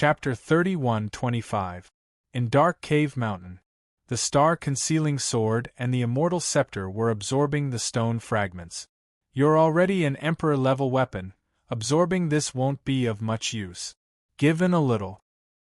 Chapter 31-25. In Dark Cave Mountain, the star-concealing sword and the immortal scepter were absorbing the stone fragments. You're already an Emperor-level weapon, absorbing this won't be of much use. Given a little,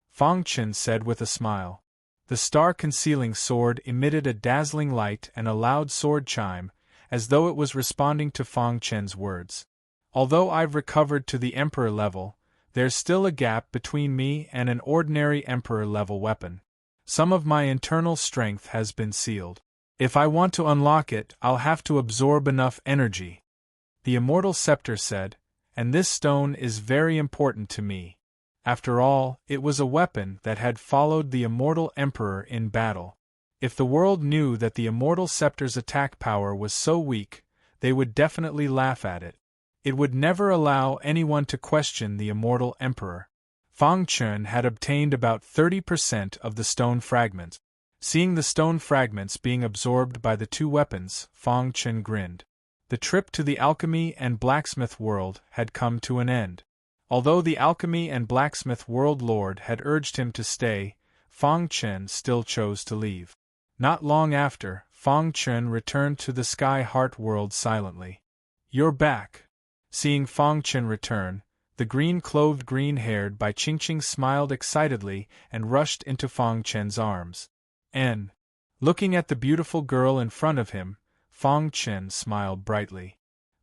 Fang Chen said with a smile. The star-concealing sword emitted a dazzling light and a loud sword chime, as though it was responding to Fang Chen's words. Although I've recovered to the Emperor level, there's still a gap between me and an ordinary Emperor-level weapon. Some of my internal strength has been sealed. If I want to unlock it, I'll have to absorb enough energy. The immortal scepter said, and this stone is very important to me. After all, it was a weapon that had followed the immortal emperor in battle. If the world knew that the immortal scepter's attack power was so weak, they would definitely laugh at it. It would never allow anyone to question the immortal emperor. Fang Chen had obtained about 30% of the stone fragments. Seeing the stone fragments being absorbed by the two weapons, Fang Chen grinned. The trip to the alchemy and blacksmith world had come to an end. Although the alchemy and blacksmith world lord had urged him to stay, Fang Chen still chose to leave. Not long after, Fang Chen returned to the Sky Heart world silently. You're back. Seeing Fang Chen return, the green-clothed green-haired Bai Qingqing smiled excitedly and rushed into Fang Chen's arms. And, looking at the beautiful girl in front of him, Fang Chen smiled brightly.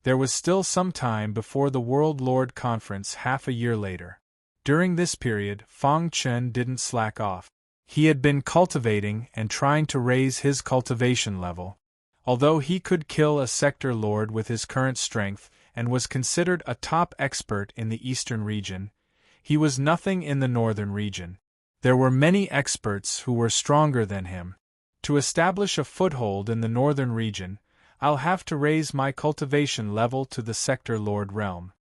There was still some time before the World Lord Conference half a year later. During this period, Fang Chen didn't slack off. He had been cultivating and trying to raise his cultivation level. Although he could kill a sector lord with his current strength and was considered a top expert in the eastern region, he was nothing in the northern region. There were many experts who were stronger than him. To establish a foothold in the northern region, I'll have to raise my cultivation level to the Sector Lord realm.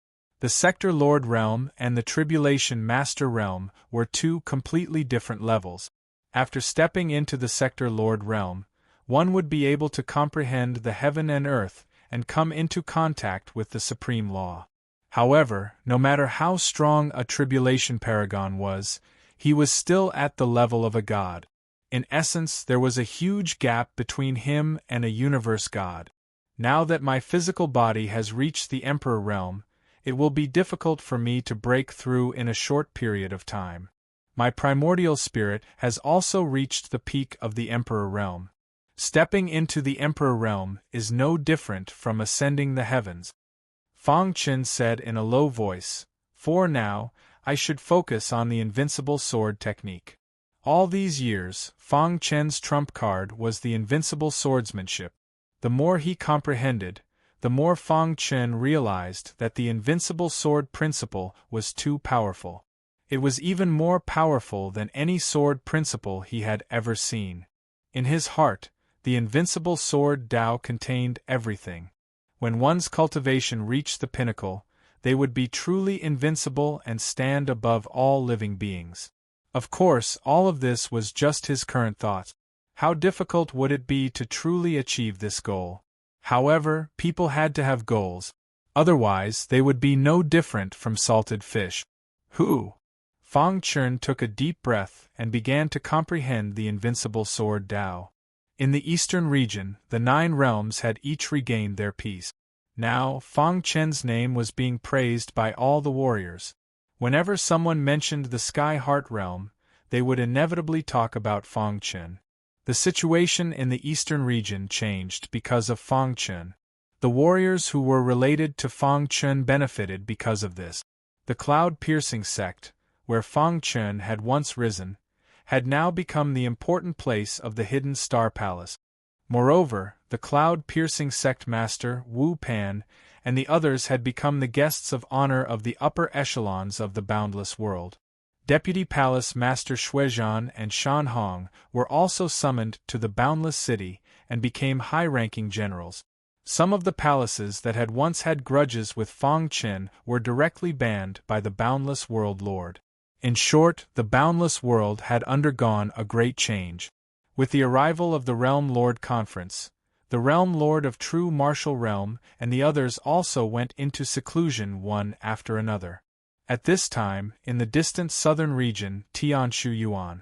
The Sector Lord realm and the Tribulation Master realm were two completely different levels. After stepping into the Sector Lord realm, one would be able to comprehend the heaven and earth and come into contact with the supreme law. However, no matter how strong a Tribulation Paragon was, he was still at the level of a god. In essence, there was a huge gap between him and a universe god. Now that my physical body has reached the Emperor realm, it will be difficult for me to break through in a short period of time. My primordial spirit has also reached the peak of the Emperor realm. Stepping into the Emperor realm is no different from ascending the heavens. Fang Chen said in a low voice, for now, I should focus on the invincible sword technique. All these years, Fang Chen's trump card was the invincible swordsmanship. The more he comprehended, the more Fang Chen realized that the invincible sword principle was too powerful. It was even more powerful than any sword principle he had ever seen. In his heart, the invincible sword Tao contained everything. When one's cultivation reached the pinnacle, they would be truly invincible and stand above all living beings. Of course, all of this was just his current thoughts. How difficult would it be to truly achieve this goal? However, people had to have goals. Otherwise, they would be no different from salted fish. Fang Chen took a deep breath and began to comprehend the invincible sword Tao. In the eastern region, the 9 realms had each regained their peace. Now, Fang Chen's name was being praised by all the warriors. Whenever someone mentioned the Sky Heart realm, they would inevitably talk about Fang Chen. The situation in the eastern region changed because of Fang Chen. The warriors who were related to Fang Chen benefited because of this. The cloud-piercing sect, where Fang Chen had once risen, had now become the important place of the hidden star palace. Moreover, the cloud-piercing sect master, Wu Pan, and the others had become the guests of honor of the upper echelons of the boundless world. Deputy Palace Master Shuizhan and Shan Hong were also summoned to the boundless city and became high-ranking generals. Some of the palaces that had once had grudges with Fang Chen were directly banned by the boundless world lord. In short, the boundless world had undergone a great change. With the arrival of the Realm Lord Conference, the Realm Lord of True Martial Realm and the others also went into seclusion one after another. At this time, in the distant southern region, Tianshu Yuan.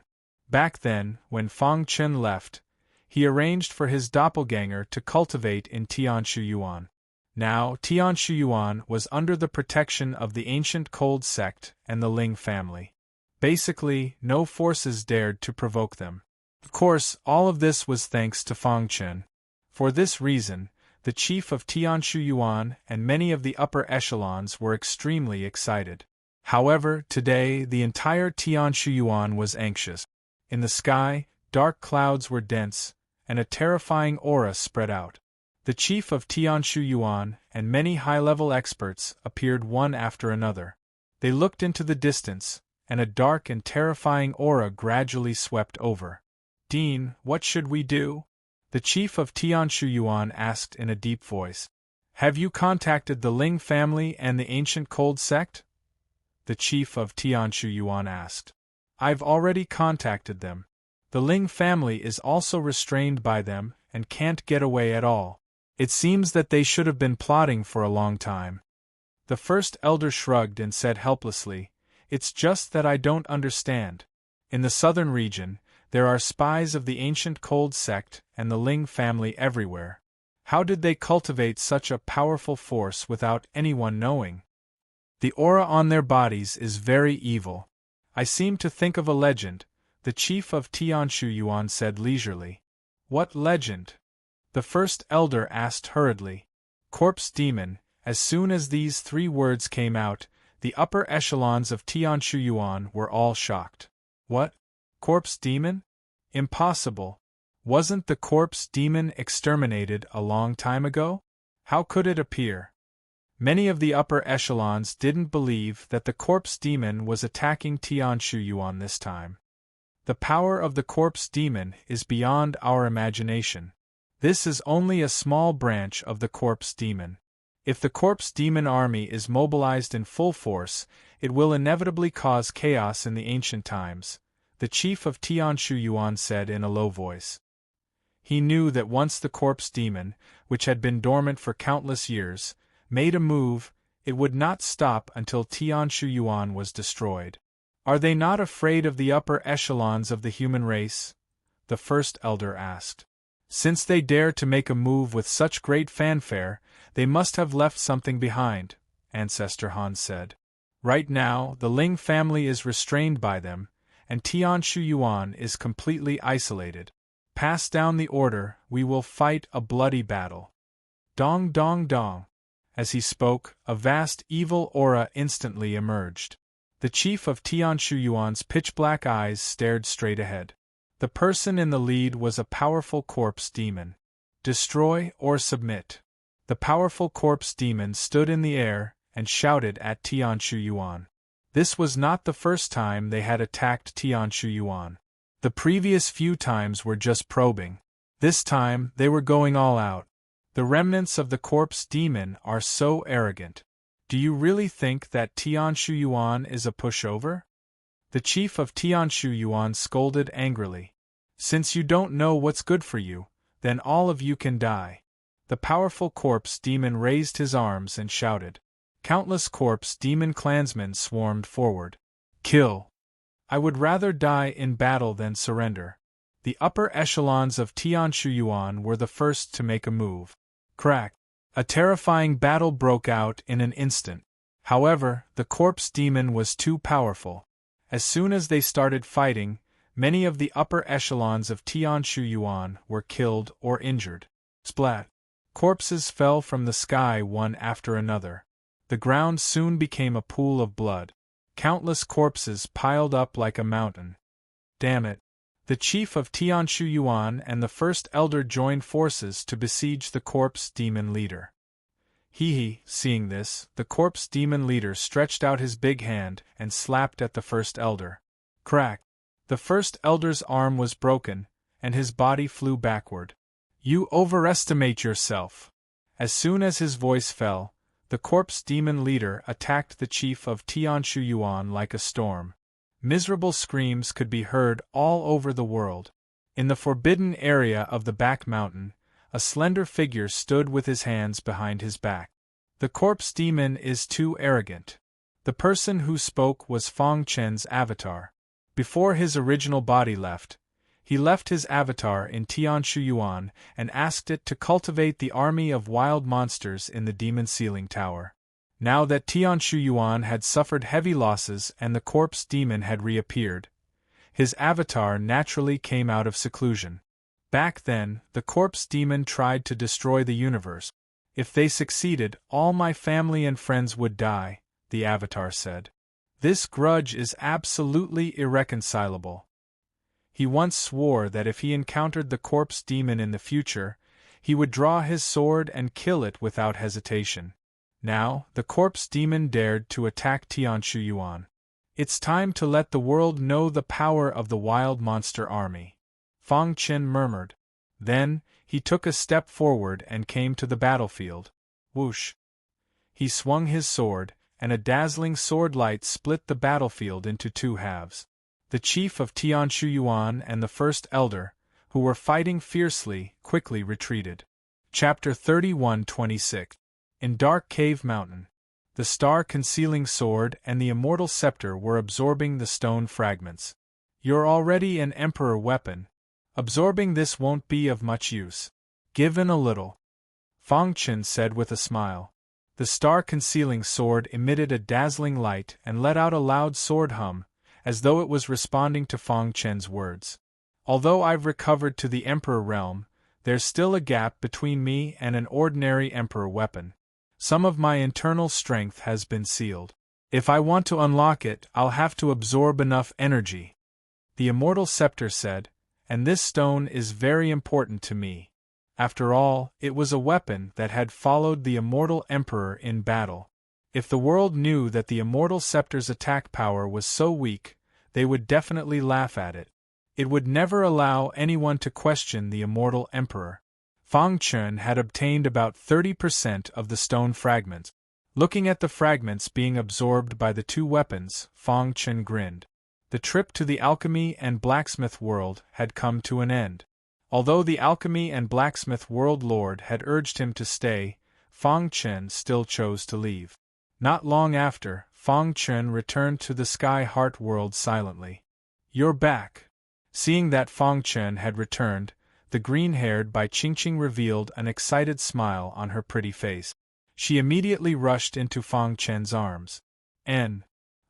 Back then, when Fang Chen left, he arranged for his doppelganger to cultivate in Tianshu Yuan. Now, Tianshu Yuan was under the protection of the ancient cold sect and the Ling family. Basically, no forces dared to provoke them. Of course, all of this was thanks to Fang Chen. For this reason, the chief of Tianshu Yuan and many of the upper echelons were extremely excited. However, today the entire Tianshu Yuan was anxious. In the sky, dark clouds were dense, and a terrifying aura spread out. The chief of Tianshu Yuan and many high-level experts appeared one after another. They looked into the distance, and a dark and terrifying aura gradually swept over. "Dean, what should we do?" The chief of Tianshu Yuan asked in a deep voice. "Have you contacted the Ling family and the ancient cold sect?" The chief of Tianshu Yuan asked. "I've already contacted them. The Ling family is also restrained by them and can't get away at all. It seems that they should have been plotting for a long time." The first elder shrugged and said helplessly, "It's just that I don't understand. In the southern region, there are spies of the ancient cold sect and the Ling family everywhere. How did they cultivate such a powerful force without anyone knowing? The aura on their bodies is very evil. I seem to think of a legend," the chief of Tianshu Yuan said leisurely. "What legend?" the first elder asked hurriedly. "Corpse demon." As soon as these three words came out, the upper echelons of Tianshu Yuan were all shocked. "What? Corpse demon? Impossible. Wasn't the corpse demon exterminated a long time ago? How could it appear?" Many of the upper echelons didn't believe that the corpse demon was attacking Tianshu Yuan this time. The power of the corpse demon is beyond our imagination. This is only a small branch of the corpse demon. If the corpse demon army is mobilized in full force, it will inevitably cause chaos in the ancient times, the chief of Tianshu Yuan said in a low voice. He knew that once the corpse demon, which had been dormant for countless years, made a move, it would not stop until Tianshu Yuan was destroyed. "Are they not afraid of the upper echelons of the human race?" the first elder asked. "Since they dare to make a move with such great fanfare, they must have left something behind," Ancestor Han said. "Right now, the Ling family is restrained by them, and Tianshu Yuan is completely isolated. Pass down the order, we will fight a bloody battle." Dong dong dong. As he spoke, a vast evil aura instantly emerged. The chief of Tianshu Yuan's pitch-black eyes stared straight ahead. The person in the lead was a powerful corpse demon. "Destroy or submit." The powerful corpse demon stood in the air and shouted at Tianshu Yuan. This was not the first time they had attacked Tianshu Yuan. The previous few times were just probing. This time, they were going all out. The remnants of the corpse demon are so arrogant. Do you really think that Tianshu Yuan is a pushover? The chief of Tianshu Yuan scolded angrily. "Since you don't know what's good for you, then all of you can die." The powerful corpse demon raised his arms and shouted. Countless corpse demon clansmen swarmed forward. "Kill! I would rather die in battle than surrender." The upper echelons of Tianshu Yuan were the first to make a move. Crack! A terrifying battle broke out in an instant. However, the corpse demon was too powerful. As soon as they started fighting, many of the upper echelons of Tianshu Yuan were killed or injured. Splat! Corpses fell from the sky one after another. The ground soon became a pool of blood. Countless corpses piled up like a mountain. Damn it! The chief of Tianshu Yuan and the first elder joined forces to besiege the corpse demon leader. Seeing this, the corpse demon leader stretched out his big hand and slapped at the first elder. Crack! The first elder's arm was broken, and his body flew backward. "You overestimate yourself." As soon as his voice fell, the corpse demon leader attacked the chief of Tianshu Yuan like a storm. Miserable screams could be heard all over the world. In the forbidden area of the back mountain, a slender figure stood with his hands behind his back. "The corpse demon is too arrogant. The person who spoke was Fang Chen's avatar. Before his original body left, he left his avatar in Tianshuyuan and asked it to cultivate the army of wild monsters in the demon ceiling tower. Now that Tianshuyuan had suffered heavy losses and the corpse demon had reappeared, his avatar naturally came out of seclusion. Back then, the corpse demon tried to destroy the universe. If they succeeded, all my family and friends would die, the avatar said. This grudge is absolutely irreconcilable. He once swore that if he encountered the corpse demon in the future, he would draw his sword and kill it without hesitation. Now, the corpse demon dared to attack Tianshuyuan. It's time to let the world know the power of the wild monster army, Fang Chen murmured. Then, he took a step forward and came to the battlefield. Whoosh! He swung his sword, and a dazzling sword light split the battlefield into two halves. The chief of Tianshuyuan and the first elder, who were fighting fiercely, quickly retreated. Chapter 31:26. In Dark Cave Mountain, the star-concealing sword and the immortal scepter were absorbing the stone fragments. You're already an emperor weapon. Absorbing this won't be of much use. Given a little, Fang Chen said with a smile. The star-concealing sword emitted a dazzling light and let out a loud sword hum, as though it was responding to Fang Chen's words. Although I've recovered to the emperor realm, there's still a gap between me and an ordinary emperor weapon. Some of my internal strength has been sealed. If I want to unlock it, I'll have to absorb enough energy. The immortal scepter said, and this stone is very important to me. After all, it was a weapon that had followed the immortal emperor in battle. If the world knew that the immortal scepter's attack power was so weak, they would definitely laugh at it. It would never allow anyone to question the immortal emperor. Fang Chen had obtained about 30% of the stone fragments. Looking at the fragments being absorbed by the two weapons, Fang Chen grinned. The trip to the alchemy and blacksmith world had come to an end. Although the alchemy and blacksmith world lord had urged him to stay, Fang Chen still chose to leave. Not long after, Fang Chen returned to the Sky Heart world silently. You're back. Seeing that Fang Chen had returned, the green-haired Bai Qingqing revealed an excited smile on her pretty face. She immediately rushed into Fang Chen's arms.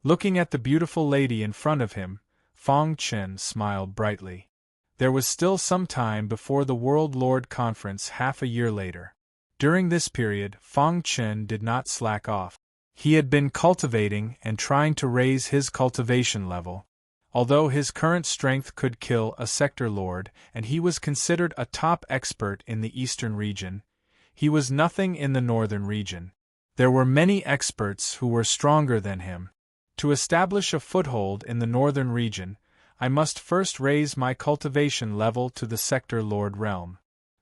Looking at the beautiful lady in front of him, Fang Chen smiled brightly. There was still some time before the World Lord Conference half a year later. During this period, Fang Chen did not slack off. He had been cultivating and trying to raise his cultivation level. Although his current strength could kill a sector lord and he was considered a top expert in the eastern region, he was nothing in the northern region. There were many experts who were stronger than him. To establish a foothold in the northern region, I must first raise my cultivation level to the Sector Lord realm.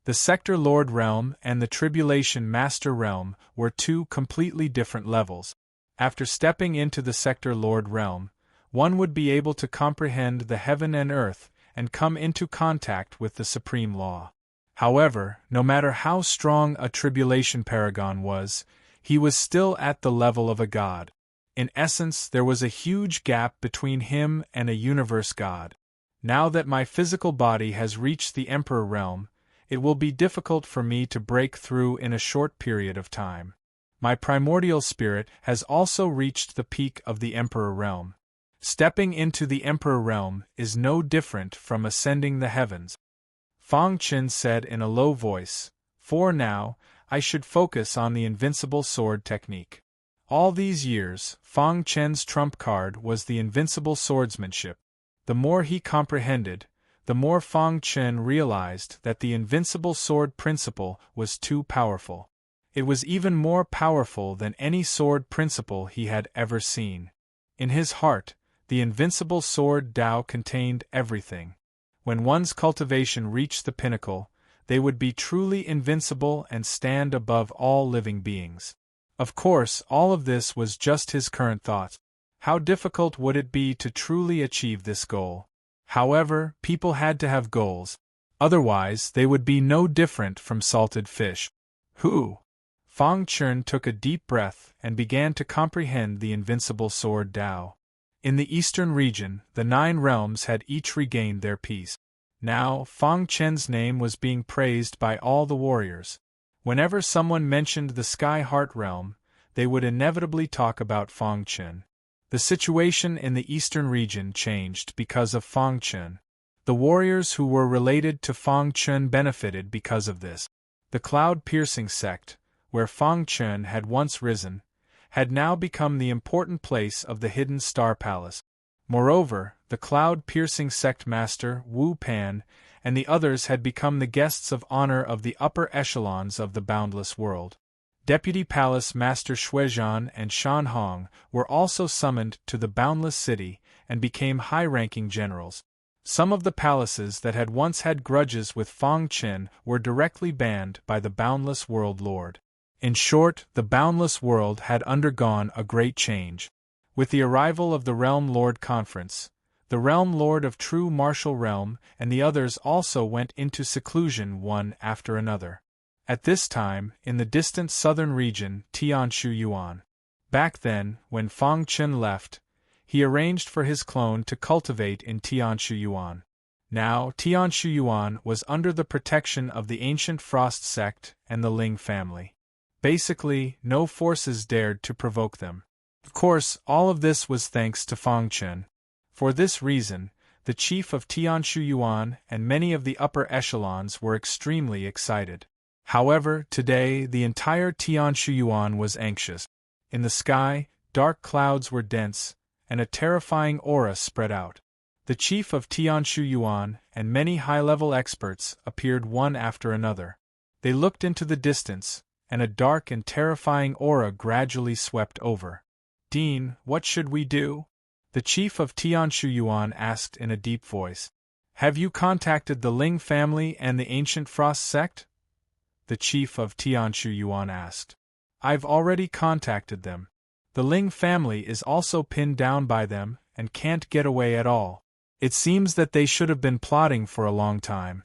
The Sector Lord realm and the Tribulation Master realm were two completely different levels. After stepping into the Sector Lord realm, one would be able to comprehend the heaven and earth and come into contact with the supreme law. However, no matter how strong a Tribulation Paragon was, he was still at the level of a god. In essence, there was a huge gap between him and a universe god. Now that my physical body has reached the Emperor realm, it will be difficult for me to break through in a short period of time. My primordial spirit has also reached the peak of the Emperor realm. Stepping into the Emperor realm is no different from ascending the heavens. Fang Chen said in a low voice, for now, I should focus on the invincible sword technique. All these years, Fang Chen's trump card was the invincible swordsmanship. The more he comprehended, the more Fang Chen realized that the invincible sword principle was too powerful. It was even more powerful than any sword principle he had ever seen. In his heart, the invincible sword Tao contained everything. When one's cultivation reached the pinnacle, they would be truly invincible and stand above all living beings. Of course, all of this was just his current thought. How difficult would it be to truly achieve this goal? However, people had to have goals. Otherwise, they would be no different from salted fish. Fang Chun took a deep breath and began to comprehend the invincible sword Dao. In the eastern region, the 9 realms had each regained their peace. Now, Fang Chen's name was being praised by all the warriors. Whenever someone mentioned the Sky Heart realm, they would inevitably talk about Fang Chen. The situation in the eastern region changed because of Fang Chen. The warriors who were related to Fang Chen benefited because of this. The cloud-piercing sect, where Fang Chen had once risen, had now become the important place of the hidden star palace. Moreover, the cloud-piercing sect master Wu Pan and the others had become the guests of honor of the upper echelons of the boundless world. Deputy Palace Master Shuizhan and Shan Hong were also summoned to the boundless city and became high-ranking generals. Some of the palaces that had once had grudges with Fang Chen were directly banned by the boundless world lord. In short, the boundless world had undergone a great change. With the arrival of the Realm Lord Conference, the Realm Lord of True Martial Realm and the others also went into seclusion one after another. At this time, in the distant southern region, Tianshu Yuan. Back then, when Fang Chen left, he arranged for his clone to cultivate in Tianshu Yuan. Now, Tianshu Yuan was under the protection of the ancient Frost sect and the Ling family. Basically, no forces dared to provoke them. Of course, all of this was thanks to Fang Chen. For this reason, the chief of Tianshu Yuan and many of the upper echelons were extremely excited. However, today the entire Tianshu Yuan was anxious. In the sky, dark clouds were dense, and a terrifying aura spread out. The chief of Tianshu Yuan and many high-level experts appeared one after another. They looked into the distance, and a dark and terrifying aura gradually swept over. "Dean, what should we do?" The chief of Tianshu Yuan asked in a deep voice. "Have you contacted the Ling family and the ancient Frost sect?" The chief of Tianshu Yuan asked. "I've already contacted them. The Ling family is also pinned down by them and can't get away at all. It seems that they should have been plotting for a long time."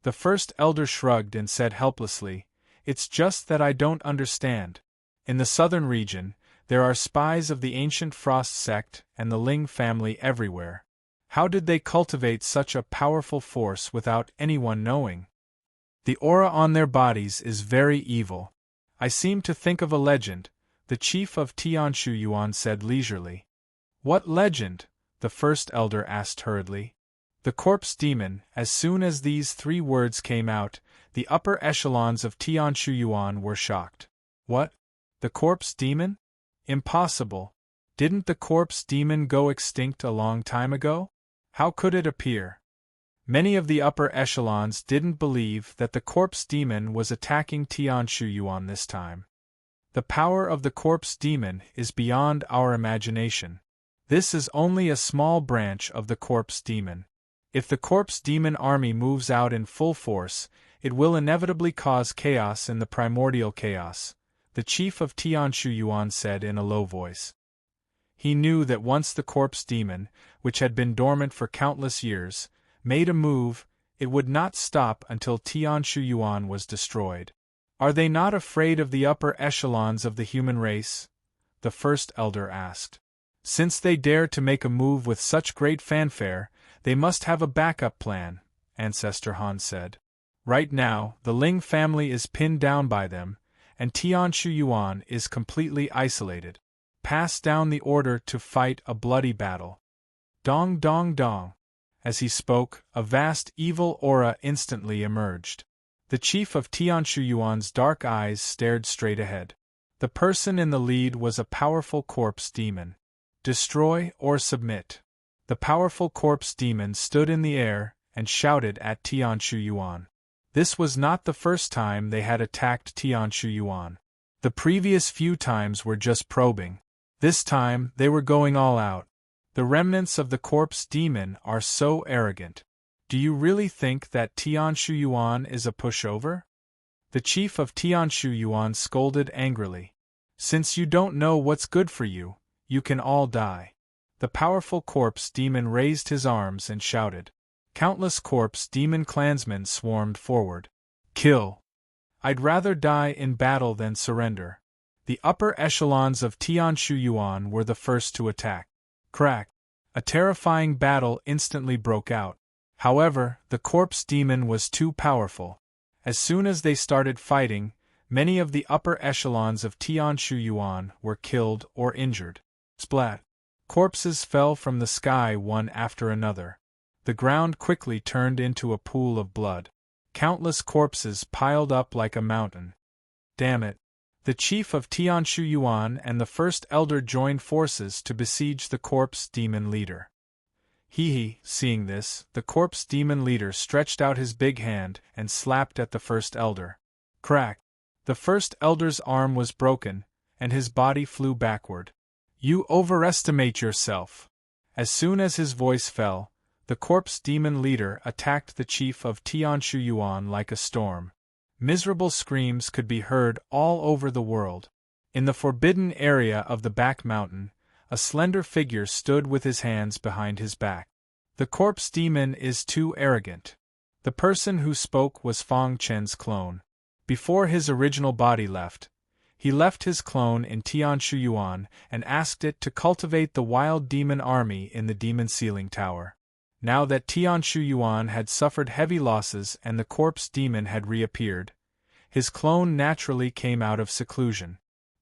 The first elder shrugged and said helplessly, "It's just that I don't understand. In the southern region, there are spies of the ancient Frost sect and the Ling family everywhere. How did they cultivate such a powerful force without anyone knowing? The aura on their bodies is very evil. I seem to think of a legend," the chief of Tianshu Yuan said leisurely. "What legend?" the first elder asked hurriedly. "The corpse demon." As soon as these 3 words came out, the upper echelons of Tianshu Yuan were shocked. "What? The corpse demon? Impossible. Didn't the corpse demon go extinct a long time ago? How could it appear?" Many of the upper echelons didn't believe that the corpse demon was attacking Tianshu Yuan this time. The power of the corpse demon is beyond our imagination. This is only a small branch of the corpse demon. If the corpse demon army moves out in full force, it will inevitably cause chaos in the primordial chaos, the chief of Tianshu Yuan said in a low voice. He knew that once the corpse demon, which had been dormant for countless years, made a move, it would not stop until Tianshu Yuan was destroyed. "Are they not afraid of the upper echelons of the human race?" the first elder asked. "Since they dare to make a move with such great fanfare, they must have a backup plan," Ancestor Han said. "Right now, the Ling family is pinned down by them, and Tianshu Yuan is completely isolated. Pass down the order to fight a bloody battle." Dong dong dong. As he spoke, a vast evil aura instantly emerged. The chief of Tianshu Yuan's dark eyes stared straight ahead. The person in the lead was a powerful corpse demon. "Destroy or submit." The powerful corpse demon stood in the air and shouted at Tianshu Yuan. This was not the first time they had attacked Tianshu Yuan. The previous few times were just probing. This time, they were going all out. The remnants of the corpse demon are so arrogant. Do you really think that Tianshu Yuan is a pushover? The chief of Tianshu Yuan scolded angrily. "Since you don't know what's good for you, you can all die." The powerful corpse demon raised his arms and shouted. Countless corpse demon clansmen swarmed forward. "Kill!" I'd rather die in battle than surrender. The upper echelons of Tianshu Yuan were the first to attack. Crack! A terrifying battle instantly broke out. However, the corpse demon was too powerful. As soon as they started fighting, many of the upper echelons of Tianshu Yuan were killed or injured. Splat! Corpses fell from the sky one after another. The ground quickly turned into a pool of blood. Countless corpses piled up like a mountain. Damn it! The chief of Tianshu Yuan and the first elder joined forces to besiege the corpse demon leader. Seeing this, the corpse demon leader stretched out his big hand and slapped at the first elder. Crack! The first elder's arm was broken, and his body flew backward. You overestimate yourself! As soon as his voice fell, the corpse demon leader attacked the chief of Tianshu Yuan like a storm. Miserable screams could be heard all over the world. In the forbidden area of the back mountain, a slender figure stood with his hands behind his back. The corpse demon is too arrogant. The person who spoke was Fang Chen's clone. Before his original body left, he left his clone in Tianshu Yuan and asked it to cultivate the wild demon army in the demon ceiling tower. Now that Tianshu Yuan had suffered heavy losses and the corpse demon had reappeared, his clone naturally came out of seclusion.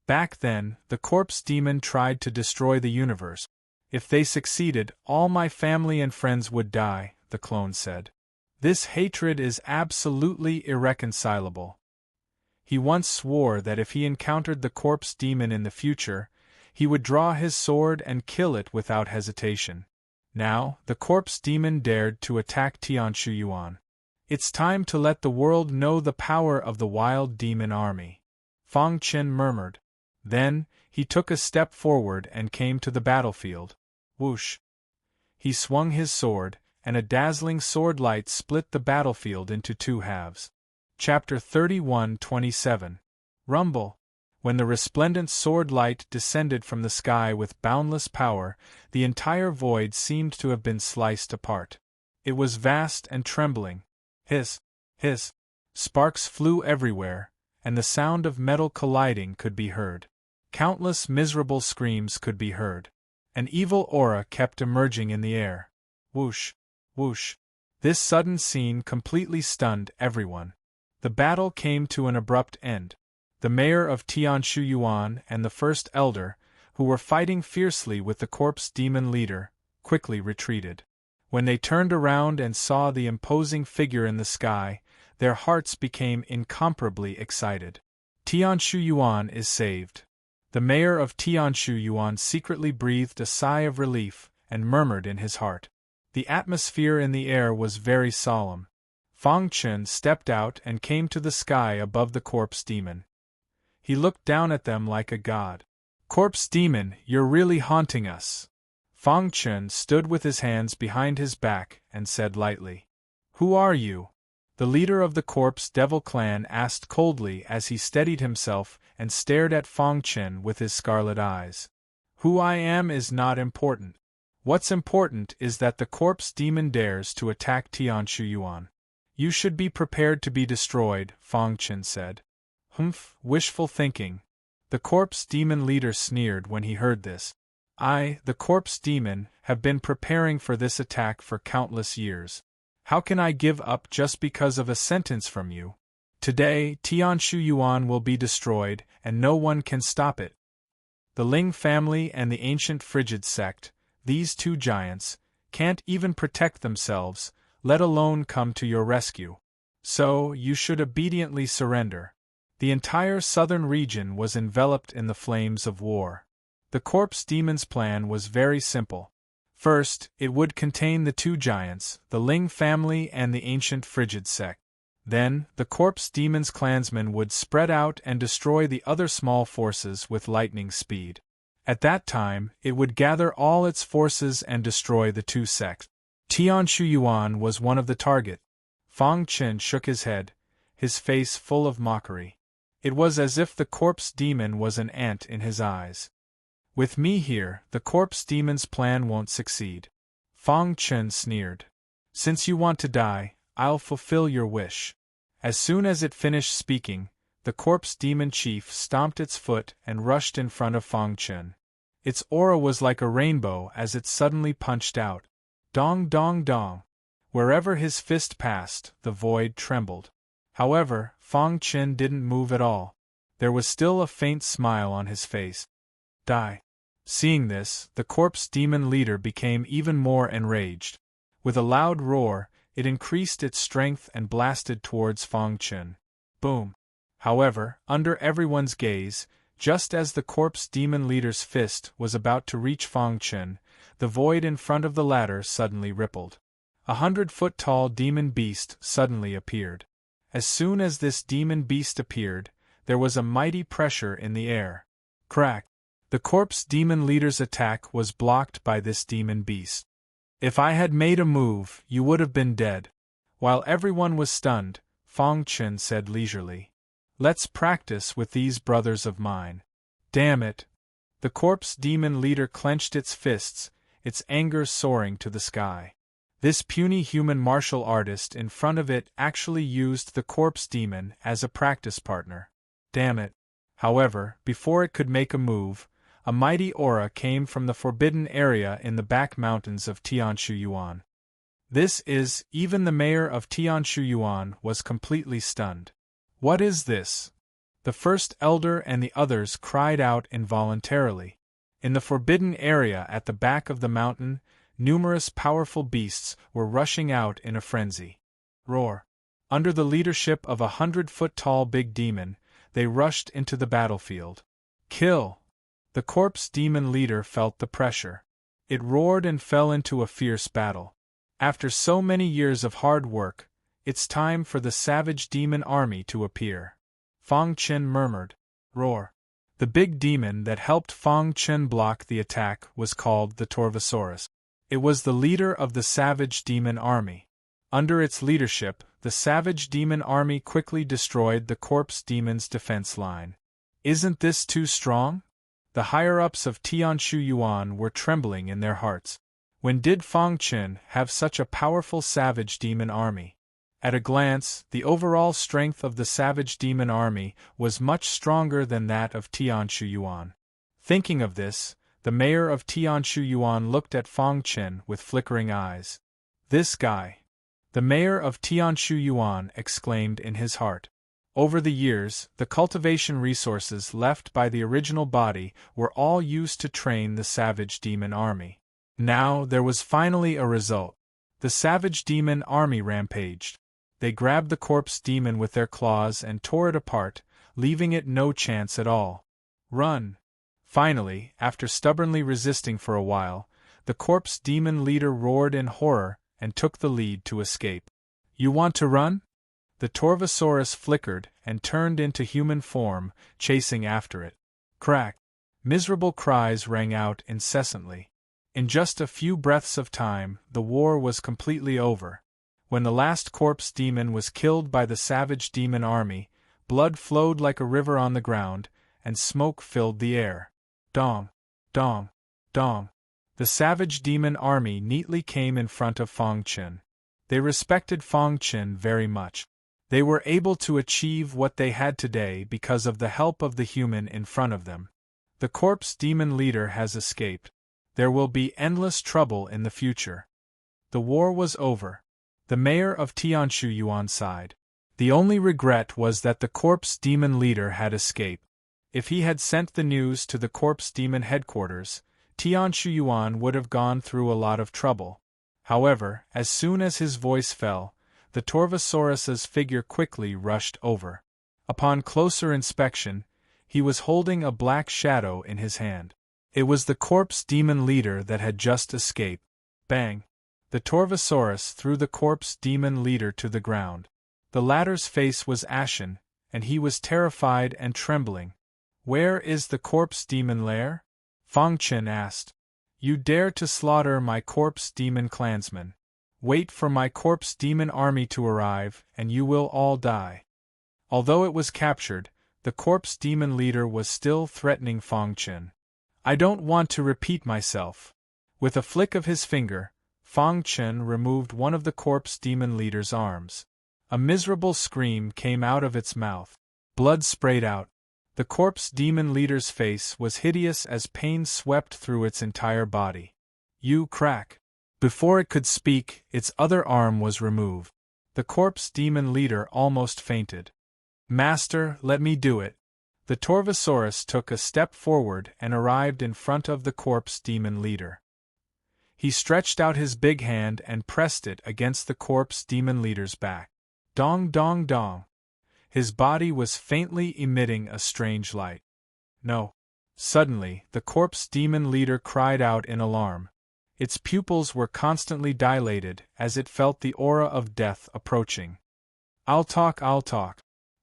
Back then, the corpse demon tried to destroy the universe. If they succeeded, all my family and friends would die, the clone said. This hatred is absolutely irreconcilable. He once swore that if he encountered the corpse demon in the future, he would draw his sword and kill it without hesitation. Now, the corpse demon dared to attack Tianshu Yuan. It's time to let the world know the power of the wild demon army. Fang Chen murmured. Then, he took a step forward and came to the battlefield. Whoosh! He swung his sword, and a dazzling sword light split the battlefield into two halves. Chapter 31:27. Rumble! When the resplendent sword light descended from the sky with boundless power, the entire void seemed to have been sliced apart. It was vast and trembling. Hiss! Hiss! Sparks flew everywhere, and the sound of metal colliding could be heard. Countless miserable screams could be heard. An evil aura kept emerging in the air. Whoosh! Whoosh! This sudden scene completely stunned everyone. The battle came to an abrupt end. The mayor of Tianshu Yuan and the first elder, who were fighting fiercely with the corpse demon leader, quickly retreated. When they turned around and saw the imposing figure in the sky, their hearts became incomparably excited. Tianshu Yuan is saved. The mayor of Tianshu Yuan secretly breathed a sigh of relief and murmured in his heart. The atmosphere in the air was very solemn. Fang Chen stepped out and came to the sky above the corpse demon. He looked down at them like a god. Corpse demon, you're really haunting us. Fang Chen stood with his hands behind his back and said lightly. Who are you? The leader of the corpse devil clan asked coldly as he steadied himself and stared at Fang Chen with his scarlet eyes. Who I am is not important. What's important is that the corpse demon dares to attack Tianshu Yuan. You should be prepared to be destroyed, Fang Chen said. Humph, wishful thinking. The corpse demon leader sneered when he heard this. I, the corpse demon, have been preparing for this attack for countless years. How can I give up just because of a sentence from you? Today, Tianshu Yuan will be destroyed, and no one can stop it. The Ling family and the ancient Frigid sect, these two giants, can't even protect themselves, let alone come to your rescue. So, you should obediently surrender. The entire southern region was enveloped in the flames of war. The corpse demon's plan was very simple. First, it would contain the two giants, the Ling family and the ancient Frigid sect. Then, the corpse demon's clansmen would spread out and destroy the other small forces with lightning speed. At that time, it would gather all its forces and destroy the two sects. Tianshu Yuan was one of the target. Fang Chen shook his head, his face full of mockery. It was as if the corpse demon was an ant in his eyes. With me here, the corpse demon's plan won't succeed. Fang Chen sneered. Since you want to die, I'll fulfill your wish. As soon as it finished speaking, the corpse demon chief stomped its foot and rushed in front of Fang Chen. Its aura was like a rainbow as it suddenly punched out. Dong dong dong. Wherever his fist passed, the void trembled. However, Fang Chen didn't move at all. There was still a faint smile on his face. Die. Seeing this, the corpse demon leader became even more enraged. With a loud roar, it increased its strength and blasted towards Fang Chen. Boom. However, under everyone's gaze, just as the corpse demon leader's fist was about to reach Fang Chen, the void in front of the latter suddenly rippled. 100-foot-tall demon beast suddenly appeared. As soon as this demon beast appeared, there was a mighty pressure in the air. Crack! The corpse demon leader's attack was blocked by this demon beast. If I had made a move, you would have been dead. While everyone was stunned, Fang Chen said leisurely. Let's practice with these brothers of mine. Damn it! The corpse demon leader clenched its fists, its anger soaring to the sky. This puny human martial artist in front of it actually used the corpse demon as a practice partner. Damn it! However, before it could make a move, a mighty aura came from the forbidden area in the back mountains of Tianshuyuan. This is, even the mayor of Tianshuyuan was completely stunned. What is this? The first elder and the others cried out involuntarily. In the forbidden area at the back of the mountain, numerous powerful beasts were rushing out in a frenzy. Roar! Under the leadership of 100-foot-tall big demon, they rushed into the battlefield. Kill! The corpse demon leader felt the pressure. It roared and fell into a fierce battle. After so many years of hard work, it's time for the savage demon army to appear. Fang Chen murmured. Roar! The big demon that helped Fang Chen block the attack was called the Torvosaurus. It was the leader of the savage demon army. Under its leadership, the savage demon army quickly destroyed the corpse demon's defense line. Isn't this too strong? The higher-ups of Tianshuyuan were trembling in their hearts. When did Fang Chen have such a powerful savage demon army? At a glance, the overall strength of the savage demon army was much stronger than that of Tianshuyuan. Thinking of this, the mayor of Tianshuyuan looked at Fang Chen with flickering eyes. This guy! The mayor of Tianshuyuan exclaimed in his heart. Over the years, the cultivation resources left by the original body were all used to train the savage demon army. Now there was finally a result. The savage demon army rampaged. They grabbed the corpse demon with their claws and tore it apart, leaving it no chance at all. Run! Finally, after stubbornly resisting for a while, the corpse demon leader roared in horror and took the lead to escape. You want to run? The Torvosaurus flickered and turned into human form, chasing after it. Crack! Miserable cries rang out incessantly. In just a few breaths of time, the war was completely over. When the last corpse demon was killed by the savage demon army, blood flowed like a river on the ground, and smoke filled the air. Dong! Dong! Dong! The savage demon army neatly came in front of Fang Chen. They respected Fang Chen very much. They were able to achieve what they had today because of the help of the human in front of them. The corpse demon leader has escaped. There will be endless trouble in the future. The war was over. The mayor of Tianshuyuan sighed. The only regret was that the corpse demon leader had escaped. If he had sent the news to the corpse demon headquarters, Tianshuyuan would have gone through a lot of trouble. However, as soon as his voice fell, the Torvosaurus's figure quickly rushed over. Upon closer inspection, he was holding a black shadow in his hand. It was the corpse demon leader that had just escaped. Bang! The Torvosaurus threw the corpse demon leader to the ground. The latter's face was ashen, and he was terrified and trembling. Where is the corpse demon lair? Fang Chen asked. You dare to slaughter my corpse demon clansmen. Wait for my corpse demon army to arrive, and you will all die. Although it was captured, the corpse demon leader was still threatening Fang Chen. I don't want to repeat myself. With a flick of his finger, Fang Chen removed one of the corpse demon leader's arms. A miserable scream came out of its mouth. Blood sprayed out. The corpse demon leader's face was hideous as pain swept through its entire body. You crack. Before it could speak, its other arm was removed. The corpse demon leader almost fainted. Master, let me do it. The Torvosaurus took a step forward and arrived in front of the corpse demon leader. He stretched out his big hand and pressed it against the corpse demon leader's back. Dong dong dong. His body was faintly emitting a strange light. No. Suddenly, the corpse demon leader cried out in alarm. Its pupils were constantly dilated as it felt the aura of death approaching. I'll talk.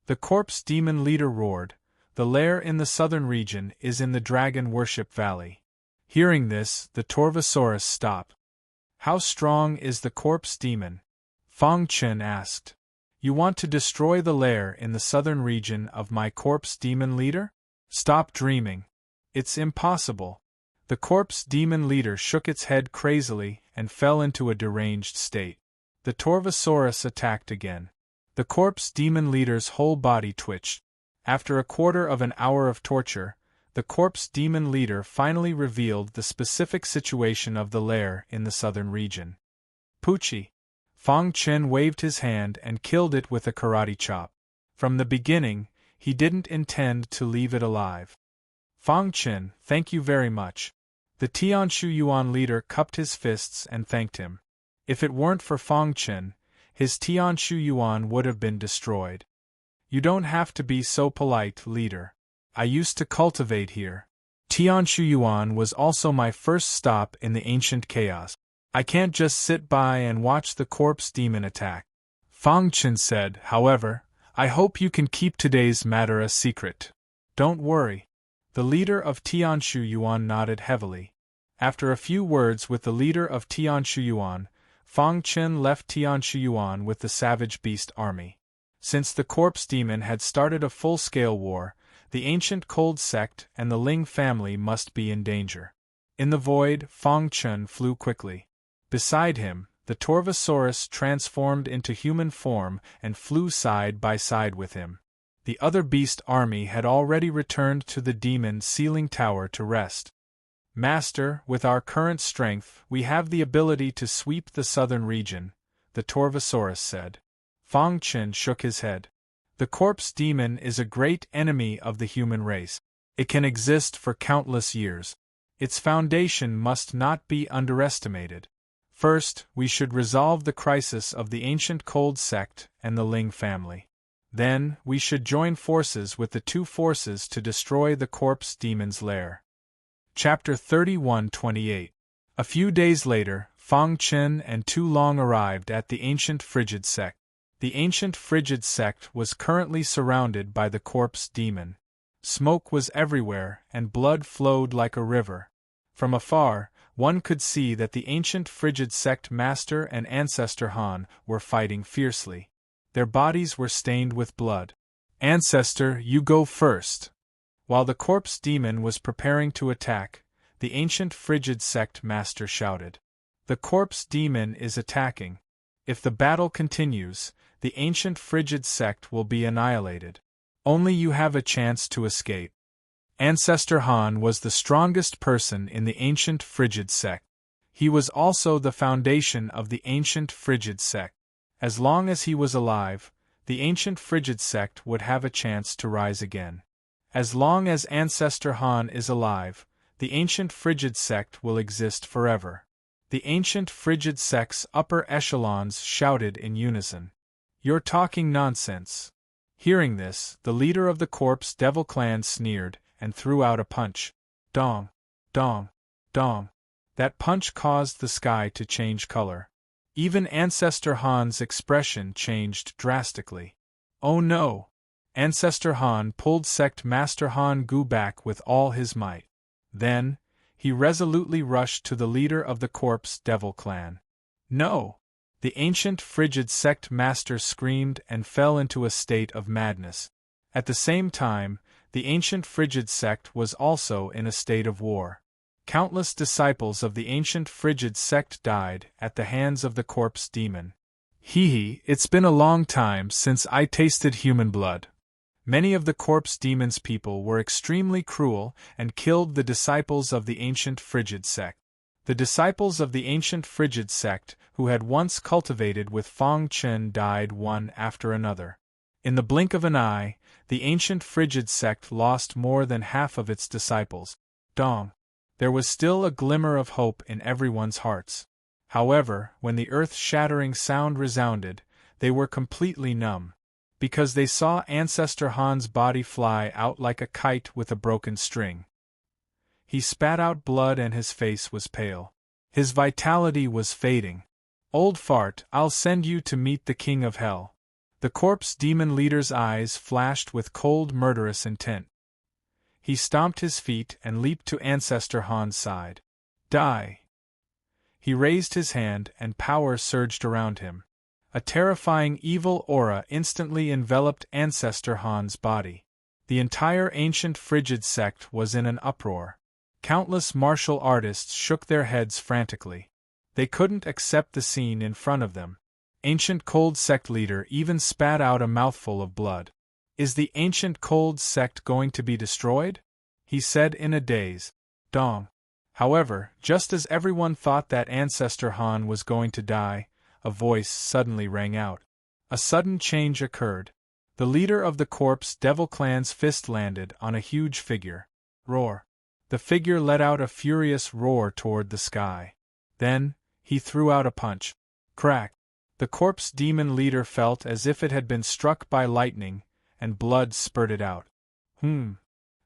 The corpse demon leader roared. The lair in the southern region is in the Dragon Worship Valley. Hearing this, the Torvosaurus stopped. How strong is the corpse demon? Fang Chen asked. You want to destroy the lair in the southern region of my corpse demon leader? Stop dreaming. It's impossible. The corpse demon leader shook its head crazily and fell into a deranged state. The Torvosaurus attacked again. The corpse demon leader's whole body twitched. After a quarter of an hour of torture, the corpse demon leader finally revealed the specific situation of the lair in the southern region. Poochie. Fang Chen waved his hand and killed it with a karate chop. From the beginning, he didn't intend to leave it alive. Fang Chen, thank you very much. The Tianshu Yuan leader cupped his fists and thanked him. If it weren't for Fang Chen, his Tianshu Yuan would have been destroyed. You don't have to be so polite, leader. I used to cultivate here. Tianshu Yuan was also my first stop in the ancient chaos. I can't just sit by and watch the corpse demon attack. Fang Chen said, however, I hope you can keep today's matter a secret. Don't worry. The leader of Tianshu Yuan nodded heavily. After a few words with the leader of Tianshu Yuan, Fang Chen left Tianshu Yuan with the Savage Beast army. Since the corpse demon had started a full-scale war, the ancient cold sect and the Ling family must be in danger. In the void, Fang Chen flew quickly. Beside him, the Torvosaurus transformed into human form and flew side by side with him. The other beast army had already returned to the demon ceiling tower to rest. Master, with our current strength, we have the ability to sweep the southern region, the Torvosaurus said. Fang Chen shook his head. The corpse demon is a great enemy of the human race. It can exist for countless years. Its foundation must not be underestimated. First, we should resolve the crisis of the ancient cold sect and the Ling family. Then, we should join forces with the two forces to destroy the corpse demon's lair. Chapter 31-28. A few days later, Fang Chen and Tu Long arrived at the ancient frigid sect. The ancient frigid sect was currently surrounded by the corpse demon. Smoke was everywhere and blood flowed like a river. From afar, one could see that the ancient frigid sect master and ancestor Han were fighting fiercely. Their bodies were stained with blood. Ancestor, you go first. While the corpse demon was preparing to attack, the ancient frigid sect master shouted. The corpse demon is attacking. If the battle continues, the ancient frigid sect will be annihilated. Only you have a chance to escape. Ancestor Han was the strongest person in the ancient frigid sect. He was also the foundation of the ancient frigid sect. As long as he was alive, the ancient frigid sect would have a chance to rise again. As long as Ancestor Han is alive, the ancient frigid sect will exist forever. The ancient frigid sect's upper echelons shouted in unison. You're talking nonsense. Hearing this, the leader of the corpse devil clan sneered and threw out a punch. Dong, dong, dong. That punch caused the sky to change color. Even Ancestor Han's expression changed drastically. Oh no! Ancestor Han pulled Sect Master Han Gu back with all his might. Then, he resolutely rushed to the leader of the corpse devil clan. No! The ancient frigid sect master screamed and fell into a state of madness. At the same time, the ancient frigid sect was also in a state of war. Countless disciples of the ancient frigid sect died at the hands of the corpse demon. Hee hee, it's been a long time since I tasted human blood. Many of the corpse demon's people were extremely cruel and killed the disciples of the ancient Frigid sect. The disciples of the ancient Frigid sect, who had once cultivated with Feng Chen, died one after another. In the blink of an eye, the ancient Frigid sect lost more than half of its disciples. Dong. There was still a glimmer of hope in everyone's hearts. However, when the earth-shattering sound resounded, they were completely numb, because they saw Ancestor Han's body fly out like a kite with a broken string. He spat out blood and his face was pale. His vitality was fading. Old fart, I'll send you to meet the king of hell. The corpse demon leader's eyes flashed with cold, murderous intent. He stomped his feet and leaped to Ancestor Han's side. Die! He raised his hand and power surged around him. A terrifying evil aura instantly enveloped Ancestor Han's body. The entire ancient Frigid sect was in an uproar. Countless martial artists shook their heads frantically. They couldn't accept the scene in front of them. Ancient Cold sect leader even spat out a mouthful of blood. Is the ancient Cold sect going to be destroyed? He said in a daze. Dong. However, just as everyone thought that Ancestor Han was going to die, a voice suddenly rang out. A sudden change occurred. The leader of the corpse devil clan's fist landed on a huge figure. Roar. The figure let out a furious roar toward the sky. Then, he threw out a punch. Crack. The corpse demon leader felt as if it had been struck by lightning, and blood spurted out.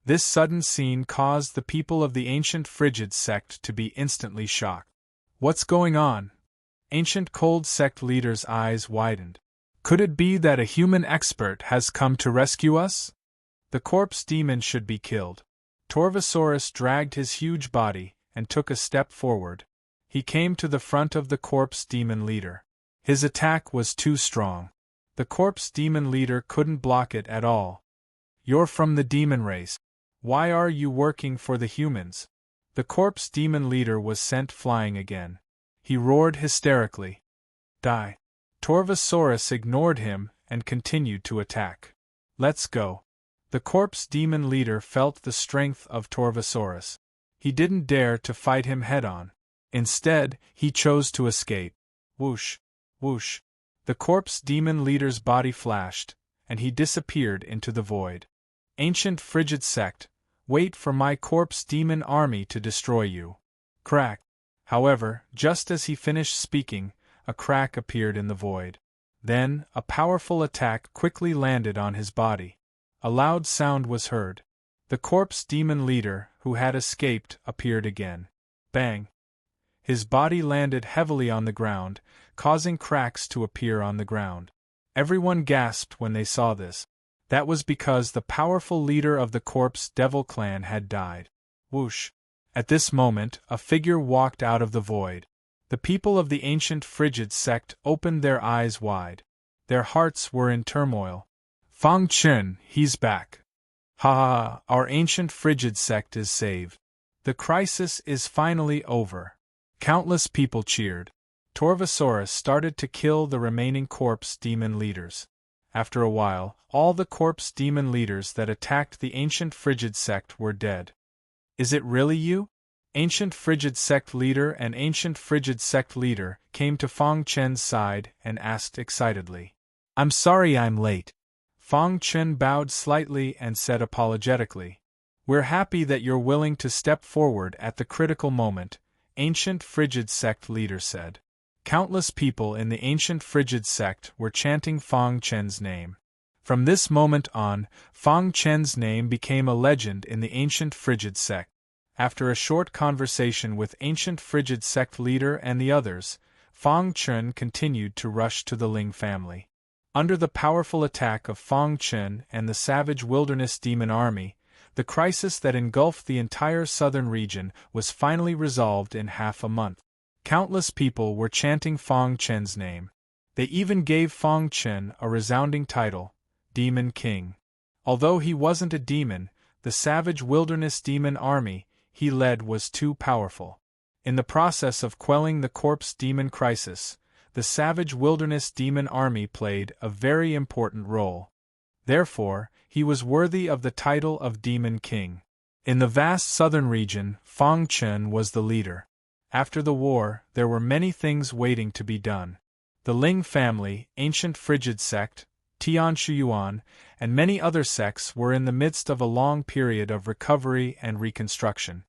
This sudden scene caused the people of the ancient Frigid sect to be instantly shocked. What's going on? Ancient Cold sect leader's eyes widened. Could it be that a human expert has come to rescue us? The corpse demon should be killed. Torvosaurus dragged his huge body and took a step forward. He came to the front of the corpse demon leader. His attack was too strong. The corpse demon leader couldn't block it at all. You're from the demon race. Why are you working for the humans? The corpse demon leader was sent flying again. He roared hysterically. Die. Torvosaurus ignored him and continued to attack. Let's go. The corpse demon leader felt the strength of Torvosaurus. He didn't dare to fight him head-on. Instead, he chose to escape. Whoosh, whoosh. The corpse demon leader's body flashed, and he disappeared into the void. Ancient Frigid sect, wait for my corpse demon army to destroy you. Crack. However, just as he finished speaking, a crack appeared in the void. Then, a powerful attack quickly landed on his body. A loud sound was heard. The corpse demon leader, who had escaped, appeared again. Bang! His body landed heavily on the ground, causing cracks to appear on the ground. Everyone gasped when they saw this. That was because the powerful leader of the corpse devil clan had died. Whoosh! At this moment, a figure walked out of the void. The people of the ancient Frigid sect opened their eyes wide. Their hearts were in turmoil. Feng Chen, he's back. Ha ha ha, our ancient Frigid sect is saved. The crisis is finally over. Countless people cheered. Torvosaurus started to kill the remaining corpse demon leaders. After a while, all the corpse demon leaders that attacked the ancient Frigid sect were dead. Is it really you? Ancient Frigid sect leader and ancient Frigid sect leader came to Feng Chen's side and asked excitedly. I'm sorry I'm late. Feng Chen bowed slightly and said apologetically. We're happy that you're willing to step forward at the critical moment, ancient Frigid sect leader said. Countless people in the ancient Frigid sect were chanting Feng Chen's name. From this moment on, Feng Chen's name became a legend in the ancient Frigid sect. After a short conversation with ancient Frigid sect leader and the others, Feng Chen continued to rush to the Ling family. Under the powerful attack of Feng Chen and the savage wilderness demon army, the crisis that engulfed the entire southern region was finally resolved in half a month. Countless people were chanting Feng Chen's name. They even gave Feng Chen a resounding title, Demon King. Although he wasn't a demon, the savage wilderness demon army he led was too powerful. In the process of quelling the corpse demon crisis, the savage wilderness demon army played a very important role. Therefore, he was worthy of the title of Demon King. In the vast southern region, Fang Chen was the leader. After the war, there were many things waiting to be done. The Ling family, ancient Frigid sect, Tian Shuyuan, and many other sects were in the midst of a long period of recovery and reconstruction.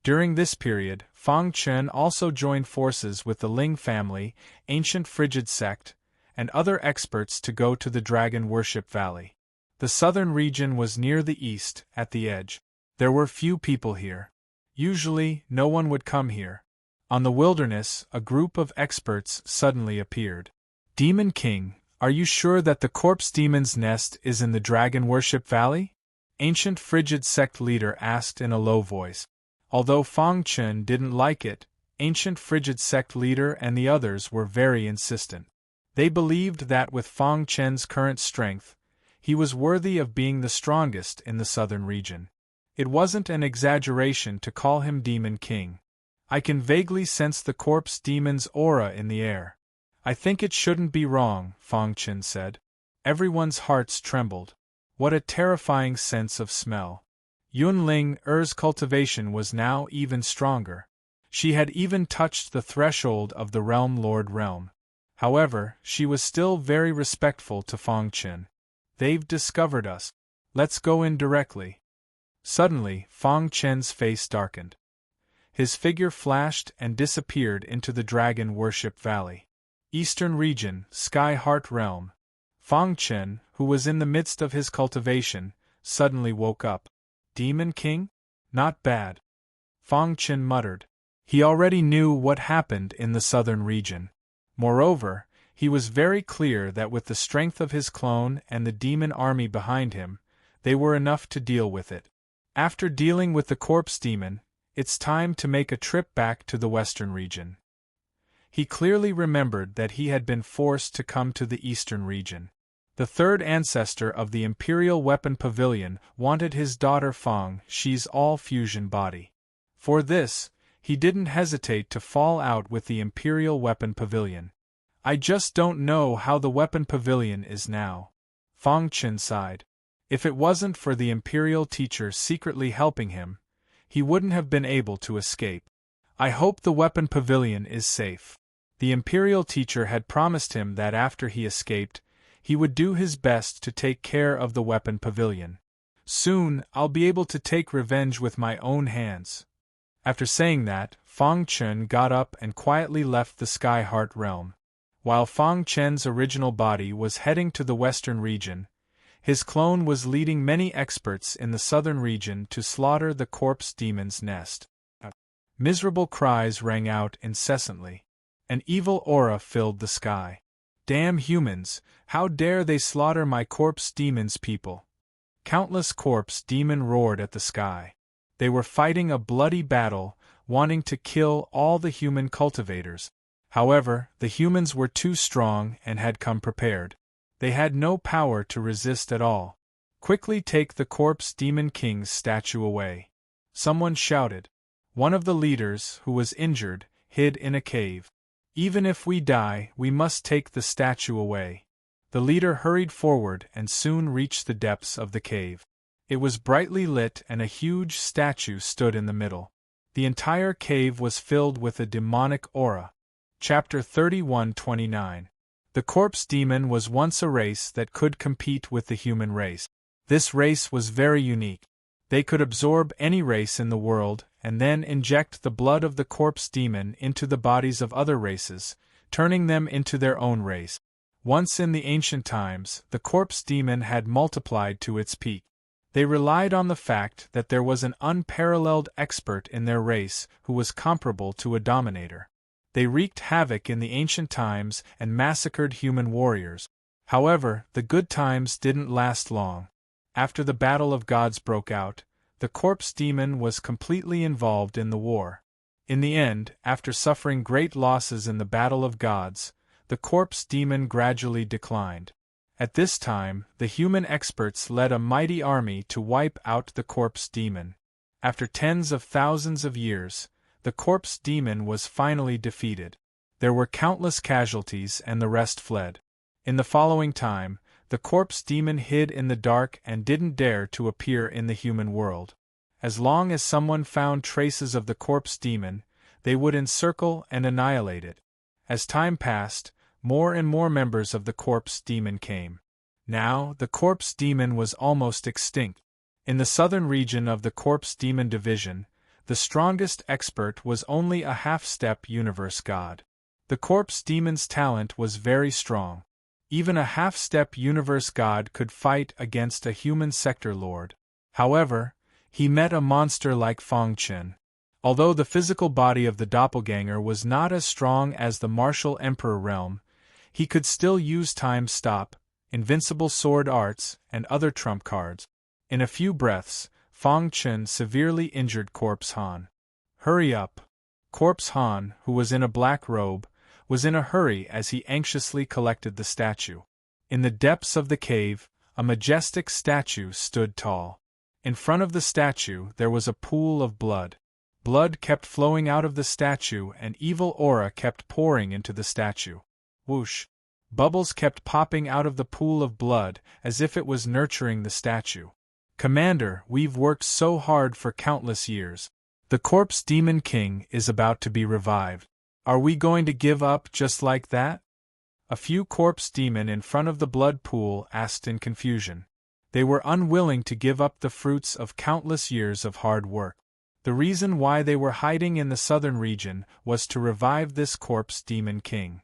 During this period, Fang Chen also joined forces with the Ling family, ancient Frigid sect, and other experts to go to the Dragon Worship Valley. The southern region was near the east, at the edge. There were few people here. Usually, no one would come here. On the wilderness, a group of experts suddenly appeared. Demon King, are you sure that the corpse demon's nest is in the Dragon Worship Valley? Ancient Frigid sect leader asked in a low voice. Although Fang Chen didn't like it, ancient Frigid sect leader and the others were very insistent. They believed that with Fang Chen's current strength, he was worthy of being the strongest in the southern region. It wasn't an exaggeration to call him Demon King. I can vaguely sense the corpse demon's aura in the air. I think it shouldn't be wrong, Fang Chen said. Everyone's hearts trembled. What a terrifying sense of smell. Yun Ling Er's cultivation was now even stronger. She had even touched the threshold of the Realm Lord realm. However, she was still very respectful to Fang Chen. They've discovered us. Let's go in directly. Suddenly, Fang Chen's face darkened. His figure flashed and disappeared into the Dragon Worship Valley. Eastern Region, Sky Heart Realm. Fang Chen, who was in the midst of his cultivation, suddenly woke up. Demon King? Not bad. Fang Chen muttered. He already knew what happened in the southern region. Moreover, he was very clear that with the strength of his clone and the demon army behind him, they were enough to deal with it. After dealing with the corpse demon, it's time to make a trip back to the western region. He clearly remembered that he had been forced to come to the eastern region. The third ancestor of the Imperial Weapon Pavilion wanted his daughter Fang Shi's all-fusion body. For this, he didn't hesitate to fall out with the Imperial Weapon Pavilion. I just don't know how the Weapon Pavilion is now. Fang Chen sighed. If it wasn't for the Imperial teacher secretly helping him, he wouldn't have been able to escape. I hope the Weapon Pavilion is safe. The Imperial teacher had promised him that after he escaped, he would do his best to take care of the Weapon Pavilion. Soon, I'll be able to take revenge with my own hands. After saying that, Fang Chen got up and quietly left the Sky Heart realm. While Fang Chen's original body was heading to the western region, his clone was leading many experts in the southern region to slaughter the corpse demon's nest. Miserable cries rang out incessantly. An evil aura filled the sky. Damn humans, how dare they slaughter my corpse demon's people? Countless corpse demon roared at the sky. They were fighting a bloody battle, wanting to kill all the human cultivators. However, the humans were too strong and had come prepared. They had no power to resist at all. Quickly take the corpse demon king's statue away. Someone shouted. One of the leaders, who was injured, hid in a cave. Even if we die, we must take the statue away. The leader hurried forward and soon reached the depths of the cave. It was brightly lit and a huge statue stood in the middle. The entire cave was filled with a demonic aura. Chapter 31:29. The corpse demon was once a race that could compete with the human race. This race was very unique. They could absorb any race in the world and then inject the blood of the corpse demon into the bodies of other races, turning them into their own race. Once in the ancient times, the corpse demon had multiplied to its peak. They relied on the fact that there was an unparalleled expert in their race who was comparable to a dominator. They wreaked havoc in the ancient times and massacred human warriors. However, the good times didn't last long. After the Battle of Gods broke out, the corpse demon was completely involved in the war. In the end, after suffering great losses in the Battle of Gods, the corpse demon gradually declined. At this time, the human experts led a mighty army to wipe out the corpse demon. After tens of thousands of years, the corpse demon was finally defeated. There were countless casualties and the rest fled. In the following time, the corpse demon hid in the dark and didn't dare to appear in the human world. As long as someone found traces of the corpse demon, they would encircle and annihilate it. As time passed, more and more members of the corpse demon came. Now, the corpse demon was almost extinct. In the southern region of the corpse demon division, the strongest expert was only a half-step universe god. The corpse demon's talent was very strong. Even a half-step universe god could fight against a human sector lord. However, he met a monster like Fong Chen. Although the physical body of the doppelganger was not as strong as the martial emperor realm, he could still use time stop, invincible sword arts, and other trump cards. In a few breaths, Fong Chen severely injured Corpse Han. Hurry up! Corpse Han, who was in a black robe, was in a hurry as he anxiously collected the statue. In the depths of the cave, a majestic statue stood tall. In front of the statue there was a pool of blood. Blood kept flowing out of the statue and evil aura kept pouring into the statue. Whoosh! Bubbles kept popping out of the pool of blood as if it was nurturing the statue. Commander, we've worked so hard for countless years. The corpse demon king is about to be revived. Are we going to give up just like that? A few corpse demon in front of the blood pool asked in confusion. They were unwilling to give up the fruits of countless years of hard work. The reason why they were hiding in the southern region was to revive this corpse demon king.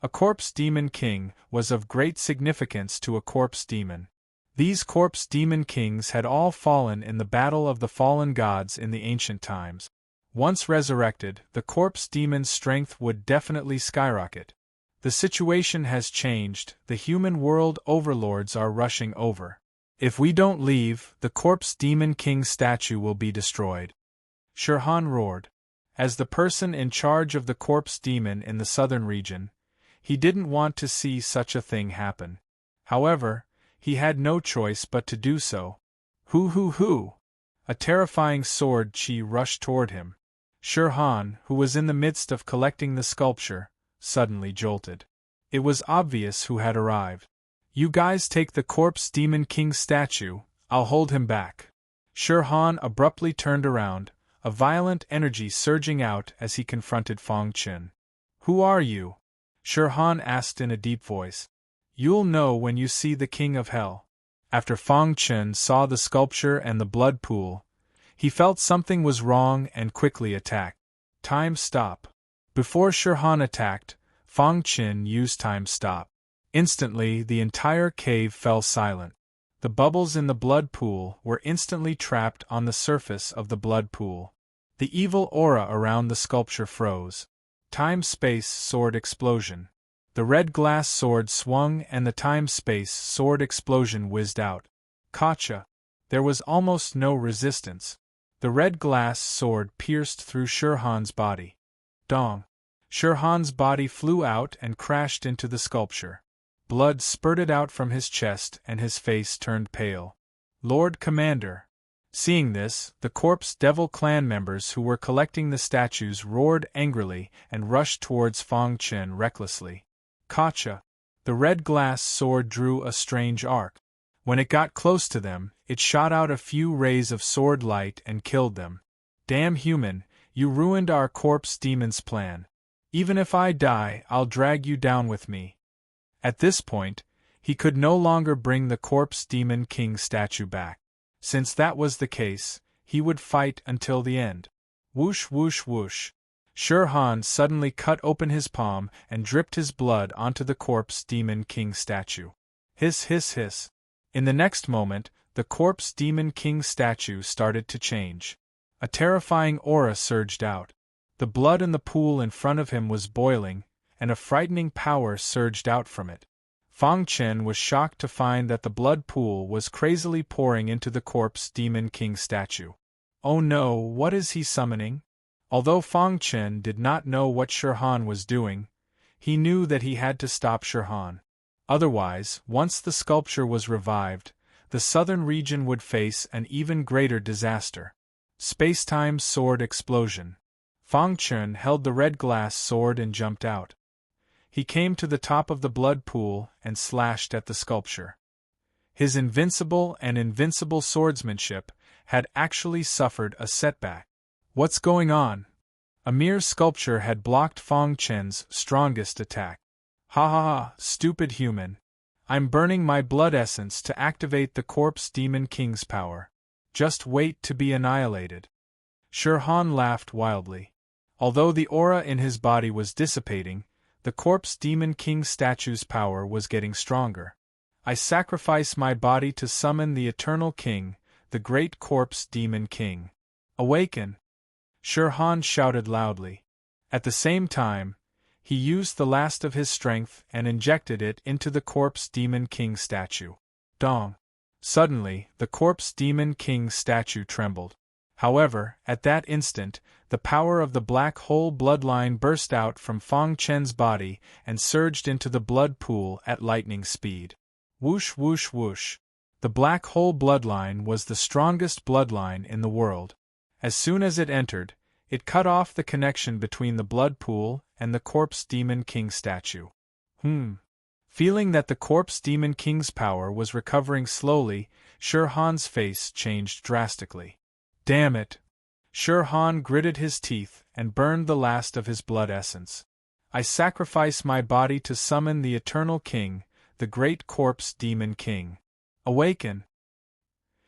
A corpse demon king was of great significance to a corpse demon. These corpse demon kings had all fallen in the battle of the fallen gods in the ancient times. Once resurrected, the corpse demon's strength would definitely skyrocket. The situation has changed, the human world overlords are rushing over. If we don't leave, the corpse demon king statue will be destroyed. Shirhan roared. As the person in charge of the corpse demon in the southern region, he didn't want to see such a thing happen. However, he had no choice but to do so. Hoo! A terrifying sword chi rushed toward him. Shirhan, who was in the midst of collecting the sculpture, suddenly jolted. It was obvious who had arrived. You guys take the corpse demon king statue, I'll hold him back. Shirhan abruptly turned around, a violent energy surging out as he confronted Fong Chen. Who are you? Shirhan asked in a deep voice. You'll know when you see the king of hell. After Fong Chen saw the sculpture and the blood pool, he felt something was wrong and quickly attacked. Time stop. Before Shirhan attacked, Fong Chen used time stop. Instantly, the entire cave fell silent. The bubbles in the blood pool were instantly trapped on the surface of the blood pool. The evil aura around the sculpture froze. Time-space sword explosion. The red glass sword swung and the time-space sword explosion whizzed out. Gotcha! There was almost no resistance. The red glass sword pierced through Shirhan's body. Dong! Shirhan's body flew out and crashed into the sculpture. Blood spurted out from his chest and his face turned pale. Lord Commander! Seeing this, the corpse devil clan members who were collecting the statues roared angrily and rushed towards Fong Chen recklessly. Gotcha! The red glass sword drew a strange arc. When it got close to them, it shot out a few rays of sword light and killed them. Damn human, you ruined our corpse demon's plan. Even if I die, I'll drag you down with me. At this point, he could no longer bring the corpse demon king statue back. Since that was the case, he would fight until the end. Whoosh whoosh whoosh. Shirhan suddenly cut open his palm and dripped his blood onto the corpse demon king statue. Hiss hiss hiss. In the next moment, the corpse demon king statue started to change. A terrifying aura surged out. The blood in the pool in front of him was boiling, and a frightening power surged out from it. Fong Chen was shocked to find that the blood pool was crazily pouring into the corpse demon king statue. Oh no, what is he summoning? Although Fong Chen did not know what Shirhan was doing, he knew that he had to stop Shirhan. Otherwise, once the sculpture was revived, the southern region would face an even greater disaster. Spacetime sword explosion. Fong Chen held the red glass sword and jumped out. He came to the top of the blood pool and slashed at the sculpture. His invincible and invincible swordsmanship had actually suffered a setback. What's going on? A mere sculpture had blocked Fang Chen's strongest attack. Ha ha ha, stupid human. I'm burning my blood essence to activate the Corpse Demon King's power. Just wait to be annihilated. Shi Han laughed wildly. Although the aura in his body was dissipating, the Corpse Demon King statue's power was getting stronger. I sacrifice my body to summon the Eternal King, the great Corpse Demon King. Awaken! Shi Han shouted loudly. At the same time, he used the last of his strength and injected it into the Corpse Demon King statue. Dong! Suddenly, the Corpse Demon King statue trembled. However, at that instant, the power of the black hole bloodline burst out from Fang Chen's body and surged into the blood pool at lightning speed. Whoosh whoosh whoosh. The black hole bloodline was the strongest bloodline in the world. As soon as it entered, it cut off the connection between the blood pool and the Corpse Demon King statue. Feeling that the Corpse Demon King's power was recovering slowly, Shi Han's face changed drastically. Damn it! Shi Han gritted his teeth and burned the last of his blood essence. I sacrifice my body to summon the Eternal King, the great Corpse Demon King. Awaken!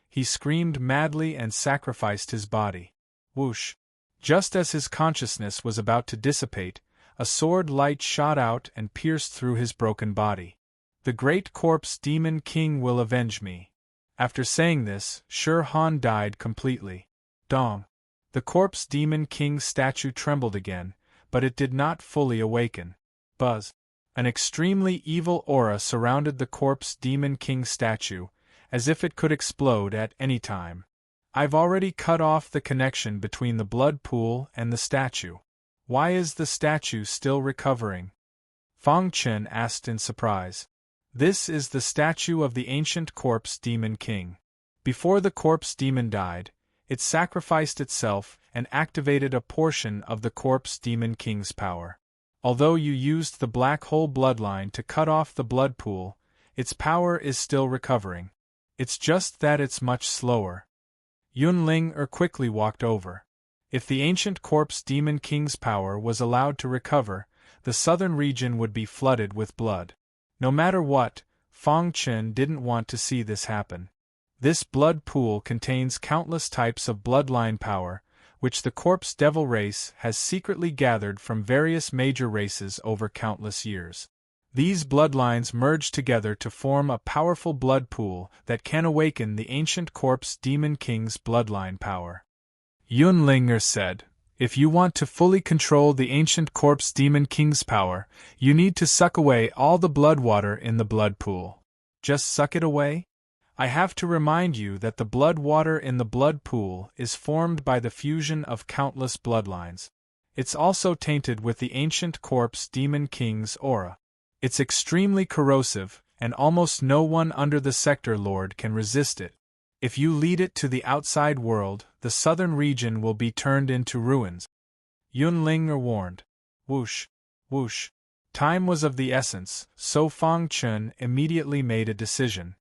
He screamed madly and sacrificed his body. Whoosh! Just as his consciousness was about to dissipate, a sword light shot out and pierced through his broken body. The great Corpse Demon King will avenge me. After saying this, Shi Han died completely. Dong! The Corpse Demon King's statue trembled again, but it did not fully awaken. Buzz! An extremely evil aura surrounded the Corpse Demon King statue, as if it could explode at any time. I've already cut off the connection between the blood pool and the statue. Why is the statue still recovering? Fang Chen asked in surprise. This is the statue of the ancient Corpse Demon King. Before the Corpse Demon died, it sacrificed itself and activated a portion of the Corpse Demon King's power. Although you used the black hole bloodline to cut off the blood pool, its power is still recovering. It's just that it's much slower. Yunling quickly walked over. If the ancient Corpse Demon King's power was allowed to recover, the southern region would be flooded with blood. No matter what, Fang Chen didn't want to see this happen. This blood pool contains countless types of bloodline power, which the Corpse Devil race has secretly gathered from various major races over countless years. These bloodlines merge together to form a powerful blood pool that can awaken the ancient Corpse Demon King's bloodline power. Yunlinger said, if you want to fully control the ancient Corpse Demon King's power, you need to suck away all the blood water in the blood pool. Just suck it away? I have to remind you that the blood water in the blood pool is formed by the fusion of countless bloodlines. It's also tainted with the ancient Corpse Demon King's aura. It's extremely corrosive, and almost no one under the Sector Lord can resist it. If you lead it to the outside world, the southern region will be turned into ruins. Yunlinger warned. Whoosh, whoosh. Time was of the essence, so Fang Chen immediately made a decision.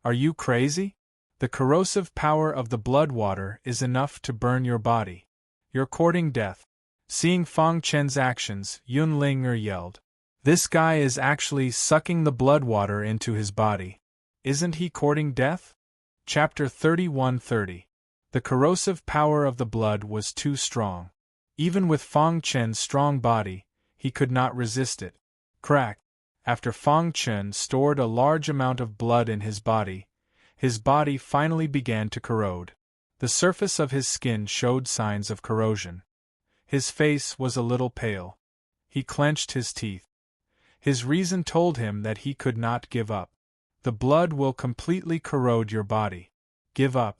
Are you crazy? The corrosive power of the blood water is enough to burn your body. You're courting death. Seeing Fang Chen's actions, Yunlinger yelled. This guy is actually sucking the blood water into his body. Isn't he courting death? Chapter 31:30. The corrosive power of the blood was too strong. Even with Fang Chen's strong body, he could not resist it. Crack! After Fang Chen stored a large amount of blood in his body finally began to corrode. The surface of his skin showed signs of corrosion. His face was a little pale. He clenched his teeth. His reason told him that he could not give up. The blood will completely corrode your body. Give up.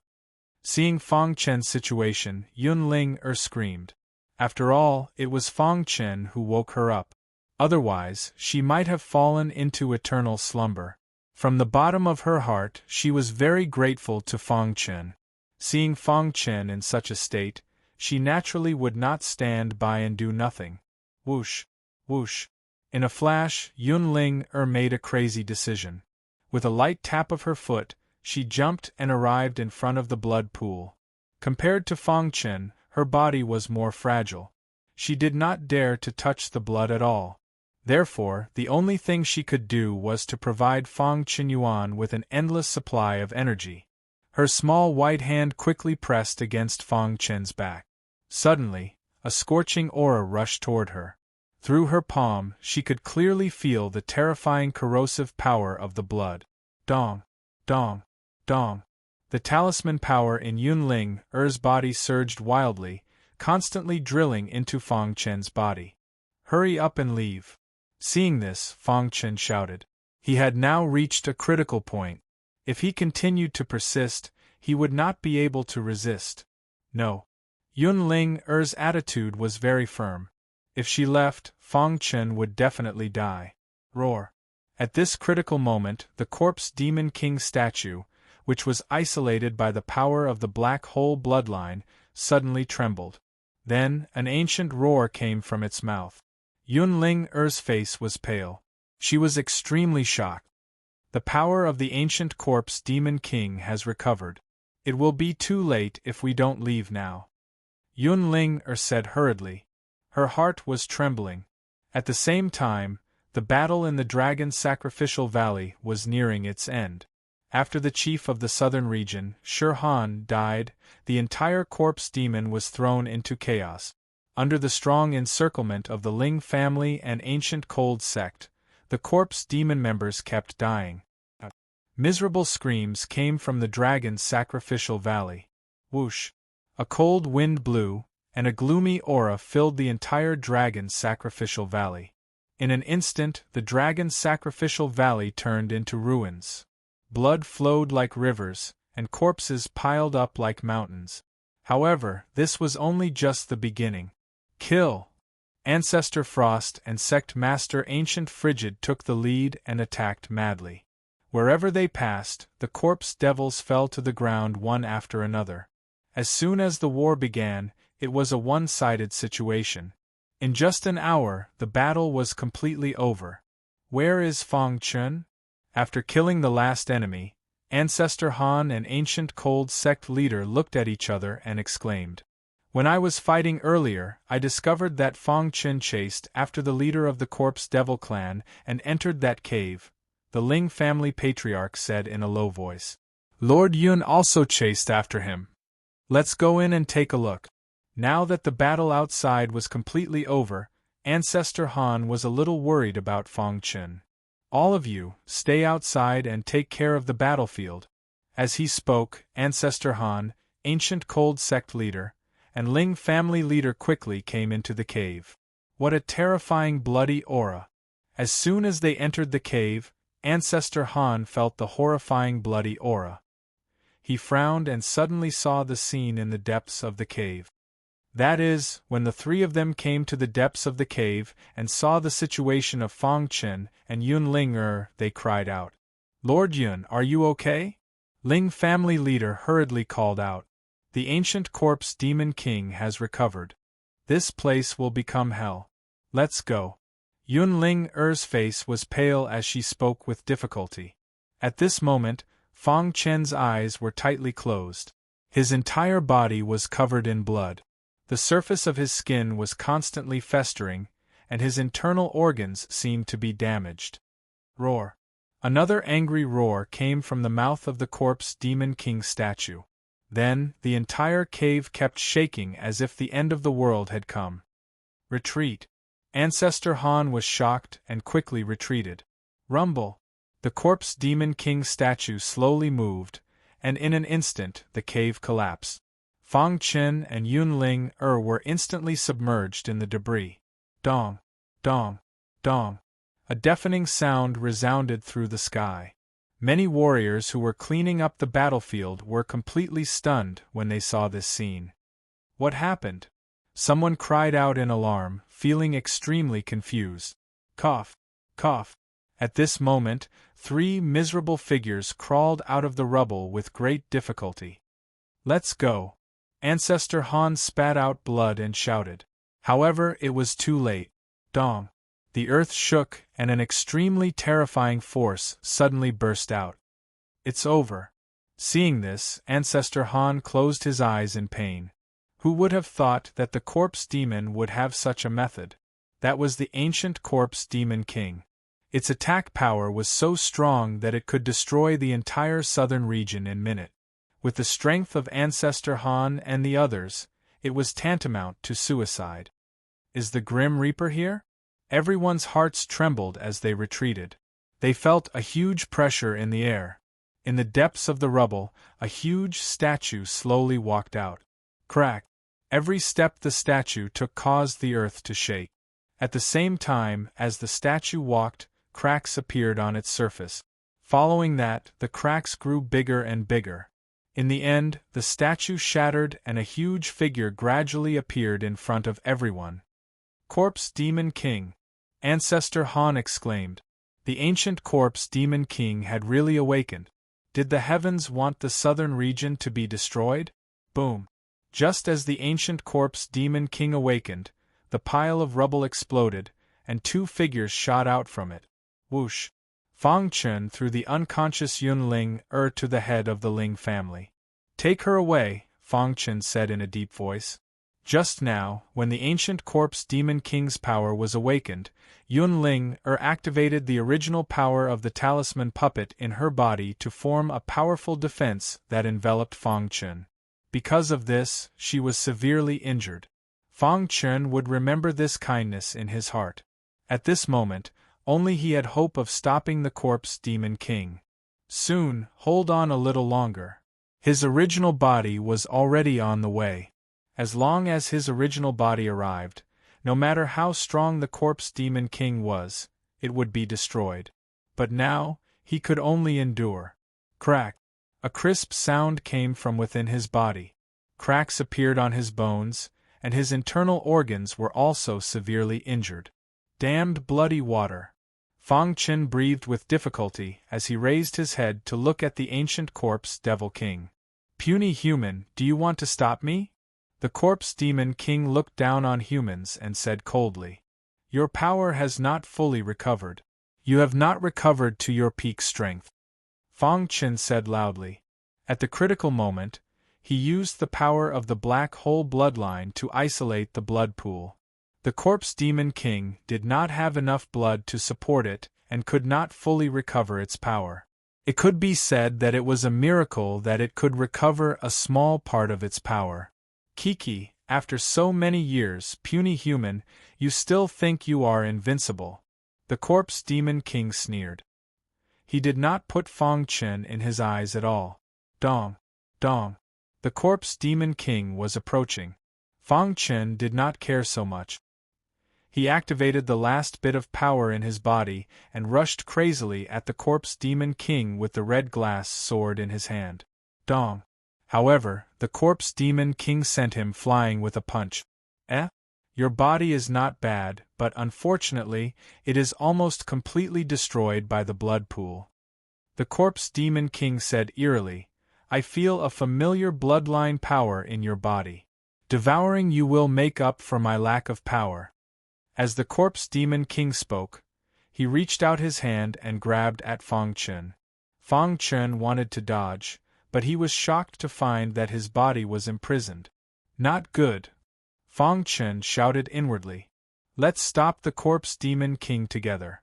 Seeing Fang Chen's situation, Yunling screamed. After all, it was Fang Chen who woke her up. Otherwise, she might have fallen into eternal slumber. From the bottom of her heart, she was very grateful to Fang Chen. Seeing Fang Chen in such a state, she naturally would not stand by and do nothing. Whoosh, whoosh. In a flash, Yunling made a crazy decision. With a light tap of her foot, she jumped and arrived in front of the blood pool. Compared to Fang Chen, her body was more fragile. She did not dare to touch the blood at all. Therefore, the only thing she could do was to provide Fang Qinyuan with an endless supply of energy. Her small white hand quickly pressed against Fang Chen's back. Suddenly, a scorching aura rushed toward her. Through her palm, she could clearly feel the terrifying corrosive power of the blood. Dong! Dong! Dong! The talisman power in Yunling's body surged wildly, constantly drilling into Fang Chen's body. Hurry up and leave. Seeing this, Fang Chen shouted. He had now reached a critical point. If he continued to persist, he would not be able to resist. No. Yunling's attitude was very firm. If she left, Fang Chen would definitely die. Roar. At this critical moment, the corpse demon king statue, which was isolated by the power of the black hole bloodline, suddenly trembled. Then, an ancient roar came from its mouth. Yunling's face was pale. She was extremely shocked. The power of the ancient corpse demon king has recovered. It will be too late if we don't leave now. Yunling said hurriedly. Her heart was trembling. At the same time, the battle in the Dragon's Sacrificial Valley was nearing its end. After the chief of the southern region, Shi Han, died, the entire corpse demon was thrown into chaos. Under the strong encirclement of the Ling family and ancient cold sect, the corpse demon members kept dying. Miserable screams came from the Dragon's Sacrificial Valley. Whoosh! A cold wind blew, and a gloomy aura filled the entire Dragon's Sacrificial Valley. In an instant, the Dragon's Sacrificial Valley turned into ruins. Blood flowed like rivers, and corpses piled up like mountains. However, this was only just the beginning. Kill! Ancestor Frost and Sect Master Ancient Frigid took the lead and attacked madly. Wherever they passed, the corpse devils fell to the ground one after another. As soon as the war began, it was a one-sided situation. In just an hour, the battle was completely over. Where is Fang Chen? After killing the last enemy, Ancestor Han and Ancient Cold Sect leader looked at each other and exclaimed. When I was fighting earlier, I discovered that Fang Chen chased after the leader of the Corpse Devil clan and entered that cave, the Ling family patriarch said in a low voice. Lord Yun also chased after him. Let's go in and take a look. Now that the battle outside was completely over, Ancestor Han was a little worried about Fang Chen. All of you, stay outside and take care of the battlefield. As he spoke, Ancestor Han, Ancient Cold Sect leader, and Ling family leader quickly came into the cave. What a terrifying bloody aura! As soon as they entered the cave, Ancestor Han felt the horrifying bloody aura. He frowned and suddenly saw the scene in the depths of the cave. That is, when the three of them came to the depths of the cave and saw the situation of Fang Chen and Yunling they cried out. Lord Yun, are you okay? Ling family leader hurriedly called out. The ancient corpse demon king has recovered. This place will become hell. Let's go. Yunling's face was pale as she spoke with difficulty. At this moment, Fang Chen's eyes were tightly closed. His entire body was covered in blood. The surface of his skin was constantly festering, and his internal organs seemed to be damaged. Roar! Another angry roar came from the mouth of the corpse demon king statue. Then, the entire cave kept shaking as if the end of the world had come. Retreat! Ancestor Han was shocked and quickly retreated. Rumble! The corpse demon king statue slowly moved, and in an instant the cave collapsed. Fang Chen and Yunling were instantly submerged in the debris. Dong! Dong! Dong! A deafening sound resounded through the sky. Many warriors who were cleaning up the battlefield were completely stunned when they saw this scene. What happened? Someone cried out in alarm, feeling extremely confused. Cough! Cough! At this moment, 3 miserable figures crawled out of the rubble with great difficulty. Let's go! Ancestor Han spat out blood and shouted. However, it was too late. Dong! The earth shook, and an extremely terrifying force suddenly burst out. It's over. Seeing this, Ancestor Han closed his eyes in pain. Who would have thought that the corpse demon would have such a method? That was the ancient corpse demon king. Its attack power was so strong that it could destroy the entire southern region in minute. With the strength of Ancestor Han and the others, it was tantamount to suicide. Is the Grim Reaper here? Everyone's hearts trembled as they retreated. They felt a huge pressure in the air. In the depths of the rubble, a huge statue slowly walked out. Crack! Every step the statue took caused the earth to shake. At the same time as the statue walked, cracks appeared on its surface. Following that, the cracks grew bigger and bigger. In the end, the statue shattered and a huge figure gradually appeared in front of everyone. Corpse Demon King! Ancestor Han exclaimed. The ancient corpse demon king had really awakened. Did the heavens want the southern region to be destroyed? Boom! Just as the ancient corpse demon king awakened, the pile of rubble exploded, and two figures shot out from it. Whoosh! Fang Chen threw the unconscious Yun Ling to the head of the Ling family. Take her away, Fang Chen said in a deep voice. Just now, when the ancient corpse demon king's power was awakened, Yun Ling activated the original power of the talisman puppet in her body to form a powerful defense that enveloped Fang Chen. Because of this, she was severely injured. Fang Chen would remember this kindness in his heart. At this moment, only he had hope of stopping the corpse demon king. Soon, hold on a little longer. His original body was already on the way. As long as his original body arrived, no matter how strong the corpse demon king was, it would be destroyed. But now, he could only endure. Crack! A crisp sound came from within his body. Cracks appeared on his bones, and his internal organs were also severely injured. Damned bloody water! Fang Chen breathed with difficulty as he raised his head to look at the ancient corpse devil king. Puny human, do you want to stop me? The corpse demon king looked down on humans and said coldly. Your power has not fully recovered. You have not recovered to your peak strength. Fang Chen said loudly. At the critical moment, he used the power of the black hole bloodline to isolate the blood pool. The corpse demon king did not have enough blood to support it and could not fully recover its power. It could be said that it was a miracle that it could recover a small part of its power. Kiki, after so many years, puny human, you still think you are invincible. The corpse demon king sneered. He did not put Fang Chen in his eyes at all. Dong! Dong! The corpse demon king was approaching. Fang Chen did not care so much. He activated the last bit of power in his body and rushed crazily at the corpse demon king with the red glass sword in his hand. Dong! However, the corpse demon king sent him flying with a punch. Your body is not bad, but unfortunately, it is almost completely destroyed by the blood pool. The corpse demon king said eerily, I feel a familiar bloodline power in your body. Devouring you will make up for my lack of power. As the corpse demon king spoke, he reached out his hand and grabbed at Fang Chen. Fang Chen wanted to dodge, but he was shocked to find that his body was imprisoned. Not good. Fang Chen shouted inwardly. Let's stop the corpse demon king together.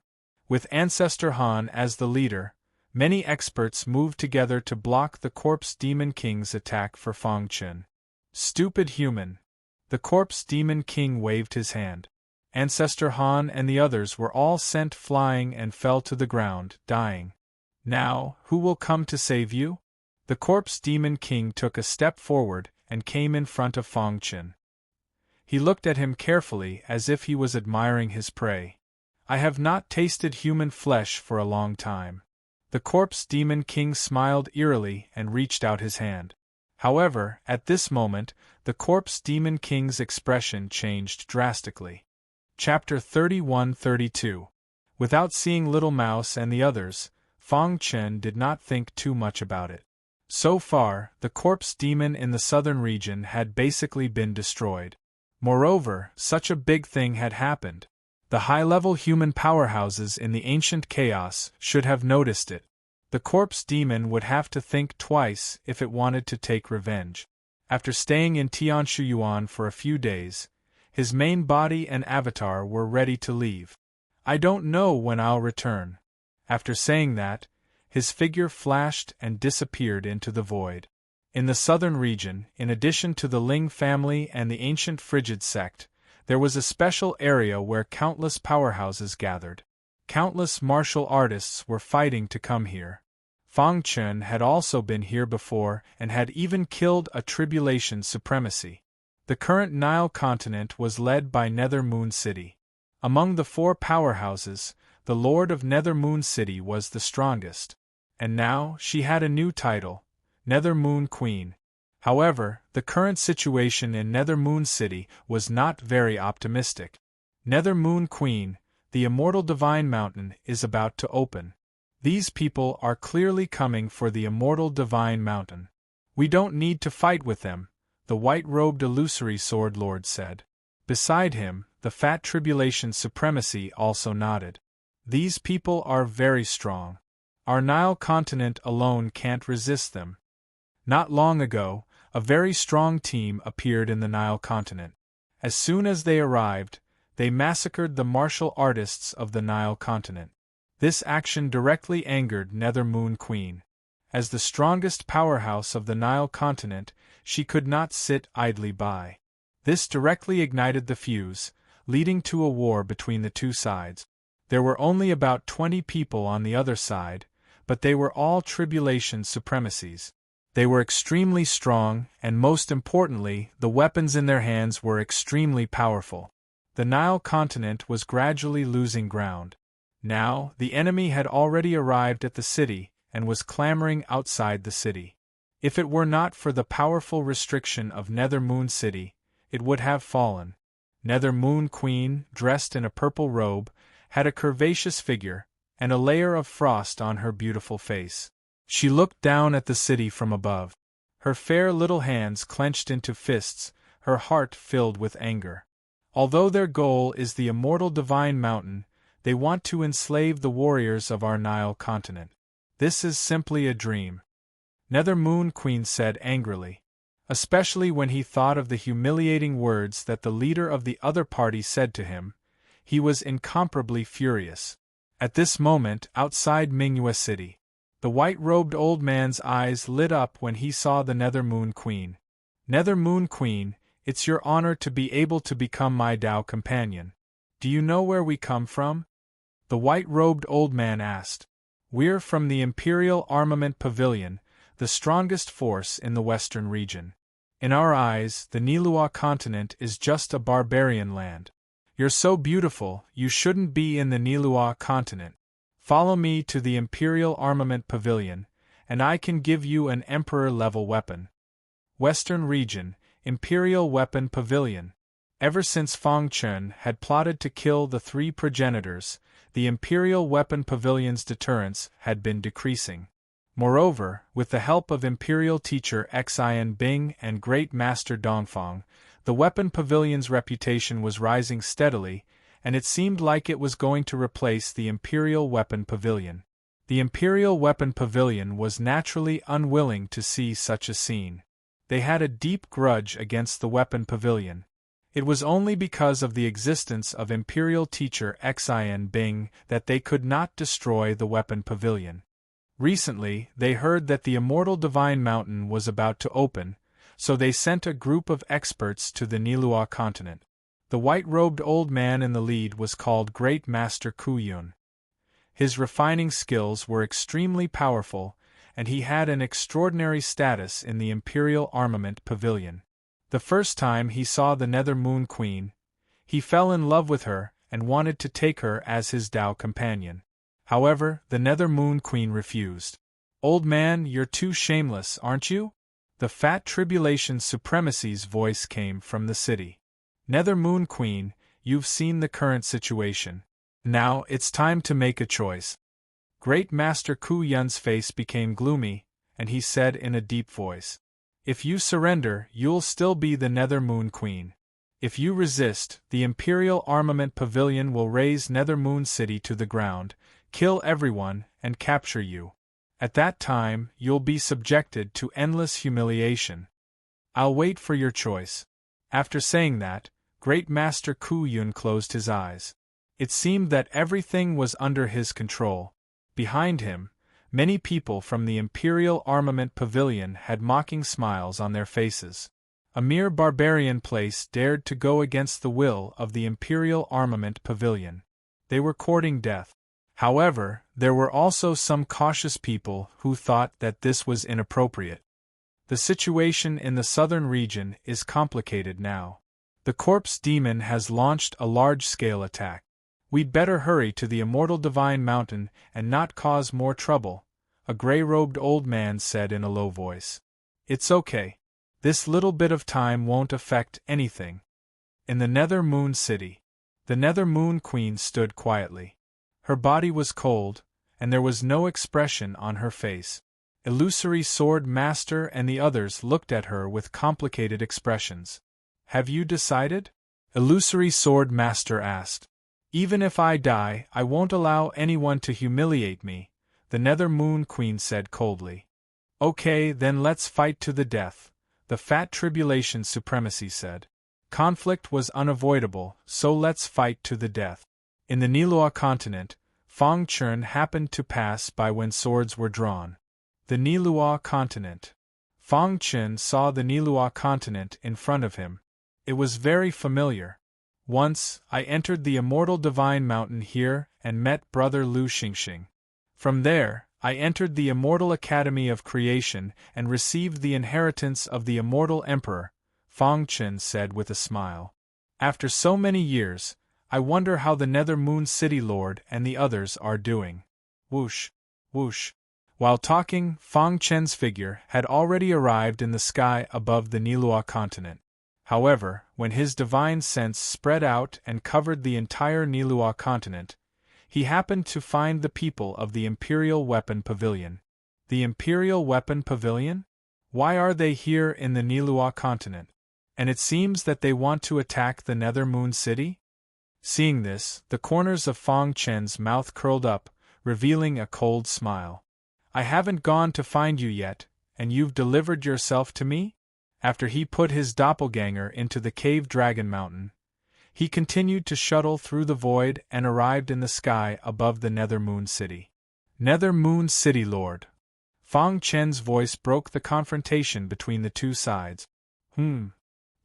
With Ancestor Han as the leader, many experts moved together to block the corpse demon king's attack for Fang Chen. Stupid human. The corpse demon king waved his hand. Ancestor Han and the others were all sent flying and fell to the ground, dying. Now, who will come to save you? The corpse demon king took a step forward and came in front of Fang Chen. He looked at him carefully as if he was admiring his prey. I have not tasted human flesh for a long time. The corpse demon king smiled eerily and reached out his hand. However, at this moment, the corpse demon king's expression changed drastically. Chapter 31-32. Without seeing Little Mouse and the others, Fang Chen did not think too much about it. So far, the corpse demon in the southern region had basically been destroyed. Moreover, such a big thing had happened. The high-level human powerhouses in the ancient chaos should have noticed it. The corpse demon would have to think twice if it wanted to take revenge. After staying in Tianshuyuan for a few days, his main body and avatar were ready to leave. I don't know when I'll return. After saying that, his figure flashed and disappeared into the void. In the southern region, in addition to the Ling family and the ancient Frigid sect, there was a special area where countless powerhouses gathered. Countless martial artists were fighting to come here. Fang Chen had also been here before and had even killed a tribulation supremacy. The current Nile continent was led by Nether Moon City. Among the 4 powerhouses, the Lord of Nether Moon City was the strongest. And now she had a new title, Nether Moon Queen. However, the current situation in Nether Moon City was not very optimistic. Nether Moon Queen, the Immortal Divine Mountain, is about to open. These people are clearly coming for the Immortal Divine Mountain. We don't need to fight with them, the white-robed illusory sword lord said. Beside him, the fat tribulation supremacy also nodded. These people are very strong. Our Nile continent alone can't resist them. Not long ago, a very strong team appeared in the Nile continent. As soon as they arrived, they massacred the martial artists of the Nile continent. This action directly angered Nether Moon Queen. As the strongest powerhouse of the Nile continent, she could not sit idly by. This directly ignited the fuse, leading to a war between the two sides. There were only about 20 people on the other side, but they were all tribulation supremacies. They were extremely strong, and most importantly, the weapons in their hands were extremely powerful. The Nile continent was gradually losing ground. Now, the enemy had already arrived at the city and was clamoring outside the city. If it were not for the powerful restriction of Nether Moon City, it would have fallen. Nether Moon Queen, dressed in a purple robe, had a curvaceous figure, and a layer of frost on her beautiful face. She looked down at the city from above. Her fair little hands clenched into fists, her heart filled with anger. Although their goal is the Immortal Divine Mountain, they want to enslave the warriors of our Nile continent. This is simply a dream. Nether Moon Queen said angrily. Especially when he thought of the humiliating words that the leader of the other party said to him, he was incomparably furious. At this moment, outside Mingyue City, the white-robed old man's eyes lit up when he saw the Nether Moon Queen. Nether Moon Queen, it's your honor to be able to become my Tao companion. Do you know where we come from? The white-robed old man asked. We're from the Imperial Armament Pavilion, the strongest force in the western region. In our eyes, the Nilua continent is just a barbarian land. You're so beautiful, you shouldn't be in the Nilua continent. Follow me to the Imperial Armament Pavilion, and I can give you an Emperor-level weapon. Western Region, Imperial Weapon Pavilion. Ever since Fang Chen had plotted to kill the 3 progenitors, the Imperial Weapon Pavilion's deterrence had been decreasing. Moreover, with the help of Imperial Teacher Xian Bing and Great Master Dongfang, the Weapon Pavilion's reputation was rising steadily, and it seemed like it was going to replace the Imperial Weapon Pavilion. The Imperial Weapon Pavilion was naturally unwilling to see such a scene. They had a deep grudge against the Weapon Pavilion. It was only because of the existence of Imperial Teacher Xian Bing that they could not destroy the Weapon Pavilion. Recently, they heard that the Immortal Divine Mountain was about to open, so they sent a group of experts to the Nilua continent. The white-robed old man in the lead was called Great Master Kuyun. His refining skills were extremely powerful, and he had an extraordinary status in the Imperial Armament Pavilion. The first time he saw the Nether Moon Queen, he fell in love with her and wanted to take her as his Tao companion. However, the Nether Moon Queen refused. Old man, you're too shameless, aren't you? The fat tribulation supremacy's voice came from the city. Nether Moon Queen, you've seen the current situation. Now it's time to make a choice. Great Master Ku Yun's face became gloomy, and he said in a deep voice, If you surrender, you'll still be the Nether Moon Queen. If you resist, the Imperial Armament Pavilion will raze Nethermoon City to the ground, kill everyone, and capture you. At that time, you'll be subjected to endless humiliation. I'll wait for your choice." After saying that, Great Master Ku Yun closed his eyes. It seemed that everything was under his control. Behind him, many people from the Imperial Armament Pavilion had mocking smiles on their faces. A mere barbarian place dared to go against the will of the Imperial Armament Pavilion. They were courting death. However, there were also some cautious people who thought that this was inappropriate. The situation in the southern region is complicated now. The corpse demon has launched a large-scale attack. We'd better hurry to the Immortal Divine Mountain and not cause more trouble, a gray-robed old man said in a low voice. It's okay. This little bit of time won't affect anything. In the Nether Moon City, the Nether Moon Queen stood quietly. Her body was cold, and there was no expression on her face. Illusory Sword Master and the others looked at her with complicated expressions. Have you decided? Illusory Sword Master asked. Even if I die, I won't allow anyone to humiliate me, the Nether Moon Queen said coldly. Okay, then let's fight to the death, the Fat Tribulation Supremacy said. Conflict was unavoidable, so let's fight to the death. In the Nilua continent, Fong Chun happened to pass by when swords were drawn. The Nilua continent. Fong Chun saw the Nilua continent in front of him. It was very familiar. Once, I entered the Immortal Divine Mountain here and met Brother Lu Xingxing. From there, I entered the Immortal Academy of Creation and received the inheritance of the Immortal Emperor, Fong Chun said with a smile. After so many years, I wonder how the Nether Moon City Lord and the others are doing. Whoosh, whoosh. While talking, Fong Chen's figure had already arrived in the sky above the Nilua continent. However, when his divine sense spread out and covered the entire Nilua continent, he happened to find the people of the Imperial Weapon Pavilion. The Imperial Weapon Pavilion? Why are they here in the Nilua continent? And it seems that they want to attack the Nether Moon City? Seeing this, the corners of Fong Chen's mouth curled up, revealing a cold smile. I haven't gone to find you yet, and you've delivered yourself to me? After he put his doppelganger into the cave Dragon Mountain, he continued to shuttle through the void and arrived in the sky above the Nether Moon City. Nether Moon City Lord. Fong Chen's voice broke the confrontation between the two sides. The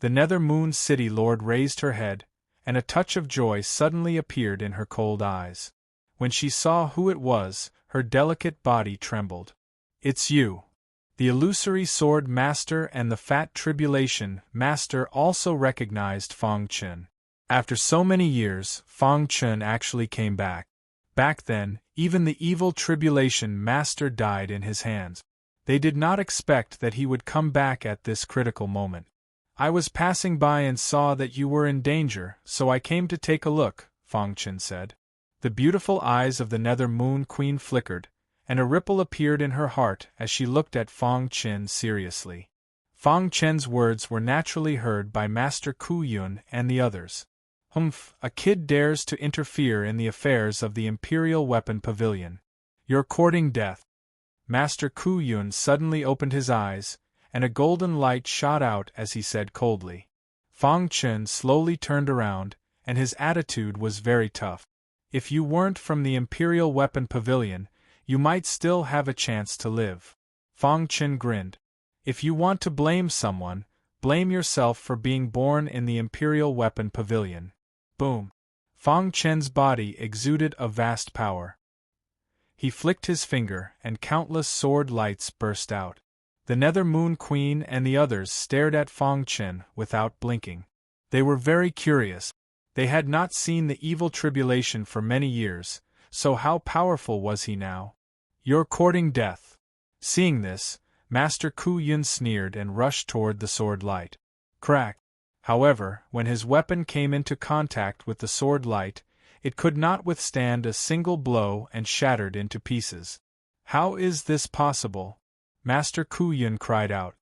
Nether Moon City Lord raised her head, and a touch of joy suddenly appeared in her cold eyes. When she saw who it was, her delicate body trembled. It's you. The Illusory Sword Master and the Fat Tribulation Master also recognized Fong Chun. After so many years, Fong Chun actually came back. Back then, even the evil Tribulation Master died in his hands. They did not expect that he would come back at this critical moment. I was passing by and saw that you were in danger, so I came to take a look, Fong Chun said. The beautiful eyes of the Nether Moon Queen flickered, and a ripple appeared in her heart as she looked at Fong Chun seriously. Fong Chen's words were naturally heard by Master Ku Yun and the others. A kid dares to interfere in the affairs of the Imperial Weapon Pavilion. You're courting death. Master Ku Yun suddenly opened his eyes, and a golden light shot out as he said coldly. Fong Chun slowly turned around, and his attitude was very tough. If you weren't from the Imperial Weapon Pavilion, you might still have a chance to live. Fong Chun grinned. If you want to blame someone, blame yourself for being born in the Imperial Weapon Pavilion. Boom. Fong Chen's body exuded a vast power. He flicked his finger, and countless sword lights burst out. The Nether Moon Queen and the others stared at Fong Chen without blinking. They were very curious. They had not seen the evil tribulation for many years, so how powerful was he now? You're courting death. Seeing this, Master Ku Yun sneered and rushed toward the sword light. Crack! However, when his weapon came into contact with the sword light, it could not withstand a single blow and shattered into pieces. How is this possible? Master Ku Yun cried out.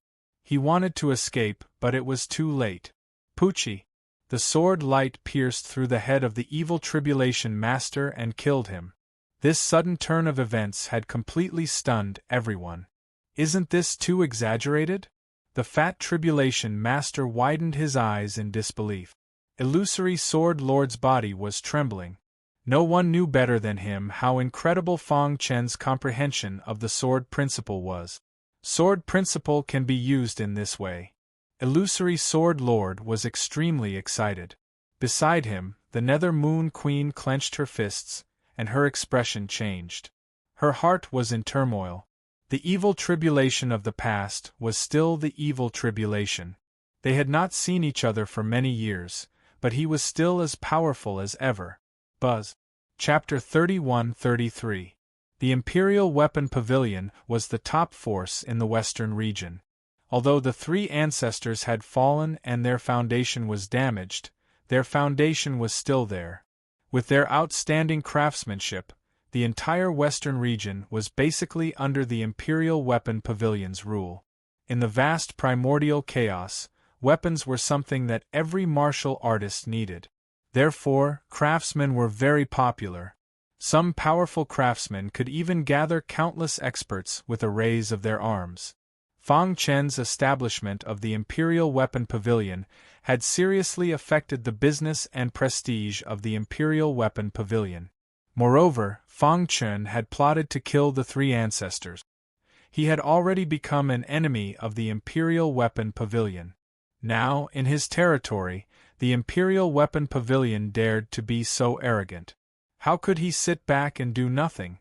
He wanted to escape, but it was too late. Poochie! The sword light pierced through the head of the evil tribulation master and killed him. This sudden turn of events had completely stunned everyone. Isn't this too exaggerated? The fat tribulation master widened his eyes in disbelief. Illusory Sword Lord's body was trembling. No one knew better than him how incredible Fang Chen's comprehension of the sword principle was. Sword principle can be used in this way. Illusory Sword Lord was extremely excited. Beside him, the Nether Moon Queen clenched her fists, and her expression changed. Her heart was in turmoil. The evil tribulation of the past was still the evil tribulation. They had not seen each other for many years, but he was still as powerful as ever. Buzz. Chapter 31-33. The Imperial Weapon Pavilion was the top force in the Western region. Although the three ancestors had fallen and their foundation was damaged, their foundation was still there. With their outstanding craftsmanship, the entire Western region was basically under the Imperial Weapon Pavilion's rule. In the vast primordial chaos, weapons were something that every martial artist needed. Therefore, craftsmen were very popular. Some powerful craftsmen could even gather countless experts with arrays of their arms. Fang Chen's establishment of the Imperial Weapon Pavilion had seriously affected the business and prestige of the Imperial Weapon Pavilion. Moreover, Fang Chen had plotted to kill the three ancestors. He had already become an enemy of the Imperial Weapon Pavilion. Now, in his territory, the Imperial Weapon Pavilion dared to be so arrogant. How could he sit back and do nothing?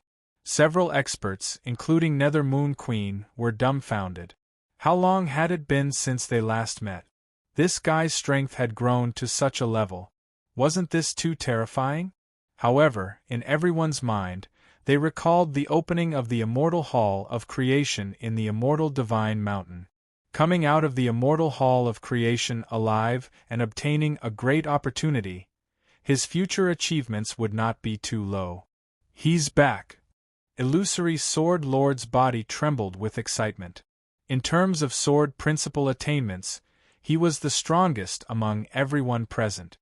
Several experts, including Nether Moon Queen, were dumbfounded. How long had it been since they last met? This guy's strength had grown to such a level. Wasn't this too terrifying? However, in everyone's mind, they recalled the opening of the Immortal Hall of Creation in the Immortal Divine Mountain. Coming out of the Immortal Hall of Creation alive and obtaining a great opportunity, his future achievements would not be too low. He's back. Illusory Sword Lord's body trembled with excitement. In terms of sword principle attainments, he was the strongest among everyone present.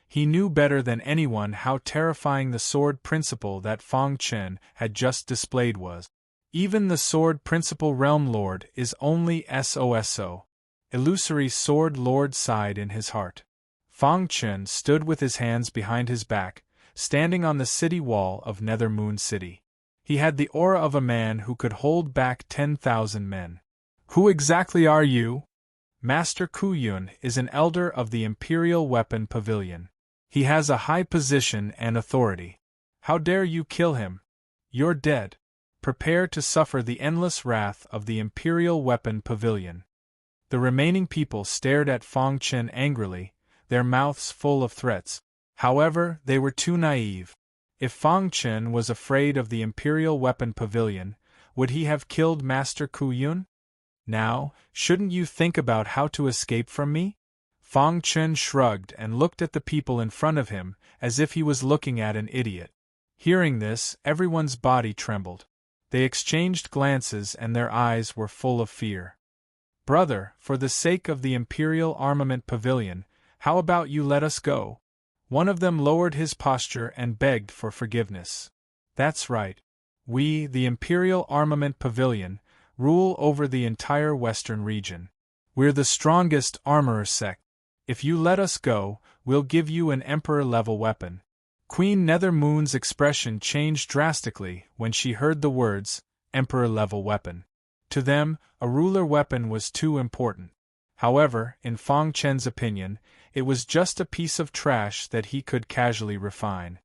He knew better than anyone how terrifying the sword principle that Fang Chen had just displayed was. Even the sword principle Realm Lord is only SOSO. Illusory Sword Lord sighed in his heart. Fang Chen stood with his hands behind his back, standing on the city wall of Nether Moon City. He had the aura of a man who could hold back 10,000 men. Who exactly are you? Master Kuyun is an elder of the Imperial Weapon Pavilion. He has a high position and authority. How dare you kill him? You're dead. Prepare to suffer the endless wrath of the Imperial Weapon Pavilion. The remaining people stared at Fang Chen angrily, their mouths full of threats. However, they were too naive. If Fang Chen was afraid of the Imperial Weapon Pavilion, would he have killed Master Kuyun? Now, shouldn't you think about how to escape from me? Fang Chen shrugged and looked at the people in front of him, as if he was looking at an idiot. Hearing this, everyone's body trembled. They exchanged glances and their eyes were full of fear. Brother, for the sake of the Imperial Armament Pavilion, how about you let us go? One of them lowered his posture and begged for forgiveness. That's right. We, the Imperial Armament Pavilion, rule over the entire Western region. We're the strongest armorer sect. If you let us go, we'll give you an Emperor-level weapon. Queen Nether Moon's expression changed drastically when she heard the words, Emperor-level weapon. To them, a ruler weapon was too important. However, in Fang Chen's opinion, it was just a piece of trash that he could casually refine.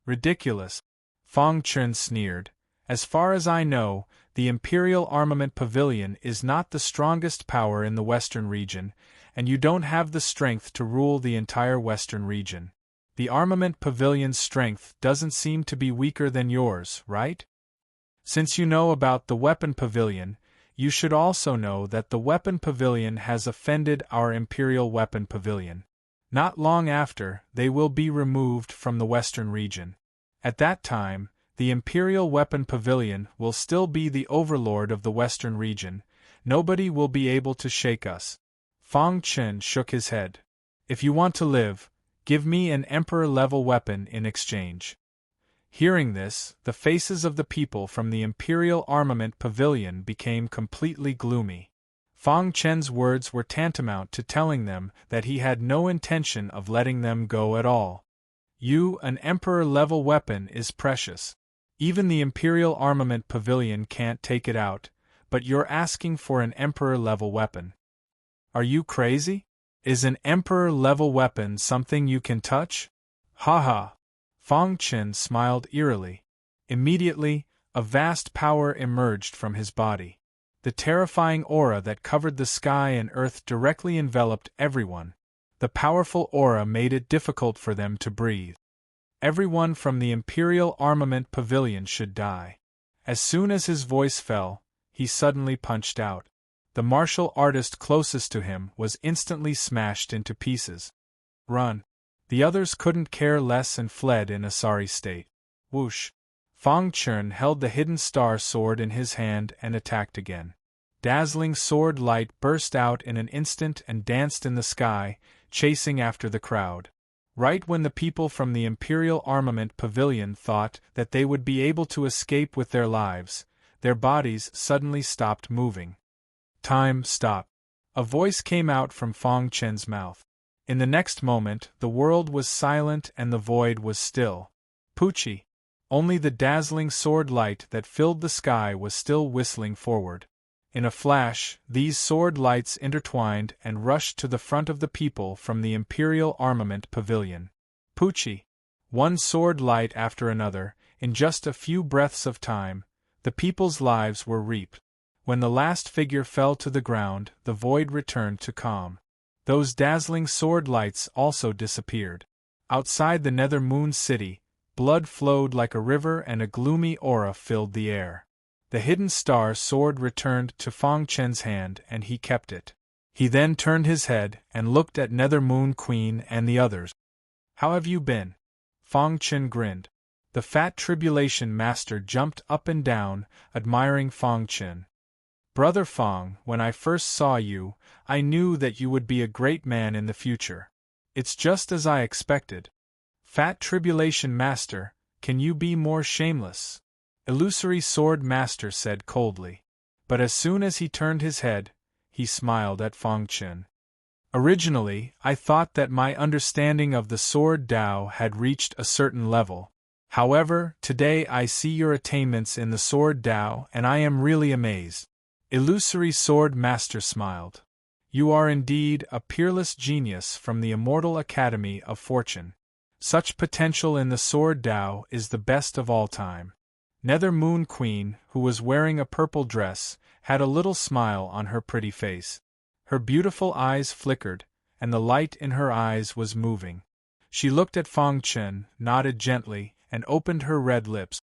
Ridiculous. Fang Chen sneered. As far as I know, the Imperial Armament Pavilion is not the strongest power in the Western region, and you don't have the strength to rule the entire Western region. The Armament Pavilion's strength doesn't seem to be weaker than yours, right? Since you know about the Weapon Pavilion, you should also know that the Weapon Pavilion has offended our Imperial Weapon Pavilion. Not long after, they will be removed from the Western region. At that time, the Imperial Weapon Pavilion will still be the overlord of the Western region. Nobody will be able to shake us. Fang Chen shook his head. If you want to live, give me an emperor-level weapon in exchange. Hearing this, the faces of the people from the Imperial Armament Pavilion became completely gloomy. Fang Chen's words were tantamount to telling them that he had no intention of letting them go at all. An emperor-level weapon is precious. Even the Imperial Armament Pavilion can't take it out, but you're asking for an emperor-level weapon. Are you crazy? Is an emperor-level weapon something you can touch? Ha ha! Fang Chen smiled eerily. Immediately, a vast power emerged from his body. The terrifying aura that covered the sky and earth directly enveloped everyone. The powerful aura made it difficult for them to breathe. Everyone from the Imperial Armament Pavilion should die. As soon as his voice fell, he suddenly punched out. The martial artist closest to him was instantly smashed into pieces. Run! The others couldn't care less and fled in a sorry state. Whoosh! Fang Chen held the hidden star sword in his hand and attacked again. Dazzling sword light burst out in an instant and danced in the sky, chasing after the crowd. Right when the people from the Imperial Armament Pavilion thought that they would be able to escape with their lives, their bodies suddenly stopped moving. Time, stop. A voice came out from Fang Chen's mouth. In the next moment, the world was silent and the void was still. Poochie! Only the dazzling sword light that filled the sky was still whistling forward. In a flash, these sword lights intertwined and rushed to the front of the people from the Imperial Armament Pavilion. Poochie! One sword light after another, in just a few breaths of time, the people's lives were reaped. When the last figure fell to the ground, the void returned to calm. Those dazzling sword lights also disappeared. Outside the Nether Moon City, blood flowed like a river and a gloomy aura filled the air. The hidden star sword returned to Fang Chen's hand and he kept it. He then turned his head and looked at Nether Moon Queen and the others. How have you been? Fang Chen grinned. The fat Tribulation Master jumped up and down, admiring Fang Chen. Brother Fang, when I first saw you, I knew that you would be a great man in the future. It's just as I expected. Fat Tribulation Master, can you be more shameless? Illusory Sword Master said coldly. But as soon as he turned his head, he smiled at Fang Chen. Originally, I thought that my understanding of the Sword Dao had reached a certain level. However, today I see your attainments in the Sword Dao and I am really amazed. Illusory Sword Master smiled. You are indeed a peerless genius from the Immortal Academy of Fortune. Such potential in the Sword Dao is the best of all time. Nether Moon Queen, who was wearing a purple dress, had a little smile on her pretty face. Her beautiful eyes flickered, and the light in her eyes was moving. She looked at Fang Chen, nodded gently, and opened her red lips.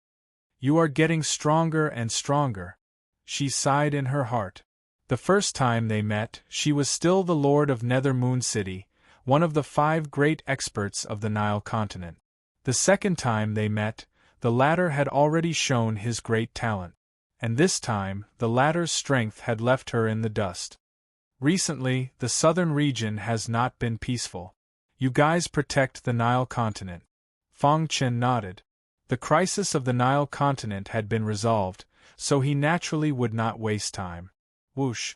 You are getting stronger and stronger. She sighed in her heart. The first time they met, she was still the Lord of Nether Moon City, one of the 5 great experts of the Nile continent. The second time they met, the latter had already shown his great talent. And this time, the latter's strength had left her in the dust. Recently, the southern region has not been peaceful. You guys protect the Nile continent. Fang Chen nodded. The crisis of the Nile continent had been resolved, so he naturally would not waste time. Whoosh!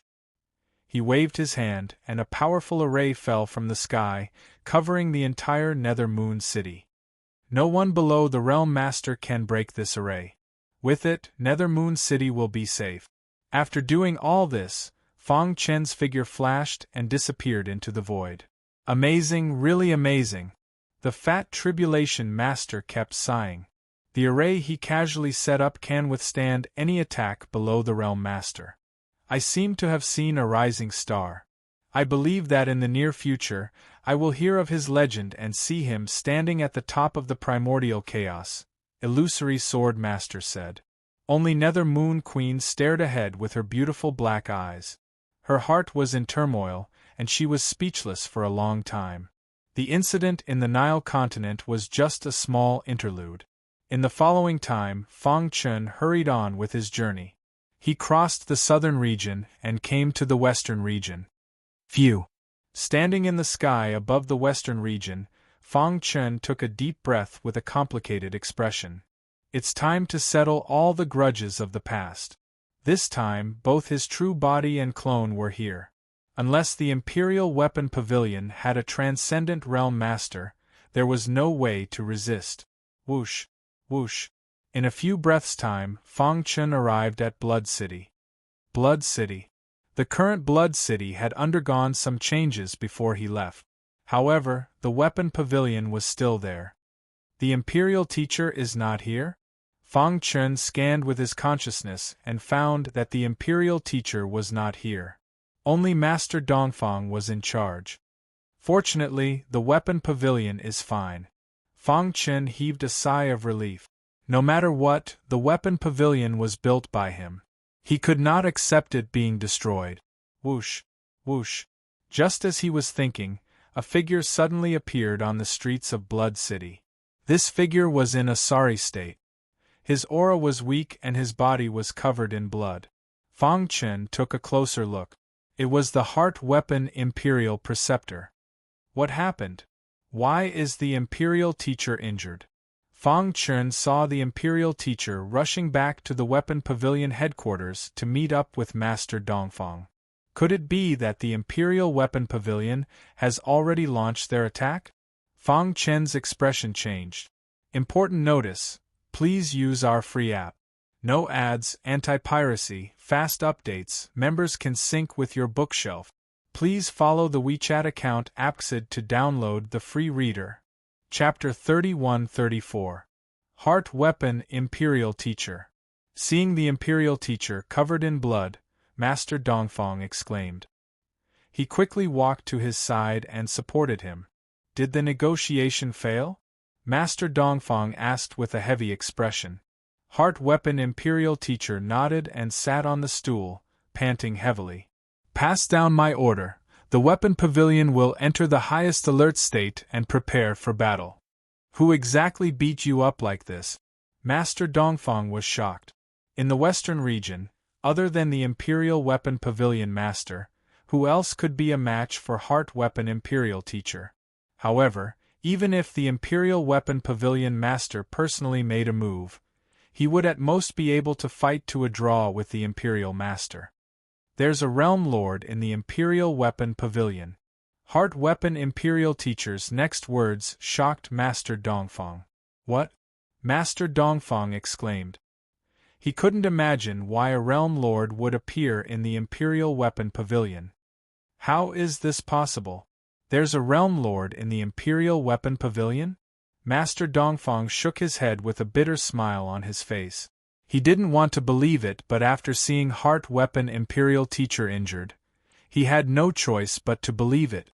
He waved his hand, and a powerful array fell from the sky, covering the entire Nether Moon City. No one below the Realm Master can break this array. With it, Nether Moon City will be safe. After doing all this, Fang Chen's figure flashed and disappeared into the void. Amazing, really amazing. The fat Tribulation Master kept sighing. The array he casually set up can withstand any attack below the Realm Master. I seem to have seen a rising star. I believe that in the near future, I will hear of his legend and see him standing at the top of the primordial chaos, Illusory Sword Master said. Only Nether Moon Queen stared ahead with her beautiful black eyes. Her heart was in turmoil, and she was speechless for a long time. The incident in the Nile continent was just a small interlude. In the following time, Fang Chen hurried on with his journey. He crossed the southern region and came to the western region. Phew! Standing in the sky above the western region, Fang Chen took a deep breath with a complicated expression. It's time to settle all the grudges of the past. This time, both his true body and clone were here. Unless the Imperial Weapon Pavilion had a transcendent realm master, there was no way to resist. Whoosh, whoosh. In a few breaths' time, Fang Chen arrived at Blood City. Blood City. The current Blood City had undergone some changes before he left. However, the Weapon Pavilion was still there. The Imperial Teacher is not here? Fang Chen scanned with his consciousness and found that the Imperial Teacher was not here. Only Master Dongfang was in charge. Fortunately, the Weapon Pavilion is fine. Fang Chen heaved a sigh of relief. No matter what, the Weapon Pavilion was built by him. He could not accept it being destroyed. Whoosh, whoosh. Just as he was thinking, a figure suddenly appeared on the streets of Blood City. This figure was in a sorry state. His aura was weak and his body was covered in blood. Fang Chen took a closer look. It was the Heart Weapon Imperial Preceptor. What happened? Why is the Imperial Teacher injured? Fang Chen saw the Imperial Teacher rushing back to the Weapon Pavilion headquarters to meet up with Master Dongfang. Could it be that the Imperial Weapon Pavilion has already launched their attack? Fang Chen's expression changed. Important notice: please use our free app. No ads, anti-piracy, fast updates, members can sync with your bookshelf. Please follow the WeChat account AppXid to download the free reader. Chapter 31-34. Heart Weapon Imperial Teacher. Seeing the Imperial Teacher covered in blood, Master Dongfang exclaimed. He quickly walked to his side and supported him. Did the negotiation fail? Master Dongfang asked with a heavy expression. Heart Weapon Imperial Teacher nodded and sat on the stool, panting heavily. Pass down my order. The Weapon Pavilion will enter the highest alert state and prepare for battle. Who exactly beat you up like this? Master Dongfang was shocked. In the western region, other than the Imperial Weapon Pavilion Master, who else could be a match for Heart Weapon Imperial Teacher? However, even if the Imperial Weapon Pavilion Master personally made a move, he would at most be able to fight to a draw with the Imperial Master. There's a Realm Lord in the Imperial Weapon Pavilion. Heart Weapon Imperial Teacher's next words shocked Master Dongfang. What? Master Dongfang exclaimed. He couldn't imagine why a Realm Lord would appear in the Imperial Weapon Pavilion. How is this possible? There's a Realm Lord in the Imperial Weapon Pavilion? Master Dongfang shook his head with a bitter smile on his face. He didn't want to believe it, but after seeing Heart Weapon Imperial Teacher injured, he had no choice but to believe it.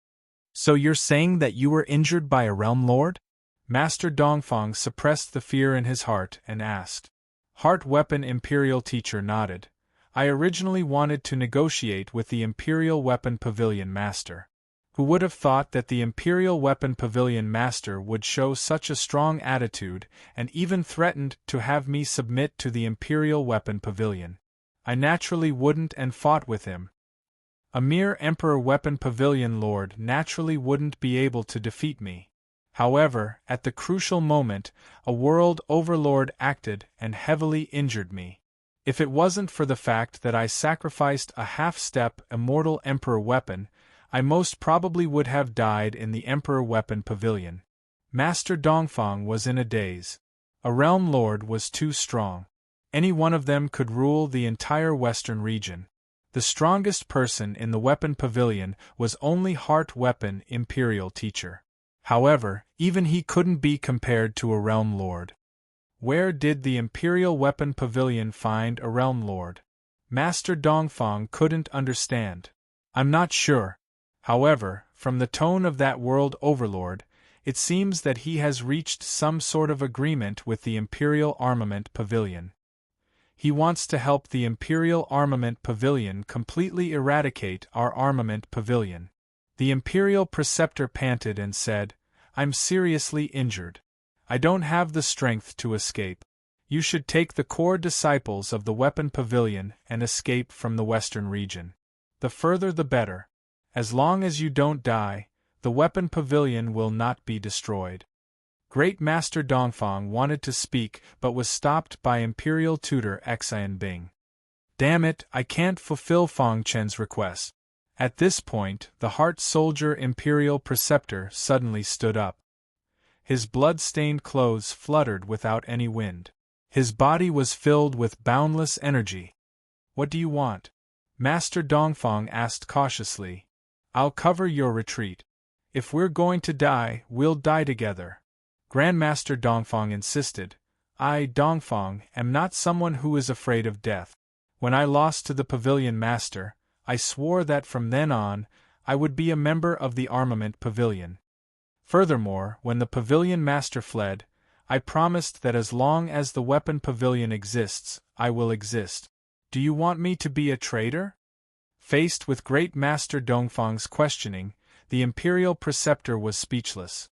So you're saying that you were injured by a Realm Lord? Master Dongfang suppressed the fear in his heart and asked. Heart Weapon Imperial Teacher nodded. I originally wanted to negotiate with the Imperial Weapon Pavilion Master. Who would have thought that the Imperial Weapon Pavilion Master would show such a strong attitude and even threatened to have me submit to the Imperial Weapon Pavilion? I naturally wouldn't and fought with him. A mere Emperor Weapon Pavilion Lord naturally wouldn't be able to defeat me. However, at the crucial moment, a World Overlord acted and heavily injured me. If it wasn't for the fact that I sacrificed a half-step Immortal Emperor weapon, I most probably would have died in the Emperor Weapon Pavilion. Master Dongfang was in a daze. A Realm Lord was too strong. Any one of them could rule the entire western region. The strongest person in the Weapon Pavilion was only Heart Weapon Imperial Teacher. However, even he couldn't be compared to a Realm Lord. Where did the Imperial Weapon Pavilion find a Realm Lord? Master Dongfang couldn't understand. I'm not sure. However, from the tone of that World Overlord, it seems that he has reached some sort of agreement with the Imperial Armament Pavilion. He wants to help the Imperial Armament Pavilion completely eradicate our Armament Pavilion. The Imperial Preceptor panted and said, I'm seriously injured. I don't have the strength to escape. You should take the core disciples of the Weapon Pavilion and escape from the Western region. The further the better. As long as you don't die, the weapon pavilion will not be destroyed. Great Master Dongfang wanted to speak but was stopped by Imperial Tutor Xian Bing. Damn it, I can't fulfill Fang Chen's request. At this point, the Heart Soldier Imperial Preceptor suddenly stood up. His blood-stained clothes fluttered without any wind. His body was filled with boundless energy. What do you want? Master Dongfang asked cautiously. I'll cover your retreat. If we're going to die, we'll die together. Grandmaster Dongfang insisted. I, Dongfang, am not someone who is afraid of death. When I lost to the Pavilion Master, I swore that from then on, I would be a member of the Armament Pavilion. Furthermore, when the Pavilion Master fled, I promised that as long as the Weapon Pavilion exists, I will exist. Do you want me to be a traitor? Faced with Great Master Dongfang's questioning, the Imperial Preceptor was speechless.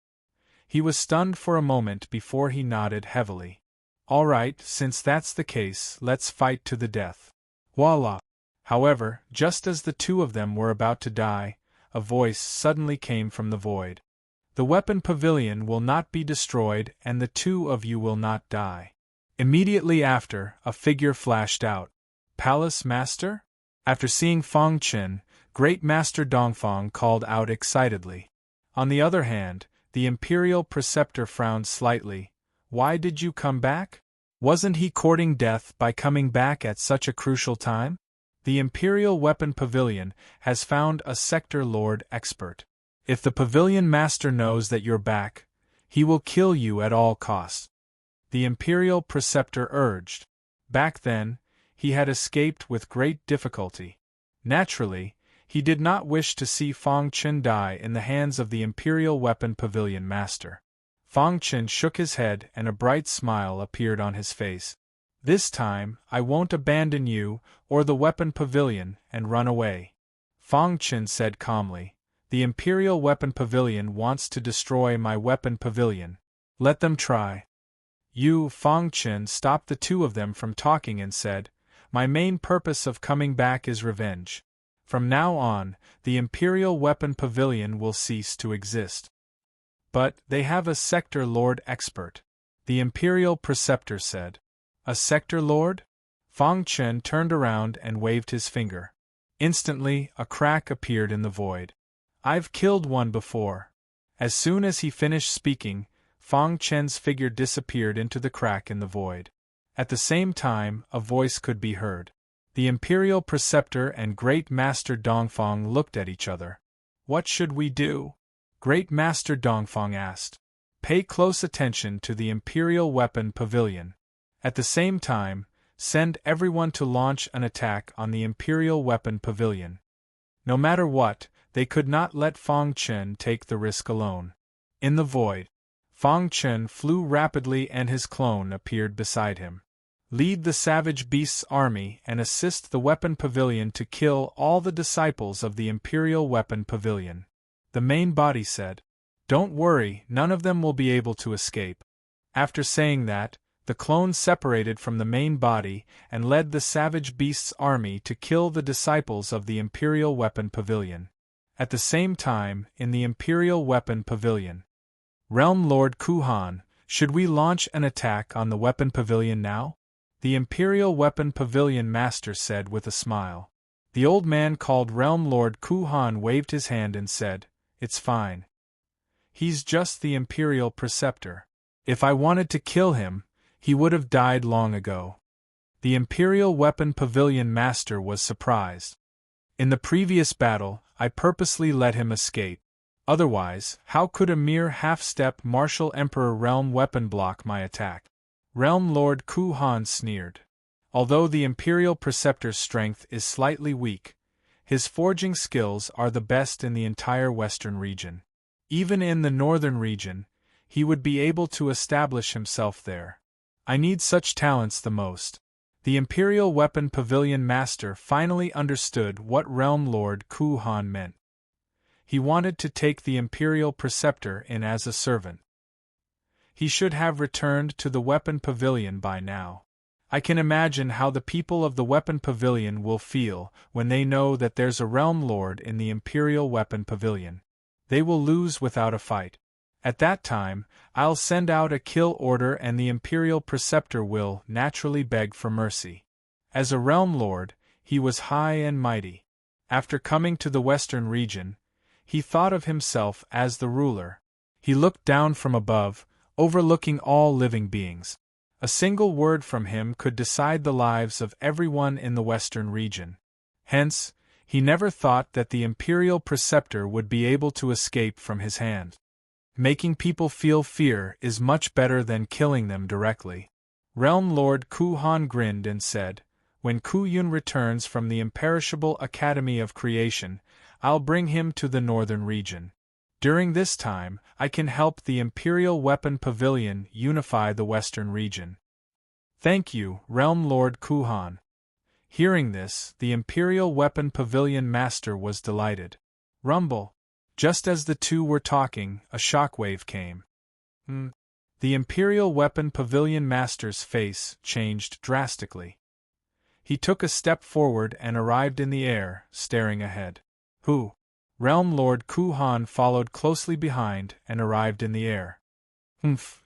He was stunned for a moment before he nodded heavily. All right, since that's the case, let's fight to the death. Voila! However, just as the two of them were about to die, a voice suddenly came from the void. The weapon pavilion will not be destroyed and the two of you will not die. Immediately after, a figure flashed out. Palace Master? After seeing Fang Chen, Great Master Dongfang called out excitedly. On the other hand, the Imperial Preceptor frowned slightly. Why did you come back? Wasn't he courting death by coming back at such a crucial time? The Imperial Weapon Pavilion has found a Sector Lord expert. If the Pavilion Master knows that you're back, he will kill you at all costs. The Imperial Preceptor urged. Back then, he had escaped with great difficulty. Naturally, he did not wish to see Fang Chen die in the hands of the Imperial Weapon Pavilion Master. Fang Chen shook his head and a bright smile appeared on his face. This time, I won't abandon you or the Weapon Pavilion and run away. Fang Chen said calmly. The Imperial Weapon Pavilion wants to destroy my Weapon Pavilion. Let them try. Fang Chen stopped the two of them from talking and said, My main purpose of coming back is revenge. From now on, the Imperial Weapon Pavilion will cease to exist. But they have a Sector Lord expert, the Imperial Preceptor said. A Sector Lord? Fang Chen turned around and waved his finger. Instantly, a crack appeared in the void. I've killed one before. As soon as he finished speaking, Fang Chen's figure disappeared into the crack in the void. At the same time, a voice could be heard. The Imperial Preceptor and Great Master Dongfang looked at each other. What should we do? Great Master Dongfang asked. Pay close attention to the Imperial Weapon Pavilion. At the same time, send everyone to launch an attack on the Imperial Weapon Pavilion. No matter what, they could not let Fang Chen take the risk alone. In the void, Fang Chen flew rapidly and his clone appeared beside him. Lead the Savage Beast's army and assist the Weapon Pavilion to kill all the disciples of the Imperial Weapon Pavilion. The main body said. Don't worry, none of them will be able to escape. After saying that, the clone separated from the main body and led the Savage Beast's army to kill the disciples of the Imperial Weapon Pavilion. At the same time, in the Imperial Weapon Pavilion. Realm Lord Kuhan, should we launch an attack on the Weapon Pavilion now? The Imperial Weapon Pavilion Master said with a smile. The old man called Realm Lord Kuhan waved his hand and said, It's fine. He's just the Imperial Preceptor. If I wanted to kill him, he would have died long ago. The Imperial Weapon Pavilion Master was surprised. In the previous battle, I purposely let him escape. Otherwise, how could a mere half-step Martial Emperor Realm weapon block my attack? Realm Lord Kuhan sneered. Although the Imperial Preceptor's strength is slightly weak, his forging skills are the best in the entire Western region. Even in the Northern region, he would be able to establish himself there. I need such talents the most. The Imperial Weapon Pavilion Master finally understood what Realm Lord Kuhan meant. He wanted to take the Imperial Preceptor in as a servant. He should have returned to the Weapon Pavilion by now. I can imagine how the people of the Weapon Pavilion will feel when they know that there's a Realm Lord in the Imperial Weapon Pavilion. They will lose without a fight. At that time, I'll send out a kill order and the Imperial Preceptor will naturally beg for mercy. As a Realm Lord, he was high and mighty. After coming to the Western region, he thought of himself as the ruler. He looked down from above, overlooking all living beings. A single word from him could decide the lives of everyone in the Western region. Hence, he never thought that the Imperial Preceptor would be able to escape from his hand. Making people feel fear is much better than killing them directly. Realm Lord Ku Han grinned and said, "When Ku Yun returns from the imperishable Academy of Creation, I'll bring him to the northern region. During this time, I can help the Imperial Weapon Pavilion unify the western region." "Thank you, Realm Lord Ku Han." Hearing this, the Imperial Weapon Pavilion Master was delighted. Rumble. Just as the two were talking, a shockwave came. The Imperial Weapon Pavilion Master's face changed drastically. He took a step forward and arrived in the air, staring ahead. "Who?" Realm Lord Ku Han followed closely behind and arrived in the air.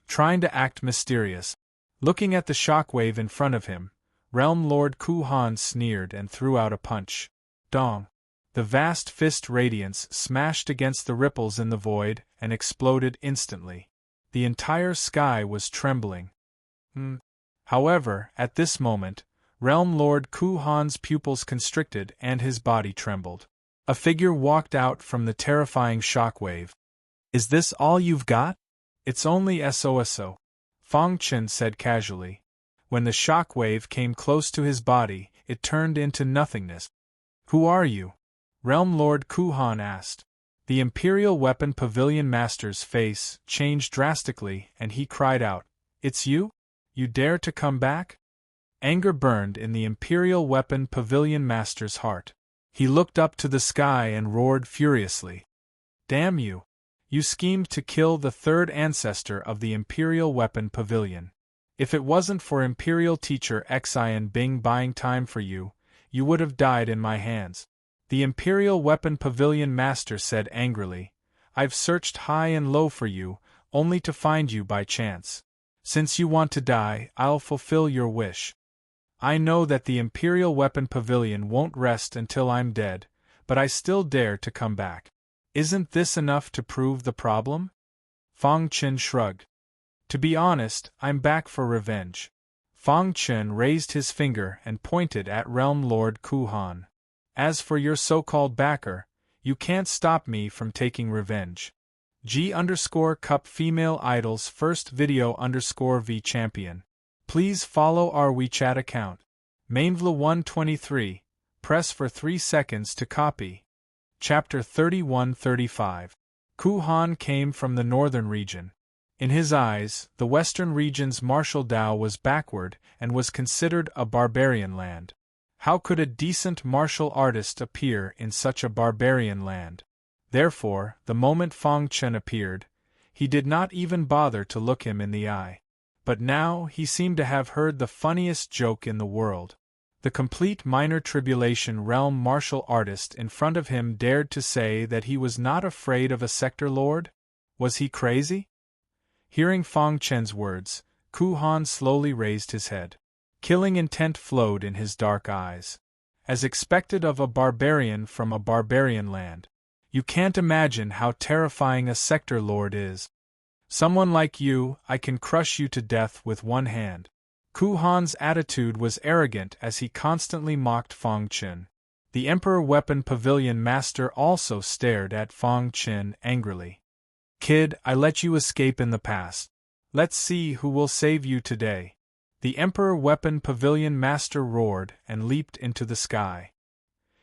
Trying to act mysterious. Looking at the shockwave in front of him, Realm Lord Ku Han sneered and threw out a punch. Dong! The vast fist radiance smashed against the ripples in the void and exploded instantly. The entire sky was trembling. However, at this moment, Realm Lord Ku Han's pupils constricted and his body trembled. A figure walked out from the terrifying shockwave. "Is this all you've got?" "It's only SOSO," Fong Chen said casually. When the shockwave came close to his body, it turned into nothingness. "Who are you?" Realm Lord Ku Han asked. The Imperial Weapon Pavilion Master's face changed drastically and he cried out, "It's you? You dare to come back?" Anger burned in the Imperial Weapon Pavilion Master's heart. He looked up to the sky and roared furiously. "Damn you! You schemed to kill the third ancestor of the Imperial Weapon Pavilion. If it wasn't for Imperial Teacher Xian Bing buying time for you, you would have died in my hands." The Imperial Weapon Pavilion Master said angrily, "I've searched high and low for you, only to find you by chance. Since you want to die, I'll fulfill your wish. I know that the Imperial Weapon Pavilion won't rest until I'm dead, but I still dare to come back. Isn't this enough to prove the problem?" Fong Chen shrugged. "To be honest, I'm back for revenge." Fong Chen raised his finger and pointed at Realm Lord Ku Han. "As for your so-called backer, you can't stop me from taking revenge. G_Cup Female Idols First Video _V Champion. Please follow our WeChat account. Mainvla 123, press for 3 seconds to copy." Chapter 31-35. Ku Han came from the northern region. In his eyes, the western region's martial Tao was backward and was considered a barbarian land. How could a decent martial artist appear in such a barbarian land? Therefore, the moment Fong Chen appeared, he did not even bother to look him in the eye. But now he seemed to have heard the funniest joke in the world. The complete minor tribulation realm martial artist in front of him dared to say that he was not afraid of a sector lord? Was he crazy? Hearing Fong Chen's words, Ku Han slowly raised his head. Killing intent flowed in his dark eyes. As expected of a barbarian from a barbarian land. You can't imagine how terrifying a sector lord is. Someone like you, I can crush you to death with one hand. Ku Han's attitude was arrogant as he constantly mocked Fong Chen. The Emperor Weapon Pavilion Master also stared at Fong Chen angrily. "Kid, I let you escape in the past. Let's see who will save you today." The Emperor Weapon Pavilion Master roared and leaped into the sky.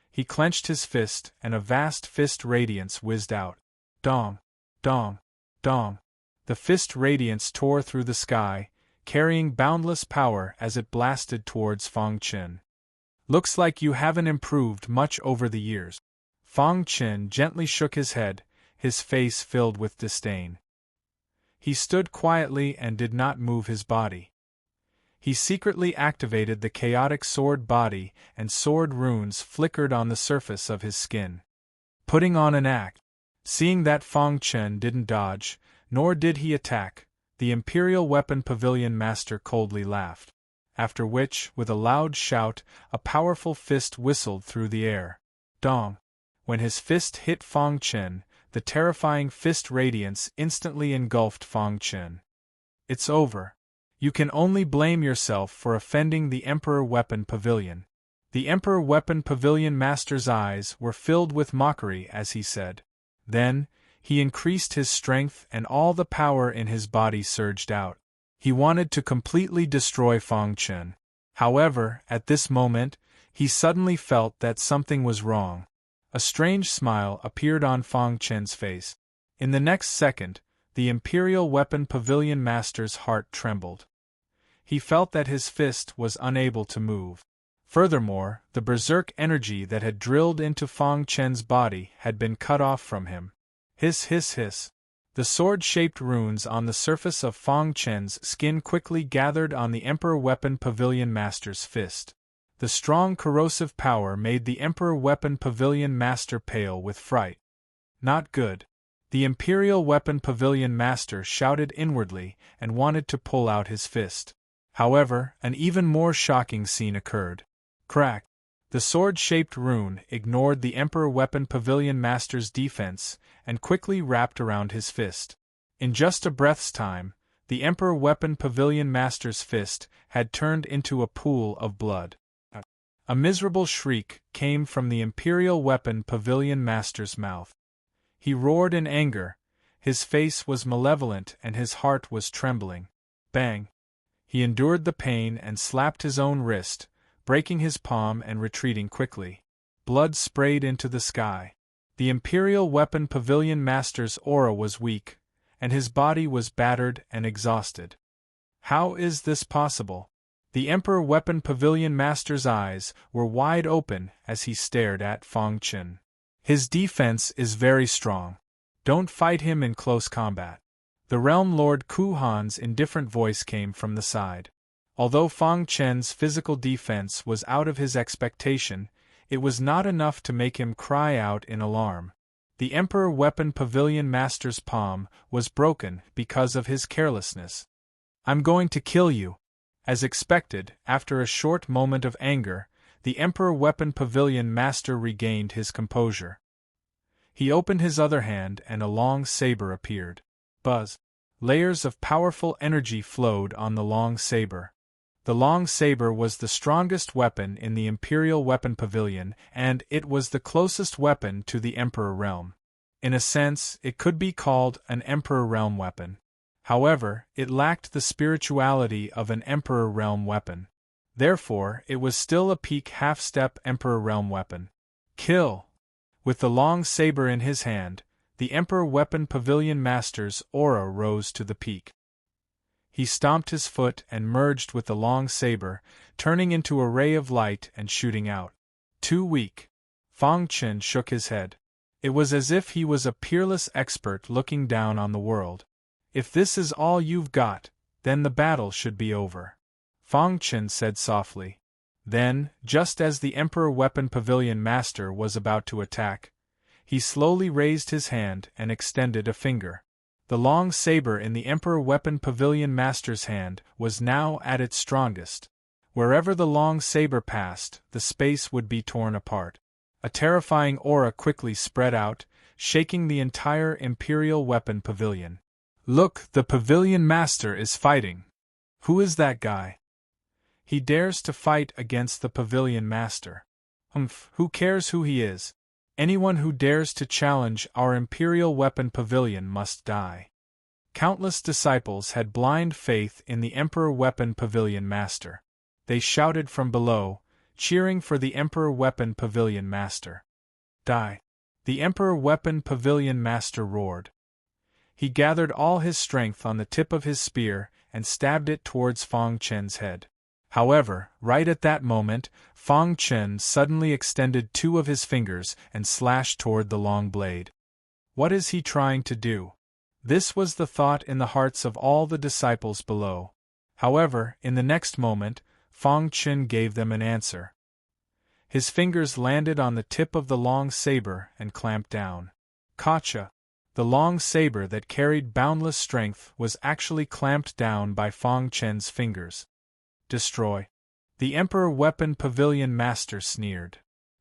He clenched his fist and a vast fist radiance whizzed out. Dong! Dong! Dong! The fist radiance tore through the sky, carrying boundless power as it blasted towards Fong Chen. "Looks like you haven't improved much over the years." Fong Chen gently shook his head, his face filled with disdain. He stood quietly and did not move his body. He secretly activated the chaotic sword body, and sword runes flickered on the surface of his skin. Putting on an act. Seeing that Fang Chen didn't dodge, nor did he attack, the Imperial Weapon Pavilion Master coldly laughed. After which, with a loud shout, a powerful fist whistled through the air. Dong! When his fist hit Fang Chen, the terrifying fist radiance instantly engulfed Fang Chen. It's over. You can only blame yourself for offending the Emperor Weapon Pavilion. The Emperor Weapon Pavilion Master's eyes were filled with mockery as he said. Then, he increased his strength and all the power in his body surged out. He wanted to completely destroy Fang Chen. However, at this moment, he suddenly felt that something was wrong. A strange smile appeared on Fang Chen's face. In the next second, the Imperial Weapon Pavilion Master's heart trembled. He felt that his fist was unable to move. Furthermore, the berserk energy that had drilled into Fang Chen's body had been cut off from him. Hiss hiss hiss. The sword-shaped runes on the surface of Fang Chen's skin quickly gathered on the Emperor Weapon Pavilion Master's fist. The strong corrosive power made the Emperor Weapon Pavilion Master pale with fright. Not good. The Imperial Weapon Pavilion Master shouted inwardly and wanted to pull out his fist. However, an even more shocking scene occurred. Crack! The sword-shaped rune ignored the Emperor Weapon Pavilion Master's defense and quickly wrapped around his fist. In just a breath's time, the Emperor Weapon Pavilion Master's fist had turned into a pool of blood. A miserable shriek came from the Imperial Weapon Pavilion Master's mouth. He roared in anger, his face was malevolent and his heart was trembling. Bang! He endured the pain and slapped his own wrist, breaking his palm and retreating quickly. Blood sprayed into the sky. The Imperial Weapon Pavilion Master's aura was weak, and his body was battered and exhausted. How is this possible? The Emperor Weapon Pavilion Master's eyes were wide open as he stared at Fang Chen. His defense is very strong. Don't fight him in close combat. The Realm Lord Ku Han's indifferent voice came from the side. Although Fang Chen's physical defense was out of his expectation, it was not enough to make him cry out in alarm. The Emperor Weapon Pavilion Master's palm was broken because of his carelessness. I'm going to kill you. As expected, after a short moment of anger, the Emperor Weapon Pavilion Master regained his composure. He opened his other hand and a long saber appeared. Buzz! Layers of powerful energy flowed on the long saber. The long saber was the strongest weapon in the Imperial Weapon Pavilion, and it was the closest weapon to the Emperor Realm. In a sense, it could be called an Emperor Realm weapon. However, it lacked the spirituality of an Emperor Realm weapon. Therefore, it was still a peak half-step Emperor Realm weapon. Kill! With the long saber in his hand, the Emperor Weapon Pavilion Master's aura rose to the peak. He stomped his foot and merged with the long saber, turning into a ray of light and shooting out. Too weak. Fang Chen shook his head. It was as if he was a peerless expert looking down on the world. If this is all you've got, then the battle should be over. Fang Chen said softly. Then, just as the Emperor Weapon Pavilion Master was about to attack, he slowly raised his hand and extended a finger. The long saber in the Emperor Weapon Pavilion Master's hand was now at its strongest. Wherever the long saber passed, the space would be torn apart. A terrifying aura quickly spread out, shaking the entire Imperial Weapon Pavilion. Look, the Pavilion Master is fighting. Who is that guy? He dares to fight against the Pavilion Master. Who cares who he is? Anyone who dares to challenge our Imperial Weapon Pavilion must die. Countless disciples had blind faith in the Emperor Weapon Pavilion Master. They shouted from below, cheering for the Emperor Weapon Pavilion Master. Die! The Emperor Weapon Pavilion Master roared. He gathered all his strength on the tip of his spear and stabbed it towards Fang Chen's head. However, right at that moment, Fang Chen suddenly extended two of his fingers and slashed toward the long blade. What is he trying to do? This was the thought in the hearts of all the disciples below. However, in the next moment, Fang Chen gave them an answer. His fingers landed on the tip of the long saber and clamped down. Gotcha! The long saber that carried boundless strength was actually clamped down by Fang Chen's fingers. Destroy. The Emperor Weapon Pavilion Master sneered.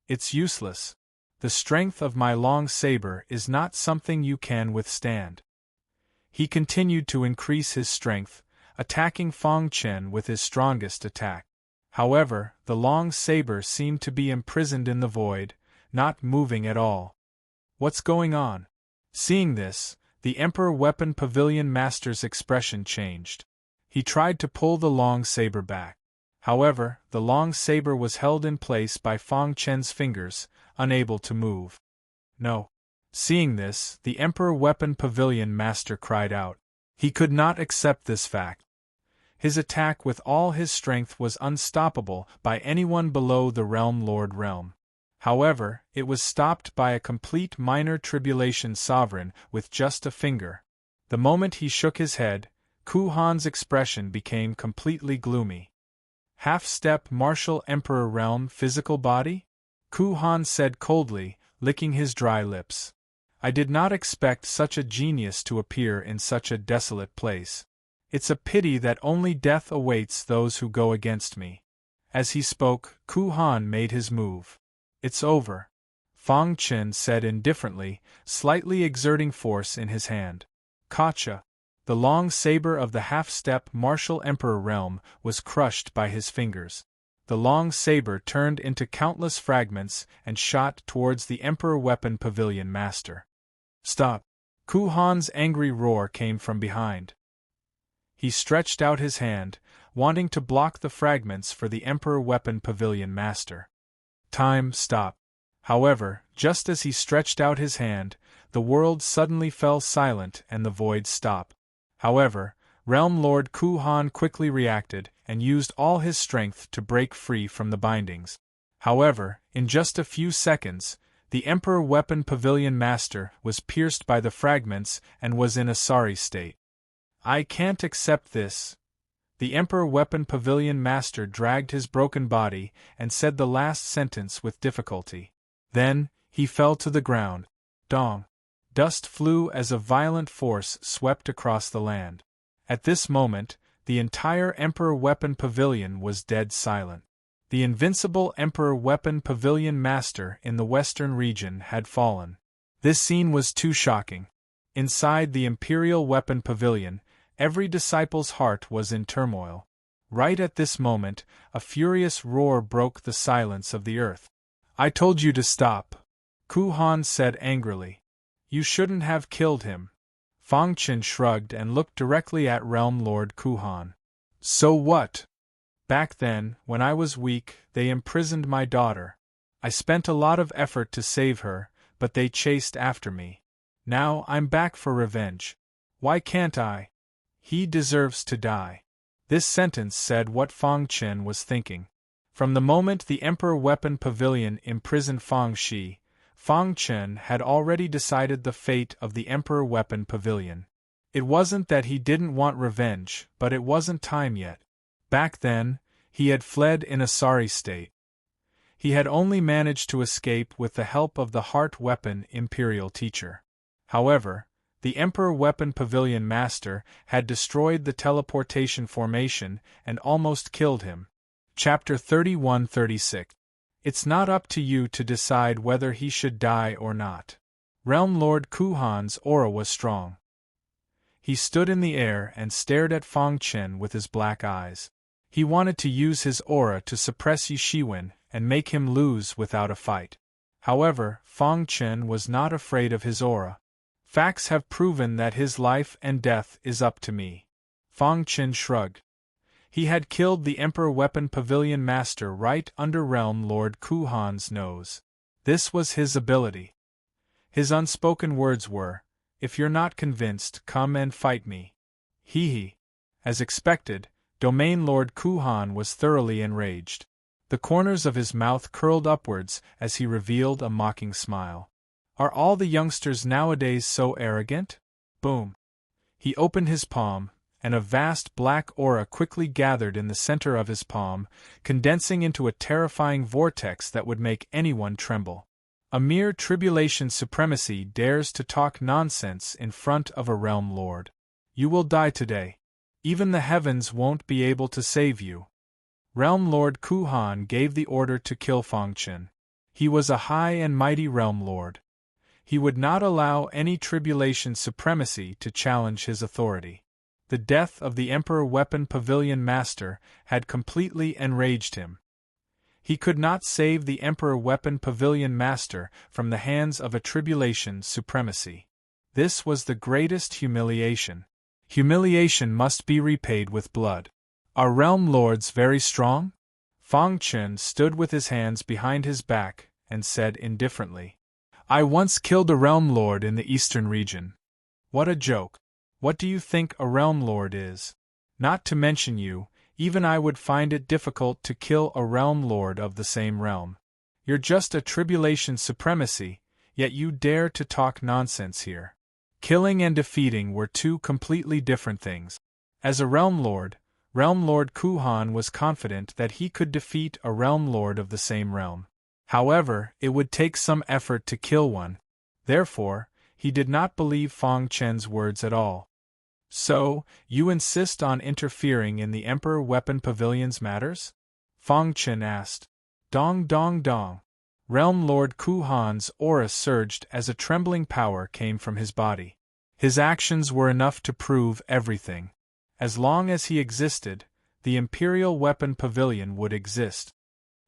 It's useless. The strength of my long saber is not something you can withstand. He continued to increase his strength, attacking Fang Chen with his strongest attack. However, the long saber seemed to be imprisoned in the void, not moving at all. What's going on? Seeing this, the Emperor Weapon Pavilion Master's expression changed. He tried to pull the long saber back. However, the long saber was held in place by Fang Chen's fingers, unable to move. No. Seeing this, the Emperor Weapon Pavilion Master cried out. He could not accept this fact. His attack with all his strength was unstoppable by anyone below the Realm Lord realm. However, it was stopped by a complete minor tribulation sovereign with just a finger. The moment he shook his head, Ku Han's expression became completely gloomy. Half-step martial emperor realm physical body? Ku Han said coldly, licking his dry lips. I did not expect such a genius to appear in such a desolate place. It's a pity that only death awaits those who go against me. As he spoke, Ku Han made his move. It's over. Fang Chen said indifferently, slightly exerting force in his hand. Gotcha! The long saber of the half-step martial emperor realm was crushed by his fingers. The long saber turned into countless fragments and shot towards the Emperor Weapon Pavilion Master. Stop! Ku Han's angry roar came from behind. He stretched out his hand, wanting to block the fragments for the Emperor Weapon Pavilion Master. Time, stop. However, just as he stretched out his hand, the world suddenly fell silent and the void stopped. However, Realm Lord Ku Han quickly reacted and used all his strength to break free from the bindings. However, in just a few seconds, the Emperor Weapon Pavilion Master was pierced by the fragments and was in a sorry state. I can't accept this. The Emperor Weapon Pavilion Master dragged his broken body and said the last sentence with difficulty. Then, he fell to the ground. Dong! Dust flew as a violent force swept across the land. At this moment, the entire Emperor Weapon Pavilion was dead silent. The invincible Emperor Weapon Pavilion Master in the western region had fallen. This scene was too shocking. Inside the Imperial Weapon Pavilion, every disciple's heart was in turmoil. Right at this moment, a furious roar broke the silence of the earth. I told you to stop, Ku Han said angrily. You shouldn't have killed him. Fang Chen shrugged and looked directly at Realm Lord Ku Han. So what? Back then, when I was weak, they imprisoned my daughter. I spent a lot of effort to save her, but they chased after me. Now I'm back for revenge. Why can't I? He deserves to die. This sentence said what Fang Chen was thinking. From the moment the Emperor Weapon Pavilion imprisoned Fang Shi, Fang Chen had already decided the fate of the Emperor Weapon Pavilion. It wasn't that he didn't want revenge, but it wasn't time yet. Back then, he had fled in a sorry state. He had only managed to escape with the help of the Heart Weapon Imperial Teacher. However, the Emperor Weapon Pavilion Master had destroyed the teleportation formation and almost killed him. Chapter 31-36. It's not up to you to decide whether he should die or not. Realm Lord Ku Han's aura was strong. He stood in the air and stared at Fang Chen with his black eyes. He wanted to use his aura to suppress Yi Shiwen and make him lose without a fight. However, Fang Chen was not afraid of his aura. Facts have proven that his life and death is up to me. Fang Chen shrugged. He had killed the Emperor Weapon Pavilion Master right under Realm Lord Ku Han's nose. This was his ability. His unspoken words were, "If you're not convinced, come and fight me." Hee. As expected, Domain Lord Ku Han was thoroughly enraged. The corners of his mouth curled upwards as he revealed a mocking smile. Are all the youngsters nowadays so arrogant? Boom. He opened his palm, and a vast black aura quickly gathered in the center of his palm, condensing into a terrifying vortex that would make anyone tremble. A mere tribulation supremacy dares to talk nonsense in front of a realm lord. You will die today. Even the heavens won't be able to save you. Realm Lord Kuhan gave the order to kill Fangchen. He was a high and mighty realm lord. He would not allow any tribulation supremacy to challenge his authority. The death of the Emperor Weapon Pavilion Master had completely enraged him. He could not save the Emperor Weapon Pavilion Master from the hands of a tribulation supremacy. This was the greatest humiliation. Humiliation must be repaid with blood. Are realm lords very strong? Fangchen stood with his hands behind his back and said indifferently, I once killed a realm lord in the eastern region. What a joke. What do you think a realm lord is? Not to mention you, even I would find it difficult to kill a realm lord of the same realm. You're just a tribulation supremacy, yet you dare to talk nonsense here. Killing and defeating were two completely different things. As a realm lord Kuhan was confident that he could defeat a realm lord of the same realm. However, it would take some effort to kill one. Therefore, he did not believe Fangchen's words at all. So, you insist on interfering in the Emperor Weapon Pavilion's matters? Fangchen asked. Dong dong dong. Realm Lord Kuhan's aura surged as a trembling power came from his body. His actions were enough to prove everything. As long as he existed, the Imperial Weapon Pavilion would exist.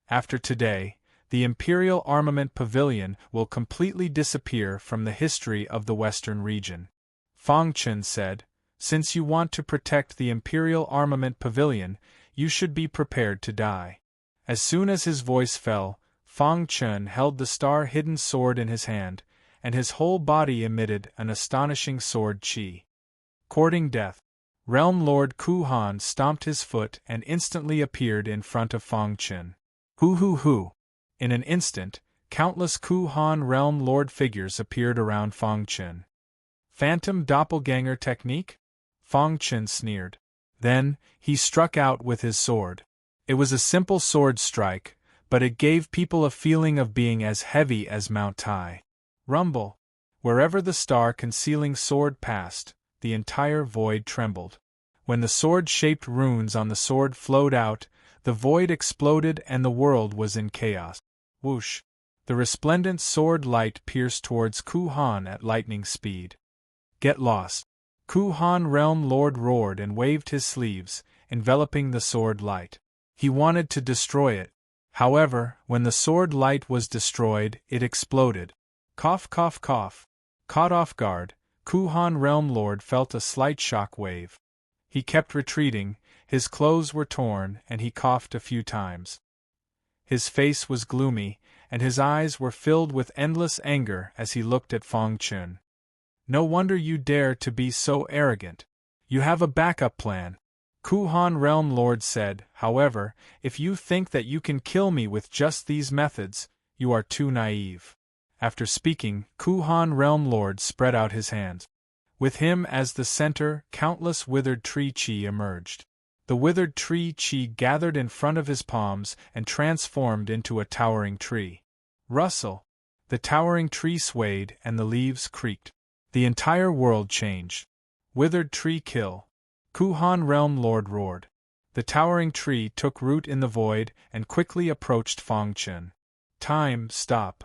After today, the Imperial Armament Pavilion will completely disappear from the history of the Western region. Fangchen said, Since you want to protect the Imperial Armament Pavilion, you should be prepared to die. As soon as his voice fell, Fangchen held the star-hidden sword in his hand, and his whole body emitted an astonishing sword chi. Courting death, Realm Lord Kuhan stomped his foot and instantly appeared in front of Fangchen. Hoo. In an instant, countless Kuhan Realm Lord figures appeared around Fangchen. Phantom doppelganger technique? Fangchen sneered. Then, he struck out with his sword. It was a simple sword strike, but it gave people a feeling of being as heavy as Mount Tai. Rumble. Wherever the star-concealing sword passed, the entire void trembled. When the sword-shaped runes on the sword flowed out, the void exploded and the world was in chaos. Whoosh! The resplendent sword light pierced towards Kuhan at lightning speed. Get lost! Kuhan Realm Lord roared and waved his sleeves, enveloping the sword light. He wanted to destroy it. However, when the sword light was destroyed, it exploded. Cough cough cough. Caught off guard, Kuhan Realm Lord felt a slight shock wave. He kept retreating, his clothes were torn and he coughed a few times. His face was gloomy, and his eyes were filled with endless anger as he looked at Fangchen. No wonder you dare to be so arrogant. You have a backup plan. Kuhan Realm Lord said, however, if you think that you can kill me with just these methods, you are too naive. After speaking, Kuhan Realm Lord spread out his hands. With him as the center, countless withered tree chi emerged. The withered tree chi gathered in front of his palms and transformed into a towering tree. Rustle! The towering tree swayed and the leaves creaked. The entire world changed. Withered tree kill. Kuhan Realm Lord roared. The towering tree took root in the void and quickly approached Fangchen. Time, stop.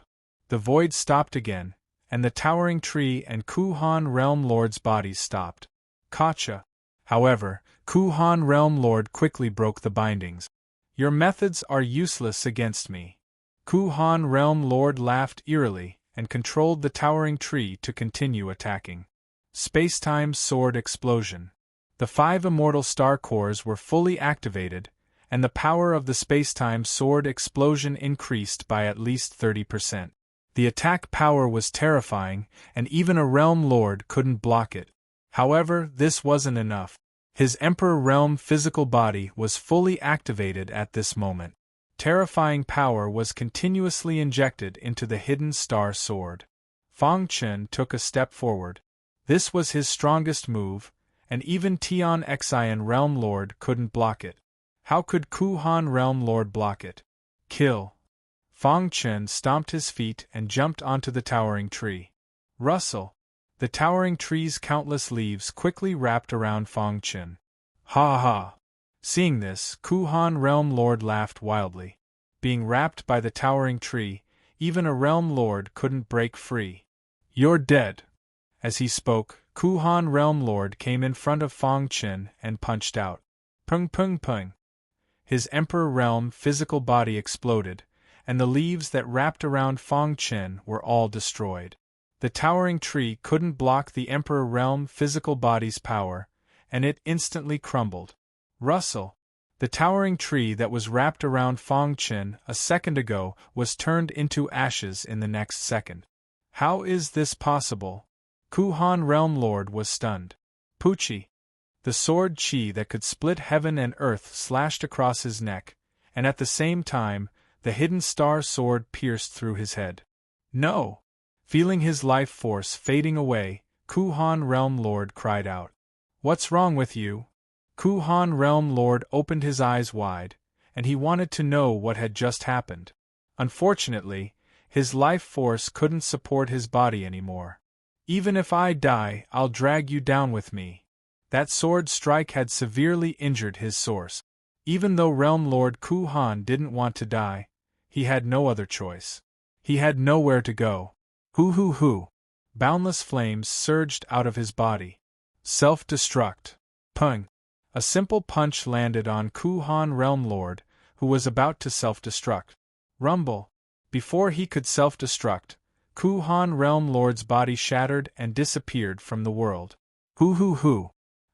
The void stopped again, and the towering tree and Kuhan Realm Lord's bodies stopped. Gotcha! However, Kuhan Realm Lord quickly broke the bindings. Your methods are useless against me. Kuhan Realm Lord laughed eerily and controlled the towering tree to continue attacking. Spacetime's sword explosion. The 5 immortal star cores were fully activated, and the power of the spacetime sword explosion increased by at least 30%. The attack power was terrifying, and even a realm lord couldn't block it. However, this wasn't enough. His Emperor Realm physical body was fully activated at this moment. Terrifying power was continuously injected into the hidden star sword. Fangchen took a step forward. This was his strongest move, and even Tian Xian Realm Lord couldn't block it. How could Ku Han Realm Lord block it? Kill! Fang Chen stomped his feet and jumped onto the towering tree. Rustle! The towering tree's countless leaves quickly wrapped around Fang Chen. Ha ha! Seeing this, Ku Han Realm Lord laughed wildly. Being wrapped by the towering tree, even a Realm Lord couldn't break free. You're dead! As he spoke, Ku Han Realm Lord came in front of Fang Chen and punched out. Pung pung pung! His Emperor Realm physical body exploded, and the leaves that wrapped around Fang Chen were all destroyed. The towering tree couldn't block the Emperor Realm physical body's power, and it instantly crumbled. Rustle! The towering tree that was wrapped around Fang Chen a second ago was turned into ashes in the next second. How is this possible? Ku Han Realm Lord was stunned. Pucci! The sword chi that could split heaven and earth slashed across his neck, and at the same time, the hidden star sword pierced through his head. No! Feeling his life force fading away, Ku Han Realm Lord cried out. What's wrong with you? Ku Han Realm Lord opened his eyes wide, and he wanted to know what had just happened. Unfortunately, his life force couldn't support his body anymore. Even if I die, I'll drag you down with me. That sword strike had severely injured his source. Even though Realm Lord Ku Han didn't want to die, he had no other choice. He had nowhere to go. Hoo! Boundless flames surged out of his body. Self-destruct. Pung! A simple punch landed on Ku Han Realm Lord, who was about to self-destruct. Rumble! Before he could self-destruct, Ku Han Realm Lord's body shattered and disappeared from the world. Hoo!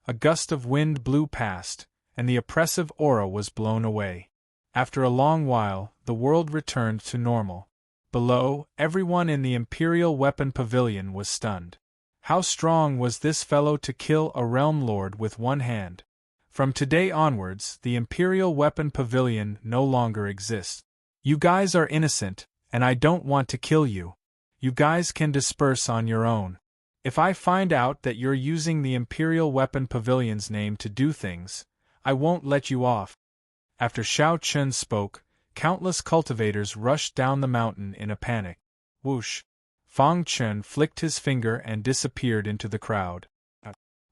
A gust of wind blew past, and the oppressive aura was blown away. After a long while, the world returned to normal. Below, everyone in the Imperial Weapon Pavilion was stunned. How strong was this fellow to kill a Realm Lord with one hand? From today onwards, the Imperial Weapon Pavilion no longer exists. You guys are innocent, and I don't want to kill you. You guys can disperse on your own. If I find out that you're using the Imperial Weapon Pavilion's name to do things, I won't let you off. After Xiao Chen spoke, countless cultivators rushed down the mountain in a panic. Whoosh! Fang Chen flicked his finger and disappeared into the crowd.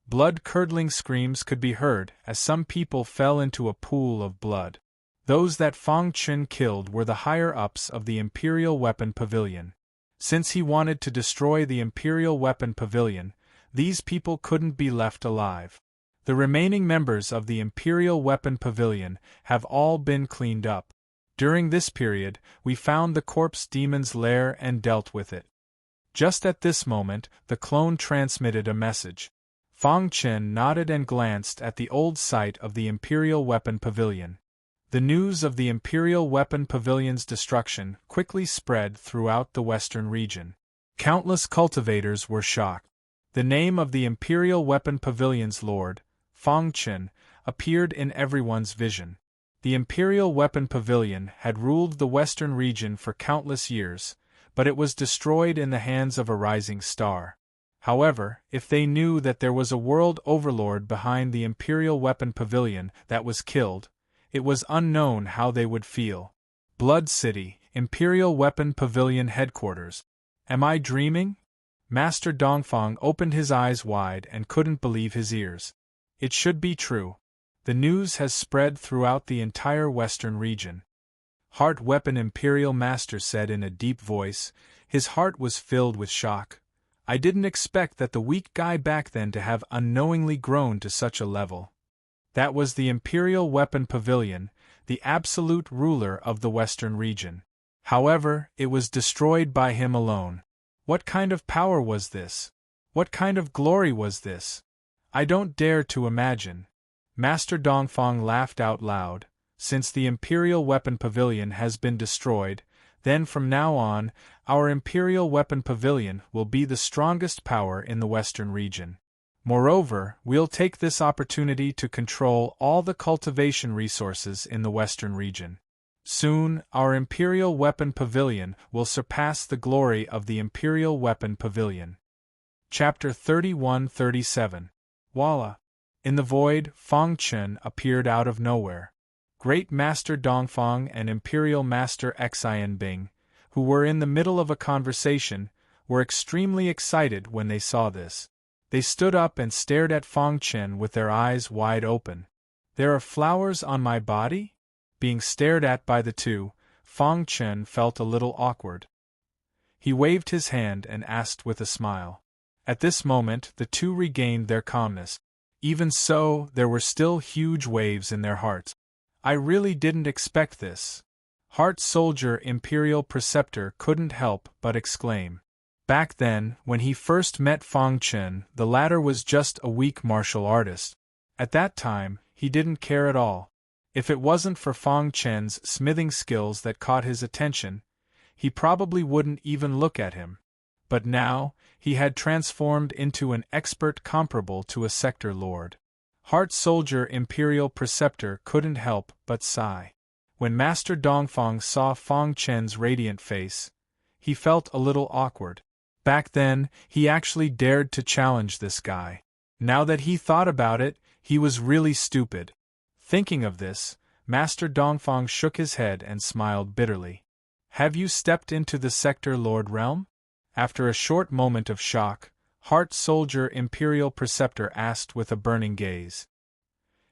Blood-curdling screams could be heard as some people fell into a pool of blood. Those that Fang Chen killed were the higher-ups of the Imperial Weapon Pavilion. Since he wanted to destroy the Imperial Weapon Pavilion, these people couldn't be left alive. The remaining members of the Imperial Weapon Pavilion have all been cleaned up. During this period, we found the corpse demon's lair and dealt with it. Just at this moment, the clone transmitted a message. Fang Chen nodded and glanced at the old site of the Imperial Weapon Pavilion. The news of the Imperial Weapon Pavilion's destruction quickly spread throughout the western region. Countless cultivators were shocked. The name of the Imperial Weapon Pavilion's lord, Fang Chen, appeared in everyone's vision. The Imperial Weapon Pavilion had ruled the western region for countless years, but it was destroyed in the hands of a rising star. However, if they knew that there was a world overlord behind the Imperial Weapon Pavilion that was killed, it was unknown how they would feel. Blood City, Imperial Weapon Pavilion Headquarters. Am I dreaming? Master Dongfang opened his eyes wide and couldn't believe his ears. It should be true. The news has spread throughout the entire western region. Heart Weapon Imperial Master said in a deep voice. His heart was filled with shock. I didn't expect that the weak guy back then to have unknowingly grown to such a level. That was the Imperial Weapon Pavilion, the absolute ruler of the western region. However, it was destroyed by him alone. What kind of power was this? What kind of glory was this? I don't dare to imagine. Master Dongfang laughed out loud. Since the Imperial Weapon Pavilion has been destroyed, then from now on, our Imperial Weapon Pavilion will be the strongest power in the western region. Moreover, we'll take this opportunity to control all the cultivation resources in the western region. Soon, our Imperial Weapon Pavilion will surpass the glory of the Imperial Weapon Pavilion. Chapter 31-37. Voila! In the void, Fang Chen appeared out of nowhere. Great Master Dongfang and Imperial Master Xian Bing, who were in the middle of a conversation, were extremely excited when they saw this. They stood up and stared at Fang Chen with their eyes wide open. "There are flowers on my body?" Being stared at by the two, Fang Chen felt a little awkward. He waved his hand and asked with a smile. At this moment the two regained their calmness. Even so, there were still huge waves in their hearts. "I really didn't expect this." Heart Soldier Imperial Preceptor couldn't help but exclaim. Back then, when he first met Fang Chen, the latter was just a weak martial artist. At that time, he didn't care at all. If it wasn't for Fang Chen's smithing skills that caught his attention, he probably wouldn't even look at him. But now, he had transformed into an expert comparable to a sector lord. Heart Soldier Imperial Preceptor couldn't help but sigh. When Master Dongfang saw Fang Chen's radiant face, he felt a little awkward. Back then, he actually dared to challenge this guy. Now that he thought about it, he was really stupid. Thinking of this, Master Dongfang shook his head and smiled bitterly. "Have you stepped into the Sector Lord realm?" After a short moment of shock, Heart Soldier Imperial Preceptor asked with a burning gaze.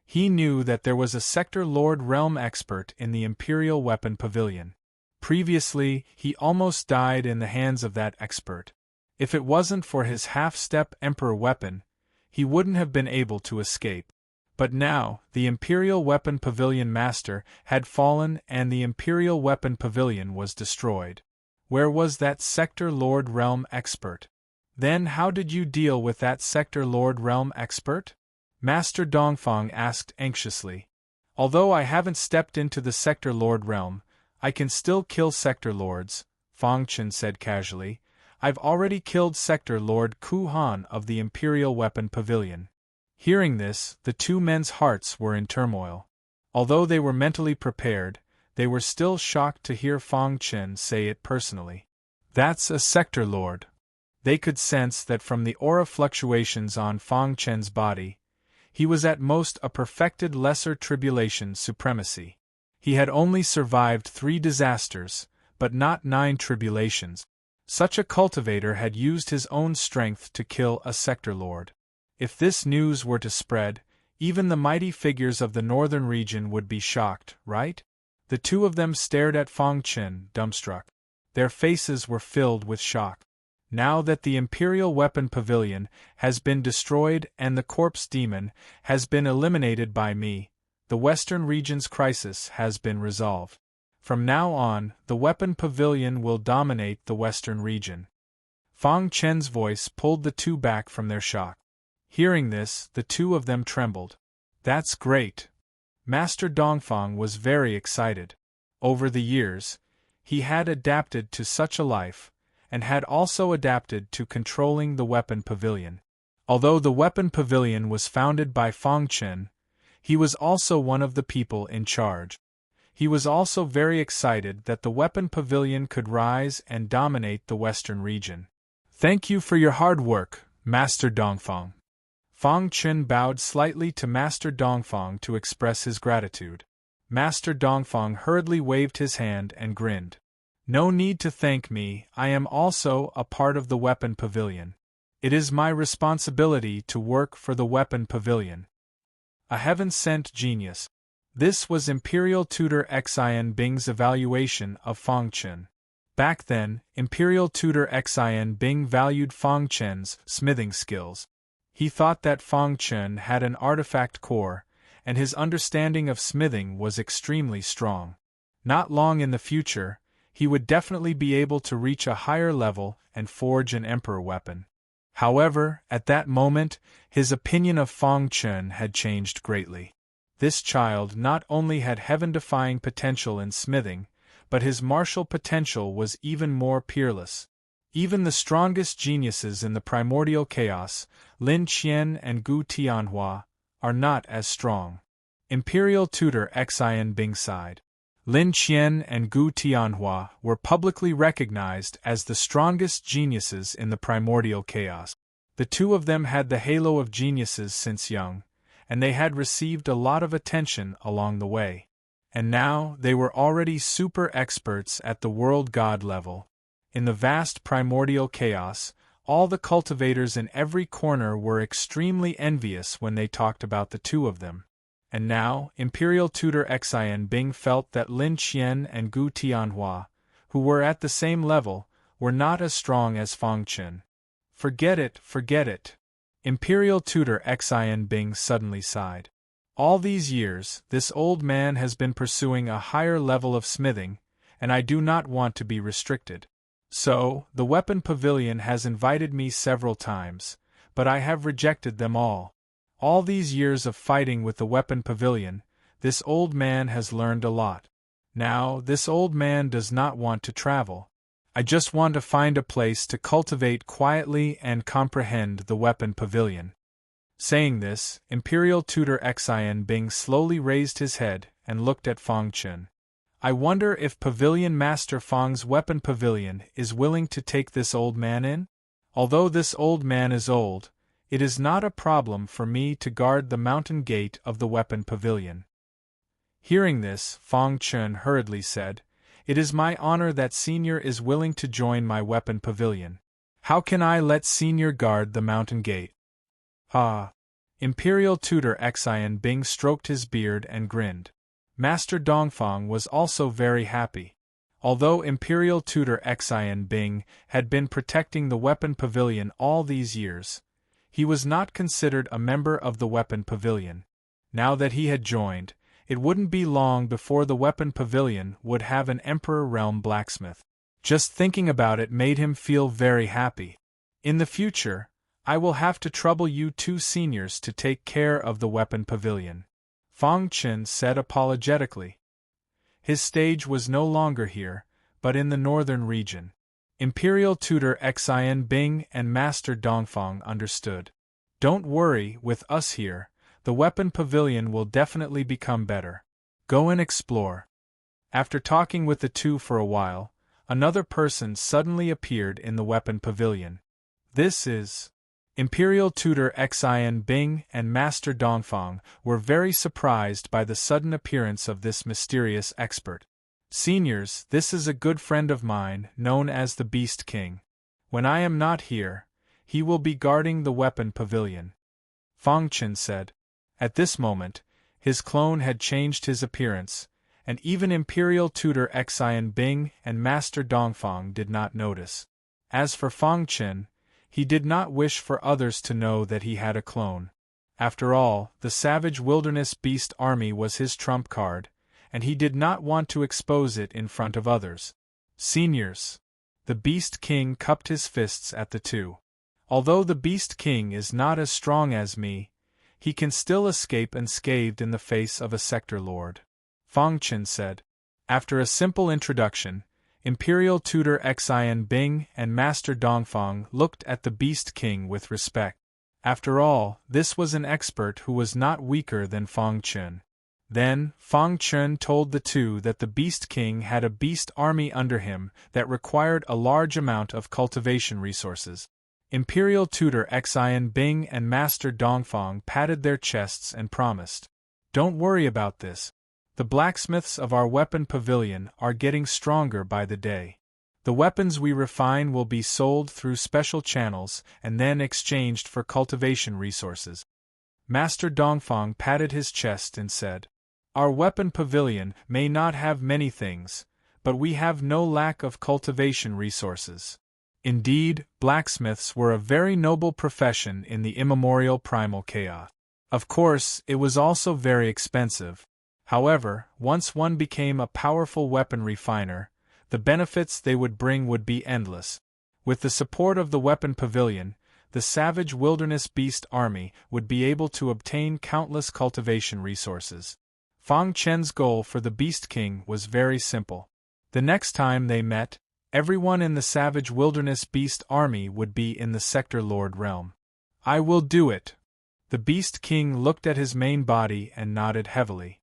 He knew that there was a Sector Lord realm expert in the Imperial Weapon Pavilion. Previously, he almost died in the hands of that expert. If it wasn't for his half-step Emperor weapon, he wouldn't have been able to escape. But now, the Imperial Weapon Pavilion Master had fallen and the Imperial Weapon Pavilion was destroyed. Where was that Sector Lord Realm expert? Then how did you deal with that Sector Lord Realm expert? Master Dongfang asked anxiously. "Although I haven't stepped into the Sector Lord realm, I can still kill Sector Lords," Fang Chen said casually. "I've already killed Sector Lord Ku Han of the Imperial Weapon Pavilion." Hearing this, the two men's hearts were in turmoil. Although they were mentally prepared, they were still shocked to hear Fang Chen say it personally. "That's a Sector Lord." They could sense that from the aura fluctuations on Fang Chen's body, he was at most a perfected lesser tribulation supremacy. He had only survived 3 disasters, but not 9 tribulations. Such a cultivator had used his own strength to kill a Sector Lord. If this news were to spread, even the mighty figures of the northern region would be shocked, right? The two of them stared at Fang Chen, dumbstruck. Their faces were filled with shock. Now that the Imperial Weapon Pavilion has been destroyed and the Corpse Demon has been eliminated by me, the Western region's crisis has been resolved. From now on, the Weapon Pavilion will dominate the Western region. Fang Chen's voice pulled the two back from their shock. Hearing this, the two of them trembled. "That's great." Master Dongfang was very excited. Over the years, he had adapted to such a life, and had also adapted to controlling the Weapon Pavilion. Although the Weapon Pavilion was founded by Fang Chen, he was also one of the people in charge. He was also very excited that the Weapon Pavilion could rise and dominate the Western region. "Thank you for your hard work, Master Dongfang." Fang Chen bowed slightly to Master Dongfang to express his gratitude. Master Dongfang hurriedly waved his hand and grinned. "No need to thank me, I am also a part of the Weapon Pavilion. It is my responsibility to work for the Weapon Pavilion." A heaven-sent genius. This was Imperial Tutor Xian Bing's evaluation of Fang Chen. Back then, Imperial Tutor Xian Bing valued Fang Chen's smithing skills. He thought that Fang Chen had an artifact core, and his understanding of smithing was extremely strong. Not long in the future, he would definitely be able to reach a higher level and forge an emperor weapon. However, at that moment, his opinion of Fang Chen had changed greatly. This child not only had heaven-defying potential in smithing, but his martial potential was even more peerless. Even the strongest geniuses in the primordial chaos, Lin Qian and Gu Tianhua, are not as strong. Imperial Tutor Xian Bing sighed. Lin Qian and Gu Tianhua were publicly recognized as the strongest geniuses in the primordial chaos. The two of them had the halo of geniuses since young, and they had received a lot of attention along the way. And now they were already super experts at the world god level. In the vast primordial chaos, all the cultivators in every corner were extremely envious when they talked about the two of them. And now, Imperial Tutor Xian Bing felt that Lin Qian and Gu Tianhua, who were at the same level, were not as strong as Fang Chen. Forget it, forget it. Imperial Tutor Xian Bing suddenly sighed. All these years, this old man has been pursuing a higher level of smithing, and I do not want to be restricted. So, the weapon pavilion has invited me several times, but I have rejected them all. All these years of fighting with the weapon pavilion, this old man has learned a lot. Now, this old man does not want to travel. I just want to find a place to cultivate quietly and comprehend the weapon pavilion. Saying this, Imperial Tutor Xian Bing slowly raised his head and looked at Fang Chen. I wonder if Pavilion Master Fang's weapon pavilion is willing to take this old man in? Although this old man is old, it is not a problem for me to guard the mountain gate of the weapon pavilion. Hearing this, Fang Chen hurriedly said, It is my honor that Senior is willing to join my weapon pavilion. How can I let Senior guard the mountain gate? Ah! Imperial Tutor Xian Bing stroked his beard and grinned. Master Dongfang was also very happy. Although Imperial Tutor Xian Bing had been protecting the weapon pavilion all these years, he was not considered a member of the weapon pavilion. Now that he had joined, it wouldn't be long before the weapon pavilion would have an Emperor Realm blacksmith. Just thinking about it made him feel very happy. In the future, I will have to trouble you two seniors to take care of the weapon pavilion, Fang Chen said apologetically. His stage was no longer here, but in the northern region. Imperial Tutor Xian Bing and Master Dongfang understood. Don't worry, with us here, the weapon pavilion will definitely become better. Go and explore. After talking with the two for a while, another person suddenly appeared in the weapon pavilion. This is... Imperial Tutor Xian Bing and Master Dongfang were very surprised by the sudden appearance of this mysterious expert. Seniors, this is a good friend of mine, known as the Beast King. When I am not here, he will be guarding the weapon pavilion, Fang Chen said. At this moment, his clone had changed his appearance, and even Imperial Tutor Xian Bing and Master Dongfang did not notice. As for Fang Chen, he did not wish for others to know that he had a clone. After all, the Savage Wilderness Beast Army was his trump card, and he did not want to expose it in front of others. Seniors. The Beast King cupped his fists at the two. Although the Beast King is not as strong as me, he can still escape unscathed in the face of a sector lord, Fang Chen said. After a simple introduction, Imperial Tutor Xian Bing and Master Dongfang looked at the Beast King with respect. After all, this was an expert who was not weaker than Fang Chen. Then, Fang Chen told the two that the Beast King had a beast army under him that required a large amount of cultivation resources. Imperial Tutor Xian Bing and Master Dongfang patted their chests and promised, Don't worry about this. The blacksmiths of our weapon pavilion are getting stronger by the day. The weapons we refine will be sold through special channels and then exchanged for cultivation resources. Master Dongfang patted his chest and said, Our weapon pavilion may not have many things, but we have no lack of cultivation resources. Indeed, blacksmiths were a very noble profession in the immemorial primal chaos. Of course, it was also very expensive. However, once one became a powerful weapon refiner, the benefits they would bring would be endless. With the support of the weapon pavilion, the Savage Wilderness Beast Army would be able to obtain countless cultivation resources. Fang Chen's goal for the Beast King was very simple. The next time they met, everyone in the Savage Wilderness Beast Army would be in the Sector Lord realm. I will do it. The Beast King looked at his main body and nodded heavily.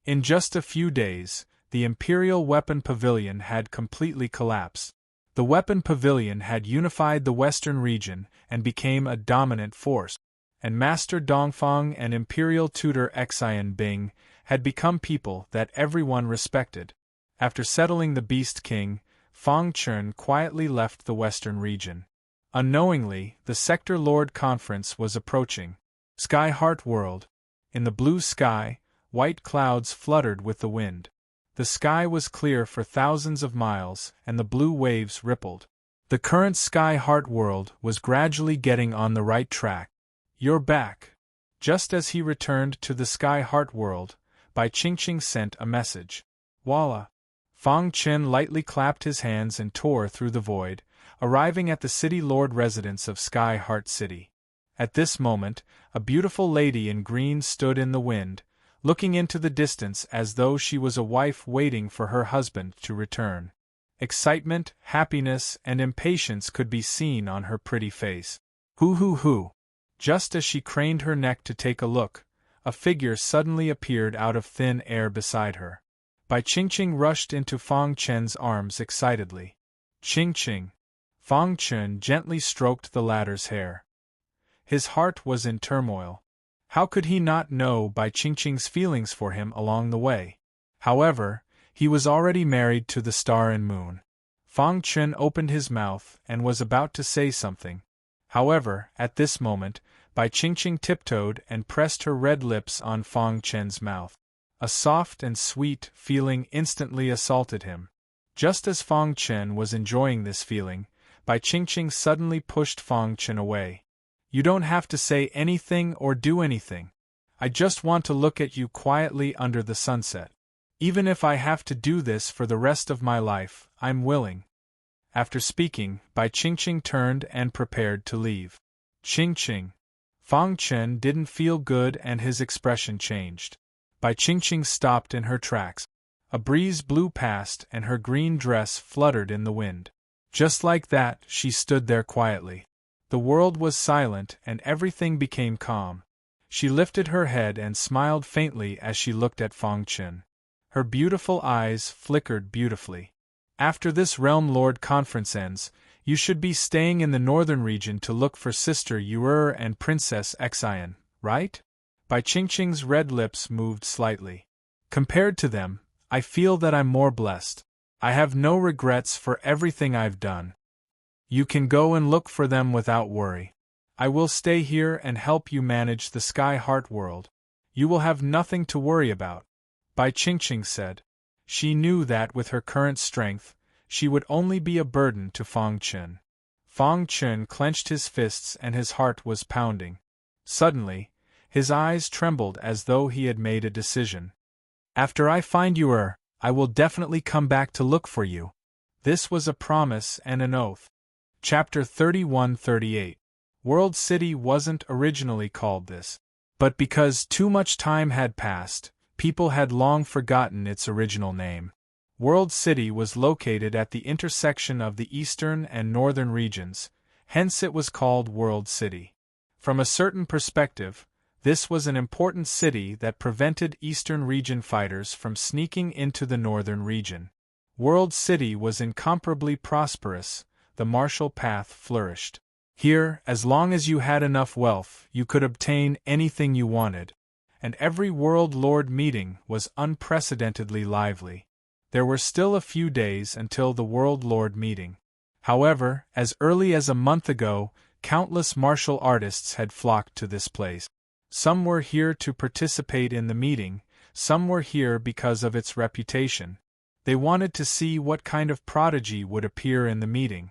In just a few days, the Imperial Weapon Pavilion had completely collapsed. The Weapon Pavilion had unified the Western region and became a dominant force. and Master Dongfang and Imperial Tutor Xian Bing had become people that everyone respected. After settling the Beast King, Fang Chun quietly left the western region. Unknowingly, the Sector Lord Conference was approaching. Sky Heart World. In the blue sky, white clouds fluttered with the wind. The sky was clear for thousands of miles, and the blue waves rippled. The current Sky Heart World was gradually getting on the right track. "You're back." Just as he returned to the Sky Heart World, Bai Qingqing sent a message. Voila! Fang Chen lightly clapped his hands and tore through the void, arriving at the city lord residence of Sky Heart City. At this moment, a beautiful lady in green stood in the wind, looking into the distance as though she was a wife waiting for her husband to return. Excitement, happiness, and impatience could be seen on her pretty face. Hoo hoo hoo! Just as she craned her neck to take a look, a figure suddenly appeared out of thin air beside her. Bai Qingqing rushed into Fang Chen's arms excitedly. Qingqing! Fang Chen gently stroked the latter's hair. His heart was in turmoil. How could he not know Bai Qingqing's feelings for him along the way? However, he was already married to the Star and Moon. Fang Chen opened his mouth and was about to say something. However, at this moment, Bai Qingqing tiptoed and pressed her red lips on Fang Chen's mouth. A soft and sweet feeling instantly assaulted him. Just as Fang Chen was enjoying this feeling, Bai Qingqing suddenly pushed Fang Chen away. "You don't have to say anything or do anything. I just want to look at you quietly under the sunset. Even if I have to do this for the rest of my life, I'm willing." After speaking, Bai Qingqing turned and prepared to leave. Qingqing. Fang Chen didn't feel good and his expression changed. Bai Qingqing stopped in her tracks. A breeze blew past and her green dress fluttered in the wind. Just like that, she stood there quietly. The world was silent and everything became calm. She lifted her head and smiled faintly as she looked at Fang Chen. Her beautiful eyes flickered beautifully. "After this Realm Lord Conference ends, you should be staying in the northern region to look for Sister Yuer and Princess Xian, right?" Bai Qingqing's red lips moved slightly. "Compared to them, I feel that I'm more blessed. I have no regrets for everything I've done. You can go and look for them without worry. I will stay here and help you manage the Sky Heart World. You will have nothing to worry about," Bai Qingqing said. She knew that with her current strength, she would only be a burden to Fang Chen. Fang Chen clenched his fists and his heart was pounding. Suddenly, his eyes trembled as though he had made a decision. "After I find Yuer, I will definitely come back to look for you." This was a promise and an oath. Chapter 31-38. World City wasn't originally called this. But because too much time had passed, people had long forgotten its original name. World City was located at the intersection of the eastern and northern regions, hence it was called World City. From a certain perspective, this was an important city that prevented Eastern region fighters from sneaking into the Northern region. World City was incomparably prosperous, the martial path flourished. Here, as long as you had enough wealth, you could obtain anything you wanted. And every World Lord meeting was unprecedentedly lively. There were still a few days until the World Lord meeting. However, as early as a month ago, countless martial artists had flocked to this place. Some were here to participate in the meeting, some were here because of its reputation. They wanted to see what kind of prodigy would appear in the meeting.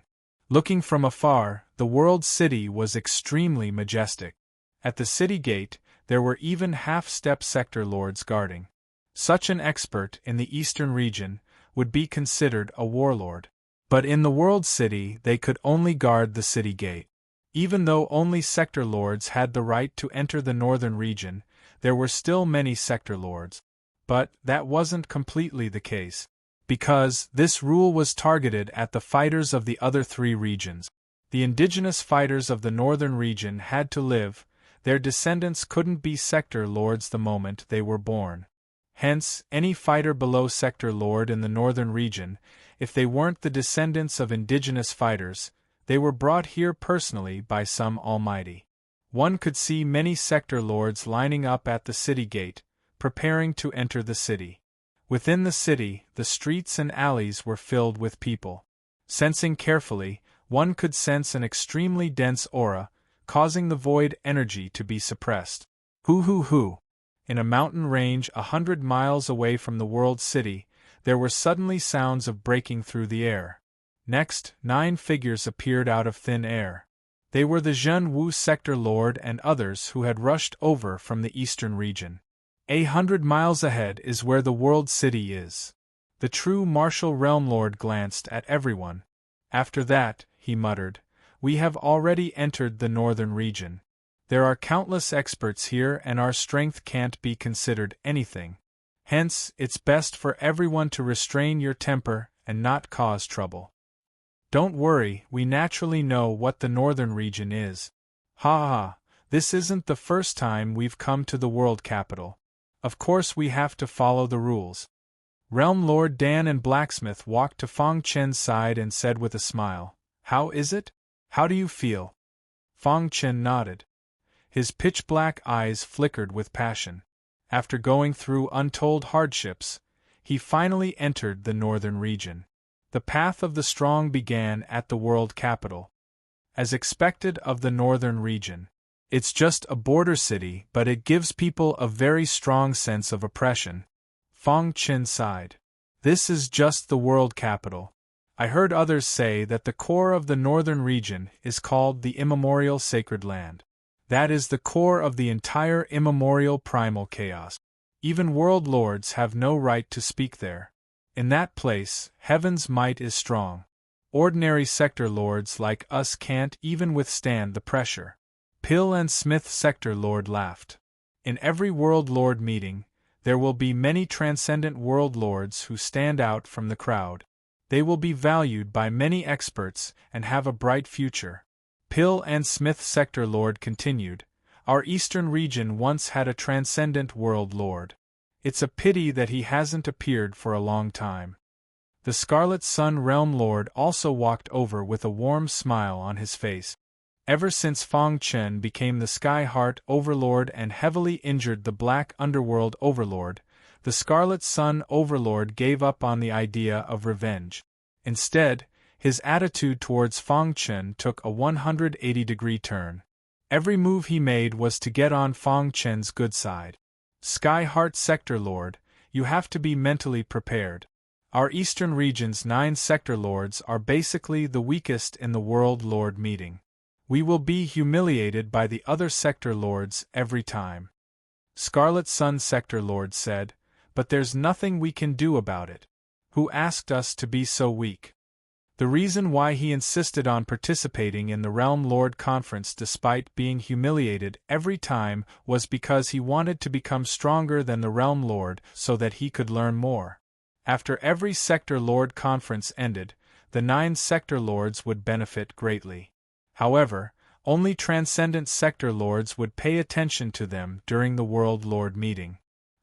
Looking from afar, the World City was extremely majestic. At the city gate, there were even half-step sector lords guarding. Such an expert in the eastern region would be considered a warlord. But in the World City they could only guard the city gate. Even though only sector lords had the right to enter the northern region, there were still many sector lords. But that wasn't completely the case. Because this rule was targeted at the fighters of the other three regions. The indigenous fighters of the northern region had to live, their descendants couldn't be sector lords the moment they were born. Hence, any fighter below sector lord in the northern region, if they weren't the descendants of indigenous fighters, they were brought here personally by some almighty. One could see many sector lords lining up at the city gate, preparing to enter the city. Within the city, the streets and alleys were filled with people. Sensing carefully, one could sense an extremely dense aura, causing the void energy to be suppressed. Hoo! In a mountain range 100 miles away from the world city, there were suddenly sounds of breaking through the air. Next, 9 figures appeared out of thin air. They were the Zhen Wu sector lord and others who had rushed over from the eastern region. 100 miles ahead is where the world city is. The true martial realm lord glanced at everyone. After that, he muttered, we have already entered the northern region. There are countless experts here and our strength can't be considered anything. Hence, it's best for everyone to restrain your temper and not cause trouble. Don't worry, we naturally know what the northern region is. Ha! This isn't the first time we've come to the world capital. Of course we have to follow the rules. Realm Lord Dan and Blacksmith walked to Fong Chen's side and said with a smile, how is it? How do you feel? Fong Chen nodded. His pitch-black eyes flickered with passion. After going through untold hardships, he finally entered the northern region. The path of the strong began at the world capital. As expected of the northern region, it's just a border city, but it gives people a very strong sense of oppression. Fong Chen sighed. This is just the world capital. I heard others say that the core of the northern region is called the immemorial sacred land. That is the core of the entire immemorial primal chaos. Even world lords have no right to speak there. In that place, heaven's might is strong. Ordinary sector lords like us can't even withstand the pressure. Pill and Smith sector lord laughed. In every world lord meeting, there will be many transcendent world lords who stand out from the crowd. They will be valued by many experts and have a bright future. Pill and Smith sector lord continued, our eastern region once had a transcendent world lord. It's a pity that he hasn't appeared for a long time. The Scarlet Sun Realm Lord also walked over with a warm smile on his face. Ever since Fong Chen became the Sky Heart Overlord and heavily injured the Black Underworld Overlord, the Scarlet Sun Overlord gave up on the idea of revenge. Instead, his attitude towards Fong Chen took a 180-degree turn. Every move he made was to get on Fong Chen's good side. Sky Heart Sector Lord, you have to be mentally prepared. Our Eastern region's 9 sector lords are basically the weakest in the World Lord meeting. We will be humiliated by the other sector lords every time. Scarlet Sun Sector Lord said, but there's nothing we can do about it. Who asked us to be so weak? The reason why he insisted on participating in the Realm Lord Conference despite being humiliated every time was because he wanted to become stronger than the Realm Lord so that he could learn more. After every Sector Lord Conference ended, the 9 Sector Lords would benefit greatly. However, only Transcendent Sector Lords would pay attention to them during the World Lord meeting.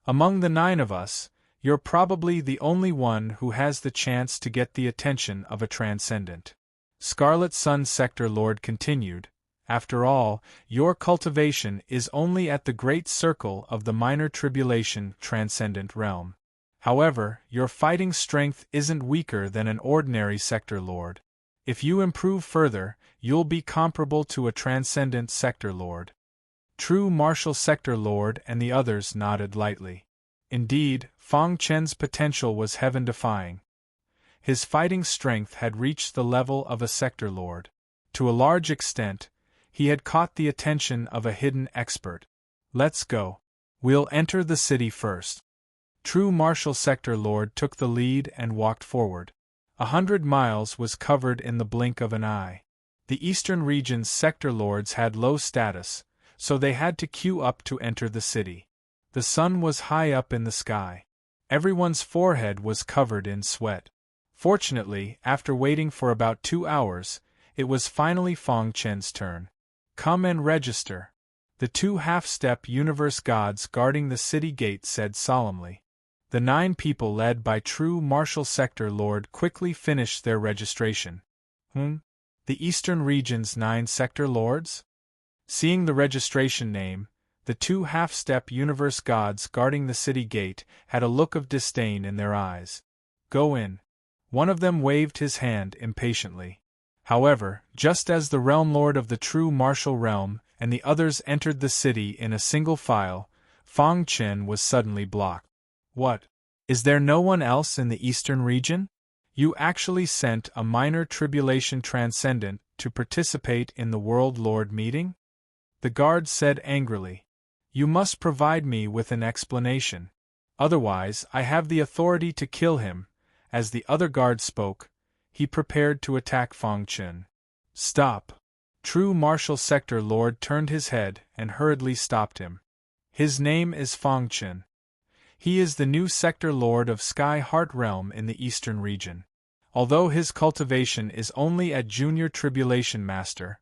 Among the 9 of us, you're probably the only one who has the chance to get the attention of a Transcendent. Scarlet Sun Sector Lord continued, after all, your cultivation is only at the Great Circle of the Minor Tribulation Transcendent Realm. However, your fighting strength isn't weaker than an ordinary Sector Lord. If you improve further, you'll be comparable to a Transcendent Sector Lord. True Martial Sector Lord and the others nodded lightly. Indeed, Fong Chen's potential was heaven-defying. His fighting strength had reached the level of a Sector Lord. To a large extent, he had caught the attention of a hidden expert. Let's go. We'll enter the city first. True Martial Sector Lord took the lead and walked forward. 100 miles was covered in the blink of an eye. The Eastern region's Sector Lords had low status, so they had to queue up to enter the city. The sun was high up in the sky. Everyone's forehead was covered in sweat. Fortunately, after waiting for about 2 hours, it was finally Fong Chen's turn. Come and register. The 2 half-step universe gods guarding the city gate said solemnly. The 9 people led by True Martial Sector Lord quickly finished their registration. The Eastern region's 9 Sector Lords? Seeing the registration name, the two half-step universe gods guarding the city gate had a look of disdain in their eyes. Go in. One of them waved his hand impatiently. However, just as the realm lord of the true martial realm and the others entered the city in a single file, Fang Chen was suddenly blocked. What? Is there no one else in the eastern region? You actually sent a minor tribulation transcendent to participate in the World Lord meeting? The guard said angrily. You must provide me with an explanation. Otherwise, I have the authority to kill him. As the other guard spoke, he prepared to attack Fang Chen. Stop! True Martial Sector Lord turned his head and hurriedly stopped him. His name is Fang Chen. He is the new Sector Lord of Sky Heart Realm in the Eastern region. Although his cultivation is only at Junior Tribulation Master,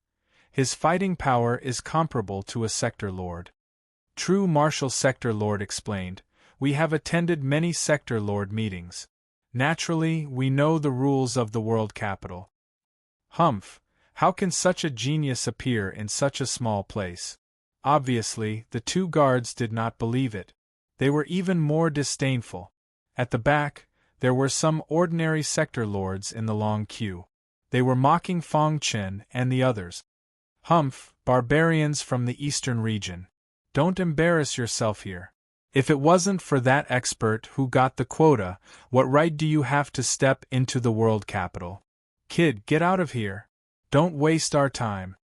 his fighting power is comparable to a Sector Lord. True Martial Sector Lord explained, we have attended many Sector Lord meetings. Naturally, we know the rules of the world capital. Humph, how can such a genius appear in such a small place? Obviously, the two guards did not believe it. They were even more disdainful. At the back, there were some ordinary sector lords in the long queue. They were mocking Fang Chen and the others. Humph, barbarians from the eastern region. Don't embarrass yourself here. If it wasn't for that expert who got the quota, what right do you have to step into the world capital? Kid, get out of here. Don't waste our time.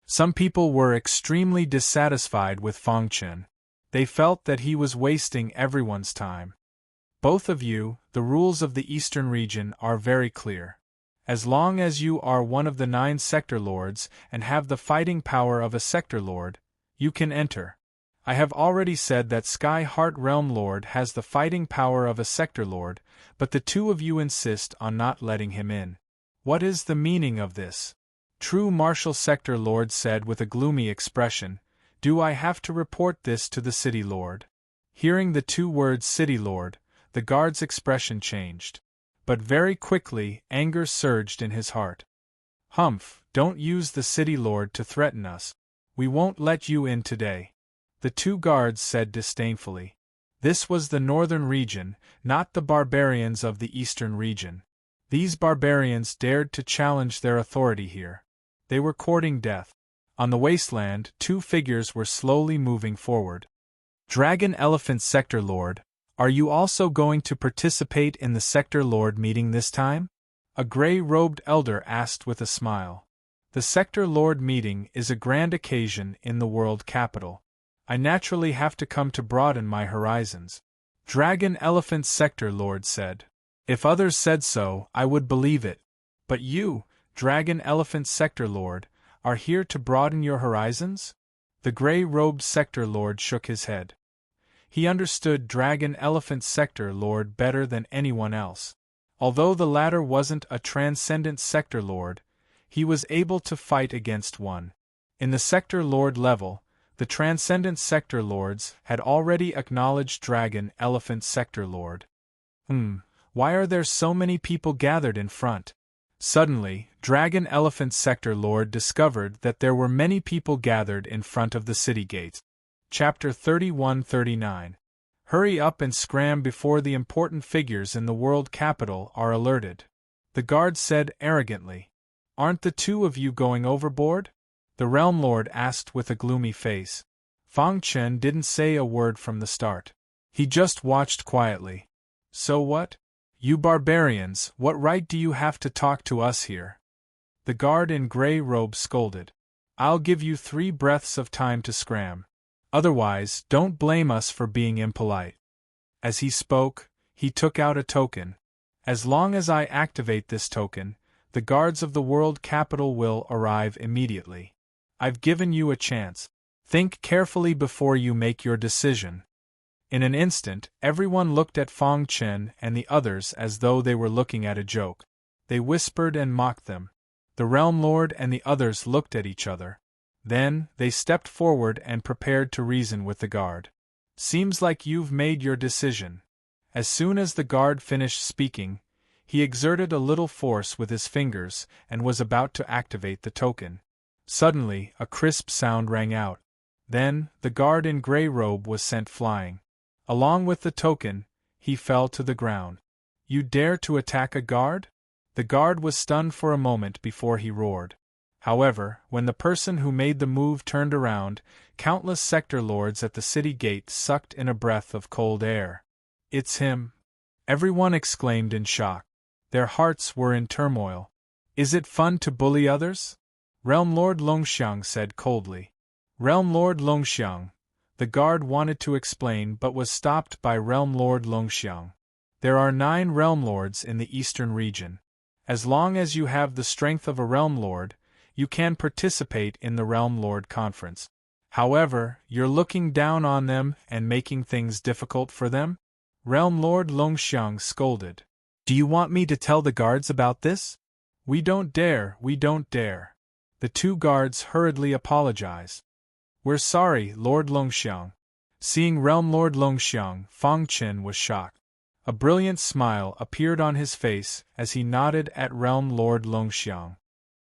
Some people were extremely dissatisfied with Fang Chen. They felt that he was wasting everyone's time. Both of you, the rules of the Eastern region are very clear. As long as you are one of the 9 Sector Lords and have the fighting power of a Sector Lord, you can enter. I have already said that Sky Heart Realm Lord has the fighting power of a Sector Lord, but the two of you insist on not letting him in. What is the meaning of this? True Martial Sector Lord said with a gloomy expression, Do I have to report this to the City Lord? Hearing the two words City Lord, the guard's expression changed. But very quickly, anger surged in his heart. Humph, don't use the City Lord to threaten us. We won't let you in today. The two guards said disdainfully. This was the northern region, not the barbarians of the eastern region. These barbarians dared to challenge their authority here. They were courting death. On the wasteland, 2 figures were slowly moving forward. Dragon Elephant Sector Lord, are you also going to participate in the Sector Lord meeting this time? A gray-robed elder asked with a smile. The Sector Lord meeting is a grand occasion in the world capital. I naturally have to come to broaden my horizons. Dragon Elephant Sector Lord said. If others said so, I would believe it. But you, Dragon Elephant Sector Lord, are here to broaden your horizons? The gray-robed Sector Lord shook his head. He understood Dragon Elephant Sector Lord better than anyone else. Although the latter wasn't a transcendent Sector Lord, he was able to fight against one. In the Sector Lord level, the transcendent Sector Lords had already acknowledged Dragon Elephant Sector Lord. Why are there so many people gathered in front? Suddenly, Dragon Elephant Sector Lord discovered that there were many people gathered in front of the city gates. Chapter 31-39. Hurry up and scram before the important figures in the world capital are alerted. The guard said arrogantly. Aren't the two of you going overboard? The Realm Lord asked with a gloomy face. Fang Chen didn't say a word from the start. He just watched quietly. So what? You barbarians, what right do you have to talk to us here? The guard in gray robe scolded. I'll give you 3 breaths of time to scram. Otherwise, don't blame us for being impolite. As he spoke, he took out a token. As long as I activate this token, the guards of the world capital will arrive immediately. I've given you a chance. Think carefully before you make your decision. In an instant, everyone looked at Fang Chen and the others as though they were looking at a joke. They whispered and mocked them. The Realm Lord and the others looked at each other. Then, they stepped forward and prepared to reason with the guard. Seems like you've made your decision. As soon as the guard finished speaking, he exerted a little force with his fingers and was about to activate the token. Suddenly, a crisp sound rang out. Then, the guard in grey robe was sent flying. Along with the token, he fell to the ground. You dare to attack a guard? The guard was stunned for a moment before he roared. However, when the person who made the move turned around, countless sector lords at the city gate sucked in a breath of cold air. It's him! Everyone exclaimed in shock. Their hearts were in turmoil. Is it fun to bully others? Realm Lord Longxiang said coldly. Realm Lord Longxiang. The guard wanted to explain but was stopped by Realm Lord Longxiang. There are 9 Realm Lords in the eastern region. As long as you have the strength of a Realm Lord, you can participate in the Realm Lord Conference. However, you're looking down on them and making things difficult for them? Realm Lord Longxiang scolded. Do you want me to tell the guards about this? We don't dare. The 2 guards hurriedly apologized. We're sorry, Lord Longxiang. Seeing Realm Lord Longxiang, Fang Chen was shocked. A brilliant smile appeared on his face as he nodded at Realm Lord Longxiang.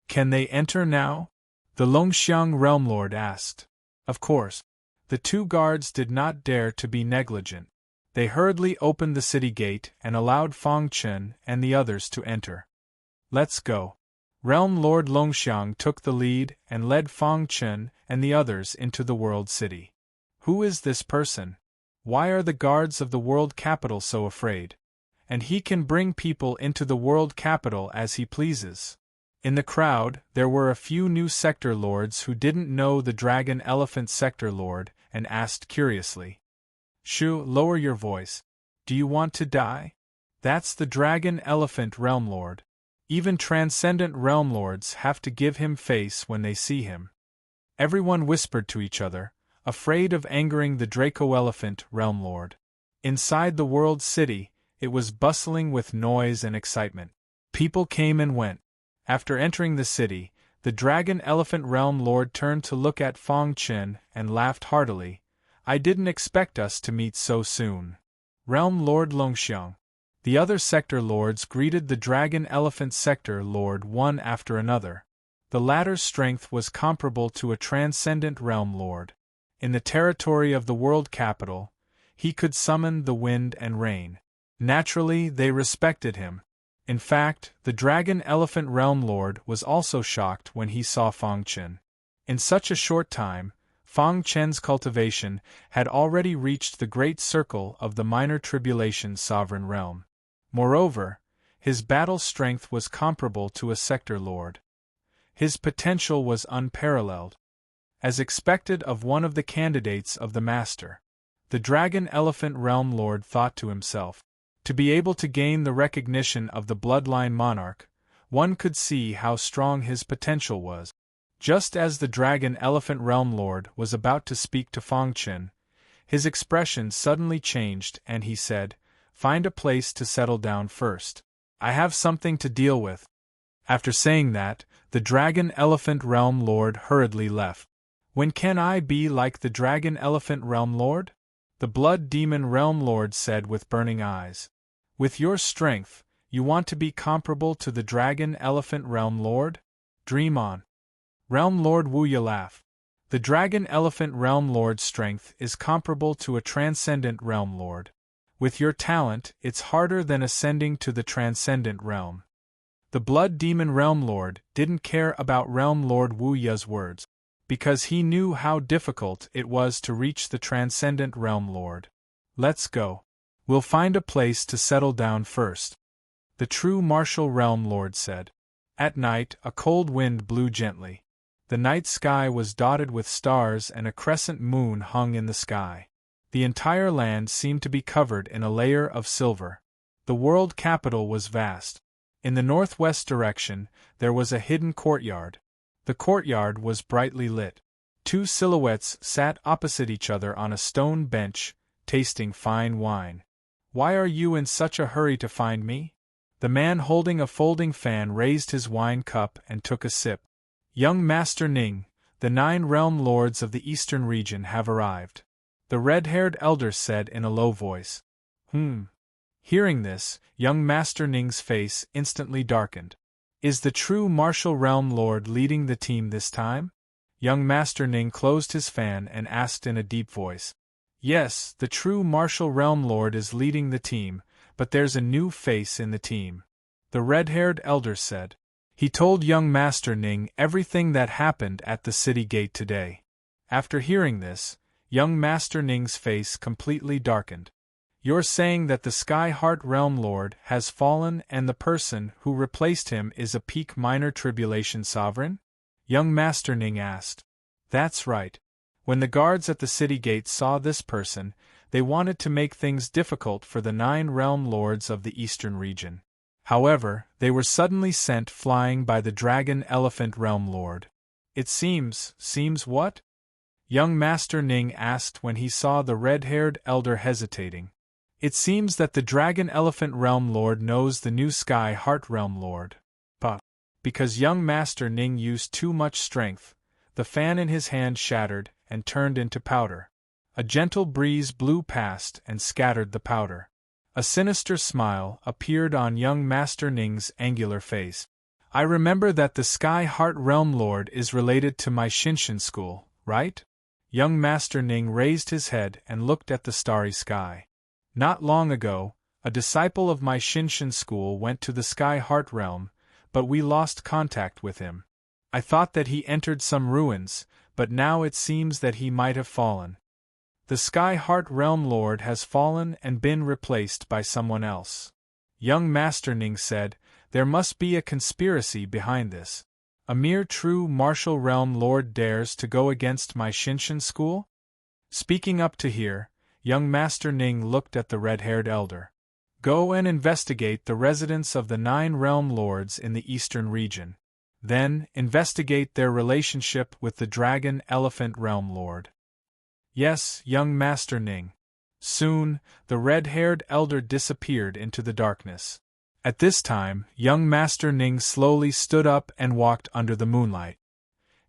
Can they enter now? The Longxiang Realm Lord asked. Of course. The 2 guards did not dare to be negligent. They hurriedly opened the city gate and allowed Fang Chen and the others to enter. Let's go. Realm Lord Longxiang took the lead and led Fang Chen and the others into the World City. Who is this person? Why are the guards of the World Capital so afraid? And he can bring people into the World Capital as he pleases. In the crowd, there were a few new sector lords who didn't know the Dragon Elephant Sector Lord and asked curiously. Shu, lower your voice. Do you want to die? That's the Dragon Elephant Realm Lord. Even transcendent Realm Lords have to give him face when they see him. Everyone whispered to each other, afraid of angering the Draco Elephant Realm Lord. Inside the World City, it was bustling with noise and excitement. People came and went. After entering the city, the Dragon Elephant Realm Lord turned to look at Fang Chen and laughed heartily. I didn't expect us to meet so soon. Realm Lord Longxiang. The other sector lords greeted the Dragon Elephant Sector Lord one after another. The latter's strength was comparable to a transcendent Realm Lord. In the territory of the World Capital, he could summon the wind and rain. Naturally, they respected him. In fact, the Dragon Elephant Realm Lord was also shocked when he saw Fang Chen. In such a short time, Fang Chen's cultivation had already reached the great circle of the Minor Tribulation Sovereign Realm. Moreover, his battle strength was comparable to a sector lord. His potential was unparalleled. As expected of one of the candidates of the Master, the Dragon Elephant Realm Lord thought to himself, to be able to gain the recognition of the Bloodline Monarch, one could see how strong his potential was. Just as the Dragon Elephant Realm Lord was about to speak to Fang Chen, his expression suddenly changed and he said, Find a place to settle down first. I have something to deal with. After saying that, the Dragon Elephant Realm Lord hurriedly left. When can I be like the Dragon Elephant Realm Lord? The Blood Demon Realm Lord said with burning eyes. With your strength, you want to be comparable to the Dragon Elephant Realm Lord? Dream on. Realm Lord Wuya laughed. The Dragon Elephant Realm Lord's strength is comparable to a transcendent Realm Lord. With your talent, it's harder than ascending to the transcendent realm. The Blood Demon Realm Lord didn't care about Realm Lord Wuya's words, because he knew how difficult it was to reach the transcendent Realm Lord. Let's go. We'll find a place to settle down first. The true martial Realm Lord said. At night, a cold wind blew gently. The night sky was dotted with stars and a crescent moon hung in the sky. The entire land seemed to be covered in a layer of silver. The world capital was vast. In the northwest direction, there was a hidden courtyard. The courtyard was brightly lit. 2 silhouettes sat opposite each other on a stone bench, tasting fine wine. Why are you in such a hurry to find me? The man holding a folding fan raised his wine cup and took a sip. Young Master Ning, the 9 realm lords of the eastern region have arrived. The red-haired elder said in a low voice. Hearing this, young Master Ning's face instantly darkened. Is the true martial realm lord leading the team this time? Young Master Ning closed his fan and asked in a deep voice. Yes, the true martial realm lord is leading the team, but there's a new face in the team, the red-haired elder said. He told young Master Ning everything that happened at the city gate today. After hearing this, young Master Ning's face completely darkened. You're saying that the Sky Heart Realm Lord has fallen and the person who replaced him is a peak minor tribulation sovereign? Young Master Ning asked. That's right. When the guards at the city gate saw this person, they wanted to make things difficult for the 9 realm lords of the eastern region. However, they were suddenly sent flying by the Dragon Elephant Realm Lord. It seems what? Young Master Ning asked when he saw the red-haired elder hesitating. It seems that the Dragon Elephant Realm Lord knows the new Sky Heart Realm Lord. Because young Master Ning used too much strength, the fan in his hand shattered and turned into powder. A gentle breeze blew past and scattered the powder. A sinister smile appeared on young Master Ning's angular face. I remember that the Sky Heart Realm Lord is related to my Shinshin school, right? Young Master Ning raised his head and looked at the starry sky. Not long ago, a disciple of my Shinshin school went to the Sky Heart Realm, but we lost contact with him. I thought that he entered some ruins, but now it seems that he might have fallen. The Sky Heart Realm Lord has fallen and been replaced by someone else. Young Master Ning said, there must be a conspiracy behind this. A mere true martial realm lord dares to go against my Shinshin school? Speaking up to hear, young Master Ning looked at the red-haired elder. Go and investigate the residence of the 9 realm lords in the eastern region. Then, investigate their relationship with the Dragon Elephant Realm Lord. Yes, young Master Ning. Soon, the red-haired elder disappeared into the darkness. At this time, young Master Ning slowly stood up and walked under the moonlight.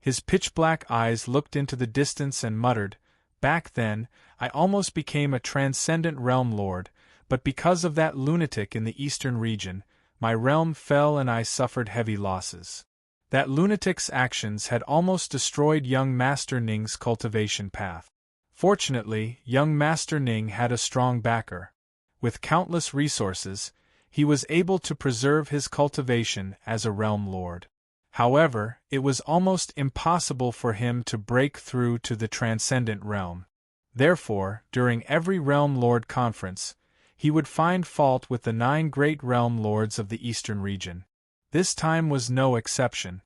His pitch-black eyes looked into the distance and muttered, Back then, I almost became a transcendent realm lord, but because of that lunatic in the eastern region, my realm fell and I suffered heavy losses. That lunatic's actions had almost destroyed young Master Ning's cultivation path. Fortunately, young Master Ning had a strong backer. With countless resources, he was able to preserve his cultivation as a realm lord. However, it was almost impossible for him to break through to the transcendent realm. Therefore, during every realm lord conference, he would find fault with the 9 great realm lords of the eastern region. This time was no exception.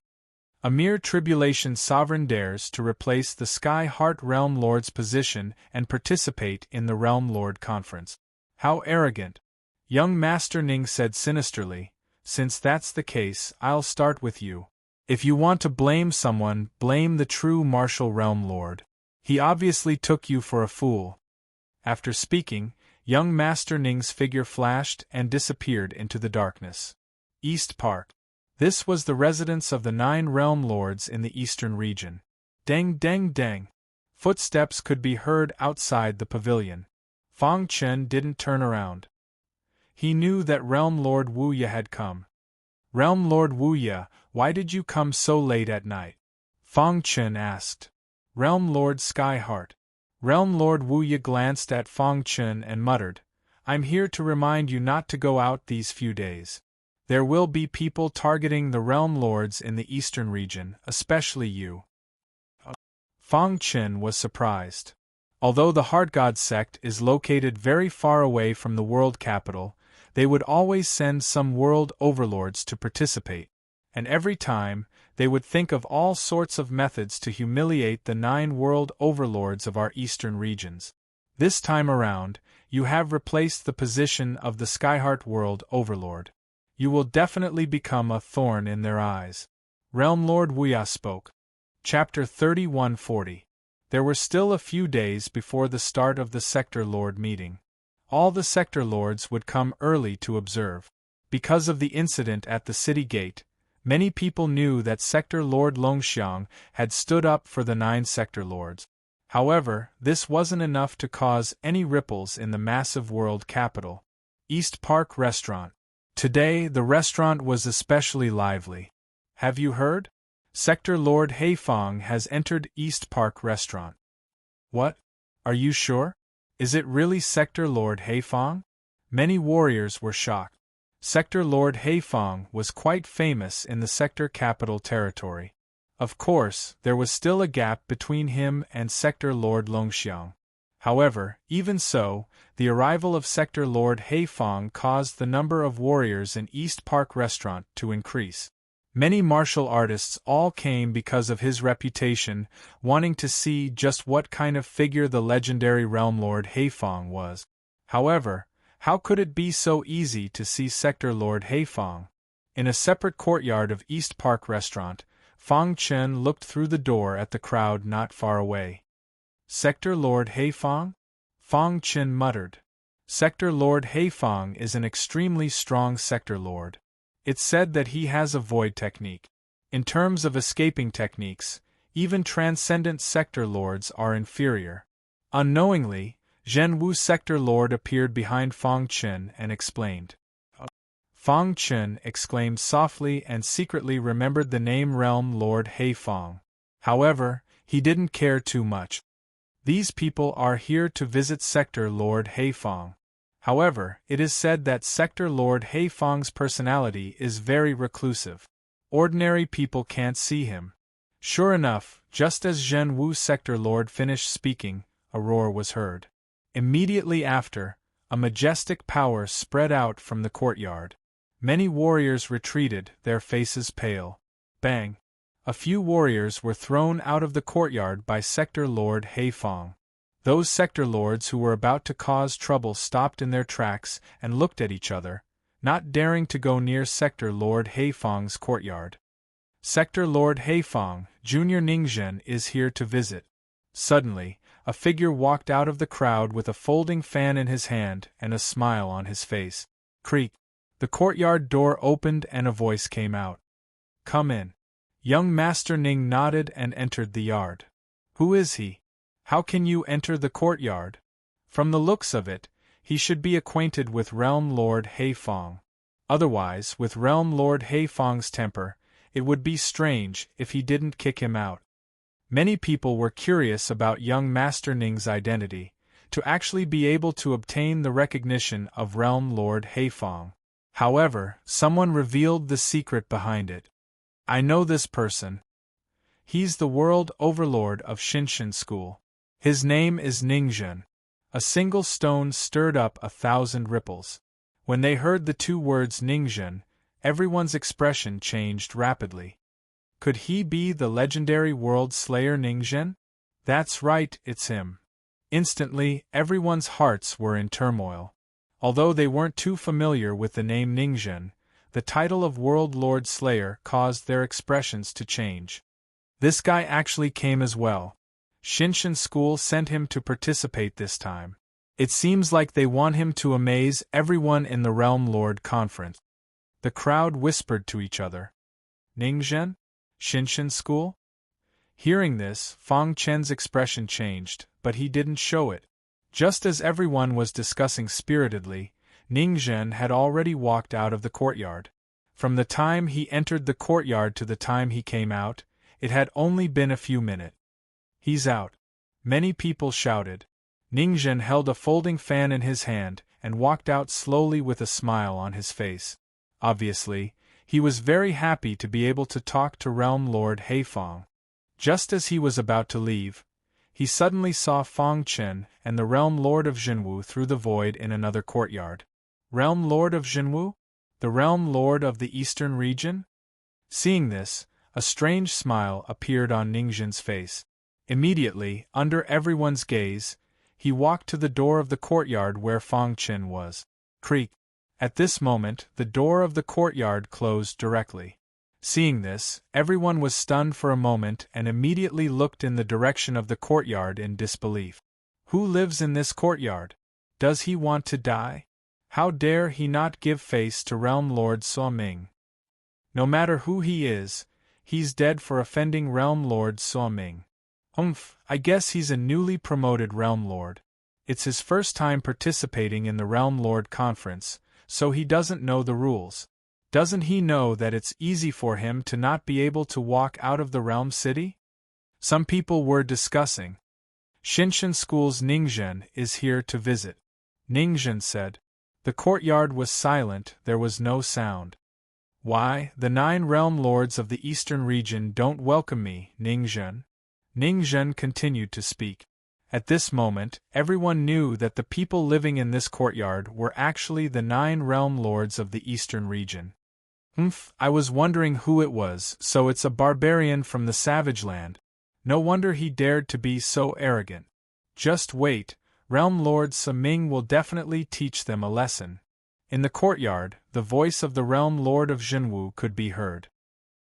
A mere tribulation sovereign dares to replace the Sky Heart Realm Lord's position and participate in the Realm Lord Conference. How arrogant! Young Master Ning said sinisterly, since that's the case, I'll start with you. If you want to blame someone, blame the true martial Realm Lord. He obviously took you for a fool. After speaking, young Master Ning's figure flashed and disappeared into the darkness. East Park. This was the residence of the 9 realm lords in the eastern region. Deng deng deng. Footsteps could be heard outside the pavilion. Fang Chen didn't turn around. He knew that Realm Lord Wuya had come. Realm Lord Wuya, why did you come so late at night? Fang Chen asked. Realm Lord Skyheart. Realm Lord Wuya glanced at Fang Chen and muttered, I'm here to remind you not to go out these few days. There will be people targeting the realm lords in the eastern region, especially you. Fang Chen was surprised. Although the Heart God sect is located very far away from the world capital, they would always send some world overlords to participate, and every time, they would think of all sorts of methods to humiliate the 9 world overlords of our eastern regions. This time around, you have replaced the position of the Skyheart World Overlord. You will definitely become a thorn in their eyes. Realm Lord Wuya spoke. Chapter 3140. There were still a few days before the start of the Sector Lord meeting. All the Sector Lords would come early to observe. Because of the incident at the city gate, many people knew that Sector Lord Longxiang had stood up for the 9 Sector Lords. However, this wasn't enough to cause any ripples in the massive world capital. East Park Restaurant. Today, the restaurant was especially lively. Have you heard? Sector Lord Haifeng has entered East Park Restaurant. What? Are you sure? Is it really Sector Lord Haifeng? Many warriors were shocked. Sector Lord Haifeng was quite famous in the sector capital territory. Of course, there was still a gap between him and Sector Lord Longxiang. However, even so, the arrival of Sector Lord Haifeng caused the number of warriors in East Park Restaurant to increase. Many martial artists all came because of his reputation, wanting to see just what kind of figure the legendary Realm Lord Haifeng was. However, how could it be so easy to see Sector Lord Haifeng? In a separate courtyard of East Park Restaurant, Fang Chen looked through the door at the crowd not far away. Sector Lord Haifeng? Fang Chen muttered. Sector Lord Haifeng is an extremely strong sector lord. It's said that he has a void technique. In terms of escaping techniques, even transcendent sector lords are inferior. Unknowingly, Zhen Wu sector lord appeared behind Fang Chen and explained. Fang Chen exclaimed softly and secretly remembered the name Realm Lord Haifeng. However, he didn't care too much. These people are here to visit Sector Lord Haifeng. However, it is said that Sector Lord Haifeng's personality is very reclusive. Ordinary people can't see him. Sure enough, just as Zhen Wu Sector Lord finished speaking, a roar was heard. Immediately after, a majestic power spread out from the courtyard. Many warriors retreated, their faces pale. Bang! A few warriors were thrown out of the courtyard by Sector Lord Haifeng. Those sector lords who were about to cause trouble stopped in their tracks and looked at each other, not daring to go near Sector Lord Haifeng's courtyard. Sector Lord Haifeng, Junior Ningzhen, is here to visit. Suddenly, a figure walked out of the crowd with a folding fan in his hand and a smile on his face. Creak! The courtyard door opened and a voice came out. Come in. Young Master Ning nodded and entered the yard. Who is he? How can you enter the courtyard? From the looks of it, he should be acquainted with Realm Lord Haifeng. Otherwise, with Realm Lord Haifeng's temper, it would be strange if he didn't kick him out. Many people were curious about young Master Ning's identity, to actually be able to obtain the recognition of Realm Lord Haifeng. However, someone revealed the secret behind it. I know this person. He's the world overlord of Xinshan School. His name is Ningzhen. A single stone stirred up 1,000 ripples. When they heard the two words Ningzhen, everyone's expression changed rapidly. Could he be the legendary world slayer Ningzhen? That's right, it's him. Instantly, everyone's hearts were in turmoil. Although they weren't too familiar with the name Ningzhen, the title of World Lord Slayer caused their expressions to change. This guy actually came as well. Xinshan School sent him to participate this time. It seems like they want him to amaze everyone in the Realm Lord Conference. The crowd whispered to each other. Ningzhen? Xinshan School? Hearing this, Fang Chen's expression changed, but he didn't show it. Just as everyone was discussing spiritedly, Ningzhen had already walked out of the courtyard. From the time he entered the courtyard to the time he came out, it had only been a few minutes. He's out. Many people shouted. Ningzhen held a folding fan in his hand and walked out slowly with a smile on his face. Obviously, he was very happy to be able to talk to Realm Lord Haifeng. Just as he was about to leave, he suddenly saw Fang Chen and the Realm Lord of Zhenwu through the void in another courtyard. Realm Lord of Zhenwu? The Realm Lord of the Eastern region? Seeing this, a strange smile appeared on Ningzhen's face. Immediately, under everyone's gaze, he walked to the door of the courtyard where Fang Chen was. Creak! At this moment, the door of the courtyard closed directly. Seeing this, everyone was stunned for a moment and immediately looked in the direction of the courtyard in disbelief. Who lives in this courtyard? Does he want to die? How dare he not give face to Realm Lord So Ming? No matter who he is, he's dead for offending Realm Lord So Ming. I guess he's a newly promoted Realm Lord. It's his first time participating in the Realm Lord Conference, so he doesn't know the rules. Doesn't he know that it's easy for him to not be able to walk out of the realm city? Some people were discussing. Shinshin School's Ningzhen is here to visit, Ningzhen said. The courtyard was silent, there was no sound. Why, the 9 realm lords of the eastern region don't welcome me, Ningzhen? Ningzhen continued to speak. At this moment, everyone knew that the people living in this courtyard were actually the 9 realm lords of the eastern region. I was wondering who it was, so it's a barbarian from the savage land. No wonder he dared to be so arrogant. Just wait, Realm Lord Saming will definitely teach them a lesson. In the courtyard, the voice of the Realm Lord of Jinwu could be heard.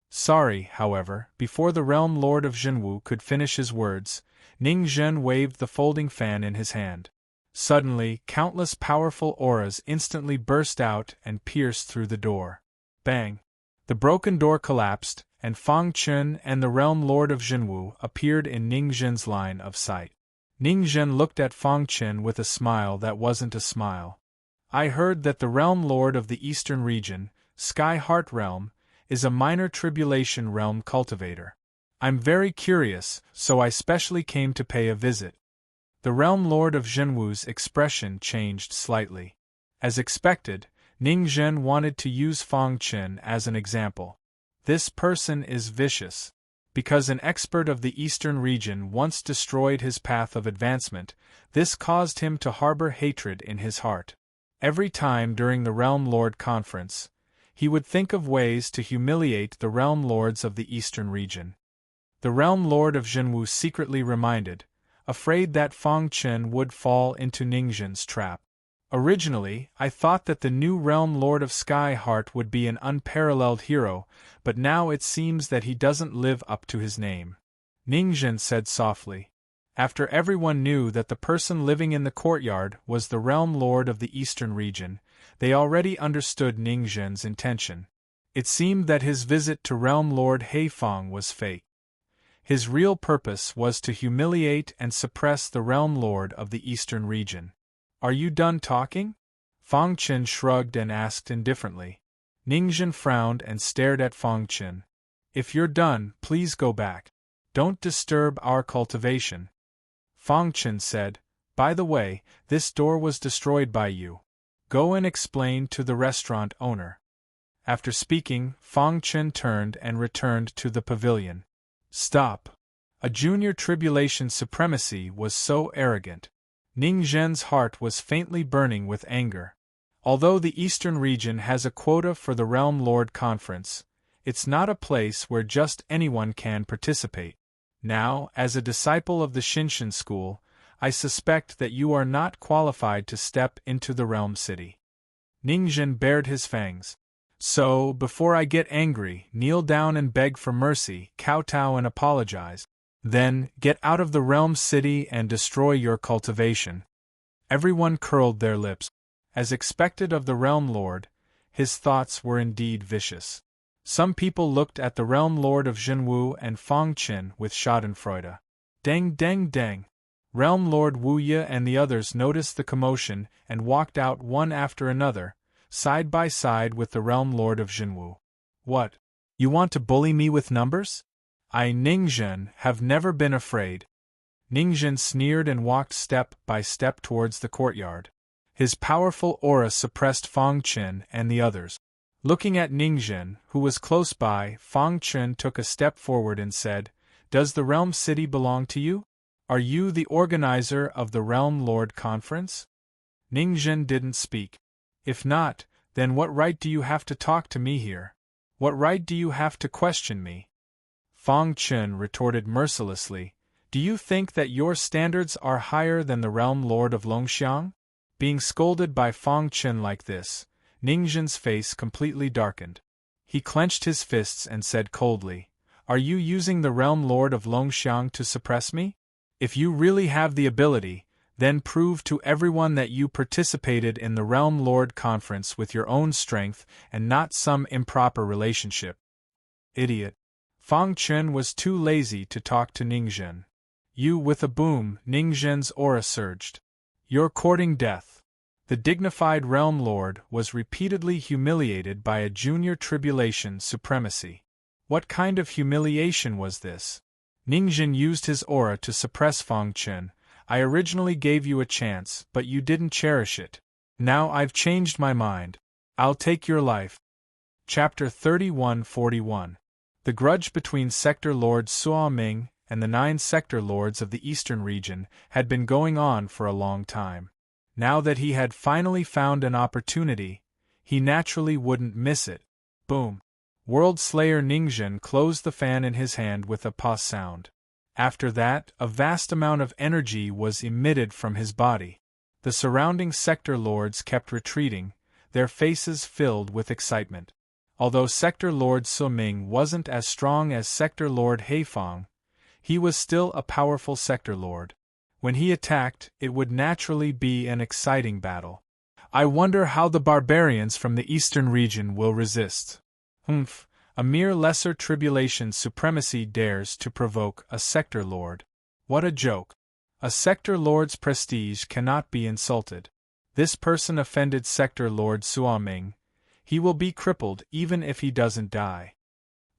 Sorry, however, before the Realm Lord of Jinwu could finish his words, Ningzhen waved the folding fan in his hand. Suddenly, countless powerful auras instantly burst out and pierced through the door. Bang! The broken door collapsed, and Fang Chun and the Realm Lord of Jinwu appeared in Ningzhen's line of sight. Ningzhen looked at Fang Chun with a smile that wasn't a smile. I heard that the Realm Lord of the Eastern region, Sky Heart Realm, is a minor tribulation realm cultivator. I'm very curious, so I specially came to pay a visit. The Realm Lord of Jinwu's expression changed slightly. As expected, Ningzhen wanted to use Fang Chun as an example. This person is vicious. Because an expert of the eastern region once destroyed his path of advancement, this caused him to harbor hatred in his heart. Every time during the Realm Lord Conference, he would think of ways to humiliate the Realm Lords of the eastern region. The Realm Lord of Jinwu secretly reminded, afraid that Fang Chun would fall into Ningzhen's trap. Originally, I thought that the new Realm Lord of Sky Heart would be an unparalleled hero, but now it seems that he doesn't live up to his name. Ningzhen said softly. After everyone knew that the person living in the courtyard was the Realm Lord of the Eastern region, they already understood Ningzhen's intention. It seemed that his visit to Realm Lord Heifeng was fake. His real purpose was to humiliate and suppress the Realm Lord of the Eastern region. Are you done talking? Fang Chun shrugged and asked indifferently. Ningzhen frowned and stared at Fang Chun. If you're done, please go back. Don't disturb our cultivation. Fang Chun said, by the way, this door was destroyed by you. Go and explain to the restaurant owner. After speaking, Fang Chun turned and returned to the pavilion. Stop. A junior tribulation supremacy was so arrogant. Ningzhen's heart was faintly burning with anger. Although the Eastern region has a quota for the Realm Lord Conference, it's not a place where just anyone can participate. Now, as a disciple of the Shinshin School, I suspect that you are not qualified to step into the Realm City. Ningzhen bared his fangs. So, before I get angry, kneel down and beg for mercy, kowtow and apologize. Then, get out of the Realm City and destroy your cultivation. Everyone curled their lips. As expected of the Realm Lord, his thoughts were indeed vicious. Some people looked at the Realm Lord of Jinwu and Fang Chun with schadenfreude. Deng deng deng. Realm Lord Wuya and the others noticed the commotion and walked out one after another, side by side with the Realm Lord of Jinwu. What? You want to bully me with numbers? I, Ningzhen, have never been afraid. Ningzhen sneered and walked step by step towards the courtyard. His powerful aura suppressed Fang Chun and the others. Looking at Ningzhen, who was close by, Fang Chun took a step forward and said, Does the Realm City belong to you? Are you the organizer of the Realm Lord Conference? Ningzhen didn't speak. If not, then what right do you have to talk to me here? What right do you have to question me? Fang Chun retorted mercilessly, Do you think that your standards are higher than the Realm Lord of Longxiang? Being scolded by Fang Chun like this, Ningzhen's face completely darkened. He clenched his fists and said coldly, Are you using the Realm Lord of Longxiang to suppress me? If you really have the ability, then prove to everyone that you participated in the Realm Lord Conference with your own strength and not some improper relationship. Idiot. Fang Chun was too lazy to talk to Ningzhen. You with a boom, Ningzhen's aura surged. You're courting death. The dignified Realm Lord was repeatedly humiliated by a junior tribulation supremacy. What kind of humiliation was this? Ningjin used his aura to suppress Fang Chen. I originally gave you a chance, but you didn't cherish it. Now I've changed my mind. I'll take your life. Chapter 3141. The grudge between Sector Lord Suo Ming and the 9 Sector Lords of the Eastern region had been going on for a long time. Now that he had finally found an opportunity, he naturally wouldn't miss it. Boom. World Slayer Ningjin closed the fan in his hand with a pause sound. After that, a vast amount of energy was emitted from his body. The surrounding Sector Lords kept retreating, their faces filled with excitement. Although Sector Lord Suming wasn't as strong as Sector Lord Haifeng, he was still a powerful Sector Lord. When he attacked, it would naturally be an exciting battle. I wonder how the barbarians from the eastern region will resist. A mere lesser tribulation supremacy dares to provoke a Sector Lord. What a joke. A Sector Lord's prestige cannot be insulted. This person offended Sector Lord Suoming. He will be crippled even if he doesn't die.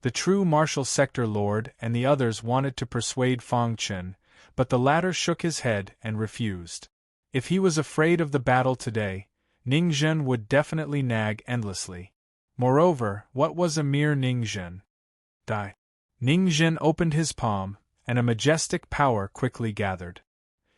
The true martial Sector Lord and the others wanted to persuade Fang Chen, but the latter shook his head and refused. If he was afraid of the battle today, Ningjin would definitely nag endlessly. Moreover, what was a mere Ningjin? Die. Ningjin opened his palm, and a majestic power quickly gathered.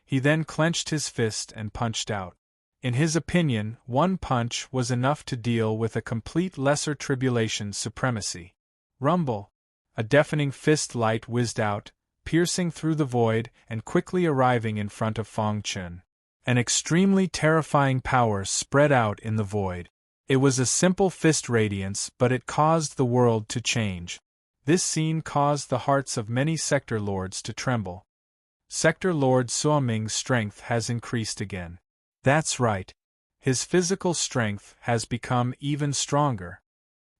He then clenched his fist and punched out. In his opinion, one punch was enough to deal with a complete lesser tribulation supremacy. Rumble! A deafening fist light whizzed out, piercing through the void and quickly arriving in front of Fang Chen. An extremely terrifying power spread out in the void. It was a simple fist radiance, but it caused the world to change. This scene caused the hearts of many Sector Lords to tremble. Sector Lord Suoming's strength has increased again. That's right. His physical strength has become even stronger.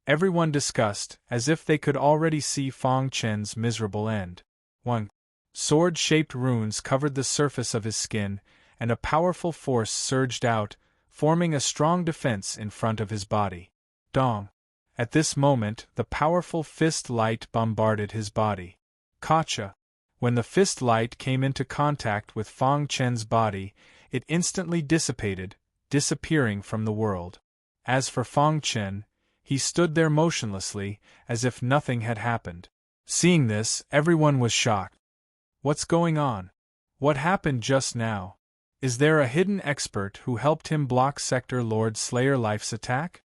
Everyone discussed, as if they could already see Fang Chen's miserable end. 1. Sword-shaped runes covered the surface of his skin, and a powerful force surged out, forming a strong defense in front of his body. Dong! At this moment, the powerful fist light bombarded his body. Kacha! When the fist light came into contact with Fang Chen's body, it instantly dissipated, disappearing from the world. As for Fang Chen, he stood there motionlessly, as if nothing had happened. Seeing this, everyone was shocked. What's going on? What happened just now? Is there a hidden expert who helped him block Sector Lord Slayer Life's attack?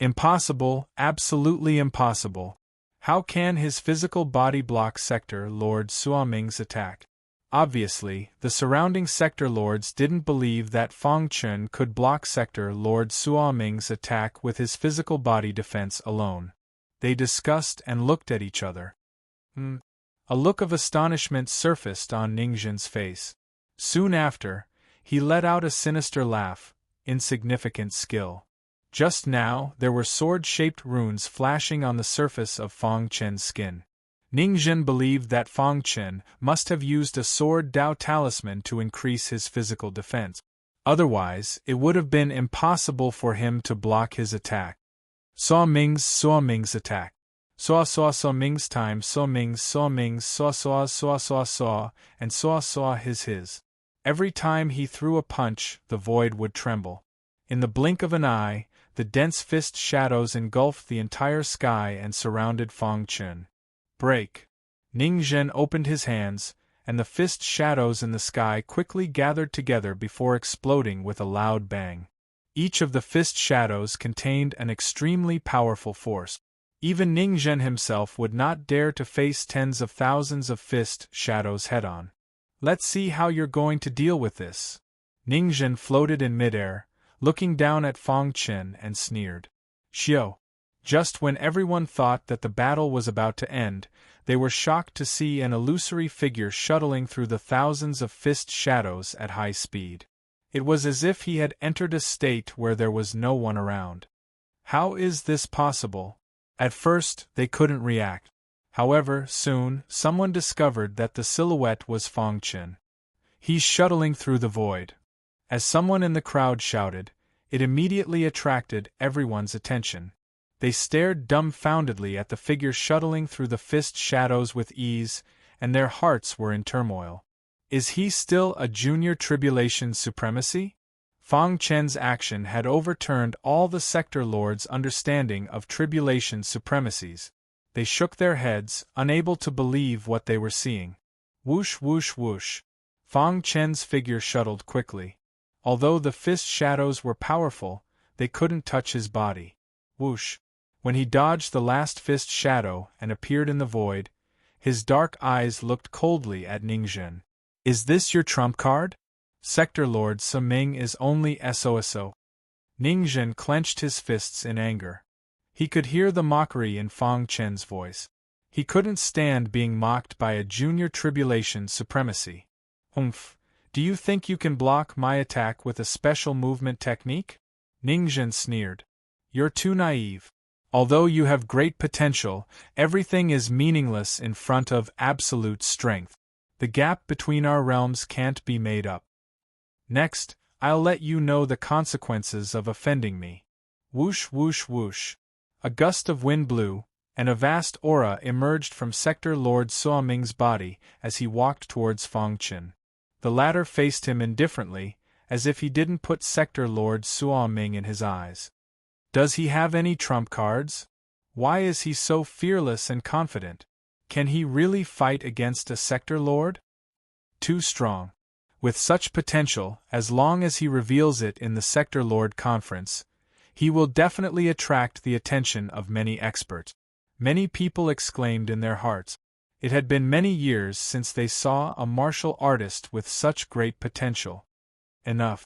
Impossible, absolutely impossible. How can his physical body block Sector Lord Suoming's attack? Obviously, the surrounding Sector Lords didn't believe that Fang Chen could block Sector Lord Suoming's attack with his physical body defense alone. They discussed and looked at each other. A look of astonishment surfaced on Ningjin's face. Soon after, he let out a sinister laugh. Insignificant skill. Just now, there were sword-shaped runes flashing on the surface of Fang Chen's skin. Ningjin believed that Fang Chen must have used a sword Dao talisman to increase his physical defense. Otherwise, it would have been impossible for him to block his attack. Suoming's attack. Ming's time, Ming's, and his. Every time he threw a punch, the void would tremble. In the blink of an eye, the dense fist shadows engulfed the entire sky and surrounded Fang Chen. Break. Ningjin opened his hands, and the fist shadows in the sky quickly gathered together before exploding with a loud bang. Each of the fist shadows contained an extremely powerful force. Even Ningjin himself would not dare to face tens of thousands of fist shadows head-on. Let's see how you're going to deal with this. Ningjin floated in midair, looking down at Fang Chen and sneered. Xiao. Just when everyone thought that the battle was about to end, they were shocked to see an illusory figure shuttling through the thousands of fist shadows at high speed. It was as if he had entered a state where there was no one around. How is this possible? At first, they couldn't react. However, soon, someone discovered that the silhouette was Fang Chen. He's shuttling through the void. As someone in the crowd shouted, it immediately attracted everyone's attention. They stared dumbfoundedly at the figure shuttling through the fist shadows with ease, and their hearts were in turmoil. Is he still a junior tribulation supremacy? Fang Chen's action had overturned all the sector lords' understanding of tribulation supremacies. They shook their heads, unable to believe what they were seeing. Whoosh whoosh whoosh. Fang Chen's figure shuttled quickly. Although the fist shadows were powerful, they couldn't touch his body. Whoosh. When he dodged the last fist shadow and appeared in the void, his dark eyes looked coldly at Ningzhen. Is this your trump card? Sector Lord Suming is only SOSO. Ningzhen clenched his fists in anger. He could hear the mockery in Fang Chen's voice. He couldn't stand being mocked by a junior tribulation supremacy. Humph, do you think you can block my attack with a special movement technique? Ningzhen sneered. You're too naive. Although you have great potential, everything is meaningless in front of absolute strength. The gap between our realms can't be made up. Next, I'll let you know the consequences of offending me. Whoosh whoosh whoosh. A gust of wind blew, and a vast aura emerged from Sector Lord Suoming's body as he walked towards Fang Chen. The latter faced him indifferently, as if he didn't put Sector Lord Suoming in his eyes. Does he have any trump cards? Why is he so fearless and confident? Can he really fight against a sector lord? Too strong. With such potential, as long as he reveals it in the Sector Lord Conference, he will definitely attract the attention of many experts. Many people exclaimed in their hearts. It had been many years since they saw a martial artist with such great potential. Enough.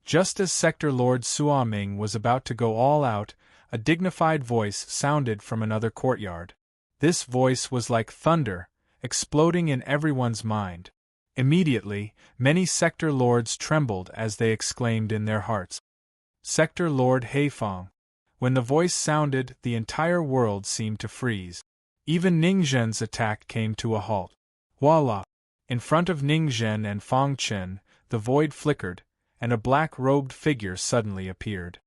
Just as Sector Lord Suoming was about to go all out, a dignified voice sounded from another courtyard. This voice was like thunder, exploding in everyone's mind. Immediately, many sector lords trembled as they exclaimed in their hearts. Sector Lord Heifang. When the voice sounded, the entire world seemed to freeze. Even Ningzhen's attack came to a halt. Voila! In front of Ningzhen and Fang Chen, the void flickered, and a black-robed figure suddenly appeared.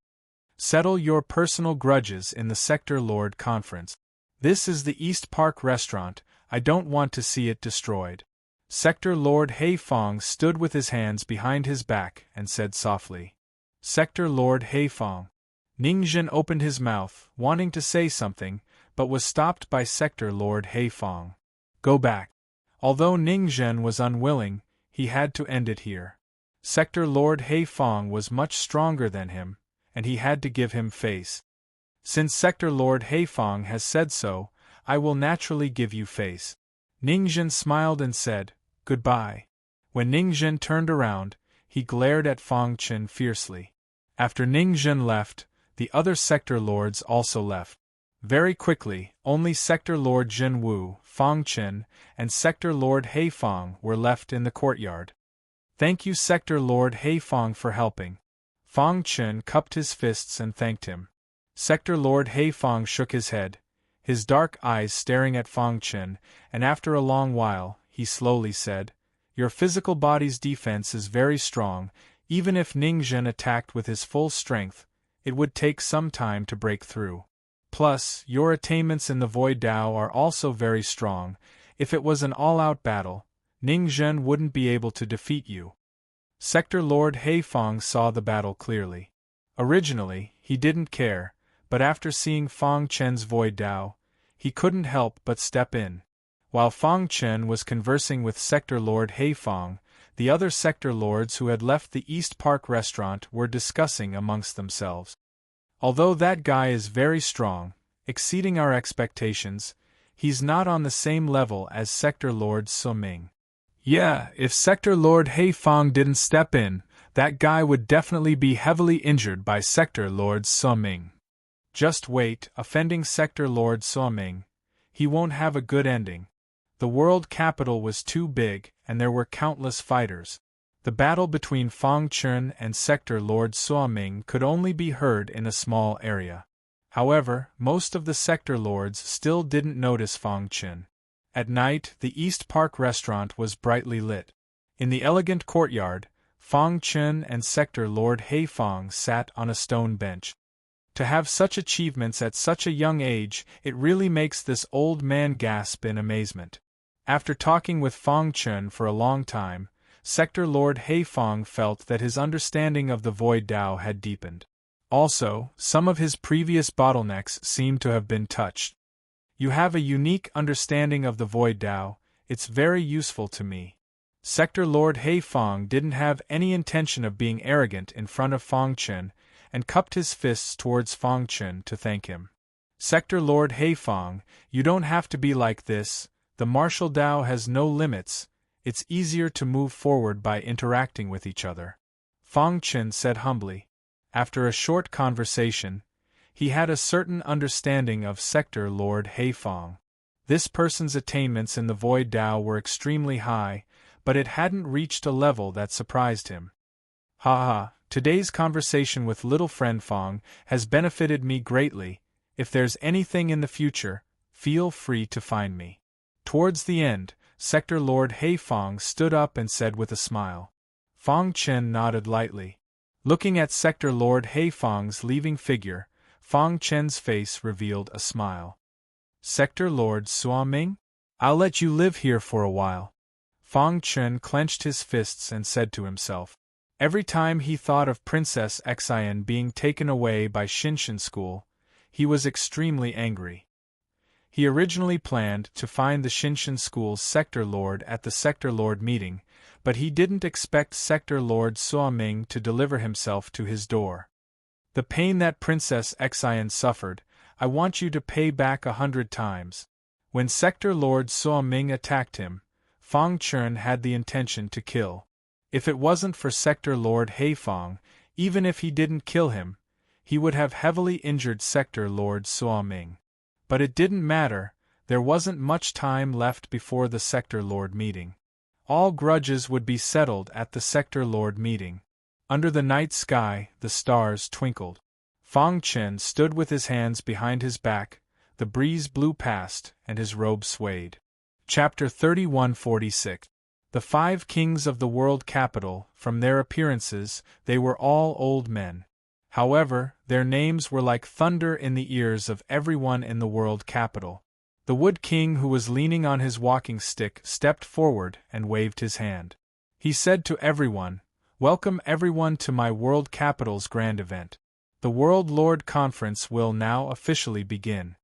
Settle your personal grudges in the Sector Lord Conference. This is the East Park restaurant, I don't want to see it destroyed. Sector Lord Heifang stood with his hands behind his back and said softly. Sector Lord Heifang. Ningzhen opened his mouth, wanting to say something, but was stopped by Sector Lord Heifang. Go back. Although Ningzhen was unwilling, he had to end it here. Sector Lord Heifang was much stronger than him, and he had to give him face. Since Sector Lord Heifang has said so, I will naturally give you face. Ningzhen smiled and said, Goodbye. When Ningzhen turned around, he glared at Fang Chen fiercely. After Ningzhen left, the other sector lords also left. Very quickly, only Sector Lord Jinwu, Fang Chen, and Sector Lord Heifang were left in the courtyard. Thank you Sector Lord Heifang for helping. Fang Chen cupped his fists and thanked him. Sector Lord Heifang shook his head, his dark eyes staring at Fang Chen, and after a long while, he slowly said, Your physical body's defense is very strong. Even if Ningzhen attacked with his full strength, it would take some time to break through. Plus, your attainments in the Void Dao are also very strong. If it was an all-out battle, Ningzhen wouldn't be able to defeat you. Sector Lord Heifang saw the battle clearly. Originally, he didn't care, but after seeing Fang Chen's Void Dao, he couldn't help but step in. While Fang Chen was conversing with Sector Lord Heifang, the other sector lords who had left the East Park restaurant were discussing amongst themselves. Although that guy is very strong, exceeding our expectations, he's not on the same level as Sector Lord Suming. Yeah, if Sector Lord Heifang didn't step in, that guy would definitely be heavily injured by Sector Lord Suming. Just wait, offending Sector Lord Suming. He won't have a good ending. The world capital was too big, and there were countless fighters. The battle between Fang Chen and Sector Lord Suoming could only be heard in a small area. However, most of the sector lords still didn't notice Fang Chen. At night, the East Park restaurant was brightly lit. In the elegant courtyard, Fong Chun and Sector Lord Haifong sat on a stone bench. To have such achievements at such a young age, it really makes this old man gasp in amazement. After talking with Fong Chun for a long time, Sector Lord Haifong felt that his understanding of the Void Tao had deepened. Also, some of his previous bottlenecks seemed to have been touched. You have a unique understanding of the Void Tao, it's very useful to me. Sector Lord Haifong didn't have any intention of being arrogant in front of Fong Chun, and cupped his fists towards Fong Chun to thank him. Sector Lord Haifong, you don't have to be like this, the martial Tao has no limits, it's easier to move forward by interacting with each other. Fong Chun said humbly. After a short conversation, he had a certain understanding of Sector Lord Haifong. This person's attainments in the Void Tao were extremely high, but it hadn't reached a level that surprised him. Ha, today's conversation with little friend Fong has benefited me greatly. If there's anything in the future, feel free to find me. Towards the end, Sector Lord Haifong stood up and said with a smile. Fong Chun nodded lightly. Looking at Sector Lord Haifong's leaving figure, Fong Chun's face revealed a smile. Sector Lord Suaming? I'll let you live here for a while. Fong Chun clenched his fists and said to himself. Every time he thought of Princess Xian being taken away by Shinshin School, he was extremely angry. He originally planned to find the Shinshin School's Sector Lord at the Sector Lord meeting, but he didn't expect Sector Lord Suaming to deliver himself to his door. The pain that Princess Xian suffered, I want you to pay back 100 times. When Sector Lord Suaming attacked him, Fong Chun had the intention to kill. If it wasn't for Sector Lord Haifong, even if he didn't kill him, he would have heavily injured Sector Lord Suaming. But it didn't matter, there wasn't much time left before the Sector Lord meeting. All grudges would be settled at the Sector Lord meeting. Under the night sky, the stars twinkled. Fong Chun stood with his hands behind his back, the breeze blew past, and his robe swayed. Chapter 3146. The 5 kings of the world capital, from their appearances, they were all old men. However, their names were like thunder in the ears of everyone in the world capital. The Wood King, who was leaning on his walking stick, stepped forward and waved his hand. He said to everyone, "Welcome everyone to my world capital's grand event. The World Lord Conference will now officially begin.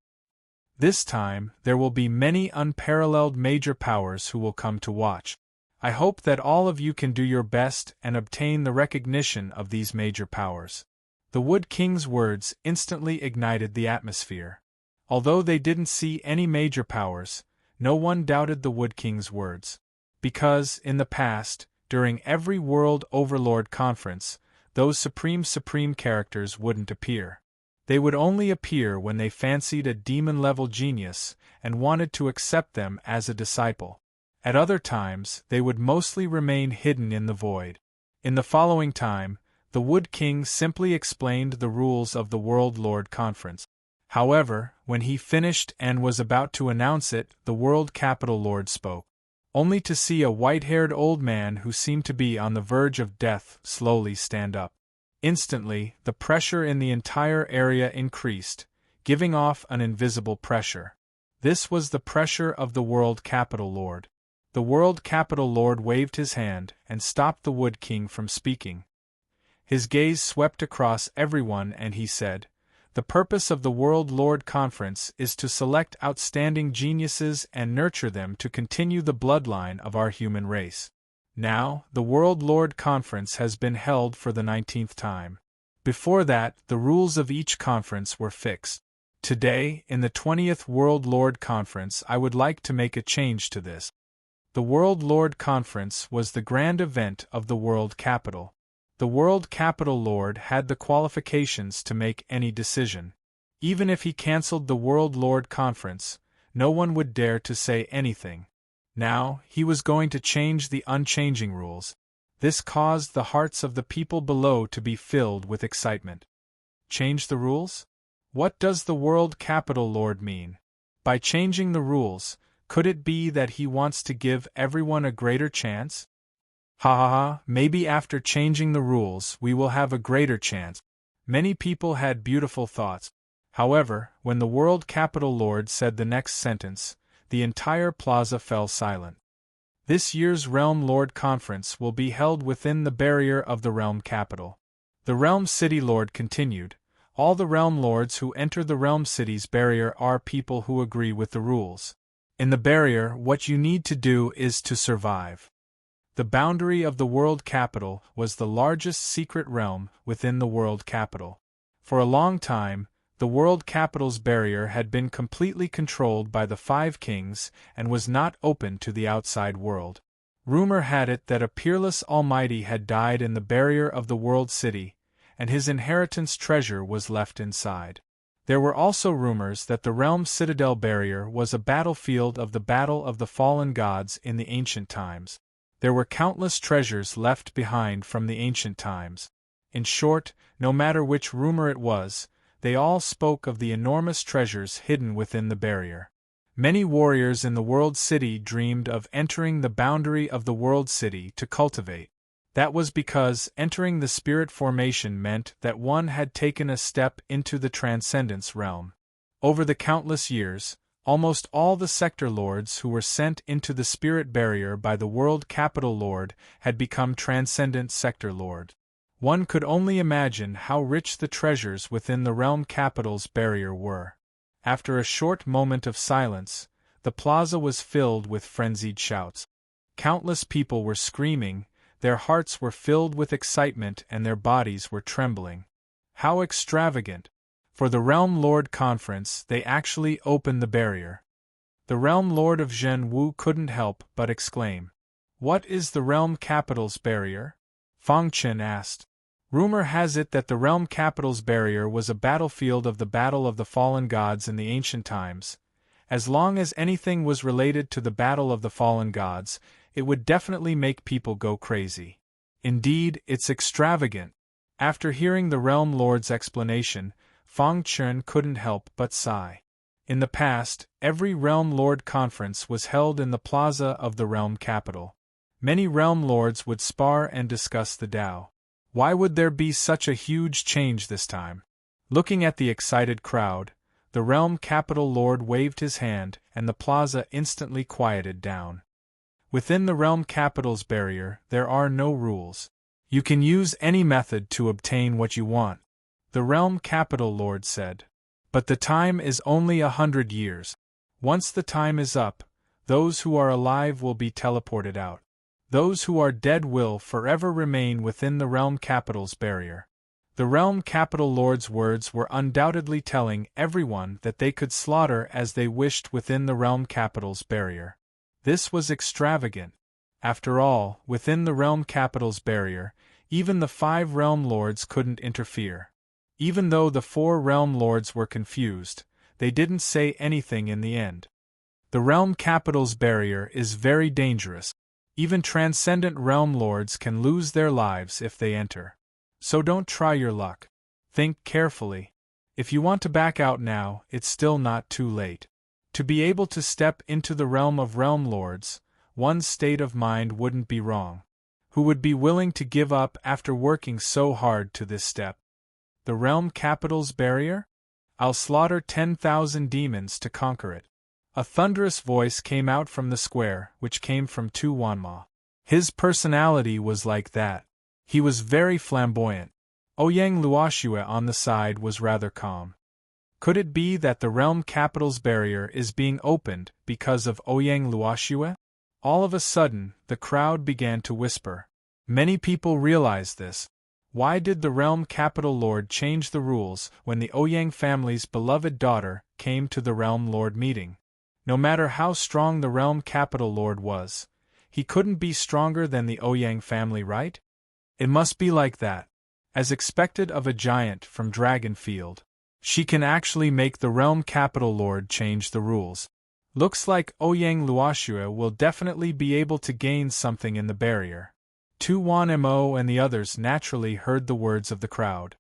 This time, there will be many unparalleled major powers who will come to watch. I hope that all of you can do your best and obtain the recognition of these major powers." The Wood King's words instantly ignited the atmosphere. Although they didn't see any major powers, no one doubted the Wood King's words. Because, in the past, during every World Overlord Conference, those supreme characters wouldn't appear. They would only appear when they fancied a demon-level genius and wanted to accept them as a disciple. At other times, they would mostly remain hidden in the void. In the following time, the Wood King simply explained the rules of the World Lord Conference. However, when he finished and was about to announce it, the World Capital Lord spoke. Only to see a white-haired old man who seemed to be on the verge of death slowly stand up. Instantly, the pressure in the entire area increased, giving off an invisible pressure. This was the pressure of the World Capital Lord. The World Capital Lord waved his hand and stopped the Wood King from speaking. His gaze swept across everyone and he said, "The purpose of the World Lord Conference is to select outstanding geniuses and nurture them to continue the bloodline of our human race. Now, the World Lord Conference has been held for the 19th time. Before that, the rules of each conference were fixed. Today, in the 20th World Lord Conference, I would like to make a change to this." The World Lord Conference was the grand event of the World Capital. The World Capital Lord had the qualifications to make any decision. Even if he cancelled the World Lord Conference, no one would dare to say anything. Now, he was going to change the unchanging rules. This caused the hearts of the people below to be filled with excitement. Change the rules? What does the World Capital Lord mean? By changing the rules, could it be that he wants to give everyone a greater chance? Ha ha ha, maybe after changing the rules we will have a greater chance. Many people had beautiful thoughts. However, when the World Capital Lord said the next sentence, the entire plaza fell silent. This year's Realm Lord Conference will be held within the barrier of the Realm Capital. The Realm City Lord continued, all the Realm Lords who enter the Realm City's barrier are people who agree with the rules. In the barrier, what you need to do is to survive. The boundary of the World Capital was the largest secret realm within the World Capital. For a long time, the World Capital's barrier had been completely controlled by the Five Kings and was not open to the outside world. Rumor had it that a peerless Almighty had died in the barrier of the World City, and his inheritance treasure was left inside. There were also rumors that the Realm Citadel barrier was a battlefield of the Battle of the Fallen Gods in the ancient times. There were countless treasures left behind from the ancient times. In short, no matter which rumor it was, they all spoke of the enormous treasures hidden within the barrier. Many warriors in the World City dreamed of entering the boundary of the World City to cultivate. That was because entering the spirit formation meant that one had taken a step into the Transcendence realm. Over the countless years, almost all the sector lords who were sent into the spirit barrier by the World Capital Lord had become Transcendent Sector Lord. One could only imagine how rich the treasures within the Realm Capital's barrier were. After a short moment of silence, the plaza was filled with frenzied shouts. Countless people were screaming, their hearts were filled with excitement and their bodies were trembling. How extravagant! For the Realm Lord Conference, they actually opened the barrier. The Realm Lord of Zhen Wu couldn't help but exclaim. What is the Realm Capital's barrier? Fang Chen asked. Rumor has it that the Realm Capital's barrier was a battlefield of the Battle of the Fallen Gods in the ancient times. As long as anything was related to the Battle of the Fallen Gods, it would definitely make people go crazy. Indeed, it's extravagant. After hearing the Realm Lord's explanation, Fang Chen couldn't help but sigh. In the past, every Realm Lord Conference was held in the plaza of the Realm Capital. Many Realm Lords would spar and discuss the Tao. Why would there be such a huge change this time? Looking at the excited crowd, the Realm Capital Lord waved his hand and the plaza instantly quieted down. Within the Realm Capital's barrier, there are no rules. You can use any method to obtain what you want, the Realm Capital Lord said. But the time is only 100 years. Once the time is up, those who are alive will be teleported out. Those who are dead will forever remain within the Realm Capital's barrier. The Realm Capital Lord's words were undoubtedly telling everyone that they could slaughter as they wished within the Realm Capital's barrier. This was extravagant. After all, within the Realm Capital's barrier, even the 5 Realm Lords couldn't interfere. Even though the 4 Realm Lords were confused, they didn't say anything in the end. The Realm Capital's barrier is very dangerous. Even transcendent Realm Lords can lose their lives if they enter. So don't try your luck. Think carefully. If you want to back out now, it's still not too late. To be able to step into the realm of Realm Lords, one's state of mind wouldn't be wrong. Who would be willing to give up after working so hard to this step? The Realm Capital's barrier? I'll slaughter 10,000 demons to conquer it. A thunderous voice came out from the square, which came from Tu Wanma. His personality was like that. He was very flamboyant. Ouyang Luoxue on the side was rather calm. Could it be that the Realm Capital's barrier is being opened because of Ouyang Luoxue? All of a sudden, the crowd began to whisper. Many people realized this. Why did the Realm Capital Lord change the rules when the Ouyang family's beloved daughter came to the Realm Lord meeting? No matter how strong the Realm Capital Lord was, he couldn't be stronger than the Ouyang family, right? It must be like that. As expected of a giant from Dragonfield, she can actually make the Realm Capital Lord change the rules. Looks like Ouyang Luoxue will definitely be able to gain something in the barrier. Tu Wan Mo and the others naturally heard the words of the crowd.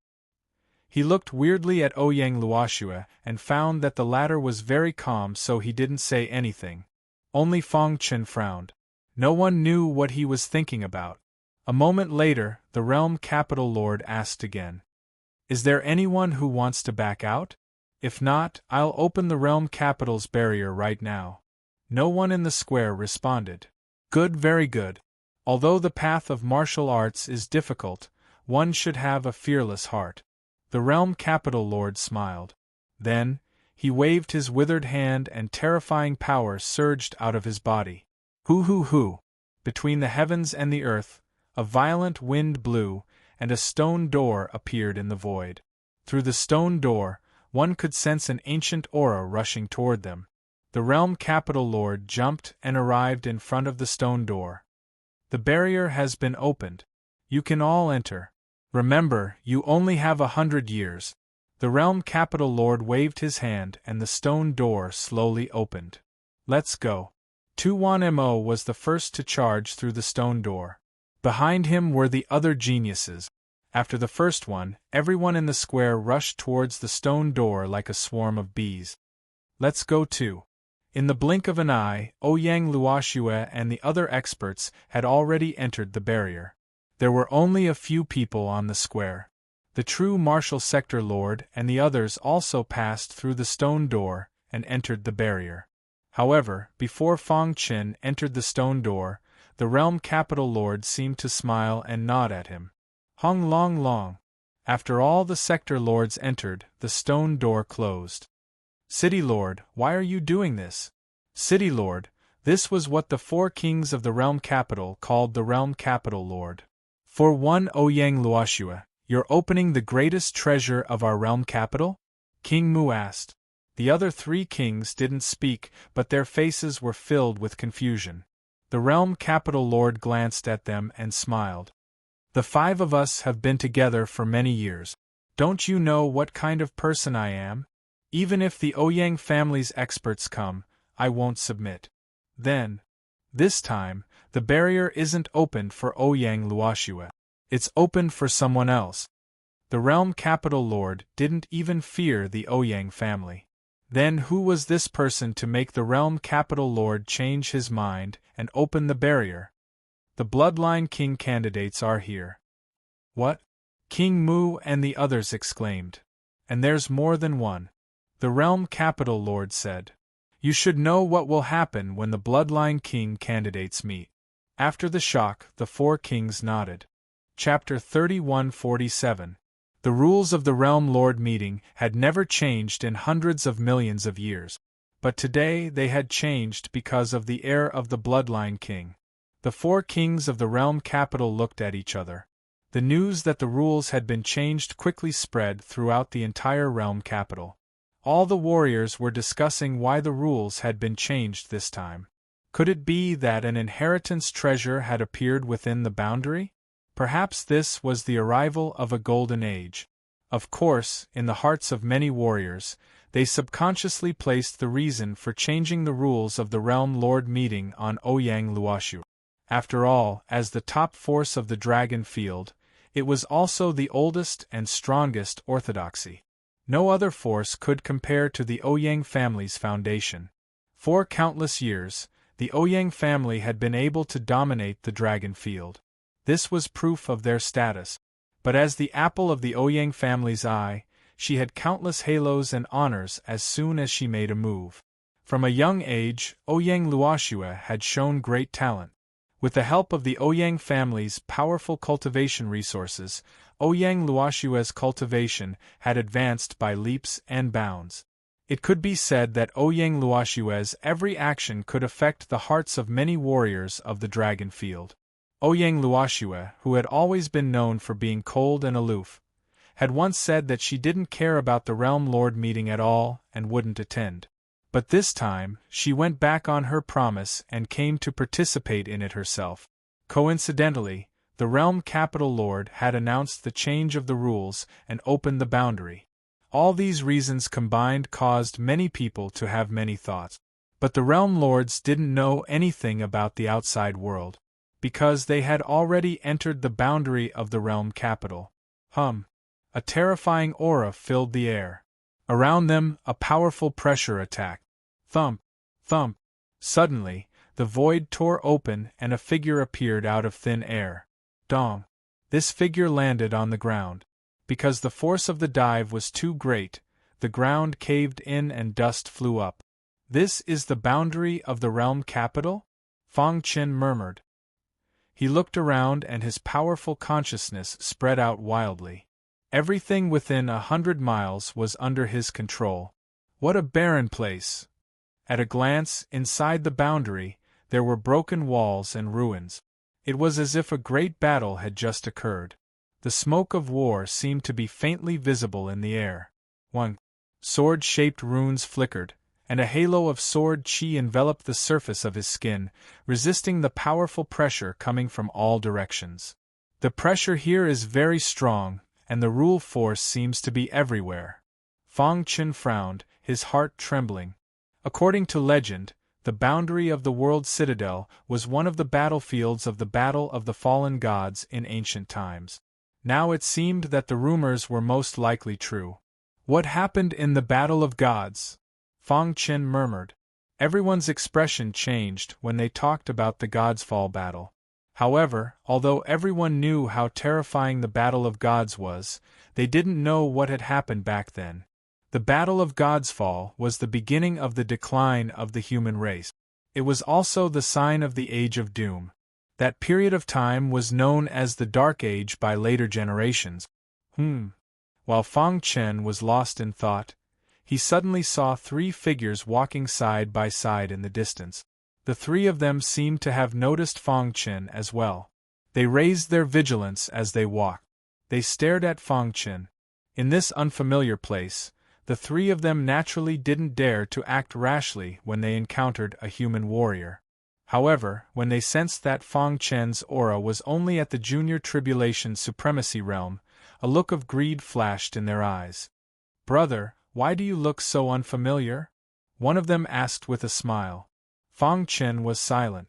He looked weirdly at Ouyang Luoxue and found that the latter was very calm, so he didn't say anything. Only Fang Chen frowned. No one knew what he was thinking about. A moment later, the realm capital lord asked again. Is there anyone who wants to back out? If not, I'll open the realm capital's barrier right now. No one in the square responded. Good, very good. Although the path of martial arts is difficult, one should have a fearless heart. The realm capital lord smiled. Then, he waved his withered hand and terrifying power surged out of his body. Hoo hoo hoo! Between the heavens and the earth, a violent wind blew, and a stone door appeared in the void. Through the stone door, one could sense an ancient aura rushing toward them. The realm capital lord jumped and arrived in front of the stone door. The barrier has been opened. You can all enter. Remember, you only have 100 years. The realm capital lord waved his hand and the stone door slowly opened. Let's go. Mo was the first to charge through the stone door. Behind him were the other geniuses. After the first one, everyone in the square rushed towards the stone door like a swarm of bees. Let's go too. In the blink of an eye, Ouyang Luoxue and the other experts had already entered the barrier. There were only a few people on the square. The true martial sector lord and the others also passed through the stone door and entered the barrier. However, before Fong Qin entered the stone door, the realm capital lord seemed to smile and nod at him. Hong Long Long. After all the sector lords entered, the stone door closed. City Lord, why are you doing this? City Lord, this was what the 4 kings of the realm capital called the realm capital lord. For one Ouyang Luoxue, you're opening the greatest treasure of our realm capital? King Mu asked. The other 3 kings didn't speak, but their faces were filled with confusion. The realm capital lord glanced at them and smiled. The 5 of us have been together for many years. Don't you know what kind of person I am? Even if the Ouyang family's experts come, I won't submit. Then, this time, the barrier isn't opened for Ouyang Luoxue. It's opened for someone else. The realm capital lord didn't even fear the Ouyang family. Then who was this person to make the realm capital lord change his mind and open the barrier? The bloodline king candidates are here. What? King Mu and the others exclaimed. And there's more than one. The realm capital lord said. You should know what will happen when the bloodline king candidates meet. After the shock, the 4 kings nodded. Chapter 3147. The rules of the Realm Lord meeting had never changed in hundreds of millions of years. But today they had changed because of the heir of the Bloodline King. The 4 kings of the realm capital looked at each other. The news that the rules had been changed quickly spread throughout the entire realm capital. All the warriors were discussing why the rules had been changed this time. Could it be that an inheritance treasure had appeared within the boundary? Perhaps this was the arrival of a golden age. Of course, in the hearts of many warriors, they subconsciously placed the reason for changing the rules of the Realm Lord meeting on Ouyang Luoxue. After all, as the top force of the Dragon Field, it was also the oldest and strongest orthodoxy. No other force could compare to the Ouyang family's foundation. For countless years, the Ouyang family had been able to dominate the Dragon Field. This was proof of their status. But as the apple of the Ouyang family's eye, she had countless halos and honors as soon as she made a move. From a young age, Ouyang Luoxue had shown great talent. With the help of the Ouyang family's powerful cultivation resources, Ouyang Luoxue's cultivation had advanced by leaps and bounds. It could be said that Ouyang Luoxue's every action could affect the hearts of many warriors of the Dragon Field. Ouyang Luoxue, who had always been known for being cold and aloof, had once said that she didn't care about the Realm Lord meeting at all and wouldn't attend. But this time, she went back on her promise and came to participate in it herself. Coincidentally, the Realm Capital Lord had announced the change of the rules and opened the boundary. All these reasons combined caused many people to have many thoughts. But the Realm Lords didn't know anything about the outside world, because they had already entered the boundary of the realm capital. A terrifying aura filled the air. Around them, a powerful pressure attacked. Thump, thump. Suddenly, the void tore open and a figure appeared out of thin air. Dong. This figure landed on the ground. Because the force of the dive was too great, the ground caved in and dust flew up. This is the boundary of the realm capital? Fang Chen murmured. He looked around and his powerful consciousness spread out wildly. Everything within 100 miles was under his control. What a barren place! At a glance, inside the boundary, there were broken walls and ruins. It was as if a great battle had just occurred. The smoke of war seemed to be faintly visible in the air. Sword-shaped runes flickered, and a halo of sword chi enveloped the surface of his skin, resisting the powerful pressure coming from all directions. The pressure here is very strong, and the rule force seems to be everywhere. Fang Chen frowned, his heart trembling. According to legend, the boundary of the world citadel was one of the battlefields of the Battle of the Fallen Gods in ancient times. Now it seemed that the rumors were most likely true. What happened in the Battle of Gods? Fang Chen murmured. Everyone's expression changed when they talked about the Gods' Fall battle. However, although everyone knew how terrifying the Battle of Gods was, they didn't know what had happened back then. The Battle of Gods' Fall was the beginning of the decline of the human race. It was also the sign of the Age of Doom. That period of time was known as the Dark Age by later generations. While Fang Chen was lost in thought, he suddenly saw 3 figures walking side by side in the distance. The 3 of them seemed to have noticed Fang Chen as well. They raised their vigilance as they walked. They stared at Fang Chen. In this unfamiliar place, the 3 of them naturally didn't dare to act rashly when they encountered a human warrior. However, when they sensed that Fang Chen's aura was only at the Junior Tribulation Supremacy realm, a look of greed flashed in their eyes. "Brother, why do you look so unfamiliar?" one of them asked with a smile. Fang Chen was silent.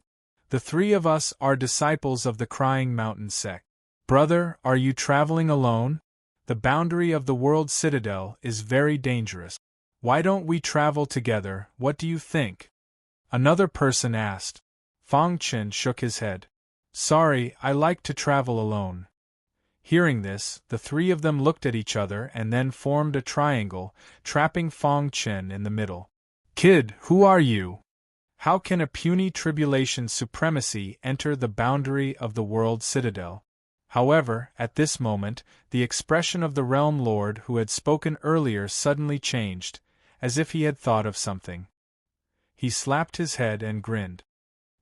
"The 3 of us are disciples of the Crying Mountain sect. Brother, are you traveling alone? The boundary of the world citadel is very dangerous. Why don't we travel together, what do you think?" Another person asked. Fang Chen shook his head. "Sorry, I like to travel alone." Hearing this, the 3 of them looked at each other and then formed a triangle, trapping Fang Chen in the middle. "Kid, who are you? How can a puny tribulation supremacy enter the boundary of the world citadel?" However, at this moment, the expression of the Realm Lord who had spoken earlier suddenly changed, as if he had thought of something. He slapped his head and grinned.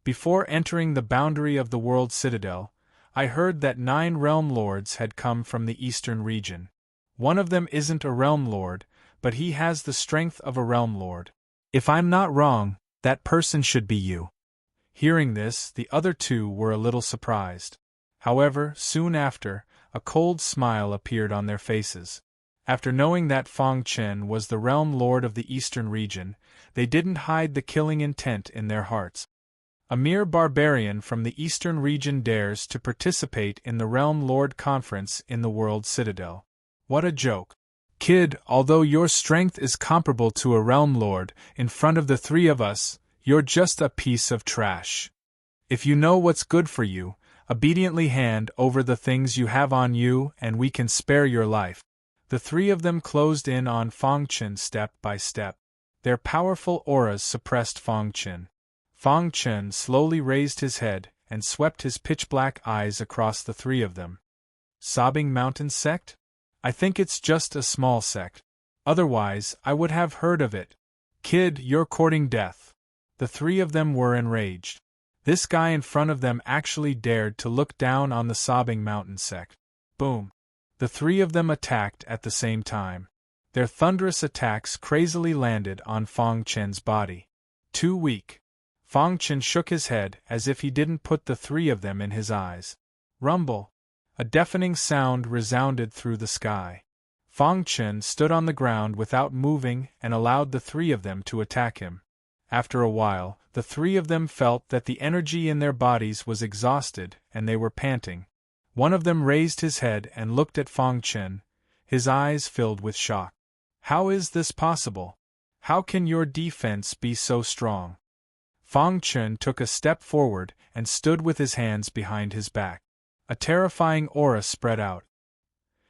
"Before entering the boundary of the world citadel, I heard that 9 Realm Lords had come from the eastern region. One of them isn't a Realm Lord, but he has the strength of a Realm Lord. If I'm not wrong, that person should be you." Hearing this, the other 2 were a little surprised. However, soon after, a cold smile appeared on their faces. After knowing that Fang Chen was the Realm Lord of the Eastern region, they didn't hide the killing intent in their hearts. A mere barbarian from the Eastern region dares to participate in the Realm Lord Conference in the World Citadel. What a joke. "Kid, although your strength is comparable to a Realm Lord, in front of the 3 of us, you're just a piece of trash. If you know what's good for you, obediently hand over the things you have on you and we can spare your life." The 3 of them closed in on Fang Chen step by step. Their powerful auras suppressed Fang Chen. Fang Chen slowly raised his head and swept his pitch-black eyes across the 3 of them. "Sobbing Mountain Sect? I think it's just a small sect. Otherwise, I would have heard of it. Kid, you're courting death." The 3 of them were enraged. This guy in front of them actually dared to look down on the Sobbing Mountain sect. Boom! The 3 of them attacked at the same time. Their thunderous attacks crazily landed on Fang Chen's body. Too weak. Fang Chen shook his head as if he didn't put the 3 of them in his eyes. Rumble! A deafening sound resounded through the sky. Fang Chen stood on the ground without moving and allowed the 3 of them to attack him. After a while, the 3 of them felt that the energy in their bodies was exhausted and they were panting. One of them raised his head and looked at Fang Chen, his eyes filled with shock. "How is this possible? How can your defense be so strong?" Fang Chen took a step forward and stood with his hands behind his back. A terrifying aura spread out.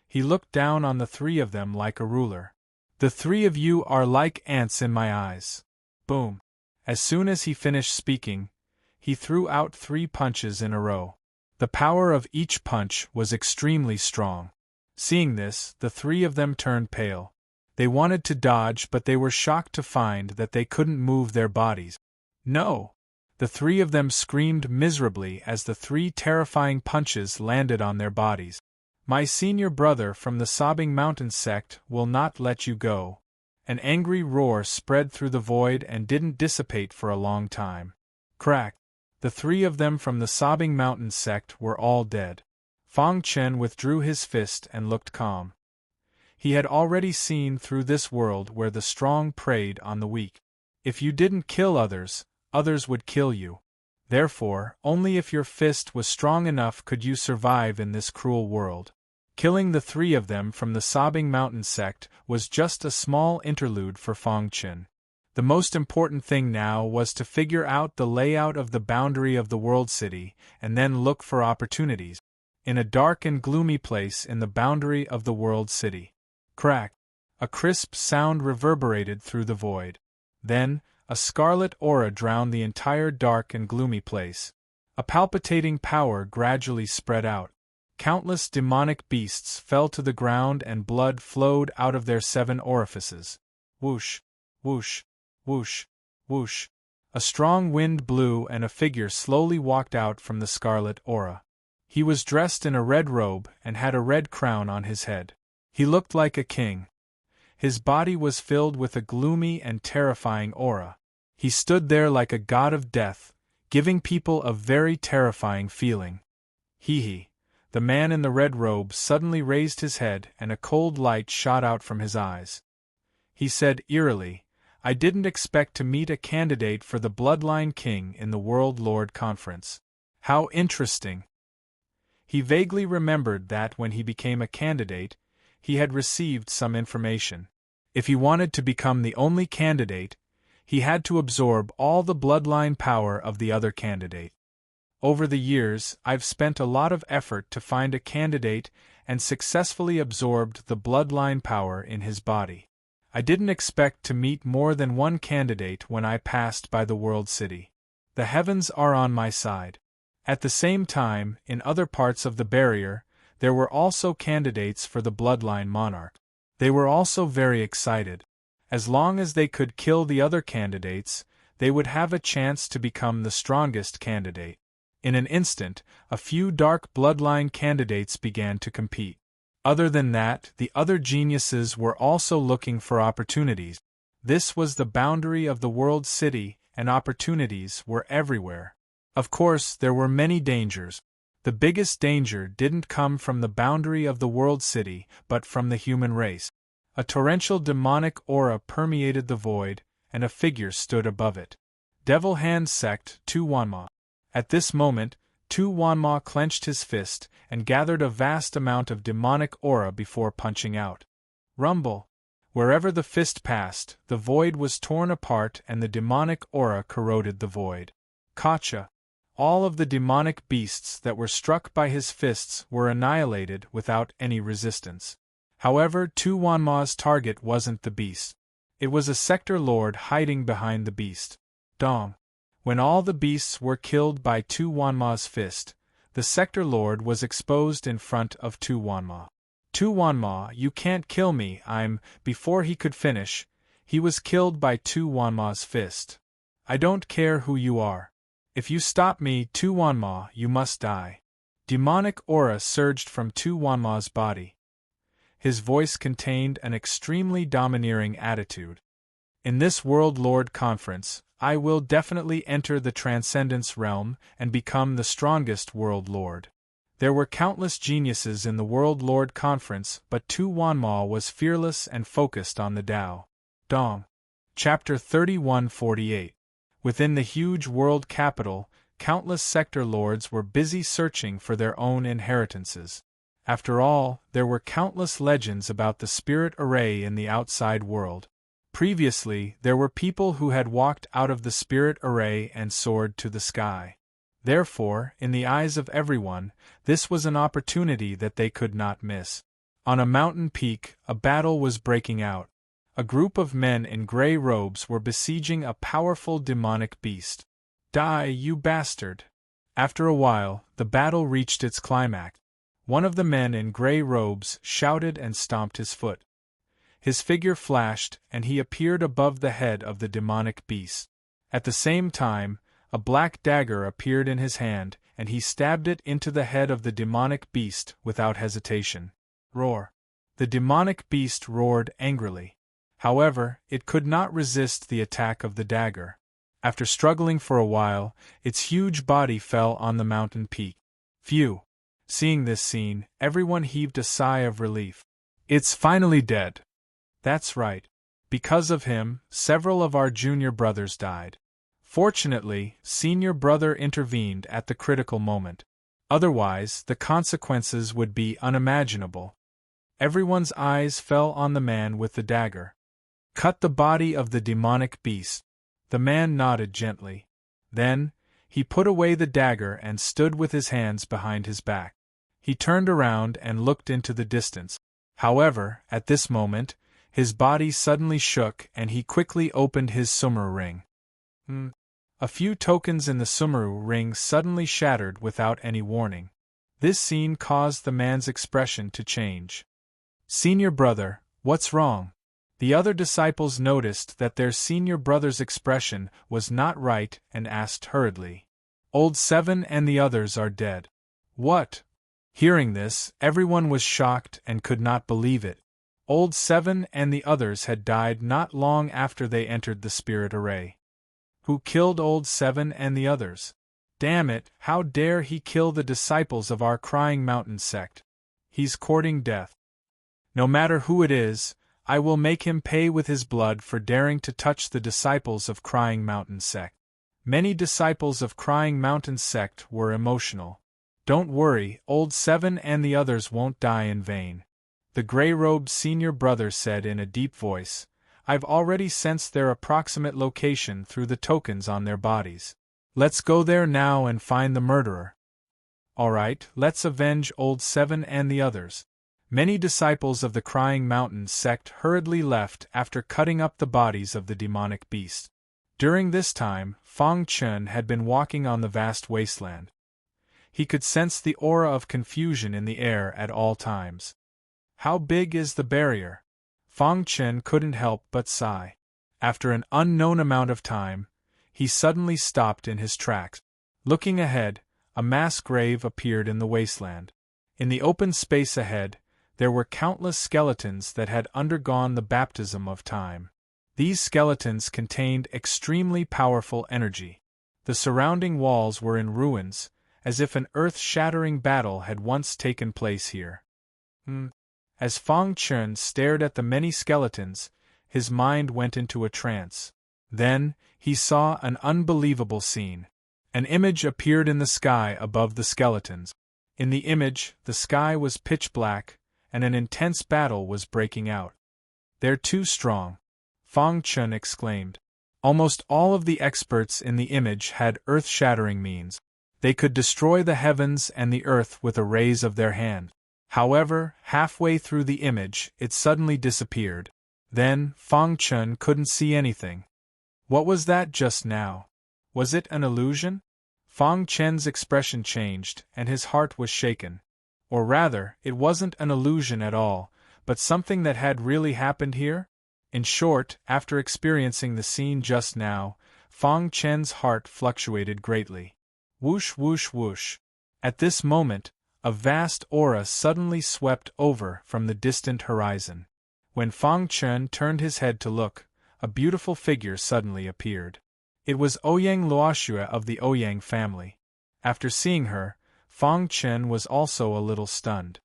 He looked down on the three of them like a ruler. The three of you are like ants in my eyes. Boom. As soon as he finished speaking, he threw out 3 punches in a row. The power of each punch was extremely strong. Seeing this, the 3 of them turned pale. They wanted to dodge, but they were shocked to find that they couldn't move their bodies. No! The 3 of them screamed miserably as the 3 terrifying punches landed on their bodies. My senior brother from the Sobbing Mountain sect will not let you go. An angry roar spread through the void and didn't dissipate for a long time. Crack! The 3 of them from the Sobbing Mountain sect were all dead. Fang Chen withdrew his fist and looked calm. He had already seen through this world where the strong preyed on the weak. If you didn't kill others, others would kill you. Therefore, only if your fist was strong enough could you survive in this cruel world. Killing the 3 of them from the Sobbing Mountain sect was just a small interlude for Fang Chen. The most important thing now was to figure out the layout of the boundary of the world city, and then look for opportunities. In a dark and gloomy place in the boundary of the world city. Crack! A crisp sound reverberated through the void. Then, a scarlet aura drowned the entire dark and gloomy place. A palpitating power gradually spread out. Countless demonic beasts fell to the ground and blood flowed out of their 7 orifices. Whoosh! Whoosh! Whoosh! Whoosh! A strong wind blew and a figure slowly walked out from the scarlet aura. He was dressed in a red robe and had a red crown on his head. He looked like a king. His body was filled with a gloomy and terrifying aura. He stood there like a god of death, giving people a very terrifying feeling. Hee. The man in the red robe suddenly raised his head and a cold light shot out from his eyes. He said eerily, I didn't expect to meet a candidate for the Bloodline King in the World Lord Conference. How interesting. He vaguely remembered that when he became a candidate, he had received some information. If he wanted to become the only candidate, he had to absorb all the bloodline power of the other candidate. Over the years, I've spent a lot of effort to find a candidate and successfully absorbed the bloodline power in his body. I didn't expect to meet more than one candidate when I passed by the world city. The heavens are on my side. At the same time, in other parts of the barrier, there were also candidates for the bloodline monarch. They were also very excited. As long as they could kill the other candidates, they would have a chance to become the strongest candidate. In an instant, a few dark bloodline candidates began to compete. Other than that, the other geniuses were also looking for opportunities. This was the boundary of the world city, and opportunities were everywhere. Of course, there were many dangers. The biggest danger didn't come from the boundary of the world city, but from the human race. A torrential demonic aura permeated the void, and a figure stood above it. Devil Hand Sect Tu Wanma. At this moment, Tu Wanma clenched his fist and gathered a vast amount of demonic aura before punching out. Rumble! Wherever the fist passed, the void was torn apart and the demonic aura corroded the void. Kacha! All of the demonic beasts that were struck by his fists were annihilated without any resistance. However, Tu Wanma's target wasn't the beast. It was a sector lord hiding behind the beast. Dong! When all the beasts were killed by Tu Wanma's fist, the sector lord was exposed in front of Tu Wanma. Tu Wanma, you can't kill me, Before he could finish, he was killed by Tu Wanma's fist. I don't care who you are. If you stop me, Tu Wanma, you must die. Demonic aura surged from Tu Wanma's body. His voice contained an extremely domineering attitude. In this World Lord Conference, I will definitely enter the Transcendence realm and become the strongest World Lord. There were countless geniuses in the World Lord Conference, but Tu Wanma was fearless and focused on the Tao. Dong. Chapter 3148. Within the huge world capital, countless sector lords were busy searching for their own inheritances. After all, there were countless legends about the spirit array in the outside world. Previously, there were people who had walked out of the spirit array and soared to the sky. Therefore, in the eyes of everyone, this was an opportunity that they could not miss. On a mountain peak, a battle was breaking out. A group of men in gray robes were besieging a powerful demonic beast. Die, you bastard! After a while, the battle reached its climax. One of the men in gray robes shouted and stomped his foot. His figure flashed, and he appeared above the head of the demonic beast. At the same time, a black dagger appeared in his hand, and he stabbed it into the head of the demonic beast without hesitation. Roar! The demonic beast roared angrily. However, it could not resist the attack of the dagger. After struggling for a while, its huge body fell on the mountain peak. Phew! Seeing this scene, everyone heaved a sigh of relief. It's finally dead. That's right. Because of him, several of our junior brothers died. Fortunately, senior brother intervened at the critical moment. Otherwise, the consequences would be unimaginable. Everyone's eyes fell on the man with the dagger. Cut the body of the demonic beast. The man nodded gently. Then, he put away the dagger and stood with his hands behind his back. He turned around and looked into the distance. However, at this moment, his body suddenly shook and he quickly opened his sumeru ring. A few tokens in the sumeru ring suddenly shattered without any warning. This scene caused the man's expression to change. Senior brother, what's wrong? The other disciples noticed that their senior brother's expression was not right and asked hurriedly. Old Seven and the others are dead. What? Hearing this, everyone was shocked and could not believe it. Old Seven and the others had died not long after they entered the spirit array. Who killed Old Seven and the others? Damn it, how dare he kill the disciples of our Crying Mountain sect? He's courting death. No matter who it is, I will make him pay with his blood for daring to touch the disciples of Crying Mountain sect. Many disciples of Crying Mountain sect were emotional. Don't worry, Old Seven and the others won't die in vain. The gray-robed senior brother said in a deep voice, I've already sensed their approximate location through the tokens on their bodies. Let's go there now and find the murderer. Alright, let's avenge Old Seven and the others. Many disciples of the Crying Mountain sect hurriedly left after cutting up the bodies of the demonic beast. During this time, Fang Chun had been walking on the vast wasteland. He could sense the aura of confusion in the air at all times. How big is the barrier? Fang Chun couldn't help but sigh. After an unknown amount of time, he suddenly stopped in his tracks. Looking ahead, a mass grave appeared in the wasteland. In the open space ahead, there were countless skeletons that had undergone the baptism of time. These skeletons contained extremely powerful energy. The surrounding walls were in ruins, as if an earth-shattering battle had once taken place here. As Fang Chun stared at the many skeletons, his mind went into a trance. Then, he saw an unbelievable scene. An image appeared in the sky above the skeletons. In the image, the sky was pitch black, and an intense battle was breaking out. They're too strong, Fang Chun exclaimed. Almost all of the experts in the image had earth-shattering means. They could destroy the heavens and the earth with a raise of their hand. However, halfway through the image, it suddenly disappeared. Then, Fang Chun couldn't see anything. What was that just now? Was it an illusion? Fang Chen's expression changed, and his heart was shaken. Or rather, it wasn't an illusion at all, but something that had really happened here? In short, after experiencing the scene just now, Fang Chen's heart fluctuated greatly. Whoosh whoosh whoosh. At this moment, a vast aura suddenly swept over from the distant horizon. When Fang Chen turned his head to look, a beautiful figure suddenly appeared. It was Ouyang Luoxue of the Ouyang family. After seeing her, Fang Chen was also a little stunned.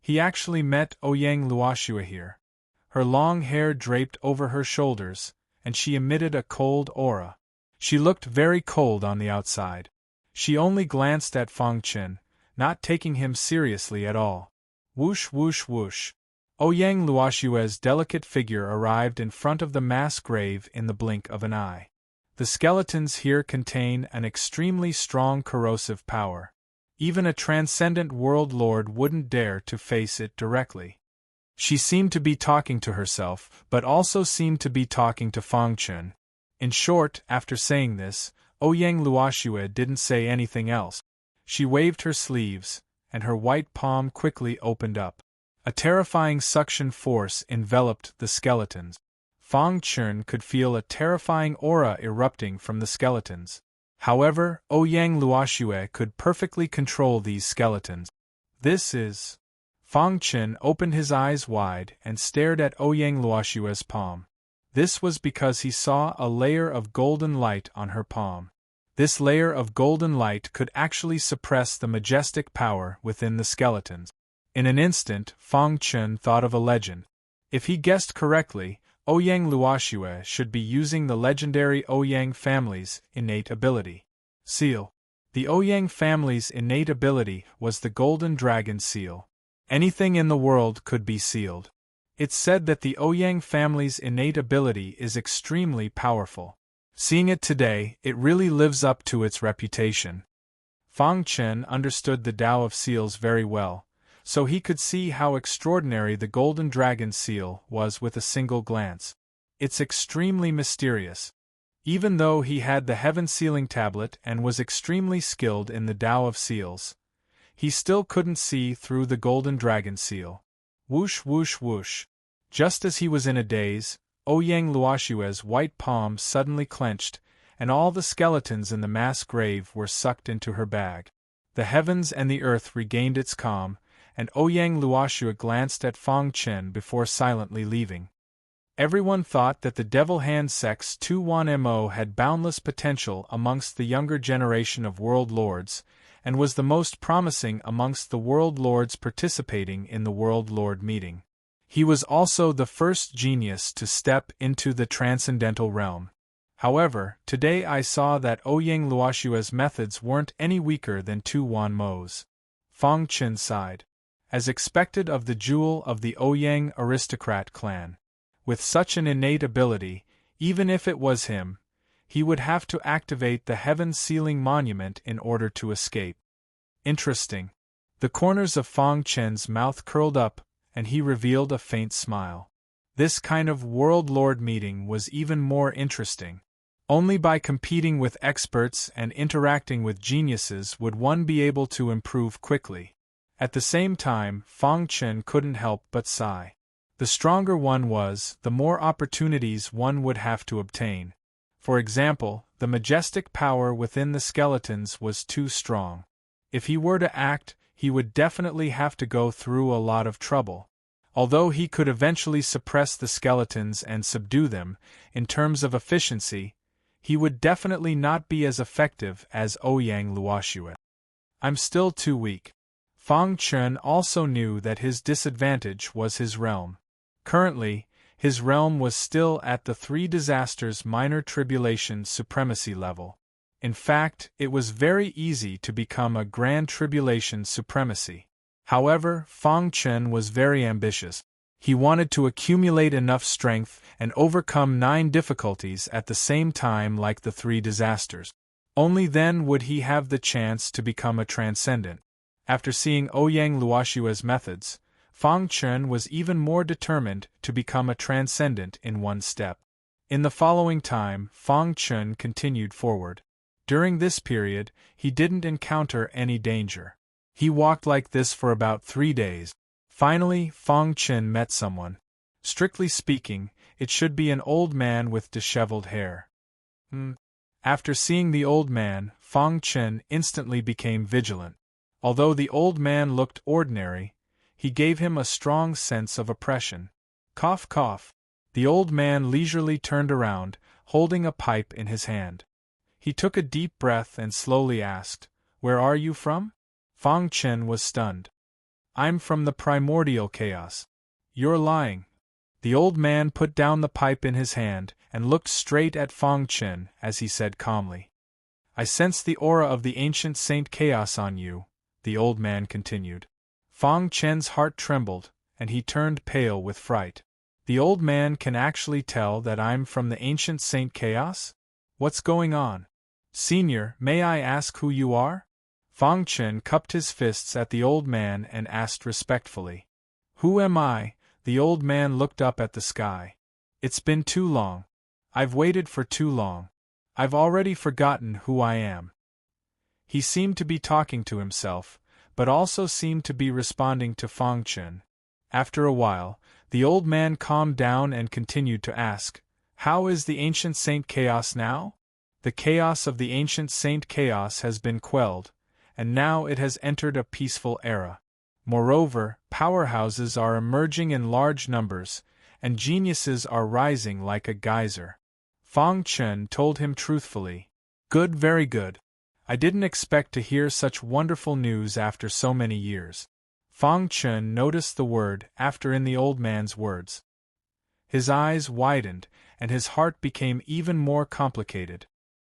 He actually met Ouyang Luoxue here. Her long hair draped over her shoulders, and she emitted a cold aura. She looked very cold on the outside. She only glanced at Fang Chen, not taking him seriously at all. Whoosh whoosh whoosh. Ouyang Luoxue's delicate figure arrived in front of the mass grave in the blink of an eye. The skeletons here contain an extremely strong corrosive power. Even a transcendent world lord wouldn't dare to face it directly. She seemed to be talking to herself, but also seemed to be talking to Fang Chun. In short, after saying this, Ouyang Luoxue didn't say anything else. She waved her sleeves, and her white palm quickly opened up. A terrifying suction force enveloped the skeletons. Fang Chun could feel a terrifying aura erupting from the skeletons. However, Ouyang Luoxue could perfectly control these skeletons. This is... Fang Chun opened his eyes wide and stared at Ouyang Luoxue's palm. This was because he saw a layer of golden light on her palm. This layer of golden light could actually suppress the majestic power within the skeletons. In an instant, Fang Chun thought of a legend. If he guessed correctly, Ouyang Luoxue should be using the legendary Ouyang family's innate ability. Seal. The Ouyang family's innate ability was the Golden Dragon Seal. Anything in the world could be sealed. It's said that the Ouyang family's innate ability is extremely powerful. Seeing it today, it really lives up to its reputation. Fang Chun understood the Tao of Seals very well, so he could see how extraordinary the Golden Dragon Seal was with a single glance. It's extremely mysterious. Even though he had the Heaven Sealing Tablet and was extremely skilled in the Tao of Seals, he still couldn't see through the Golden Dragon Seal. Whoosh whoosh whoosh. Just as he was in a daze, Ouyang Luoxue's white palm suddenly clenched, and all the skeletons in the mass grave were sucked into her bag. The heavens and the earth regained its calm, and Ouyang Luoxue glanced at Fang Chun before silently leaving. Everyone thought that the Devil Hand Sex 21mo had boundless potential amongst the younger generation of world lords, and was the most promising amongst the world lords participating in the World Lord meeting. He was also the first genius to step into the transcendental realm. However, today I saw that Ouyang Luoxue's methods weren't any weaker than 21mo's. Fang Chun sighed. As expected of the jewel of the Ouyang aristocrat clan. With such an innate ability, even if it was him, he would have to activate the Heaven Sealing Monument in order to escape. Interesting. The corners of Fang Chun's mouth curled up, and he revealed a faint smile. This kind of World Lord meeting was even more interesting. Only by competing with experts and interacting with geniuses would one be able to improve quickly. At the same time, Fang Chun couldn't help but sigh. The stronger one was, the more opportunities one would have to obtain. For example, the majestic power within the skeletons was too strong. If he were to act, he would definitely have to go through a lot of trouble. Although he could eventually suppress the skeletons and subdue them, in terms of efficiency, he would definitely not be as effective as Ouyang Luoxue. I'm still too weak. Fang Chun also knew that his disadvantage was his realm. Currently, his realm was still at the Three Disasters Minor Tribulation Supremacy level. In fact, it was very easy to become a Grand Tribulation Supremacy. However, Fang Chun was very ambitious. He wanted to accumulate enough strength and overcome 9 difficulties at the same time like the 3 disasters. Only then would he have the chance to become a transcendent. After seeing Ouyang Luoxue's methods, Fang Chun was even more determined to become a transcendent in one step. In the following time, Fang Chun continued forward. During this period, he didn't encounter any danger. He walked like this for about 3 days. Finally, Fang Chun met someone. Strictly speaking, it should be an old man with disheveled hair. After seeing the old man, Fang Chun instantly became vigilant. Although the old man looked ordinary, he gave him a strong sense of oppression. Cough cough. The old man leisurely turned around, holding a pipe in his hand. He took a deep breath and slowly asked, "Where are you from?" Fang Chun was stunned. "I'm from the primordial chaos." "You're lying." The old man put down the pipe in his hand and looked straight at Fang Chun as he said calmly. "I sense the aura of the ancient Saint Chaos on you," the old man continued. Fang Chun's heart trembled, and he turned pale with fright. The old man can actually tell that I'm from the ancient Saint Chaos? What's going on? Senior, may I ask who you are? Fang Chen cupped his fists at the old man and asked respectfully. Who am I? The old man looked up at the sky. It's been too long. I've waited for too long. I've already forgotten who I am. He seemed to be talking to himself, but also seemed to be responding to Fang Chen. After a while, the old man calmed down and continued to ask, How is the ancient Saint Chaos now? The chaos of the ancient Saint Chaos has been quelled, and now it has entered a peaceful era. Moreover, powerhouses are emerging in large numbers, and geniuses are rising like a geyser. Fang Chen told him truthfully. Good, very good. I didn't expect to hear such wonderful news after so many years. Fang Chen noticed the word after in the old man's words. His eyes widened, and his heart became even more complicated.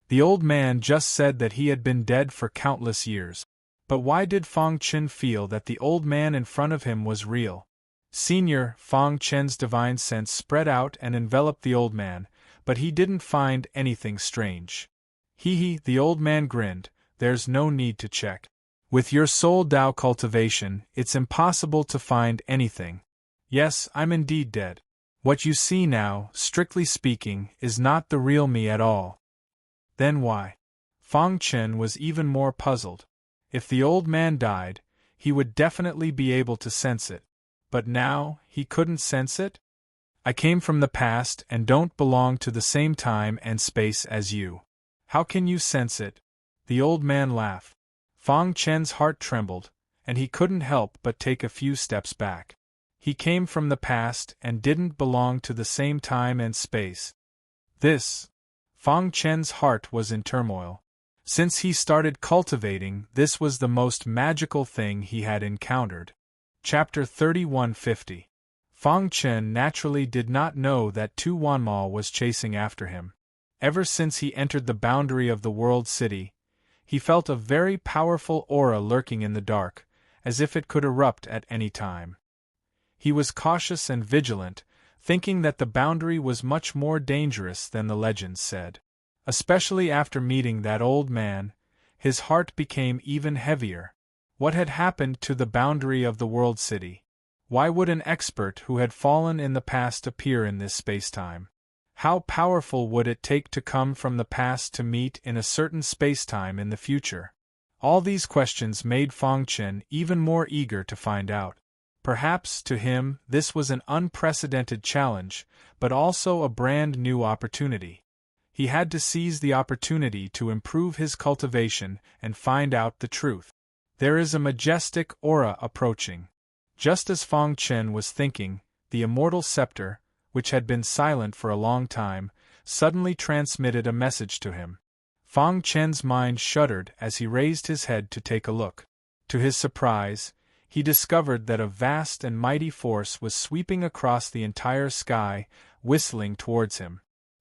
The old man just said that he had been dead for countless years. But why did Fang Chen feel that the old man in front of him was real? Senior, Fang Chen's divine sense spread out and enveloped the old man, but he didn't find anything strange. Hee, the old man grinned, there's no need to check. With your soul Dao cultivation, it's impossible to find anything. Yes, I'm indeed dead. What you see now, strictly speaking, is not the real me at all. Then why? Fang Chen was even more puzzled. If the old man died, he would definitely be able to sense it. But now, he couldn't sense it? I came from the past and don't belong to the same time and space as you. How can you sense it? The old man laughed. Fang Chen's heart trembled, and he couldn't help but take a few steps back. He came from the past and didn't belong to the same time and space. Fang Chen's heart was in turmoil. Since he started cultivating, this was the most magical thing he had encountered. Chapter 3150. Fang Chen naturally did not know that Tu Wanmao was chasing after him. Ever since he entered the boundary of the world city, he felt a very powerful aura lurking in the dark, as if it could erupt at any time. He was cautious and vigilant, thinking that the boundary was much more dangerous than the legends said. Especially after meeting that old man, his heart became even heavier. What had happened to the boundary of the world city? Why would an expert who had fallen in the past appear in this spacetime? How powerful would it take to come from the past to meet in a certain spacetime in the future? All these questions made Fang Chen even more eager to find out. Perhaps, to him, this was an unprecedented challenge, but also a brand new opportunity. He had to seize the opportunity to improve his cultivation and find out the truth. There is a majestic aura approaching. Just as Fang Chen was thinking, the immortal scepter, which had been silent for a long time, suddenly transmitted a message to him. Fang Chen's mind shuddered as he raised his head to take a look. To his surprise, he discovered that a vast and mighty force was sweeping across the entire sky, whistling towards him.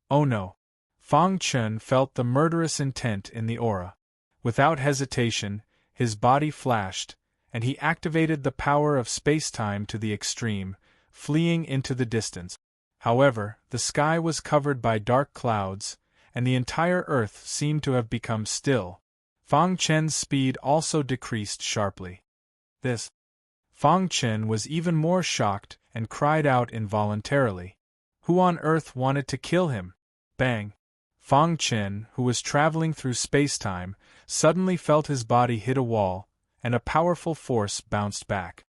Oh no! Fang Chen felt the murderous intent in the aura. Without hesitation, his body flashed, and he activated the power of spacetime to the extreme, fleeing into the distance. However, the sky was covered by dark clouds, and the entire earth seemed to have become still. Fang Chen's speed also decreased sharply. Fang Chen was even more shocked and cried out involuntarily. Who on earth wanted to kill him? Bang! Fang Chen, who was traveling through spacetime, suddenly felt his body hit a wall, and a powerful force bounced back.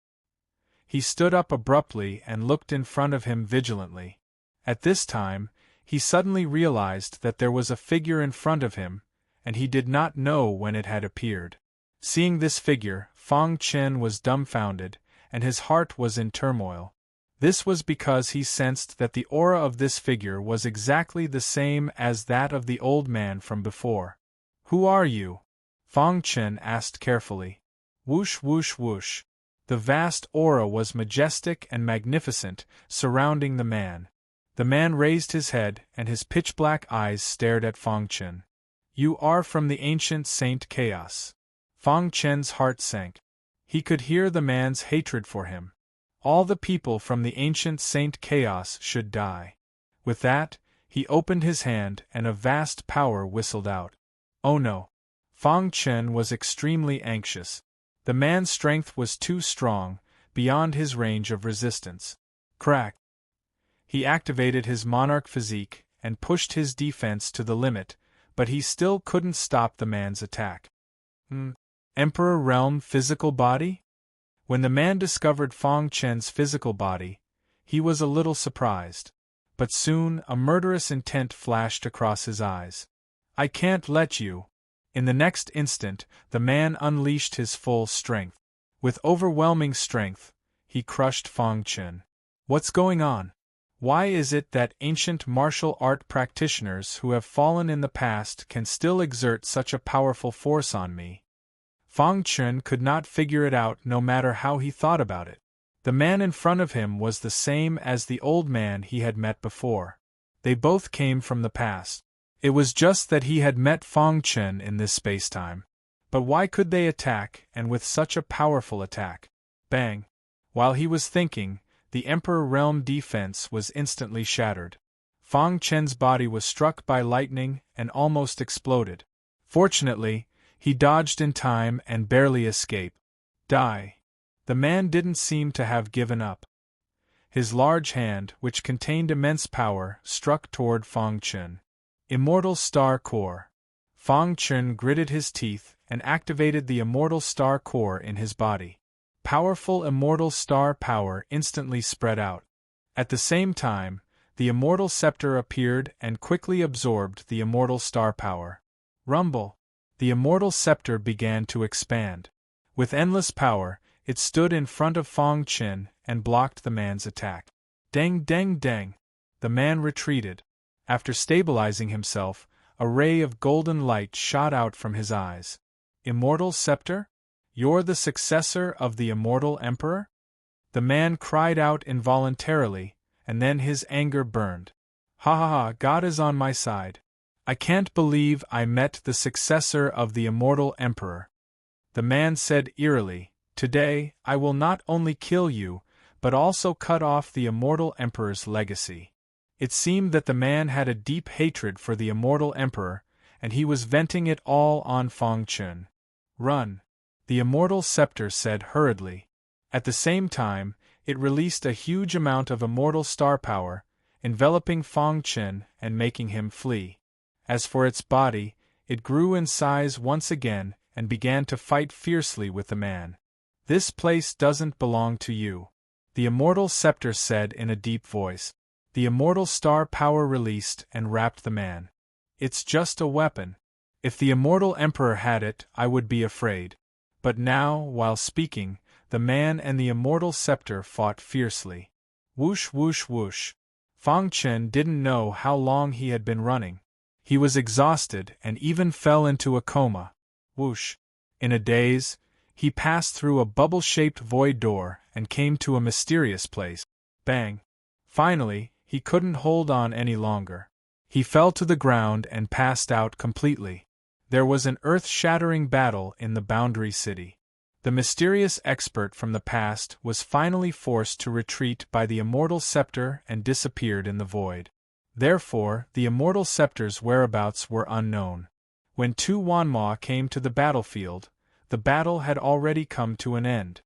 He stood up abruptly and looked in front of him vigilantly. At this time, he suddenly realized that there was a figure in front of him, and he did not know when it had appeared. Seeing this figure, Fang Chen was dumbfounded, and his heart was in turmoil. This was because he sensed that the aura of this figure was exactly the same as that of the old man from before. Who are you? Fang Chen asked carefully. Whoosh whoosh whoosh. The vast aura was majestic and magnificent, surrounding the man. The man raised his head, and his pitch-black eyes stared at Fang Chen. You are from the ancient Saint Chaos. Fang Chen's heart sank. He could hear the man's hatred for him. All the people from the ancient Saint Chaos should die. With that, He opened his hand and a vast power whistled out. Oh no! Fang Chen was extremely anxious. The man's strength was too strong, beyond his range of resistance. Crack! He activated his monarch physique and pushed his defense to the limit, but he still couldn't stop the man's attack. Emperor Realm physical body? When the man discovered Fang Chen's physical body, he was a little surprised. But soon a murderous intent flashed across his eyes. I can't let you. In the next instant, the man unleashed his full strength. With overwhelming strength, he crushed Fang Chen. What's going on? Why is it that ancient martial art practitioners who have fallen in the past can still exert such a powerful force on me? Fang Chen could not figure it out no matter how he thought about it. The man in front of him was the same as the old man he had met before. They both came from the past. It was just that he had met Fang Chen in this spacetime. But why could they attack, and with such a powerful attack? Bang! While he was thinking, the Emperor Realm defense was instantly shattered. Fang Chen's body was struck by lightning and almost exploded. Fortunately, he dodged in time and barely escaped. Die! The man didn't seem to have given up. His large hand, which contained immense power, struck toward Fang Chen. Immortal Star Core. Fang Chen gritted his teeth and activated the Immortal Star Core in his body. Powerful Immortal Star power instantly spread out. At the same time, the Immortal Scepter appeared and quickly absorbed the Immortal Star power. Rumble! The Immortal Scepter began to expand. With endless power, it stood in front of Fang Chen and blocked the man's attack. Dang dang dang! The man retreated. After stabilizing himself, a ray of golden light shot out from his eyes. Immortal Scepter? You're the successor of the Immortal Emperor? The man cried out involuntarily, and then his anger burned. Ha ha ha, God is on my side. I can't believe I met the successor of the Immortal Emperor. The man said eerily, Today, I will not only kill you, but also cut off the Immortal Emperor's legacy. It seemed that the man had a deep hatred for the Immortal Emperor, and he was venting it all on Fang Chen. Run! The Immortal Scepter said hurriedly. At the same time, it released a huge amount of Immortal Star power, enveloping Fang Chen and making him flee. As for its body, it grew in size once again and began to fight fiercely with the man. This place doesn't belong to you, the Immortal Scepter said in a deep voice. The Immortal Star power released and wrapped the man. It's just a weapon. If the Immortal Emperor had it, I would be afraid. But now, while speaking, the man and the Immortal Scepter fought fiercely. Whoosh whoosh whoosh. Fang Chen didn't know how long he had been running. He was exhausted and even fell into a coma. Whoosh. In a daze, he passed through a bubble-shaped void door and came to a mysterious place. Bang. Finally, he couldn't hold on any longer. He fell to the ground and passed out completely. There was an earth-shattering battle in the Boundary City. The mysterious expert from the past was finally forced to retreat by the Immortal Scepter and disappeared in the void. Therefore, the Immortal Scepter's whereabouts were unknown. When Tu Wanma came to the battlefield, the battle had already come to an end.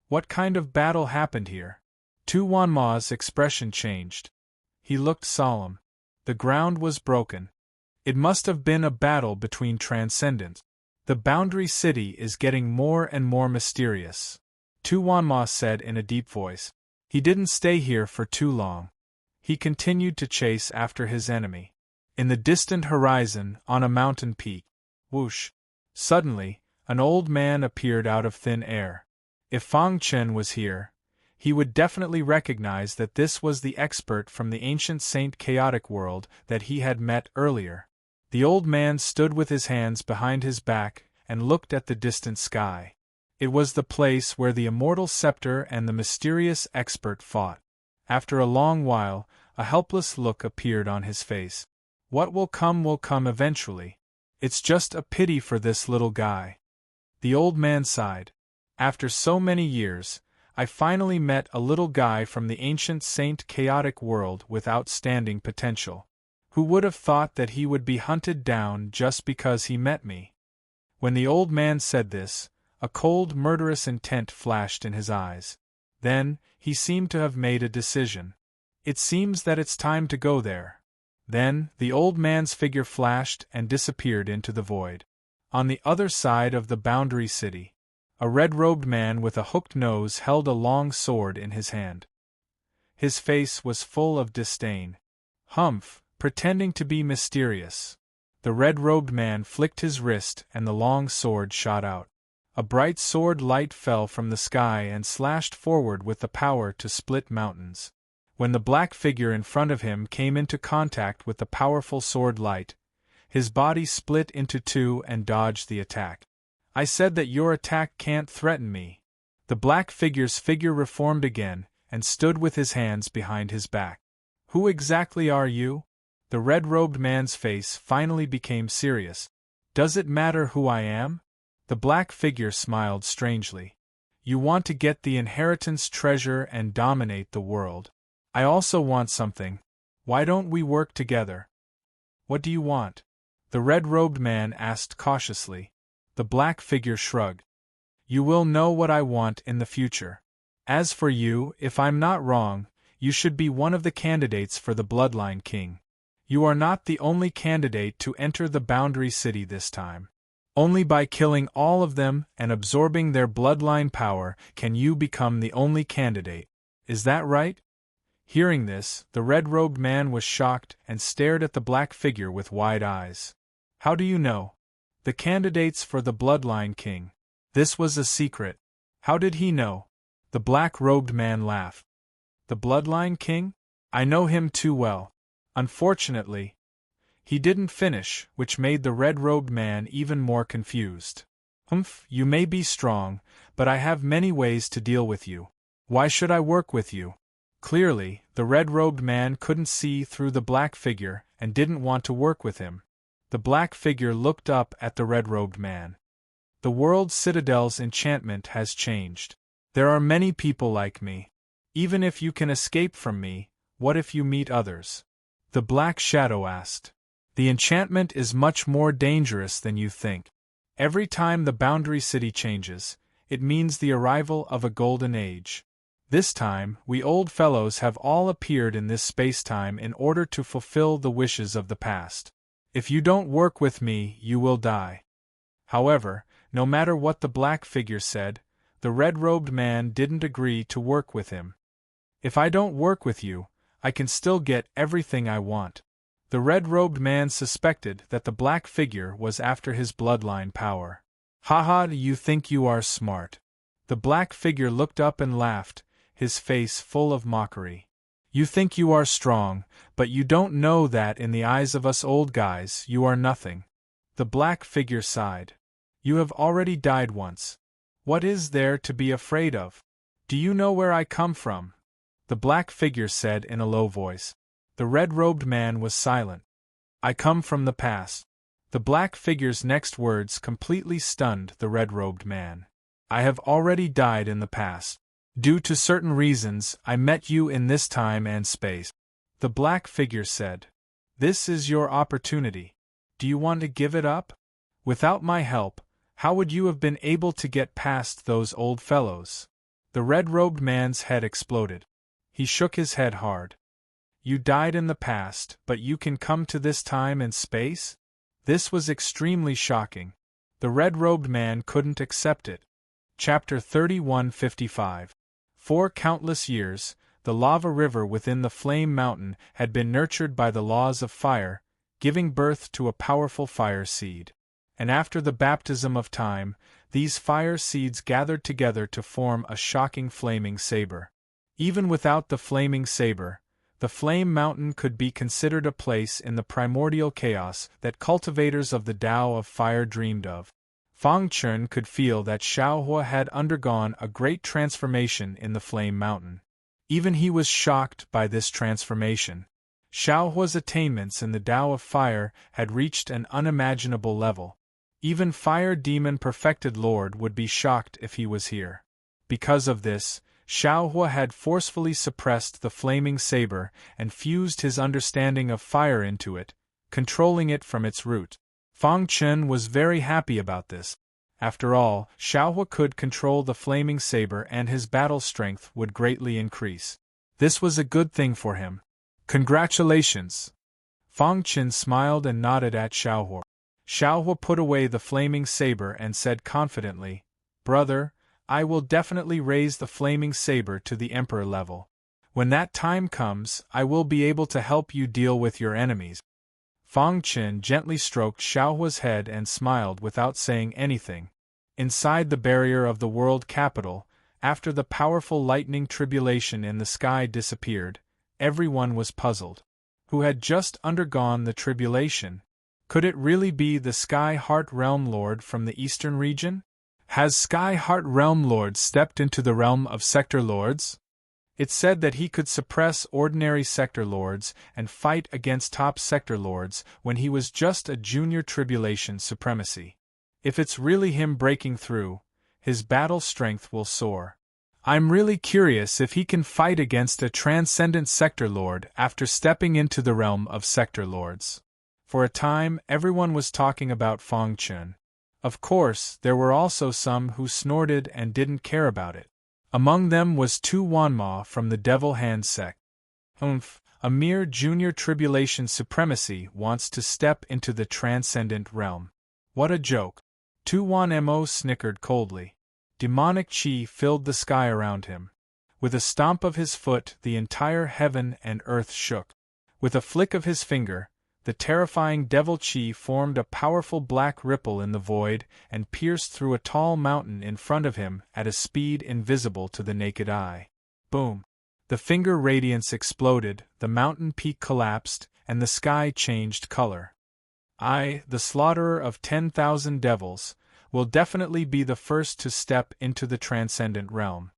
What kind of battle happened here? Tu Wanma's expression changed. He looked solemn. The ground was broken. It must have been a battle between transcendents. The Boundary City is getting more and more mysterious, Tu Wanma said in a deep voice. He didn't stay here for too long. He continued to chase after his enemy. In the distant horizon, on a mountain peak, whoosh! Suddenly, an old man appeared out of thin air. If Fang Chen was here, he would definitely recognize that this was the expert from the ancient Saint Chaotic world that he had met earlier. The old man stood with his hands behind his back and looked at the distant sky. It was the place where the Immortal Scepter and the mysterious expert fought. After a long while, a helpless look appeared on his face. What will come eventually. It's just a pity for this little guy. The old man sighed. After so many years, I finally met a little guy from the ancient Saint Chaotic world with outstanding potential. Who would have thought that he would be hunted down just because he met me? When the old man said this, a cold, murderous intent flashed in his eyes. Then, he seemed to have made a decision. It seems that it's time to go there. Then, the old man's figure flashed and disappeared into the void. On the other side of the boundary city, a red-robed man with a hooked nose held a long sword in his hand. His face was full of disdain. Humph, pretending to be mysterious. The red-robed man flicked his wrist and the long sword shot out. A bright sword light fell from the sky and slashed forward with the power to split mountains. When the black figure in front of him came into contact with the powerful sword light, his body split into two and dodged the attack. I said that your attack can't threaten me. The black figure's figure reformed again and stood with his hands behind his back. Who exactly are you? The red-robed man's face finally became serious. Does it matter who I am? The black figure smiled strangely. You want to get the inheritance treasure and dominate the world. I also want something. Why don't we work together? What do you want? The red-robed man asked cautiously. The black figure shrugged. You will know what I want in the future. As for you, if I'm not wrong, you should be one of the candidates for the Bloodline King. You are not the only candidate to enter the Boundary City this time. Only by killing all of them and absorbing their bloodline power can you become the only candidate. Is that right? Hearing this, the red-robed man was shocked and stared at the black figure with wide eyes. How do you know? The candidates for the Bloodline King. This was a secret. How did he know? The black-robed man laughed. The Bloodline King? I know him too well. Unfortunately, he didn't finish, which made the red-robed man even more confused. Humph, you may be strong, but I have many ways to deal with you. Why should I work with you? Clearly, the red-robed man couldn't see through the black figure and didn't want to work with him. The black figure looked up at the red-robed man. The world citadel's enchantment has changed. There are many people like me. Even if you can escape from me, what if you meet others? The black shadow asked. The enchantment is much more dangerous than you think. Every time the Boundary City changes, it means the arrival of a golden age. This time, we old fellows have all appeared in this space-time in order to fulfill the wishes of the past. If you don't work with me, you will die. However, no matter what the black figure said, the red-robed man didn't agree to work with him. If I don't work with you, I can still get everything I want. The red-robed man suspected that the black figure was after his bloodline power. Haha, you think you are smart. The black figure looked up and laughed, his face full of mockery. You think you are strong, but you don't know that in the eyes of us old guys you are nothing. The black figure sighed. You have already died once. What is there to be afraid of? Do you know where I come from? The black figure said in a low voice. The red-robed man was silent. I come from the past. The black figure's next words completely stunned the red-robed man. I have already died in the past. Due to certain reasons, I met you in this time and space. The black figure said. This is your opportunity. Do you want to give it up? Without my help, how would you have been able to get past those old fellows? The red-robed man's head exploded. He shook his head hard. You died in the past, but you can come to this time and space? This was extremely shocking. The red-robed man couldn't accept it. Chapter 31:55. For countless years, the lava river within the Flame Mountain had been nurtured by the laws of fire, giving birth to a powerful fire seed. And after the baptism of time, these fire seeds gathered together to form a shocking flaming saber. Even without the flaming saber, the Flame Mountain could be considered a place in the primordial chaos that cultivators of the Tao of Fire dreamed of. Fang Chun could feel that Xiaohua had undergone a great transformation in the Flame Mountain. Even he was shocked by this transformation. Xiaohua's attainments in the Tao of Fire had reached an unimaginable level. Even Fire Demon Perfected Lord would be shocked if he was here. Because of this, Xiaohua had forcefully suppressed the flaming saber and fused his understanding of fire into it, controlling it from its root. Fang Chen was very happy about this. After all, Xiaohua could control the flaming saber and his battle strength would greatly increase. This was a good thing for him. Congratulations! Fang Chen smiled and nodded at Xiaohua. Xiaohua put away the flaming saber and said confidently, "Brother, I will definitely raise the flaming saber to the emperor level. When that time comes, I will be able to help you deal with your enemies." Fang Chen gently stroked Xiaohua's head and smiled without saying anything. Inside the barrier of the world capital, after the powerful lightning tribulation in the sky disappeared, everyone was puzzled. Who had just undergone the tribulation? Could it really be the Sky Heart Realm Lord from the eastern region? Has Sky Heart Realm Lord stepped into the realm of Sector Lords? It said that he could suppress ordinary Sector Lords and fight against top Sector Lords when he was just a junior tribulation supremacy. If it's really him breaking through, his battle strength will soar. I'm really curious if he can fight against a transcendent Sector Lord after stepping into the realm of Sector Lords. For a time, everyone was talking about Fang Chen. Of course, there were also some who snorted and didn't care about it. Among them was Tu Wanma from the Devil Hand sect. A mere junior tribulation supremacy wants to step into the transcendent realm. What a joke. Tu Wanmo snickered coldly. Demonic chi filled the sky around him. With a stomp of his foot, the entire heaven and earth shook. With a flick of his finger, the terrifying devil chi formed a powerful black ripple in the void and pierced through a tall mountain in front of him at a speed invisible to the naked eye. Boom! The finger radiance exploded, the mountain peak collapsed, and the sky changed color. I, the slaughterer of 10,000 devils, will definitely be the first to step into the transcendent realm.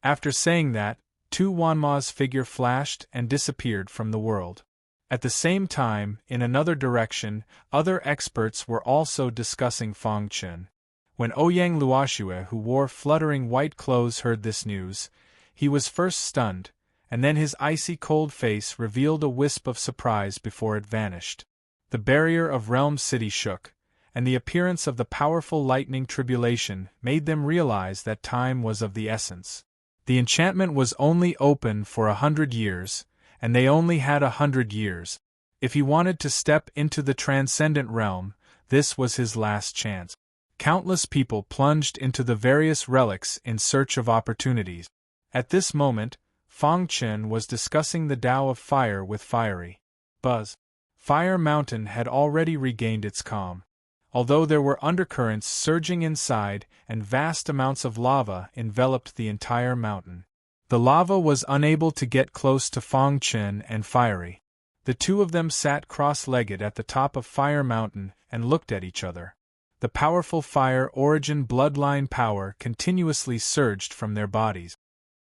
After saying that, Tu Wanma's figure flashed and disappeared from the world. At the same time, in another direction, other experts were also discussing Fang Chen. When Ouyang Luoxue, who wore fluttering white clothes, heard this news, he was first stunned, and then his icy cold face revealed a wisp of surprise before it vanished. The barrier of Realm City shook, and the appearance of the powerful lightning tribulation made them realize that time was of the essence. The enchantment was only open for 100 years, and they only had 100 years. If he wanted to step into the transcendent realm, this was his last chance. Countless people plunged into the various relics in search of opportunities. At this moment, Fang Chen was discussing the Tao of Fire with Fiery. Buzz. Fire Mountain had already regained its calm. Although there were undercurrents surging inside and vast amounts of lava enveloped the entire mountain. The lava was unable to get close to Fang Chen and Fiery. The two of them sat cross-legged at the top of Fire Mountain and looked at each other. The powerful fire origin bloodline power continuously surged from their bodies.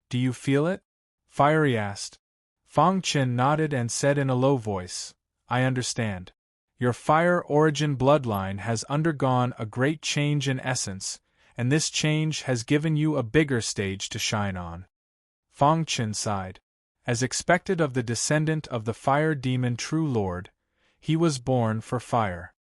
"Do you feel it?" Fiery asked. Fang Chen nodded and said in a low voice, "I understand. Your fire origin bloodline has undergone a great change in essence, and this change has given you a bigger stage to shine on." Fang Chen sighed. As expected of the descendant of the fire demon True Lord, he was born for fire.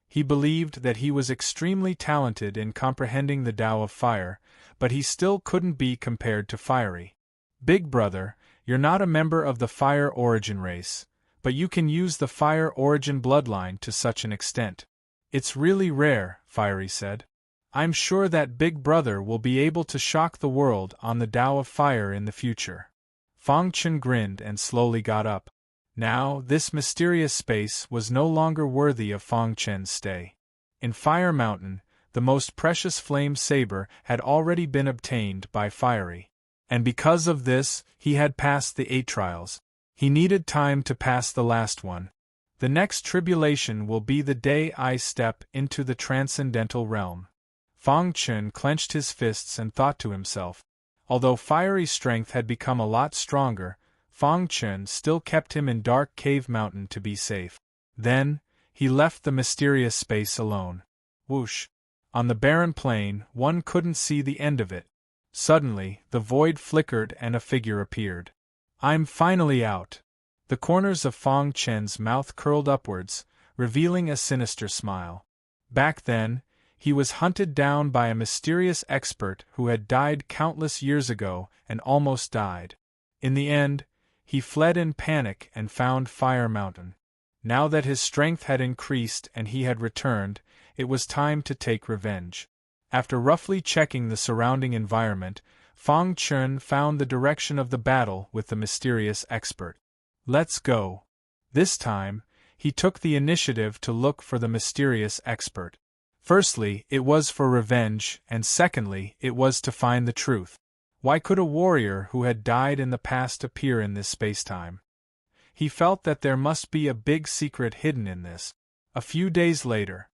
He believed that he was extremely talented in comprehending the Tao of Fire, but he still couldn't be compared to Fiery. "Big brother, you're not a member of the fire origin race, but you can use the fire origin bloodline to such an extent. It's really rare," Fiery said. "I'm sure that Big Brother will be able to shock the world on the Tao of Fire in the future." Fang Chen grinned and slowly got up. Now, this mysterious space was no longer worthy of Fang Chen's stay. In Fire Mountain, the most precious flame saber had already been obtained by Fiery. And because of this, he had passed the 8 trials. He needed time to pass the last one. The next tribulation will be the day I step into the transcendental realm. Fang Chen clenched his fists and thought to himself. Although Fiery's strength had become a lot stronger, Fang Chen still kept him in Dark Cave Mountain to be safe. Then, he left the mysterious space alone. Whoosh! On the barren plain, one couldn't see the end of it. Suddenly, the void flickered and a figure appeared. I'm finally out. The corners of Fang Chen's mouth curled upwards, revealing a sinister smile. Back then, he was hunted down by a mysterious expert who had died countless years ago and almost died. In the end, he fled in panic and found Fire Mountain. Now that his strength had increased and he had returned, it was time to take revenge. After roughly checking the surrounding environment, Fang Chen found the direction of the battle with the mysterious expert. Let's go. This time, he took the initiative to look for the mysterious expert. Firstly, it was for revenge, and secondly, it was to find the truth. Why could a warrior who had died in the past appear in this spacetime? He felt that there must be a big secret hidden in this. A few days later,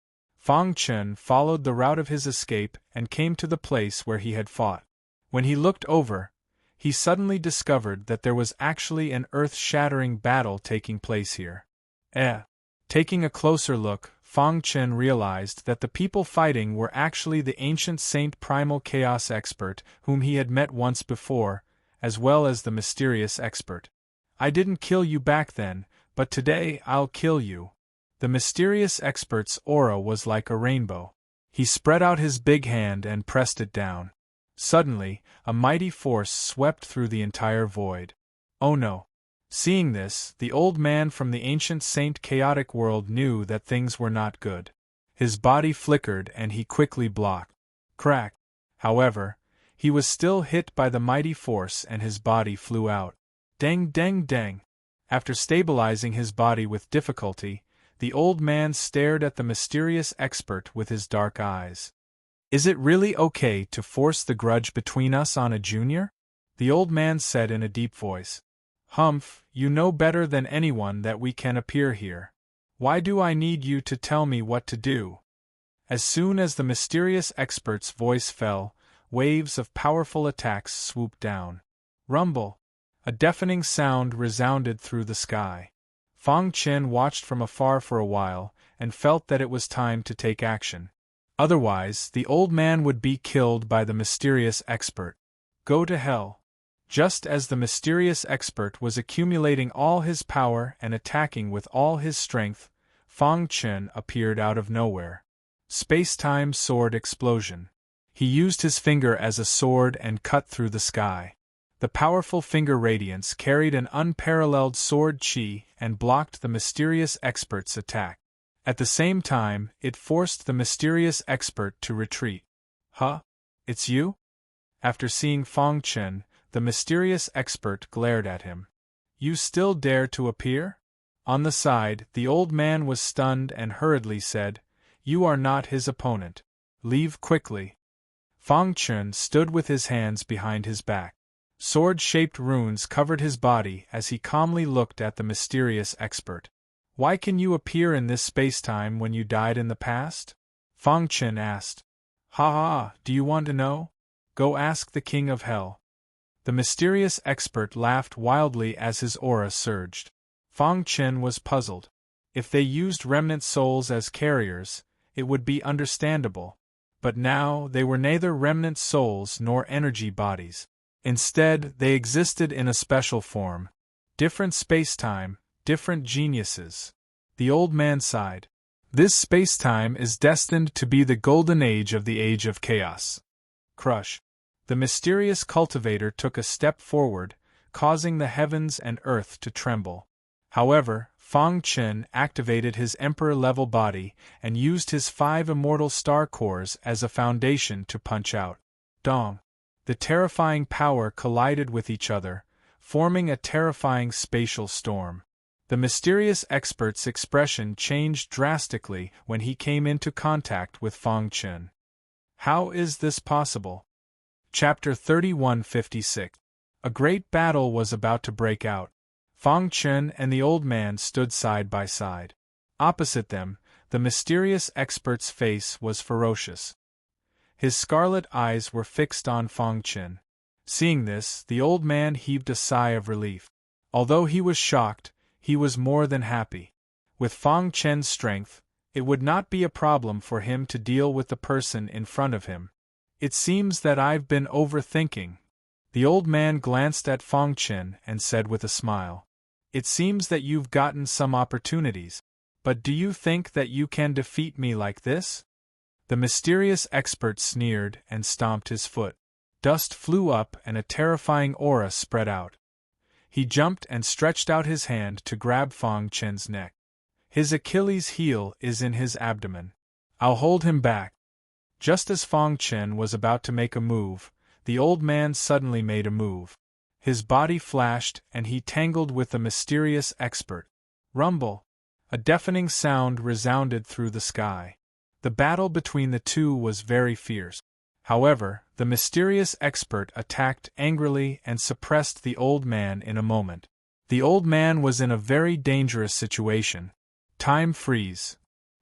Fang Chen followed the route of his escape and came to the place where he had fought. When he looked over, he suddenly discovered that there was actually an earth-shattering battle taking place here. Taking a closer look, Fang Chen realized that the people fighting were actually the ancient Saint Primal Chaos expert whom he had met once before, as well as the mysterious expert. I didn't kill you back then, but today I'll kill you. The mysterious expert's aura was like a rainbow. He spread out his big hand and pressed it down. Suddenly, a mighty force swept through the entire void. Oh no! Seeing this, the old man from the ancient Saint Chaotic world knew that things were not good. His body flickered and he quickly blocked. Crack! However, he was still hit by the mighty force and his body flew out. Dang dang dang! After stabilizing his body with difficulty, the old man stared at the mysterious expert with his dark eyes. Is it really okay to force the grudge between us on a junior? The old man said in a deep voice. Humph, you know better than anyone that we can appear here. Why do I need you to tell me what to do? As soon as the mysterious expert's voice fell, waves of powerful attacks swooped down. Rumble! A deafening sound resounded through the sky. Fang Chen watched from afar for a while, and felt that it was time to take action. Otherwise, the old man would be killed by the mysterious expert. Go to hell! Just as the mysterious expert was accumulating all his power and attacking with all his strength, Fang Chen appeared out of nowhere. Space-time sword explosion. He used his finger as a sword and cut through the sky. The powerful finger radiance carried an unparalleled sword chi and blocked the mysterious expert's attack. At the same time, it forced the mysterious expert to retreat. Huh? It's you? After seeing Fang Chen, the mysterious expert glared at him. You still dare to appear? On the side, the old man was stunned and hurriedly said, You are not his opponent. Leave quickly. Fang Chen stood with his hands behind his back. Sword-shaped runes covered his body as he calmly looked at the mysterious expert. Why can you appear in this spacetime when you died in the past? Fang Chen asked. Ha ha, do you want to know? Go ask the King of Hell. The mysterious expert laughed wildly as his aura surged. Fang Chen was puzzled. If they used remnant souls as carriers, it would be understandable. But now they were neither remnant souls nor energy bodies. Instead, they existed in a special form. Different spacetime, different geniuses. The old man sighed. This spacetime is destined to be the golden age of the Age of Chaos. Crush. The mysterious cultivator took a step forward, causing the heavens and earth to tremble. However, Fang Chen activated his emperor-level body and used his 5 immortal star cores as a foundation to punch out. Dong! The terrifying power collided with each other, forming a terrifying spatial storm. The mysterious expert's expression changed drastically when he came into contact with Fang Chen. How is this possible? Chapter 3156. A great battle was about to break out. Fang Chen and the old man stood side by side. Opposite them, the mysterious expert's face was ferocious. His scarlet eyes were fixed on Fang Chen. Seeing this, the old man heaved a sigh of relief. Although he was shocked, he was more than happy. With Fang Chen's strength, it would not be a problem for him to deal with the person in front of him. It seems that I've been overthinking. The old man glanced at Fang Chen and said with a smile. It seems that you've gotten some opportunities. But do you think that you can defeat me like this? The mysterious expert sneered and stomped his foot. Dust flew up and a terrifying aura spread out. He jumped and stretched out his hand to grab Fang Chen's neck. His Achilles heel is in his abdomen. I'll hold him back. Just as Fang Chen was about to make a move, the old man suddenly made a move. His body flashed and he tangled with the mysterious expert. Rumble! A deafening sound resounded through the sky. The battle between the two was very fierce. However, the mysterious expert attacked angrily and suppressed the old man in a moment. The old man was in a very dangerous situation. Time freeze.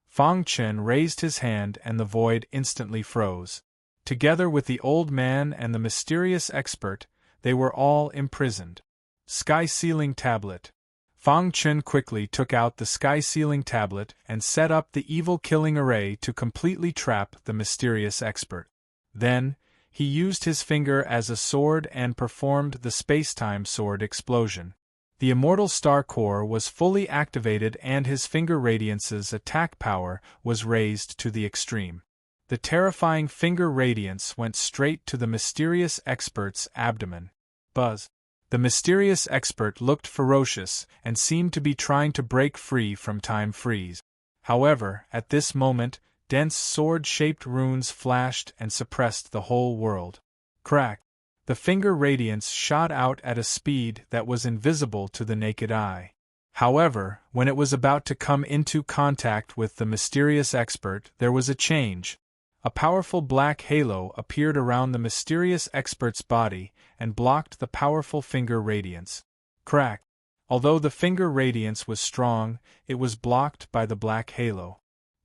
Fang Chen raised his hand and the void instantly froze. Together with the old man and the mysterious expert, they were all imprisoned. Sky Sealing Tablet. Fang Chen quickly took out the Sky Sealing Tablet and set up the evil killing array to completely trap the mysterious expert. Then, he used his finger as a sword and performed the space-time sword explosion. The Immortal Star Core was fully activated and his finger radiance's attack power was raised to the extreme. The terrifying finger radiance went straight to the mysterious expert's abdomen. Buzz. The mysterious expert looked ferocious and seemed to be trying to break free from time freeze. However, at this moment, dense sword-shaped runes flashed and suppressed the whole world. Crack! The finger radiance shot out at a speed that was invisible to the naked eye. However, when it was about to come into contact with the mysterious expert, there was a change. A powerful black halo appeared around the mysterious expert's body and blocked the powerful finger radiance. Crack! Although the finger radiance was strong, it was blocked by the black halo.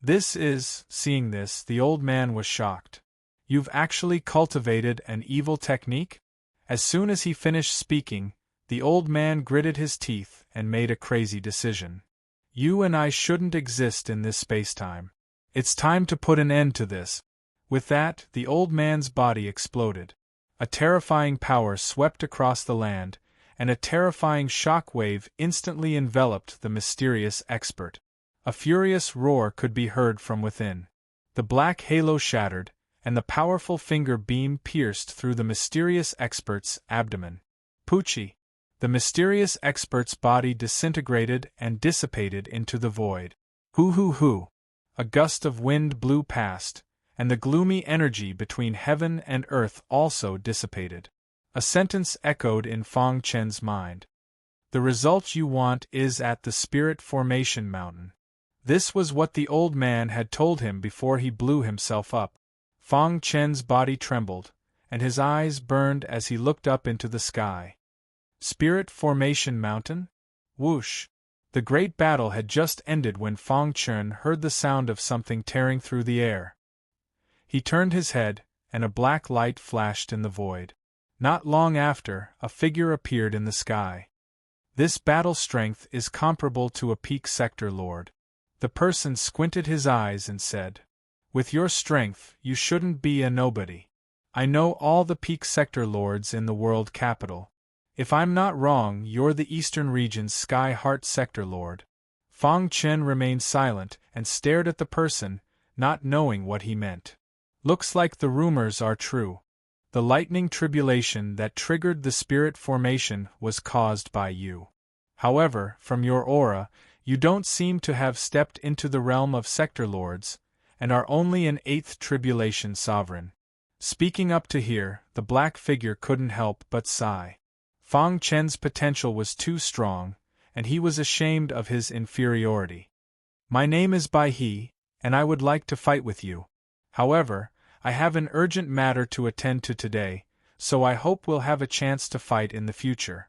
Seeing this, the old man was shocked. You've actually cultivated an evil technique? As soon as he finished speaking, the old man gritted his teeth and made a crazy decision. You and I shouldn't exist in this space-time. It's time to put an end to this. With that, the old man's body exploded. A terrifying power swept across the land, and a terrifying shock wave instantly enveloped the mysterious expert. A furious roar could be heard from within. The black halo shattered, and the powerful finger beam pierced through the mysterious expert's abdomen. Poochie! The mysterious expert's body disintegrated and dissipated into the void. Hoo! A gust of wind blew past, and the gloomy energy between heaven and earth also dissipated. A sentence echoed in Fang Chen's mind. The result you want is at the Spirit Formation Mountain. This was what the old man had told him before he blew himself up. Fang Chen's body trembled, and his eyes burned as he looked up into the sky. Spirit Formation Mountain? Whoosh! The great battle had just ended when Fang Chen heard the sound of something tearing through the air. He turned his head, and a black light flashed in the void. Not long after, a figure appeared in the sky. This battle strength is comparable to a peak sector lord. The person squinted his eyes and said, With your strength, you shouldn't be a nobody. I know all the peak sector lords in the world capital. If I'm not wrong, you're the Eastern Region's Sky Heart Sector Lord. Fang Chen remained silent and stared at the person, not knowing what he meant. Looks like the rumors are true. The lightning tribulation that triggered the spirit formation was caused by you. However, from your aura, you don't seem to have stepped into the realm of sector lords, and are only an 8th tribulation sovereign. Speaking up to here, the black figure couldn't help but sigh. Fang Chen's potential was too strong, and he was ashamed of his inferiority. My name is Bai He, and I would like to fight with you. However, I have an urgent matter to attend to today, so I hope we'll have a chance to fight in the future.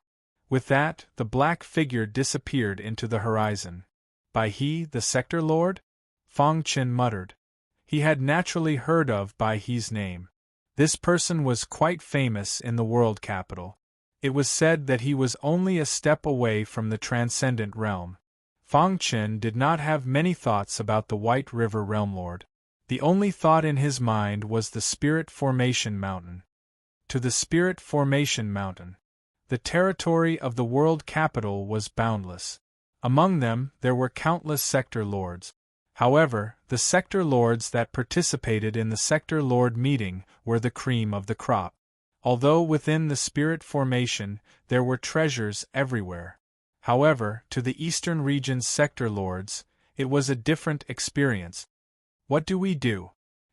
With that, the black figure disappeared into the horizon. Bai He, the Sector Lord? Fang Chen muttered. He had naturally heard of Bai He's name. This person was quite famous in the world capital. It was said that he was only a step away from the transcendent realm. Fang Chen did not have many thoughts about the White River Realm Lord. The only thought in his mind was the Spirit Formation Mountain. To the Spirit Formation Mountain. The territory of the world capital was boundless. Among them, there were countless sector lords. However, the sector lords that participated in the sector lord meeting were the cream of the crop. Although within the Spirit Formation, there were treasures everywhere. However, to the Eastern region's sector lords, it was a different experience. What do we do?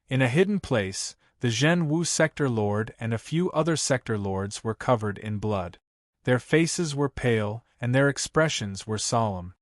In a hidden place, the Zhen Wu sector lord and a few other sector lords were covered in blood. Their faces were pale, and their expressions were solemn.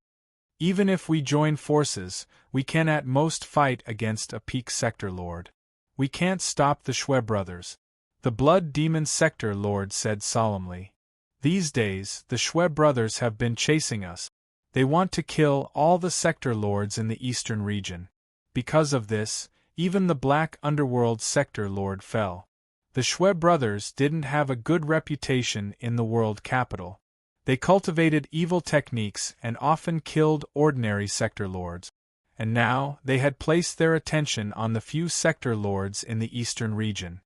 Even if we join forces, we can at most fight against a peak sector lord. We can't stop the Shui brothers. The Blood Demon sector lord said solemnly. These days, the Shui brothers have been chasing us. They want to kill all the sector lords in the eastern region. Because of this, even the Black Underworld sector lord fell. The Shui brothers didn't have a good reputation in the world capital. They cultivated evil techniques and often killed ordinary sector lords. And now, they had placed their attention on the few sector lords in the eastern region.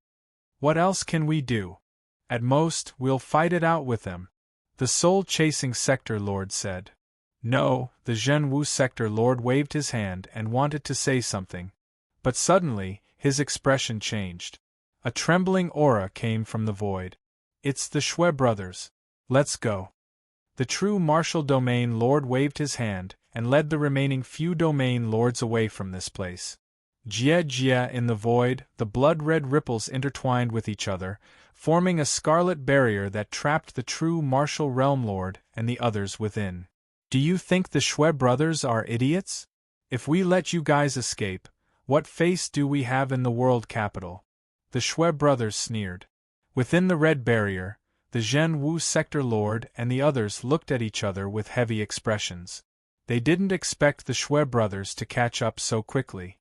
What else can we do? At most, we'll fight it out with them, the soul-chasing sector lord said. No, the Zhen Wu sector lord waved his hand and wanted to say something. But suddenly, his expression changed. A trembling aura came from the void. It's the Shui brothers. Let's go. The true martial domain lord waved his hand and led the remaining few domain lords away from this place. Jia in the void, the blood-red ripples intertwined with each other, forming a scarlet barrier that trapped the true martial realm lord and the others within. Do you think the Shui brothers are idiots? If we let you guys escape, what face do we have in the world capital? The Shui brothers sneered. Within the red barrier, the Zhen Wu sector lord and the others looked at each other with heavy expressions. They didn't expect the Shui brothers to catch up so quickly.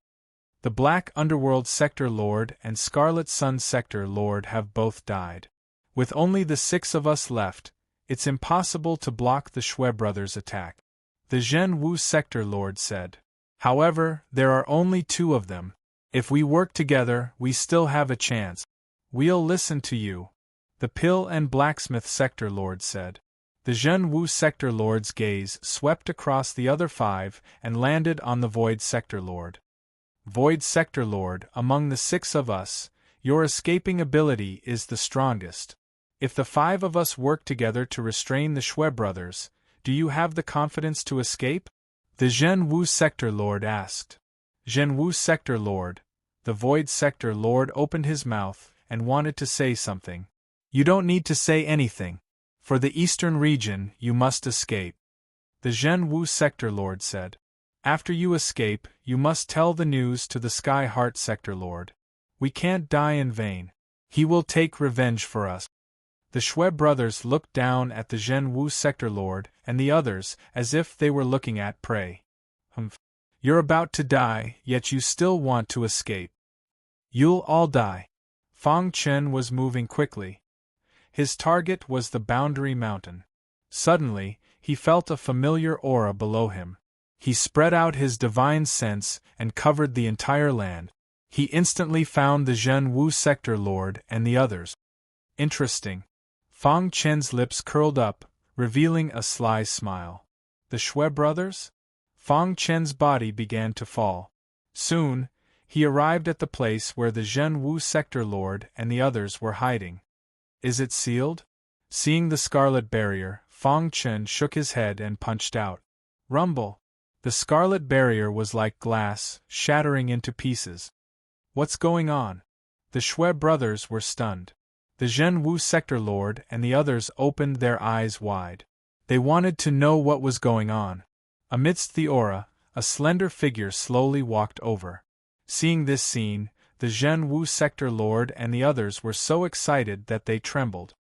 The Black Underworld sector lord and Scarlet Sun sector lord have both died. With only the 6 of us left, it's impossible to block the Shui brothers' attack. The Zhen Wu sector lord said. However, there are only 2 of them. If we work together, we still have a chance. We'll listen to you. The Pill and Blacksmith sector lord said. The Zhen Wu sector lord's gaze swept across the other 5 and landed on the Void sector lord. Void sector lord, among the 6 of us, your escaping ability is the strongest. If the 5 of us work together to restrain the Shui brothers, do you have the confidence to escape? The Zhen Wu sector lord asked. Zhen Wu sector lord, the Void sector lord opened his mouth and wanted to say something. You don't need to say anything. For the eastern region, you must escape. The Zhen Wu sector lord said. After you escape, you must tell the news to the Sky Heart sector lord. We can't die in vain. He will take revenge for us. The Shui brothers looked down at the Zhen Wu sector lord and the others as if they were looking at prey. You're about to die, yet you still want to escape. You'll all die. Fang Chen was moving quickly. His target was the Boundary Mountain. Suddenly, he felt a familiar aura below him. He spread out his divine sense and covered the entire land. He instantly found the Zhen Wu sector lord and the others. Interesting. Fang Chen's lips curled up, revealing a sly smile. The Shui brothers? Fang Chen's body began to fall. Soon, he arrived at the place where the Zhen Wu sector lord and the others were hiding. Is it sealed? Seeing the scarlet barrier, Fang Chen shook his head and punched out. Rumble. The scarlet barrier was like glass, shattering into pieces. What's going on? The Shui brothers were stunned. The Zhen Wu sector lord and the others opened their eyes wide. They wanted to know what was going on. Amidst the aura, a slender figure slowly walked over. Seeing this scene, the Zhen Wu sector lord and the others were so excited that they trembled.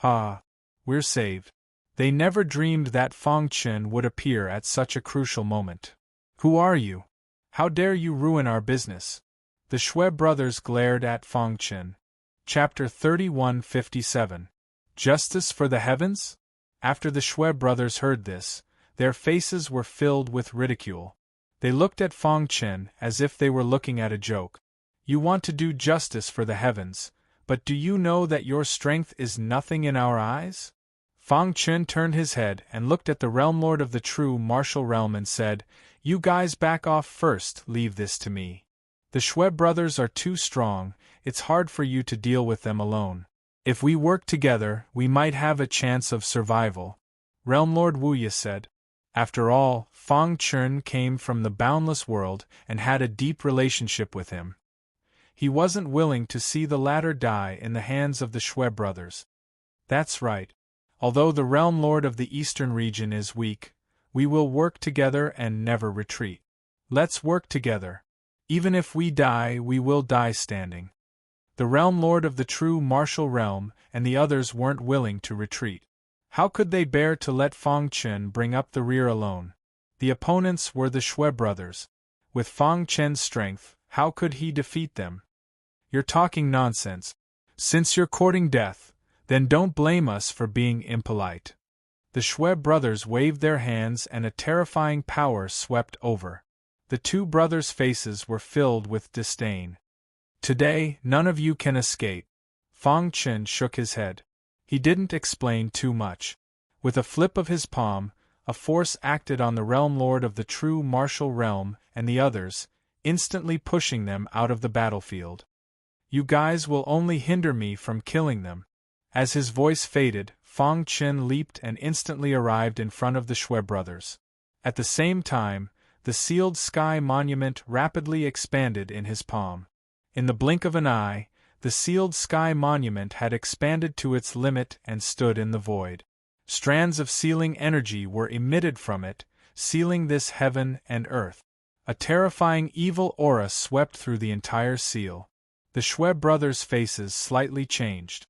We're saved. They never dreamed that Fang Chen would appear at such a crucial moment. Who are you? How dare you ruin our business? The Shui brothers glared at Fang Chen. Chapter 3157. Justice for the Heavens? After the Shui brothers heard this, their faces were filled with ridicule. They looked at Fong Chen as if they were looking at a joke. You want to do justice for the heavens, but do you know that your strength is nothing in our eyes? Fong Chen turned his head and looked at the Realm Lord of the true martial realm and said, You guys back off first, leave this to me. The Shui brothers are too strong, it's hard for you to deal with them alone. If we work together, we might have a chance of survival, Realm Lord Wuya said. After all, Fong Chen came from the boundless world and had a deep relationship with him. He wasn't willing to see the latter die in the hands of the Shui brothers. That's right. Although the Realm Lord of the Eastern region is weak, we will work together and never retreat. Let's work together. Even if we die, we will die standing. The Realm Lord of the true martial realm and the others weren't willing to retreat. How could they bear to let Fong Chen bring up the rear alone? The opponents were the Shui brothers. With Fong Chen's strength, how could he defeat them? You're talking nonsense. Since you're courting death, then don't blame us for being impolite. The Shui brothers waved their hands and a terrifying power swept over. The two brothers' faces were filled with disdain. Today, none of you can escape. Fong Chen shook his head. He didn't explain too much. With a flip of his palm, a force acted on the Realm Lord of the true martial realm and the others, instantly pushing them out of the battlefield. You guys will only hinder me from killing them. As his voice faded, Fong Chen leaped and instantly arrived in front of the Shui brothers. At the same time, the sealed sky monument rapidly expanded in his palm. In the blink of an eye, the sealed sky monument had expanded to its limit and stood in the void. Strands of sealing energy were emitted from it, sealing this heaven and earth. A terrifying evil aura swept through the entire seal. The Shui brothers' faces slightly changed.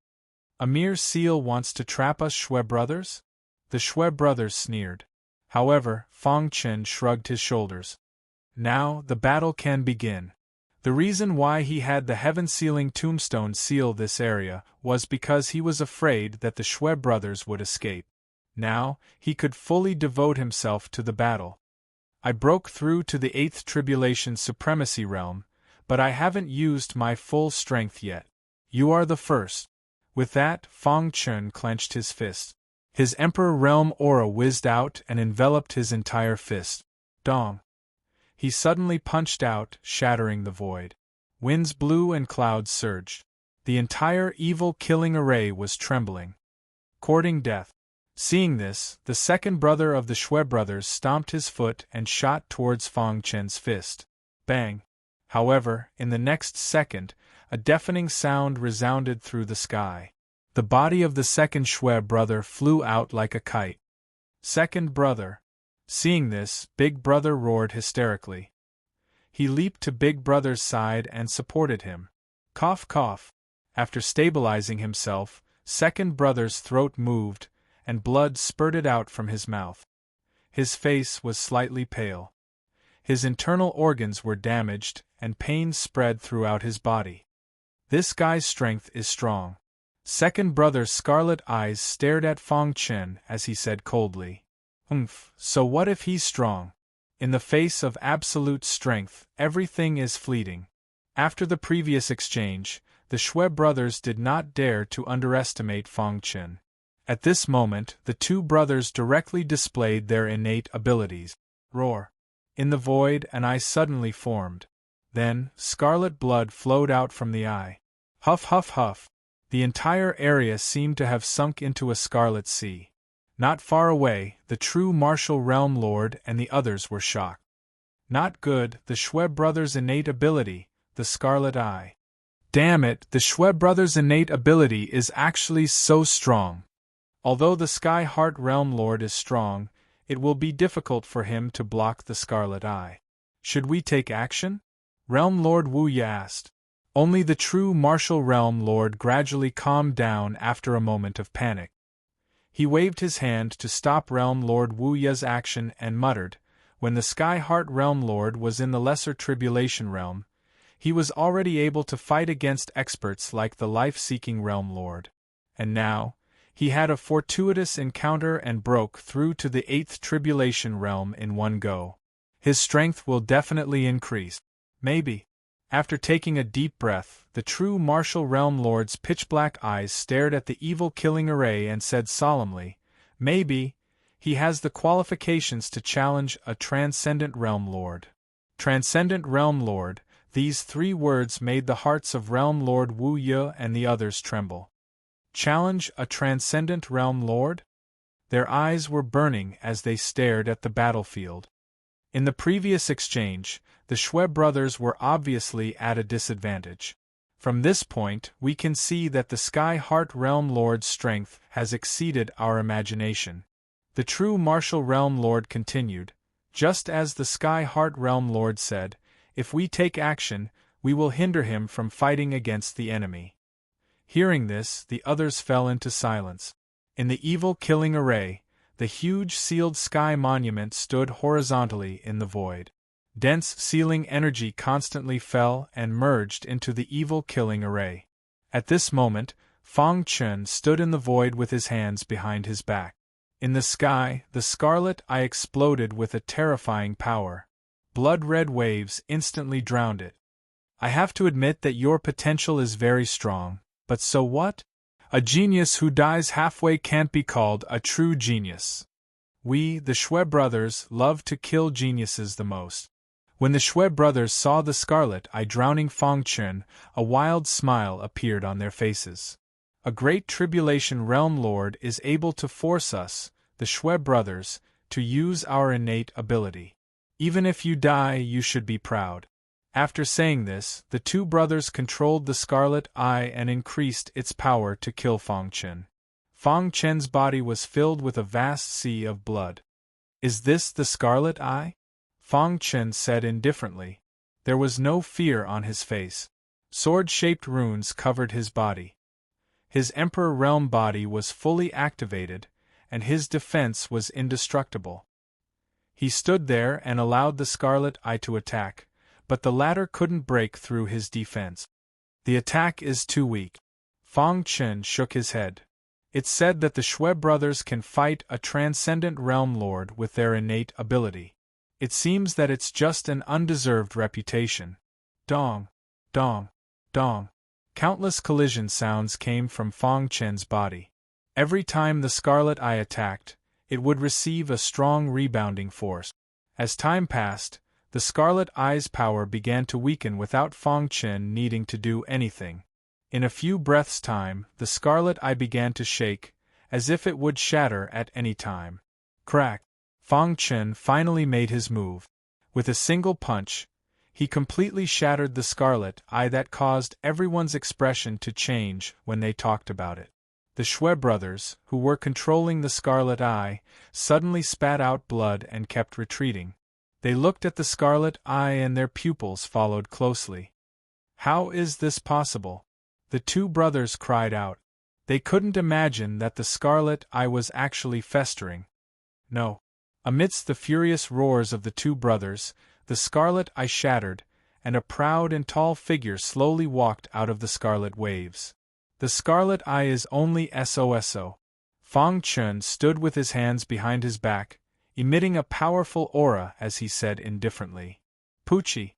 A mere seal wants to trap us Shui brothers? The Shui brothers sneered. However, Fong Chen shrugged his shoulders. Now, the battle can begin. The reason why he had the heaven-sealing tombstone seal this area was because he was afraid that the Shui brothers would escape. Now, he could fully devote himself to the battle. I broke through to the 8th Tribulation Supremacy Realm, but I haven't used my full strength yet. You are the first. With that, Fong Chen clenched his fist. His Emperor Realm aura whizzed out and enveloped his entire fist. Dong! He suddenly punched out, shattering the void. Winds blew and clouds surged. The entire evil killing array was trembling. Courting death. Seeing this, the second brother of the Shui brothers stomped his foot and shot towards Fong Chen's fist. Bang! However, in the next second, a deafening sound resounded through the sky. The body of the second Shui brother flew out like a kite. Second brother. Seeing this, Big Brother roared hysterically. He leaped to Big Brother's side and supported him. Cough cough. After stabilizing himself, second brother's throat moved, and blood spurted out from his mouth. His face was slightly pale. His internal organs were damaged, and pain spread throughout his body. This guy's strength is strong. Second brother's scarlet eyes stared at Fong Chen as he said coldly, so what if he's strong? In the face of absolute strength, everything is fleeting. After the previous exchange, the Shui brothers did not dare to underestimate Fong Chen. At this moment, the two brothers directly displayed their innate abilities. Roar! In the void, an eye suddenly formed. Then, scarlet blood flowed out from the eye. Huff huff huff. The entire area seemed to have sunk into a scarlet sea. Not far away, the true martial realm lord and the others were shocked. Not good, the Shui brothers' innate ability, the scarlet eye. Damn it, the Shui brothers' innate ability is actually so strong. Although the Sky Heart Realm Lord is strong, it will be difficult for him to block the scarlet eye. Should we take action? Realm Lord Wuya asked. Only the true martial realm lord gradually calmed down after a moment of panic. He waved his hand to stop Realm Lord Wuya's action and muttered, when the Sky Heart Realm Lord was in the Lesser Tribulation Realm, he was already able to fight against experts like the Life-Seeking Realm Lord. And now, he had a fortuitous encounter and broke through to the 8th Tribulation Realm in one go. His strength will definitely increase. Maybe. After taking a deep breath, the true martial realm lord's pitch-black eyes stared at the evil killing array and said solemnly, maybe, he has the qualifications to challenge a transcendent realm lord. Transcendent realm lord, these 3 words made the hearts of realm lord Wu Ye and the others tremble. Challenge a transcendent realm lord? Their eyes were burning as they stared at the battlefield. In the previous exchange, the Shui brothers were obviously at a disadvantage. From this point, we can see that the Sky Heart Realm Lord's strength has exceeded our imagination. The true martial realm lord continued, just as the Sky Heart Realm Lord said, if we take action, we will hinder him from fighting against the enemy. Hearing this, the others fell into silence. In the evil killing array, the huge sealed sky monument stood horizontally in the void. Dense sealing energy constantly fell and merged into the evil killing array. At this moment, Fang Chen stood in the void with his hands behind his back. In the sky, the scarlet eye exploded with a terrifying power. Blood-red waves instantly drowned it. I have to admit that your potential is very strong, but so what? A genius who dies halfway can't be called a true genius. We, the Shui brothers, love to kill geniuses the most. When the Shui brothers saw the scarlet eye drowning Fang Chen, a wild smile appeared on their faces. A great tribulation realm lord is able to force us, the Shui brothers, to use our innate ability. Even if you die, you should be proud. After saying this, the 2 brothers controlled the scarlet eye and increased its power to kill Fang Chen. Fang Chen's body was filled with a vast sea of blood. Is this the scarlet eye? Fang Chen said indifferently. There was no fear on his face. Sword-shaped runes covered his body. His Emperor Realm body was fully activated, and his defense was indestructible. He stood there and allowed the scarlet eye to attack, but the latter couldn't break through his defense. The attack is too weak. Fang Chen shook his head. It's said that the Shui brothers can fight a transcendent realm lord with their innate ability. It seems that it's just an undeserved reputation. Dong, dong, dong. Countless collision sounds came from Fang Chen's body. Every time the scarlet eye attacked, it would receive a strong rebounding force. As time passed, the scarlet eye's power began to weaken without Fang Chen needing to do anything. In a few breaths' time, the scarlet eye began to shake, as if it would shatter at any time. Crack! Fang Chen finally made his move. With a single punch, he completely shattered the scarlet eye that caused everyone's expression to change when they talked about it. The Shui brothers, who were controlling the scarlet eye, suddenly spat out blood and kept retreating. They looked at the scarlet eye and their pupils followed closely. How is this possible? The 2 brothers cried out. They couldn't imagine that the scarlet eye was actually festering. No. Amidst the furious roars of the 2 brothers, the scarlet eye shattered, and a proud and tall figure slowly walked out of the scarlet waves. The scarlet eye is only SOSO. Fang Chen stood with his hands behind his back, emitting a powerful aura as he said indifferently. Poochie.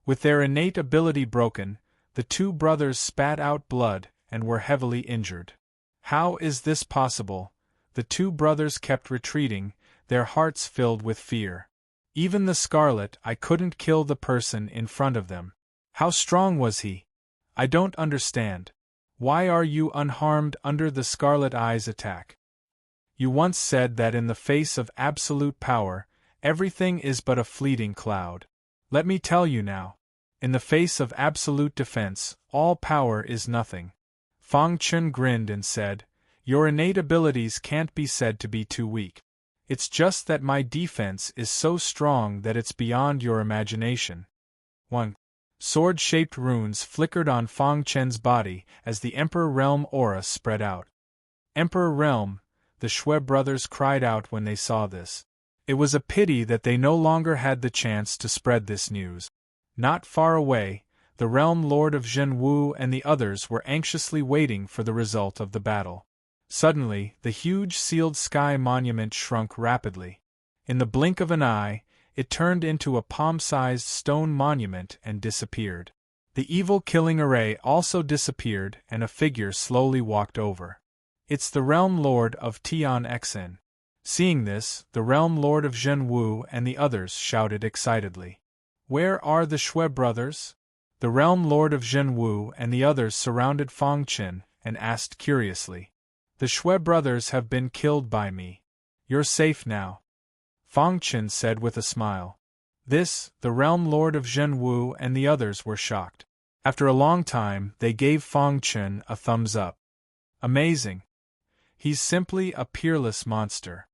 With their innate ability broken, the 2 brothers spat out blood and were heavily injured. How is this possible? The 2 brothers kept retreating, their hearts filled with fear. Even the scarlet eye couldn't kill the person in front of them. How strong was he? I don't understand. Why are you unharmed under the scarlet eye's attack? You once said that in the face of absolute power, everything is but a fleeting cloud. Let me tell you now. In the face of absolute defense, all power is nothing. Fang Chen grinned and said, your innate abilities can't be said to be too weak. It's just that my defense is so strong that it's beyond your imagination. 1. Sword-shaped runes flickered on Fang Chen's body as the Emperor Realm aura spread out. Emperor Realm, the Shui brothers cried out when they saw this. It was a pity that they no longer had the chance to spread this news. Not far away, the Realm Lord of Zhenwu and the others were anxiously waiting for the result of the battle. Suddenly, the huge sealed sky monument shrunk rapidly. In the blink of an eye, it turned into a palm-sized stone monument and disappeared. The evil killing array also disappeared and a figure slowly walked over. It's the Realm Lord of Tian Xen. Seeing this, the Realm Lord of Zhenwu and the others shouted excitedly. Where are the Shui brothers? The Realm Lord of Zhenwu and the others surrounded Fang Qin and asked curiously. The Shui brothers have been killed by me. You're safe now, Fang Qin said with a smile. This, the Realm Lord of Zhenwu and the others were shocked. After a long time, they gave Fang Qin a thumbs up. Amazing. He's simply a peerless monster.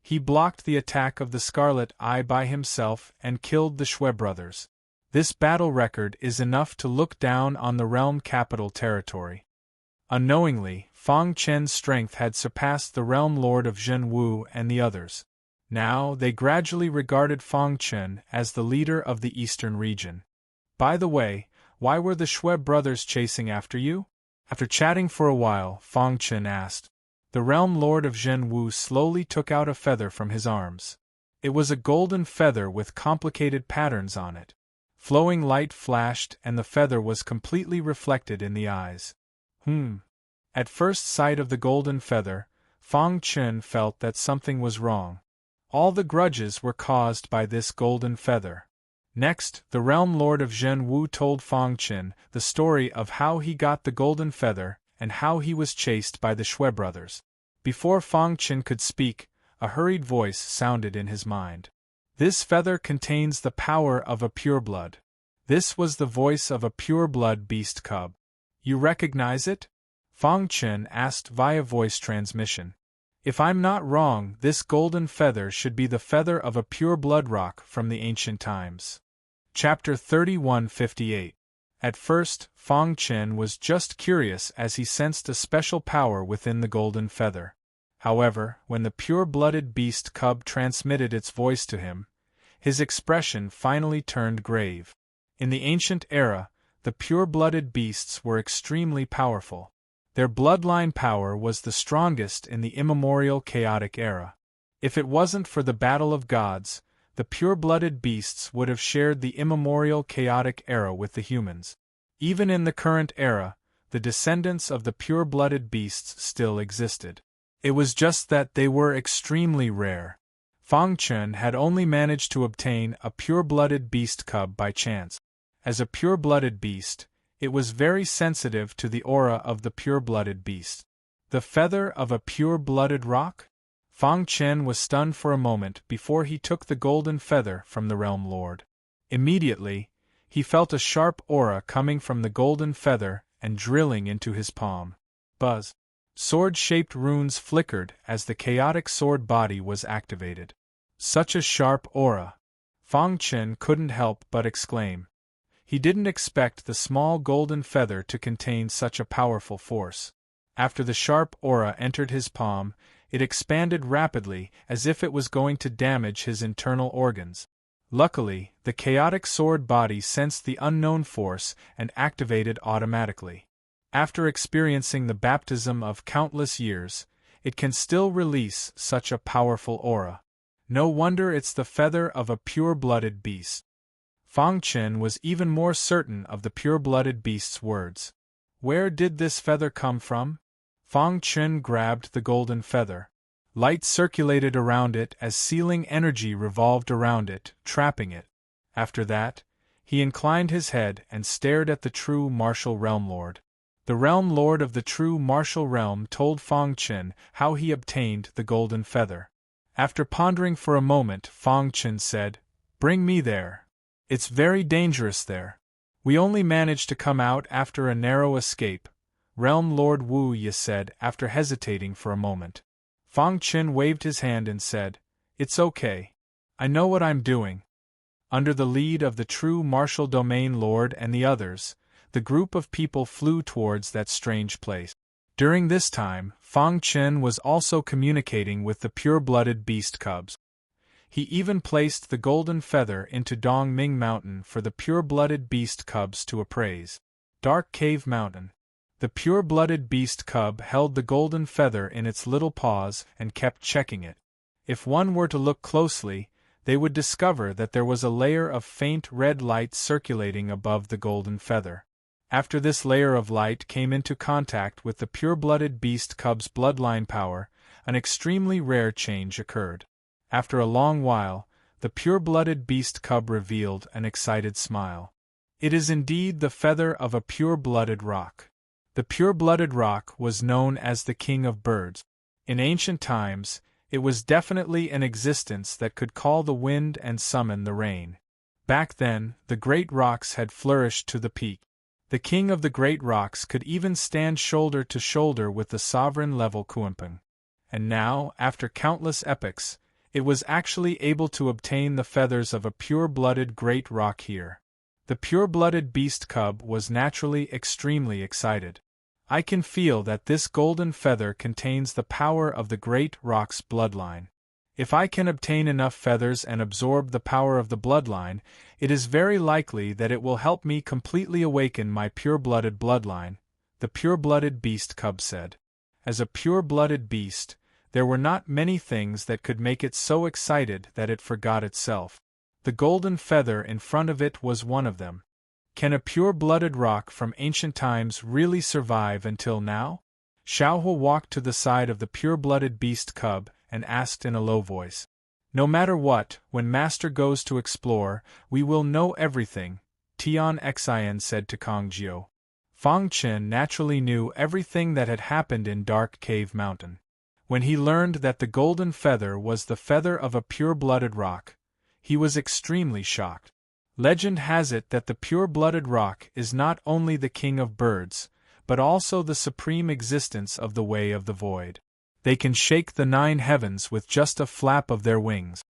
He blocked the attack of the Scarlet Eye by himself and killed the Shui brothers. This battle record is enough to look down on the realm capital territory. Unknowingly, Fang Qin's strength had surpassed the Realm Lord of Zhenwu and the others. Now, they gradually regarded Fang Qin as the leader of the eastern region. By the way, why were the Shui brothers chasing after you? After chatting for a while, Fang Qin asked. The Realm Lord of Zhenwu slowly took out a feather from his arms. It was a golden feather with complicated patterns on it. Flowing light flashed and the feather was completely reflected in the eyes. At first sight of the golden feather, Fang Qin felt that something was wrong. All the grudges were caused by this golden feather. Next, the Realm Lord of Zhenwu told Fang Qin the story of how he got the golden feather and how he was chased by the Shui brothers. Before Fang Qin could speak, a hurried voice sounded in his mind. This feather contains the power of a pureblood. This was the voice of a pureblood beast cub. You recognize it? Fang Qin asked via voice transmission. If I'm not wrong, this golden feather should be the feather of a pureblood rock from the ancient times. Chapter 3158. At first, Fang Qin was just curious as he sensed a special power within the golden feather. However, when the pure-blooded beast cub transmitted its voice to him, his expression finally turned grave. In the ancient era, the pure-blooded beasts were extremely powerful. Their bloodline power was the strongest in the immemorial chaotic era. If it wasn't for the battle of gods, the pure-blooded beasts would have shared the immemorial chaotic era with the humans. Even in the current era, the descendants of the pure-blooded beasts still existed. It was just that they were extremely rare. Fang Qin had only managed to obtain a pure-blooded beast cub by chance. As a pure-blooded beast, it was very sensitive to the aura of the pure-blooded beast. The feather of a pure-blooded rock? Fang Qin was stunned for a moment before he took the golden feather from the Realm Lord. Immediately, he felt a sharp aura coming from the golden feather and drilling into his palm. Buzz. Sword-shaped runes flickered as the chaotic sword body was activated. Such a sharp aura! Fang Qin couldn't help but exclaim. He didn't expect the small golden feather to contain such a powerful force. After the sharp aura entered his palm, it expanded rapidly as if it was going to damage his internal organs. Luckily, the chaotic sword body sensed the unknown force and activated automatically. After experiencing the baptism of countless years, it can still release such a powerful aura. No wonder it's the feather of a pure-blooded beast. Fang Qin was even more certain of the pure-blooded beast's words. Where did this feather come from? Fang Qin grabbed the golden feather. Light circulated around it as sealing energy revolved around it, trapping it. After that, he inclined his head and stared at the true martial realm lord. The Realm Lord of the true martial realm told Fang Qin how he obtained the golden feather. After pondering for a moment, Fang Qin said, "Bring me there. It's very dangerous there. We only managed to come out after a narrow escape," Realm Lord Wu Yi said after hesitating for a moment. Fang Qin waved his hand and said, "It's okay. I know what I'm doing." Under the lead of the true martial domain lord and the others, the group of people flew towards that strange place. During this time, Fang Qin was also communicating with the pure-blooded beast cubs. He even placed the golden feather into Dongming Mountain for the pure-blooded beast cubs to appraise. Dark Cave Mountain. The pure-blooded beast cub held the golden feather in its little paws and kept checking it. If one were to look closely, they would discover that there was a layer of faint red light circulating above the golden feather. After this layer of light came into contact with the pure-blooded beast cub's bloodline power, an extremely rare change occurred. After a long while, the pure-blooded beast cub revealed an excited smile. It is indeed the feather of a pure-blooded roc. The pure-blooded roc was known as the king of birds. In ancient times, it was definitely an existence that could call the wind and summon the rain. Back then, the great rocs had flourished to the peak. The king of the great rocs could even stand shoulder to shoulder with the sovereign-level Kuimping. And now, after countless epochs, it was actually able to obtain the feathers of a pure-blooded great roc here. The pure-blooded beast cub was naturally extremely excited. I can feel that this golden feather contains the power of the great roc's bloodline. If I can obtain enough feathers and absorb the power of the bloodline, it is very likely that it will help me completely awaken my pure-blooded bloodline, the pure-blooded beast cub said. As a pure-blooded beast, there were not many things that could make it so excited that it forgot itself. The golden feather in front of it was one of them. Can a pure-blooded roc from ancient times really survive until now? Xiaohu walked to the side of the pure-blooded beast cub and asked in a low voice. No matter what, when Master goes to explore, we will know everything, Tian Xin said to Kong Jiu. Fang Chen naturally knew everything that had happened in Dark Cave Mountain. When he learned that the golden feather was the feather of a pure-blooded roc, he was extremely shocked. Legend has it that the pure-blooded roc is not only the king of birds, but also the supreme existence of the Way of the Void. They can shake the 9 heavens with just a flap of their wings.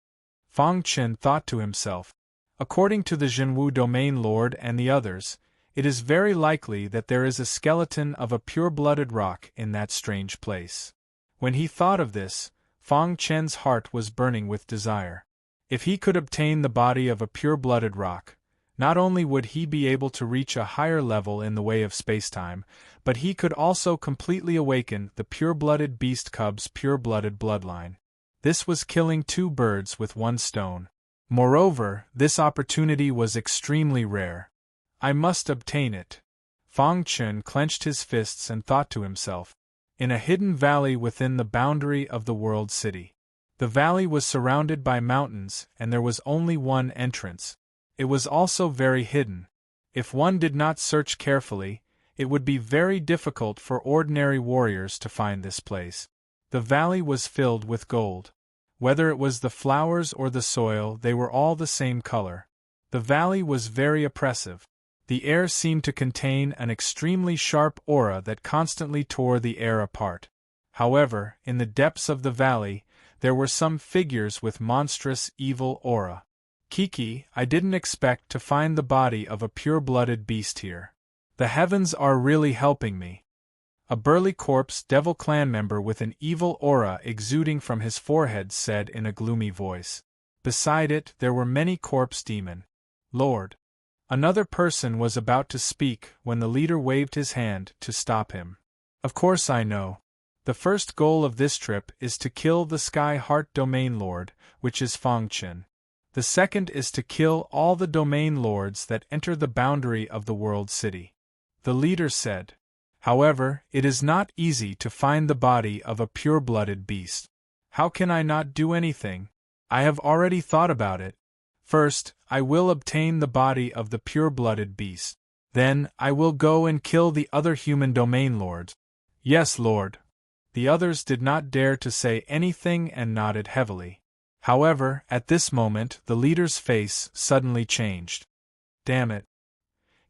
Fang Chen thought to himself. According to the Zhenwu Domain Lord and the others, it is very likely that there is a skeleton of a pure-blooded roc in that strange place. When he thought of this, Fang Chen's heart was burning with desire. If he could obtain the body of a pure-blooded roc, not only would he be able to reach a higher level in the way of spacetime, but he could also completely awaken the pure-blooded beast cub's pure-blooded bloodline. This was killing 2 birds with 1 stone. Moreover, this opportunity was extremely rare. I must obtain it. Fang Chen clenched his fists and thought to himself. In a hidden valley within the boundary of the world city. The valley was surrounded by mountains and there was only one entrance. It was also very hidden. If one did not search carefully, it would be very difficult for ordinary warriors to find this place. The valley was filled with gold. Whether it was the flowers or the soil, they were all the same color. The valley was very oppressive. The air seemed to contain an extremely sharp aura that constantly tore the air apart. However, in the depths of the valley, there were some figures with monstrous evil aura. Kiki, I didn't expect to find the body of a pure-blooded beast here. The heavens are really helping me. A burly corpse devil clan member with an evil aura exuding from his forehead said in a gloomy voice. Beside it, there were many corpse demon. Lord. Another person was about to speak when the leader waved his hand to stop him. Of course I know. The first goal of this trip is to kill the Sky Heart Domain Lord, which is Fang Chen. The second is to kill all the Domain Lords that enter the boundary of the World City. The leader said. However, it is not easy to find the body of a pure-blooded beast. How can I not do anything? I have already thought about it. First, I will obtain the body of the pure-blooded beast. Then, I will go and kill the other human Domain Lords. Yes, Lord. The others did not dare to say anything and nodded heavily. However, at this moment the leader's face suddenly changed. Damn it.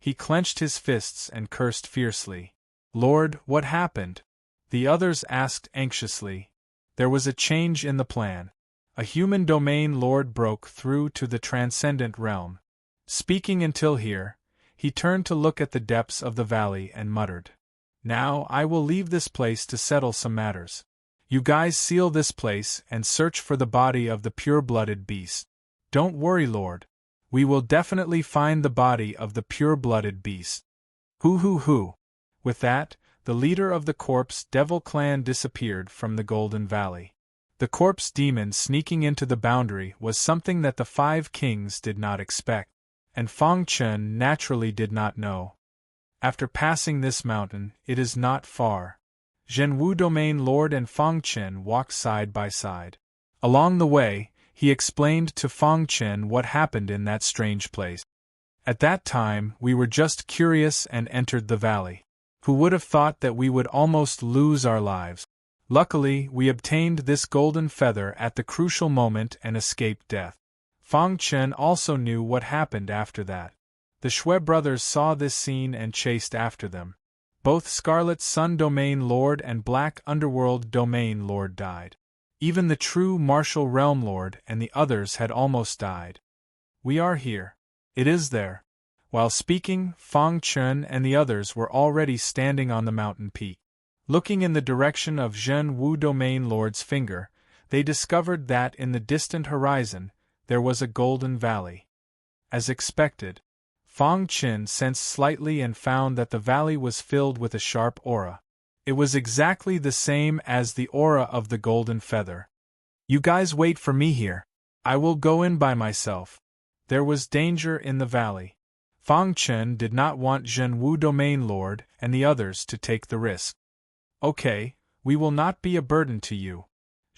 He clenched his fists and cursed fiercely. Lord, what happened? The others asked anxiously. There was a change in the plan. A human domain lord broke through to the transcendent realm. Speaking until here, he turned to look at the depths of the valley and muttered. Now I will leave this place to settle some matters. You guys seal this place and search for the body of the pure-blooded beast. Don't worry, Lord. We will definitely find the body of the pure-blooded beast. Hoo. With that, the leader of the corpse devil clan disappeared from the Golden Valley. The corpse demon sneaking into the boundary was something that the 5 kings did not expect, and Fang Chen naturally did not know. After passing this mountain, it is not far. Zhenwu Domain Lord and Fang Chen walked side by side. Along the way, he explained to Fang Chen what happened in that strange place. At that time, we were just curious and entered the valley. Who would have thought that we would almost lose our lives? Luckily, we obtained this golden feather at the crucial moment and escaped death. Fang Chen also knew what happened after that. The Shui brothers saw this scene and chased after them. Both Scarlet Sun Domain Lord and Black Underworld Domain Lord died. Even the true Martial Realm Lord and the others had almost died. We are here. It is there. While speaking, Fang Chen and the others were already standing on the mountain peak. Looking in the direction of Zhen Wu Domain Lord's finger, they discovered that in the distant horizon, there was a golden valley. As expected, Fang Chen sensed slightly and found that the valley was filled with a sharp aura. It was exactly the same as the aura of the golden feather. You guys wait for me here. I will go in by myself. There was danger in the valley. Fang Chen did not want Zhen Wu Domain Lord and the others to take the risk. Okay, we will not be a burden to you.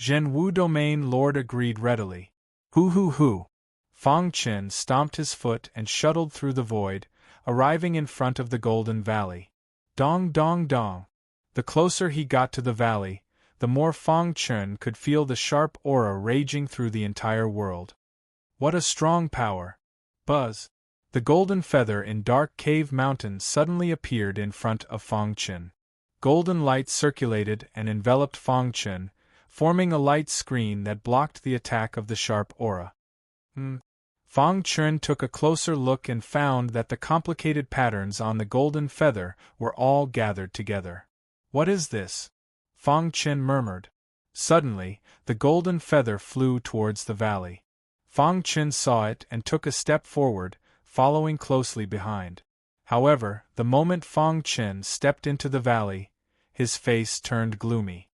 Zhen Wu Domain Lord agreed readily. Hoo. Fang Chen stomped his foot and shuttled through the void, arriving in front of the golden valley. Dong dong dong. The closer he got to the valley, the more Fang Chen could feel the sharp aura raging through the entire world. What a strong power! Buzz! The golden feather in Dark Cave Mountain suddenly appeared in front of Fang Chen. Golden light circulated and enveloped Fang Chen, forming a light screen that blocked the attack of the sharp aura. Fang Chen took a closer look and found that the complicated patterns on the golden feather were all gathered together. What is this? Fang Chen murmured. Suddenly, the golden feather flew towards the valley. Fang Chen saw it and took a step forward, following closely behind. However, the moment Fang Chen stepped into the valley, his face turned gloomy.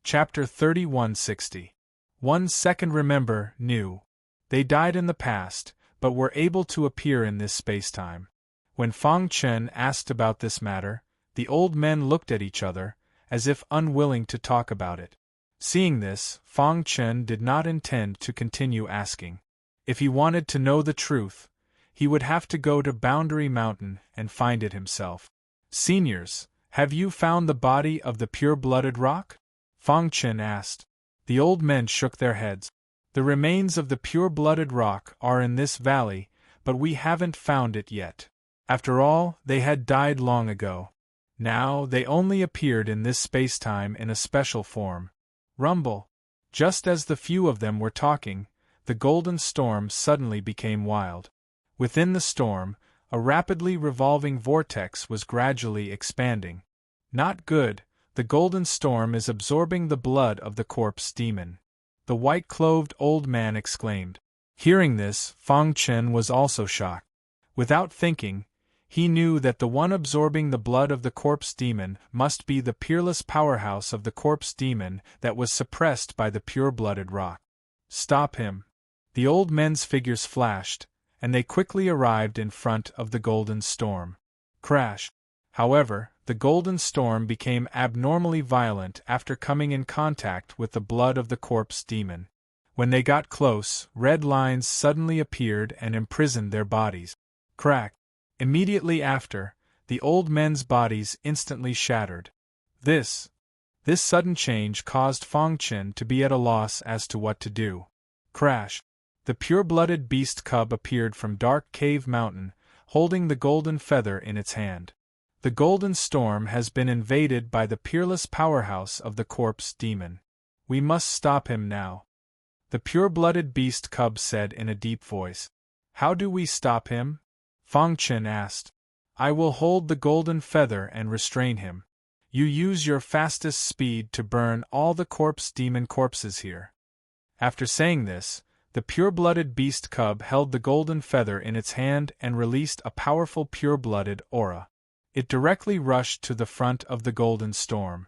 Chapter 3160. 1 second. Remember, new. They died in the past, but were able to appear in this spacetime. When Fang Chen asked about this matter, the old men looked at each other, as if unwilling to talk about it. Seeing this, Fang Chen did not intend to continue asking. If he wanted to know the truth, he would have to go to Boundary Mountain and find it himself. Seniors, have you found the body of the pure-blooded rock? Fang Chen asked. The old men shook their heads. The remains of the pure-blooded rock are in this valley, but we haven't found it yet. After all, they had died long ago. Now, they only appeared in this spacetime in a special form. Rumble. Just as the few of them were talking, the golden storm suddenly became wild. Within the storm, a rapidly revolving vortex was gradually expanding. Not good, the golden storm is absorbing the blood of the corpse demon. The white-clothed old man exclaimed. Hearing this, Fang Chen was also shocked. Without thinking, he knew that the one absorbing the blood of the corpse demon must be the peerless powerhouse of the corpse demon that was suppressed by the pure-blooded rock. Stop him. The old men's figures flashed, and they quickly arrived in front of the golden storm. Crash! However, the golden storm became abnormally violent after coming in contact with the blood of the corpse demon. When they got close, red lines suddenly appeared and imprisoned their bodies. Crack! Immediately after, the old men's bodies instantly shattered. This sudden change caused Fang Chen to be at a loss as to what to do. Crash! The pure-blooded beast cub appeared from Dark Cave Mountain, holding the golden feather in its hand. The golden storm has been invaded by the peerless powerhouse of the corpse demon. We must stop him now. The pure-blooded beast cub said in a deep voice. How do we stop him? Fang Chen asked. I will hold the golden feather and restrain him. You use your fastest speed to burn all the corpse demon corpses here. After saying this, the pure-blooded beast cub held the golden feather in its hand and released a powerful pure-blooded aura. It directly rushed to the front of the golden storm.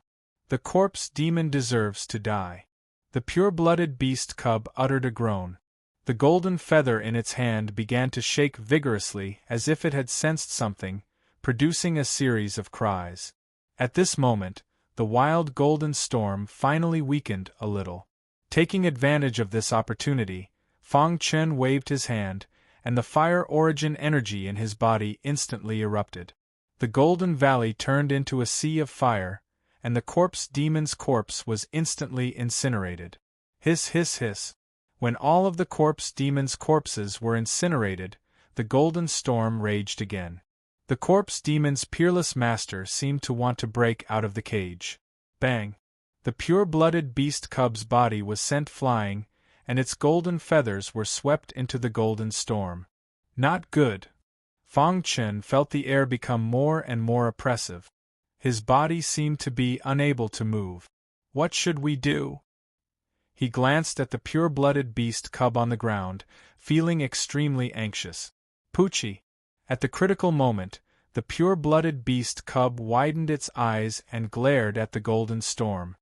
The corpse demon deserves to die. The pure-blooded beast cub uttered a groan. The golden feather in its hand began to shake vigorously as if it had sensed something, producing a series of cries. At this moment, the wild golden storm finally weakened a little. Taking advantage of this opportunity, Fang Chen waved his hand, and the fire origin energy in his body instantly erupted. The Golden Valley turned into a sea of fire, and the corpse demon's corpse was instantly incinerated. Hiss hiss hiss. When all of the corpse demon's corpses were incinerated, the golden storm raged again. The corpse demon's peerless master seemed to want to break out of the cage. Bang! The pure-blooded beast cub's body was sent flying, and its golden feathers were swept into the golden storm. Not good. Fang Chen felt the air become more and more oppressive. His body seemed to be unable to move. What should we do? He glanced at the pure-blooded beast cub on the ground, feeling extremely anxious. Poochie! At the critical moment, the pure-blooded beast cub widened its eyes and glared at the golden storm.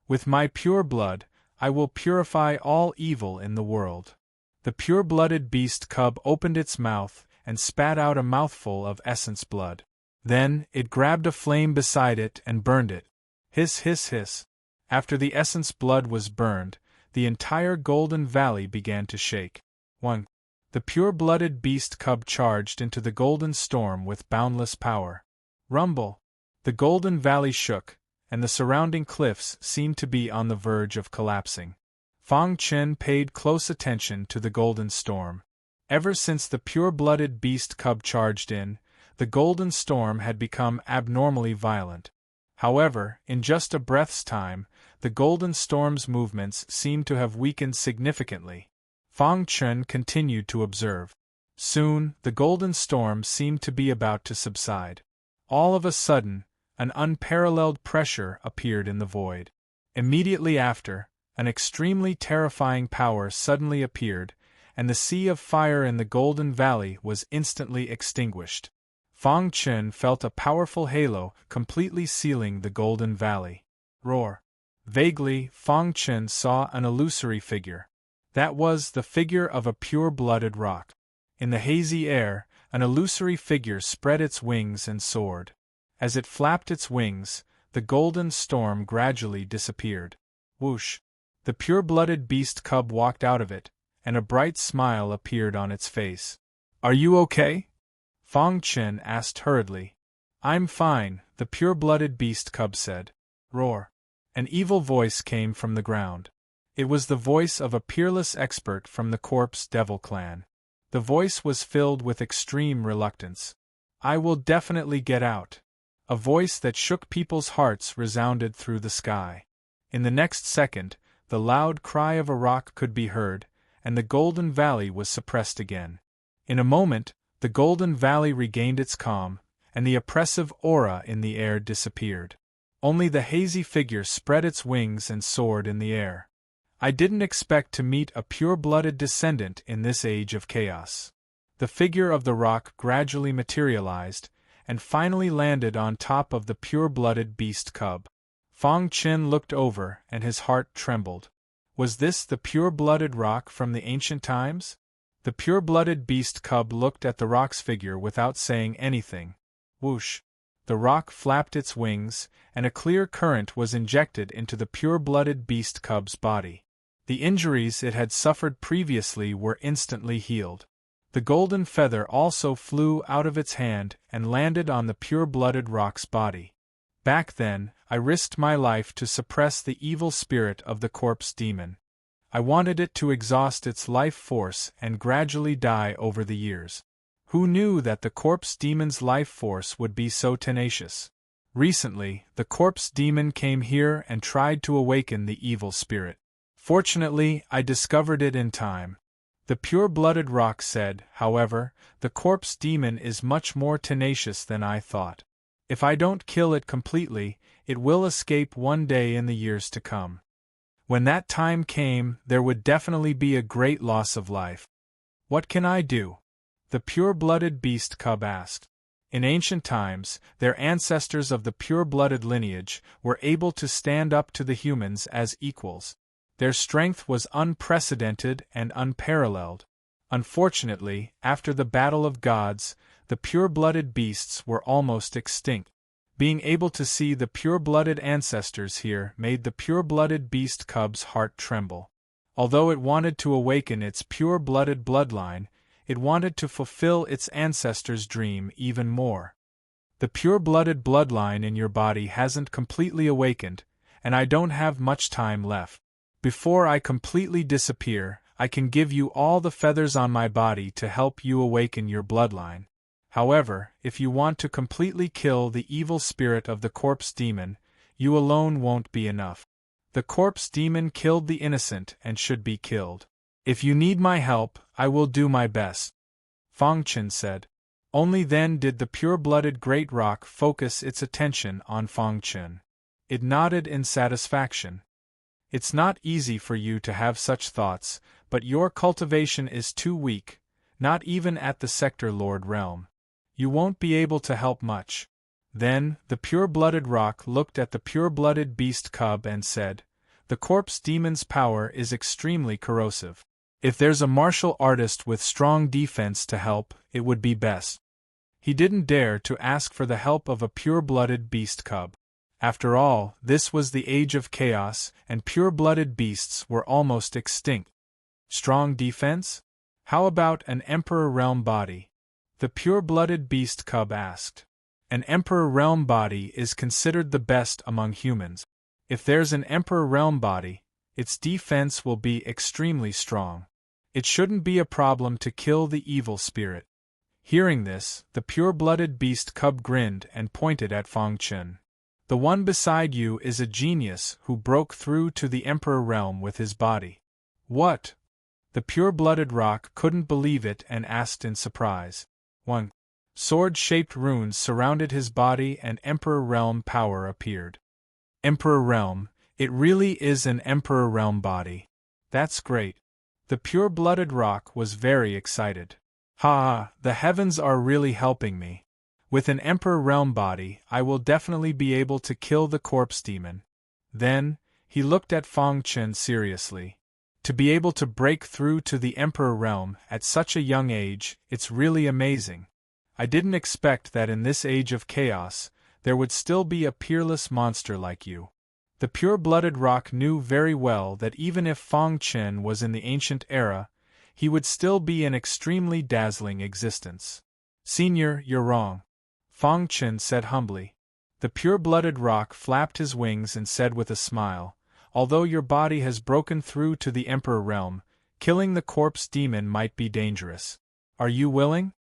With my pure blood, I will purify all evil in the world. The pure-blooded beast cub opened its mouth and spat out a mouthful of essence blood. Then, it grabbed a flame beside it and burned it. Hiss hiss hiss. After the essence blood was burned, the entire Golden Valley began to shake. 1. The pure-blooded beast cub charged into the golden storm with boundless power. Rumble! The Golden Valley shook, and the surrounding cliffs seemed to be on the verge of collapsing. Fang Chen paid close attention to the golden storm. Ever since the pure-blooded beast cub charged in, the golden storm had become abnormally violent. However, in just a breath's time, the golden storm's movements seemed to have weakened significantly. Fang Chen continued to observe. Soon, the golden storm seemed to be about to subside. All of a sudden, an unparalleled pressure appeared in the void. Immediately after, an extremely terrifying power suddenly appeared, and the sea of fire in the Golden Valley was instantly extinguished. Fang Chen felt a powerful halo completely sealing the Golden Valley. Roar! Vaguely, Fang Chen saw an illusory figure. That was the figure of a pure-blooded rock. In the hazy air, an illusory figure spread its wings and soared. As it flapped its wings, the golden storm gradually disappeared. Whoosh! The pure-blooded beast cub walked out of it, and a bright smile appeared on its face. Are you okay? Fang Chen asked hurriedly. I'm fine, the pure-blooded beast cub said. Roar! An evil voice came from the ground. It was the voice of a peerless expert from the Corpse Devil clan. The voice was filled with extreme reluctance. I will definitely get out. A voice that shook people's hearts resounded through the sky. In the next second, the loud cry of a rock could be heard, and the Golden Valley was suppressed again. In a moment, the Golden Valley regained its calm, and the oppressive aura in the air disappeared. Only the hazy figure spread its wings and soared in the air. I didn't expect to meet a pure-blooded descendant in this age of chaos. The figure of the rock gradually materialized, and finally landed on top of the pure-blooded beast cub. Fang Chen looked over, and his heart trembled. Was this the pure-blooded rock from the ancient times? The pure-blooded beast cub looked at the rock's figure without saying anything. Whoosh! The rock flapped its wings, and a clear current was injected into the pure-blooded beast cub's body. The injuries it had suffered previously were instantly healed. The golden feather also flew out of its hand and landed on the pure-blooded rock's body. Back then, I risked my life to suppress the evil spirit of the corpse demon. I wanted it to exhaust its life force and gradually die over the years. Who knew that the corpse demon's life force would be so tenacious? Recently, the corpse demon came here and tried to awaken the evil spirit. Fortunately, I discovered it in time. The pure-blooded rock said, however, the corpse demon is much more tenacious than I thought. If I don't kill it completely, it will escape one day in the years to come. When that time came, there would definitely be a great loss of life. What can I do? The pure-blooded beast cub asked. In ancient times, their ancestors of the pure-blooded lineage were able to stand up to the humans as equals. Their strength was unprecedented and unparalleled. Unfortunately, after the Battle of Gods, the pure-blooded beasts were almost extinct. Being able to see the pure-blooded ancestors here made the pure-blooded beast cub's heart tremble. Although it wanted to awaken its pure-blooded bloodline, it wanted to fulfill its ancestors' dream even more. The pure-blooded bloodline in your body hasn't completely awakened, and I don't have much time left. Before I completely disappear, I can give you all the feathers on my body to help you awaken your bloodline. However, if you want to completely kill the evil spirit of the corpse demon, you alone won't be enough. The corpse demon killed the innocent and should be killed. If you need my help, I will do my best, Fang Chen said. Only then did the pure-blooded great rock focus its attention on Fang Chen. It nodded in satisfaction. It's not easy for you to have such thoughts, but your cultivation is too weak, not even at the Sector Lord realm. You won't be able to help much. Then, the pure-blooded rock looked at the pure-blooded beast cub and said, "The corpse demon's power is extremely corrosive. If there's a martial artist with strong defense to help, it would be best." He didn't dare to ask for the help of a pure-blooded beast cub. After all, this was the age of chaos, and pure-blooded beasts were almost extinct. Strong defense? How about an Emperor Realm body? The pure-blooded beast cub asked. An Emperor Realm body is considered the best among humans. If there's an Emperor Realm body, its defense will be extremely strong. It shouldn't be a problem to kill the evil spirit. Hearing this, the pure-blooded beast cub grinned and pointed at Fang Chen. The one beside you is a genius who broke through to the Emperor Realm with his body. What? The pure-blooded rock couldn't believe it and asked in surprise. One. Sword-shaped runes surrounded his body and Emperor Realm power appeared. Emperor Realm, it really is an Emperor Realm body. That's great. The pure-blooded rock was very excited. Ha! The heavens are really helping me. With an Emperor Realm body, I will definitely be able to kill the corpse demon. Then, he looked at Fang Chen seriously. To be able to break through to the Emperor Realm at such a young age, it's really amazing. I didn't expect that in this age of chaos, there would still be a peerless monster like you. The pure-blooded rock knew very well that even if Fang Chen was in the ancient era, he would still be an extremely dazzling existence. Senior, you're wrong, Fang Chen said humbly. The pure-blooded rock flapped his wings and said with a smile, "Although your body has broken through to the Emperor Realm, killing the corpse demon might be dangerous. Are you willing?"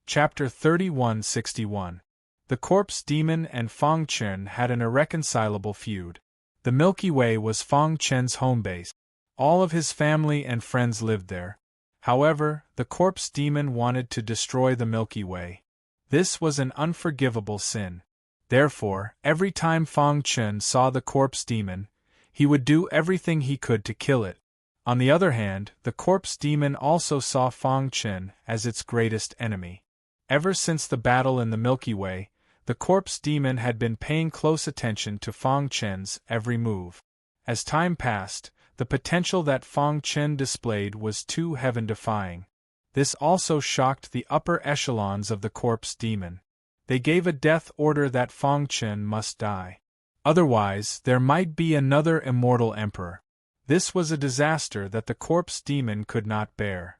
Chapter 3161. The corpse demon and Fang Chen had an irreconcilable feud. The Milky Way was Fang Chen's home base. All of his family and friends lived there. However, the corpse demon wanted to destroy the Milky Way. This was an unforgivable sin. Therefore, every time Fang Chen saw the corpse demon, he would do everything he could to kill it. On the other hand, the corpse demon also saw Fang Chen as its greatest enemy. Ever since the battle in the Milky Way, the corpse demon had been paying close attention to Fang Chen's every move. As time passed, the potential that Fang Chen displayed was too heaven-defying. This also shocked the upper echelons of the corpse demon. They gave a death order that Fang Chen must die. Otherwise, there might be another immortal emperor. This was a disaster that the corpse demon could not bear.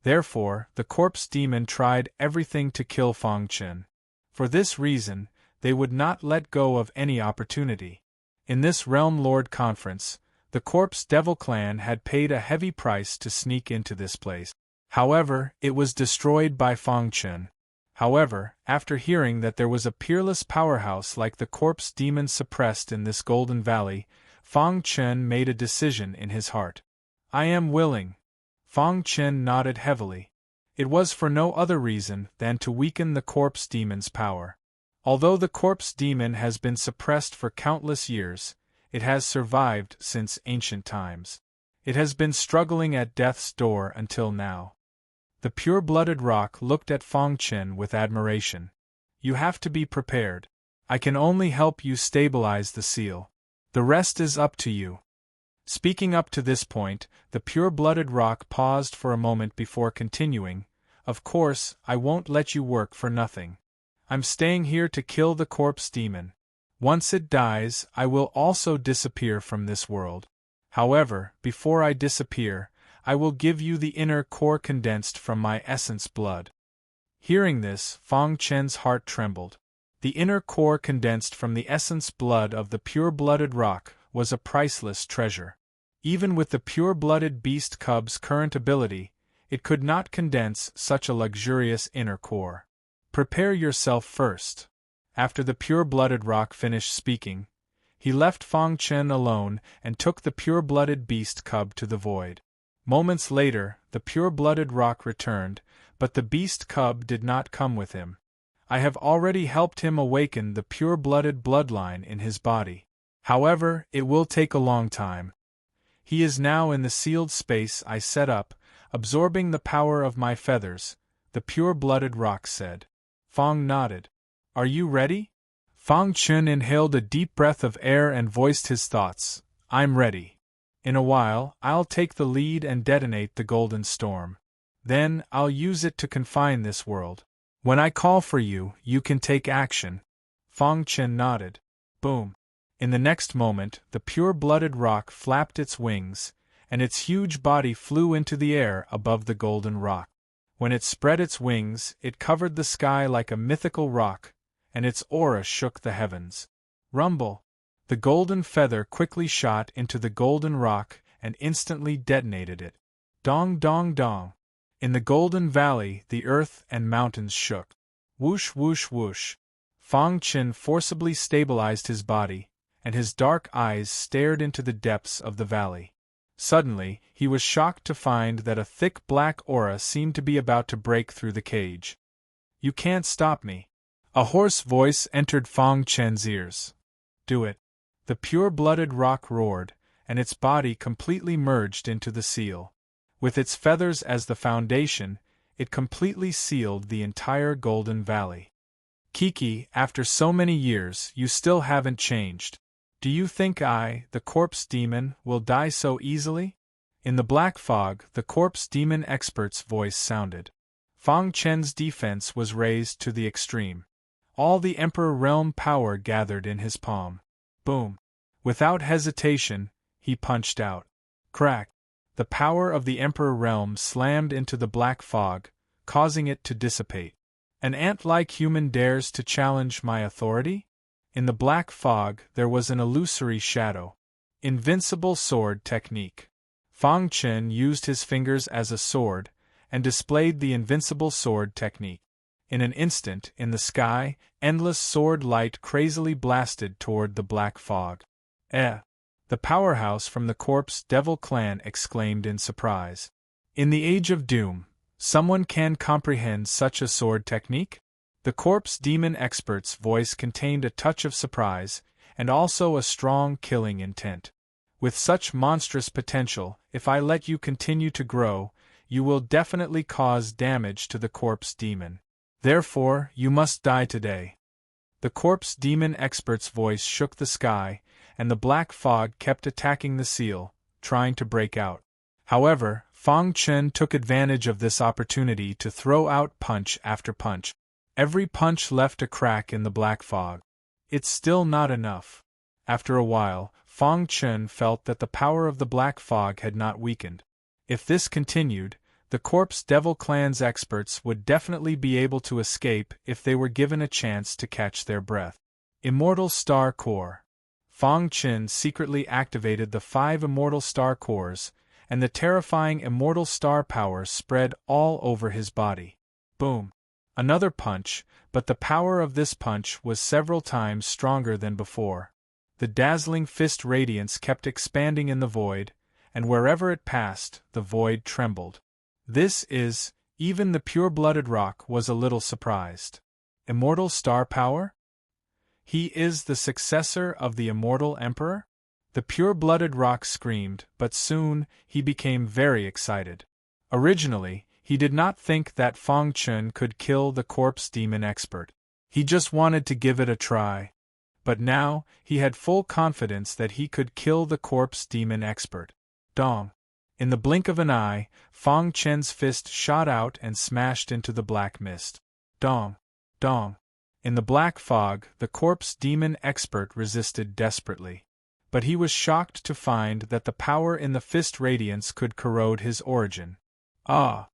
Therefore, the corpse demon tried everything to kill Fang Chen. For this reason, they would not let go of any opportunity. In this Realm Lord Conference, the Corpse Devil Clan had paid a heavy price to sneak into this place. However, it was destroyed by Fang Chen. However, after hearing that there was a peerless powerhouse like the corpse demon suppressed in this Golden Valley, Fang Chen made a decision in his heart. "I am willing." Fang Chen nodded heavily. It was for no other reason than to weaken the corpse demon's power. Although the corpse demon has been suppressed for countless years, it has survived since ancient times. It has been struggling at death's door until now. The pure-blooded rock looked at Fang Chen with admiration. "You have to be prepared. I can only help you stabilize the seal. The rest is up to you." Speaking up to this point, the pure-blooded rock paused for a moment before continuing, "Of course, I won't let you work for nothing. I'm staying here to kill the corpse demon. Once it dies, I will also disappear from this world. However, before I disappear, I will give you the inner core condensed from my essence blood." Hearing this, Fang Chen's heart trembled. The inner core condensed from the essence blood of the pure-blooded rock was a priceless treasure. Even with the pure-blooded beast cub's current ability, it could not condense such a luxurious inner core. "Prepare yourself first." After the pure-blooded rock finished speaking, he left Fang Chen alone and took the pure-blooded beast cub to the void. Moments later, the pure-blooded rock returned, but the beast cub did not come with him. "I have already helped him awaken the pure-blooded bloodline in his body. However, it will take a long time. He is now in the sealed space I set up, absorbing the power of my feathers," the pure-blooded rock said. Fang nodded. "Are you ready?" Fang Chen inhaled a deep breath of air and voiced his thoughts. "I'm ready. In a while, I'll take the lead and detonate the golden storm. Then, I'll use it to confine this world. When I call for you, you can take action." Fang Chen nodded. Boom. In the next moment, the pure-blooded rock flapped its wings, and its huge body flew into the air above the golden rock. When it spread its wings, it covered the sky like a mythical rock, and its aura shook the heavens. Rumble! The golden feather quickly shot into the golden rock and instantly detonated it. Dong dong dong! In the golden valley, the earth and mountains shook. Whoosh whoosh whoosh! Fang Chen forcibly stabilized his body, and his dark eyes stared into the depths of the valley. Suddenly, he was shocked to find that a thick black aura seemed to be about to break through the cage. "You can't stop me." A hoarse voice entered Fang Chen's ears. "Do it." The pure-blooded rock roared, and its body completely merged into the seal. With its feathers as the foundation, it completely sealed the entire Golden Valley. "Kiki, after so many years, you still haven't changed. Do you think I, the corpse demon, will die so easily?" In the black fog, the corpse demon expert's voice sounded. Fang Chen's defense was raised to the extreme. All the Emperor Realm power gathered in his palm. Boom! Without hesitation, he punched out. Crack! The power of the Emperor Realm slammed into the black fog, causing it to dissipate. "An ant-like human dares to challenge my authority?" In the black fog, there was an illusory shadow. Invincible sword technique. Fang Chen used his fingers as a sword, and displayed the invincible sword technique. In an instant, in the sky, endless sword light crazily blasted toward the black fog. "Eh!" The powerhouse from the Corpse Devil clan exclaimed in surprise. "In the Age of Doom, someone can comprehend such a sword technique?" The Corpse Demon expert's voice contained a touch of surprise, and also a strong killing intent. "With such monstrous potential, if I let you continue to grow, you will definitely cause damage to the Corpse Demon. Therefore, you must die today." The Corpse Demon expert's voice shook the sky, and the black fog kept attacking the seal, trying to break out. However, Fang Chen took advantage of this opportunity to throw out punch after punch. Every punch left a crack in the black fog. It's still not enough. After a while, Fang Chen felt that the power of the black fog had not weakened. If this continued, the Corpse Devil clan's experts would definitely be able to escape if they were given a chance to catch their breath. Immortal Star Core. Fang Chen secretly activated the 5 Immortal Star Cores, and the terrifying Immortal Star power spread all over his body. Boom! Another punch, but the power of this punch was several times stronger than before. The dazzling fist radiance kept expanding in the void, and wherever it passed, the void trembled. Even the pure-blooded rock was a little surprised. Immortal Star Power? He is the successor of the Immortal Emperor? The pure-blooded rock screamed, but soon, he became very excited. Originally, he did not think that Fang Chen could kill the Corpse Demon expert. He just wanted to give it a try. But now, he had full confidence that he could kill the corpse demon expert. Dong! In the blink of an eye, Fang Chen's fist shot out and smashed into the black mist. Dong! Dong! In the black fog, the corpse demon expert resisted desperately. But he was shocked to find that the power in the fist radiance could corrode his origin. Ah!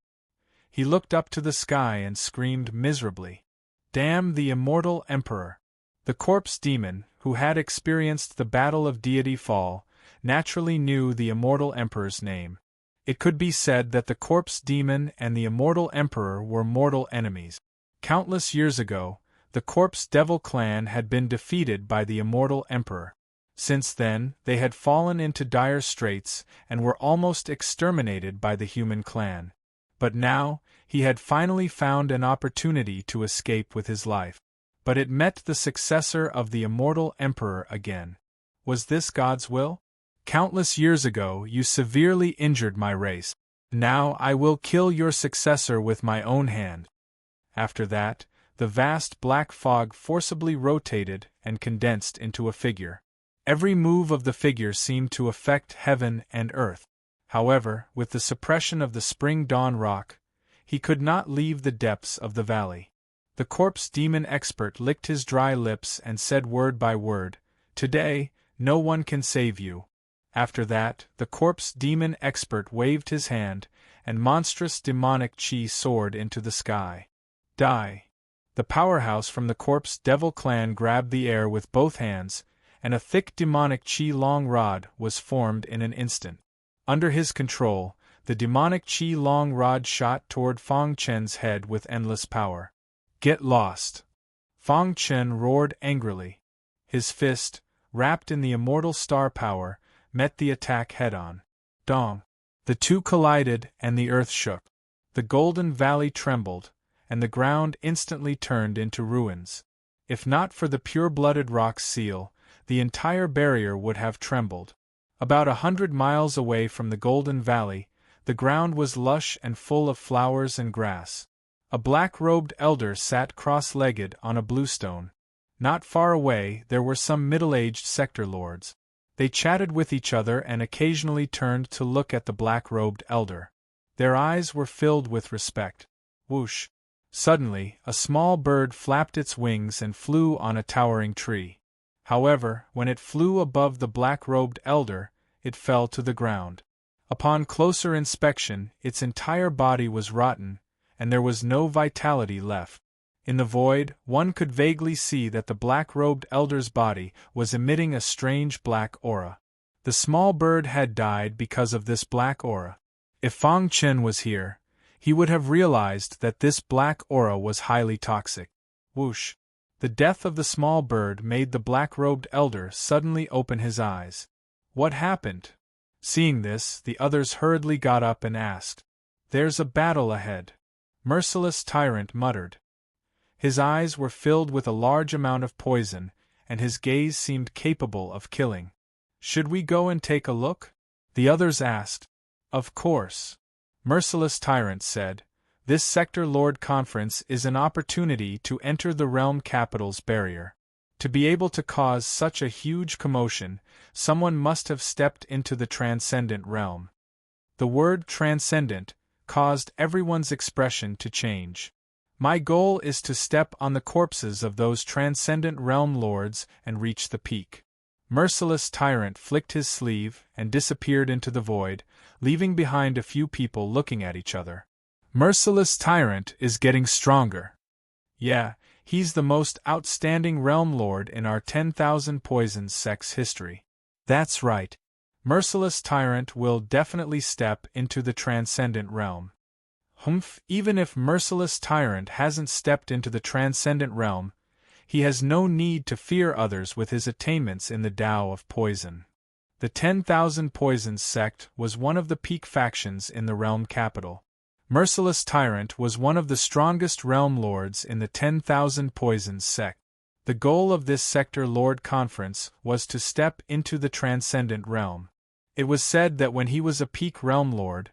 He looked up to the sky and screamed miserably. Damn the immortal emperor! The corpse demon, who had experienced the battle of deity fall, naturally knew the immortal emperor's name. It could be said that the corpse demon and the immortal emperor were mortal enemies. Countless years ago, the corpse devil clan had been defeated by the immortal emperor. Since then, they had fallen into dire straits and were almost exterminated by the human clan. But now, he had finally found an opportunity to escape with his life. But it met the successor of the immortal emperor again. Was this God's will? Countless years ago you severely injured my race. Now I will kill your successor with my own hand. After that, the vast black fog forcibly rotated and condensed into a figure. Every move of the figure seemed to affect heaven and earth. However, with the suppression of the spring dawn rock, he could not leave the depths of the valley. The corpse demon expert licked his dry lips and said word by word, "Today, no one can save you." After that, the corpse demon expert waved his hand, and monstrous demonic chi soared into the sky. Die! The powerhouse from the corpse devil clan grabbed the air with both hands, and a thick demonic chi long rod was formed in an instant. Under his control, the demonic chi long rod shot toward Fang Chen's head with endless power. Get lost! Fang Chen roared angrily. His fist, wrapped in the immortal star power, met the attack head-on. Dong! The two collided and the earth shook. The golden valley trembled, and the ground instantly turned into ruins. If not for the pure-blooded rock's seal, the entire barrier would have trembled. About 100 miles away from the Golden Valley, the ground was lush and full of flowers and grass. A black-robed elder sat cross-legged on a bluestone. Not far away there were some middle-aged sector lords. They chatted with each other and occasionally turned to look at the black-robed elder. Their eyes were filled with respect. Whoosh! Suddenly, a small bird flapped its wings and flew on a towering tree. However, when it flew above the black-robed elder, it fell to the ground. Upon closer inspection, its entire body was rotten, and there was no vitality left. In the void, one could vaguely see that the black-robed elder's body was emitting a strange black aura. The small bird had died because of this black aura. If Fang Chen was here, he would have realized that this black aura was highly toxic. Whoosh! The death of the small bird made the black-robed elder suddenly open his eyes. What happened? Seeing this, the others hurriedly got up and asked. There's a battle ahead. Merciless Tyrant muttered. His eyes were filled with a large amount of poison, and his gaze seemed capable of killing. Should we go and take a look? The others asked. Of course. Merciless Tyrant said. This Sector Lord Conference is an opportunity to enter the realm capital's barrier. To be able to cause such a huge commotion, someone must have stepped into the transcendent realm. The word transcendent caused everyone's expression to change. My goal is to step on the corpses of those transcendent realm lords and reach the peak. Merciless Tyrant flicked his sleeve and disappeared into the void, leaving behind a few people looking at each other. Merciless Tyrant is getting stronger. Yeah, he's the most outstanding realm lord in our 10,000 Poisons sect's history. That's right. Merciless Tyrant will definitely step into the transcendent realm. Humph, even if Merciless Tyrant hasn't stepped into the transcendent realm, he has no need to fear others with his attainments in the Tao of Poison. The 10,000 Poisons sect was one of the peak factions in the realm capital. Merciless Tyrant was one of the strongest realm lords in the 10,000 Poisons sect. The goal of this Sector Lord Conference was to step into the transcendent realm. It was said that when he was a peak realm lord,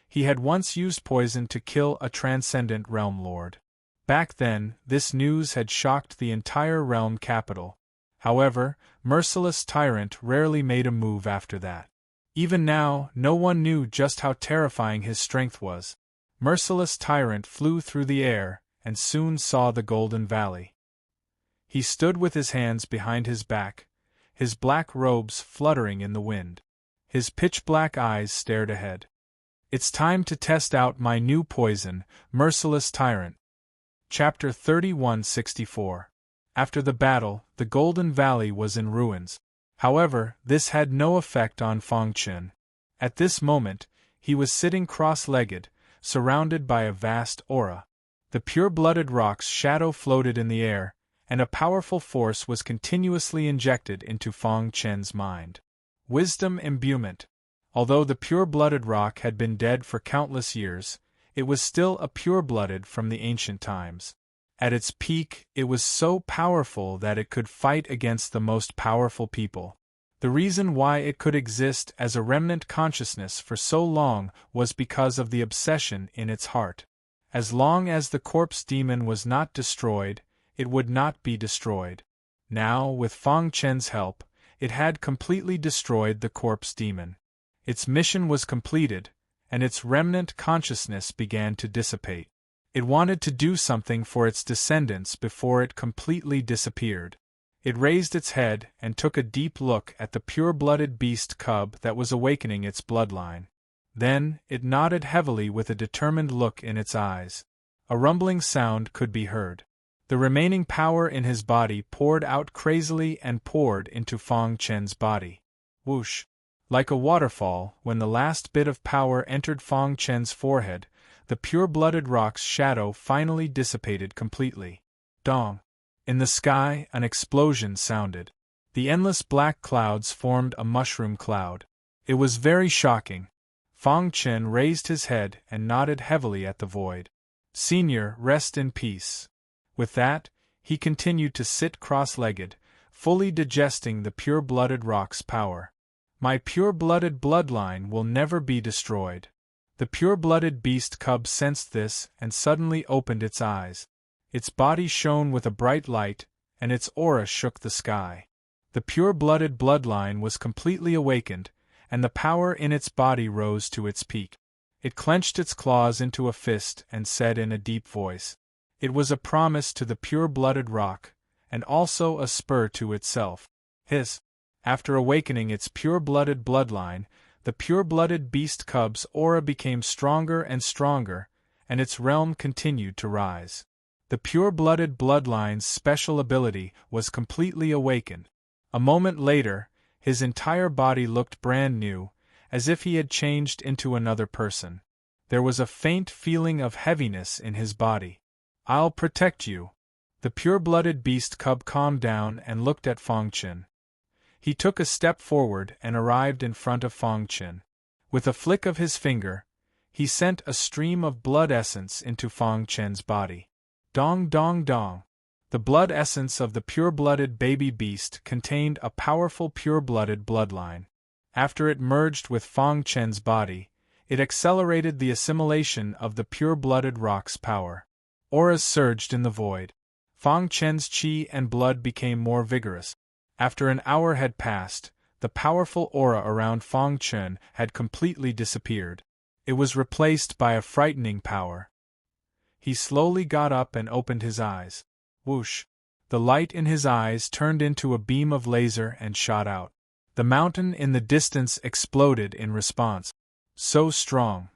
he had once used poison to kill a transcendent realm lord. Back then, this news had shocked the entire realm capital. However, merciless tyrant rarely made a move after that. Even now, no one knew just how terrifying his strength was. Merciless tyrant flew through the air, and soon saw the Golden Valley. He stood with his hands behind his back, his black robes fluttering in the wind. His pitch-black eyes stared ahead. It's time to test out my new poison, merciless tyrant. Chapter 3164. After the battle, the Golden Valley was in ruins. However, this had no effect on Fang Chen. At this moment, he was sitting cross-legged, surrounded by a vast aura. The pure-blooded rock's shadow floated in the air, and a powerful force was continuously injected into Fang Chen's mind. Wisdom imbuement. Although the pure-blooded rock had been dead for countless years, it was still a pure-blooded from the ancient times. At its peak, it was so powerful that it could fight against the most powerful people. The reason why it could exist as a remnant consciousness for so long was because of the obsession in its heart. As long as the corpse demon was not destroyed, it would not be destroyed. Now, with Fang Chen's help, it had completely destroyed the corpse demon. Its mission was completed, and its remnant consciousness began to dissipate. It wanted to do something for its descendants before it completely disappeared. It raised its head and took a deep look at the pure-blooded beast cub that was awakening its bloodline. Then, it nodded heavily with a determined look in its eyes. A rumbling sound could be heard. The remaining power in his body poured out crazily and poured into Fang Chen's body. Whoosh! Like a waterfall, when the last bit of power entered Fang Chen's forehead, the pure-blooded rock's shadow finally dissipated completely. Dong! In the sky, an explosion sounded. The endless black clouds formed a mushroom cloud. It was very shocking. Fang Chen raised his head and nodded heavily at the void. Senior, rest in peace. With that, he continued to sit cross-legged, fully digesting the pure-blooded rock's power. My pure-blooded bloodline will never be destroyed. The pure-blooded beast cub sensed this and suddenly opened its eyes. Its body shone with a bright light, and its aura shook the sky. The pure-blooded bloodline was completely awakened, and the power in its body rose to its peak. It clenched its claws into a fist and said in a deep voice. It was a promise to the pure-blooded rock, and also a spur to itself. Hiss! After awakening its pure-blooded bloodline, the pure-blooded beast cub's aura became stronger and stronger, and its realm continued to rise. The pure-blooded bloodline's special ability was completely awakened. A moment later, his entire body looked brand new, as if he had changed into another person. There was a faint feeling of heaviness in his body. I'll protect you. The pure-blooded beast cub calmed down and looked at Fang Chen. He took a step forward and arrived in front of Fang Chen. With a flick of his finger, he sent a stream of blood essence into Fang Chen's body. Dong dong dong. The blood essence of the pure-blooded baby beast contained a powerful pure-blooded bloodline. After it merged with Fang Chen's body, it accelerated the assimilation of the pure-blooded rock's power. Auras surged in the void. Fang Chen's qi and blood became more vigorous. After an hour had passed, the powerful aura around Fang Chen had completely disappeared. It was replaced by a frightening power. He slowly got up and opened his eyes. Whoosh! The light in his eyes turned into a beam of laser and shot out. The mountain in the distance exploded in response. So strong.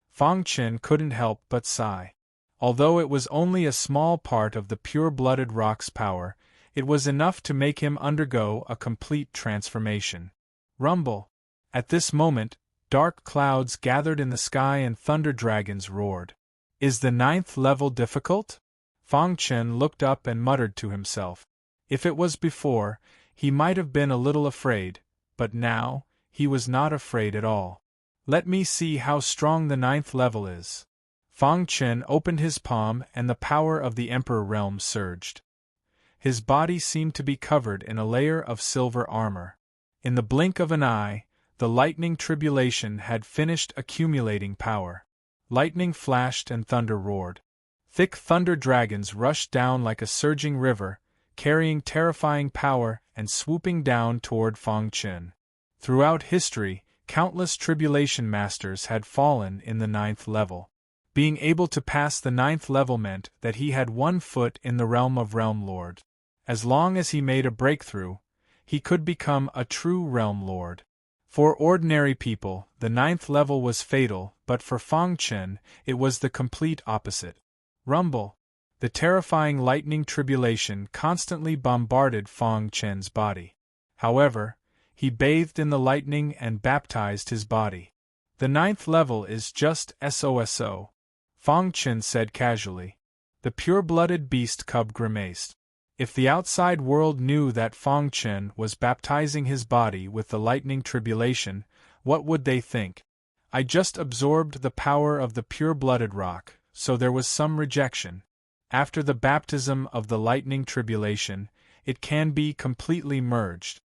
Fang Chen couldn't help but sigh. Although it was only a small part of the pure-blooded rock's power, it was enough to make him undergo a complete transformation. Rumble! At this moment, dark clouds gathered in the sky and thunder dragons roared. Is the 9th level difficult? Fang Chen looked up and muttered to himself. If it was before, he might have been a little afraid, but now, he was not afraid at all. Let me see how strong the 9th level is. Fang Chen opened his palm and the power of the Emperor realm surged. His body seemed to be covered in a layer of silver armor. In the blink of an eye, the lightning tribulation had finished accumulating power. Lightning flashed and thunder roared. Thick thunder dragons rushed down like a surging river, carrying terrifying power and swooping down toward Fang Chen. Throughout history, countless tribulation masters had fallen in the 9th level. Being able to pass the 9th level meant that he had one foot in the realm of Realm Lord. As long as he made a breakthrough, he could become a true Realm Lord. For ordinary people, the 9th level was fatal, but for Fang Chen, it was the complete opposite. Rumble. The terrifying lightning tribulation constantly bombarded Fang Chen's body. However, he bathed in the lightning and baptized his body. The 9th level is just SOSO, Fang Chen said casually. The pure-blooded beast cub grimaced. If the outside world knew that Fang Chen was baptizing his body with the lightning tribulation, what would they think? I just absorbed the power of the pure-blooded rock, so there was some rejection. After the baptism of the lightning tribulation, it can be completely merged.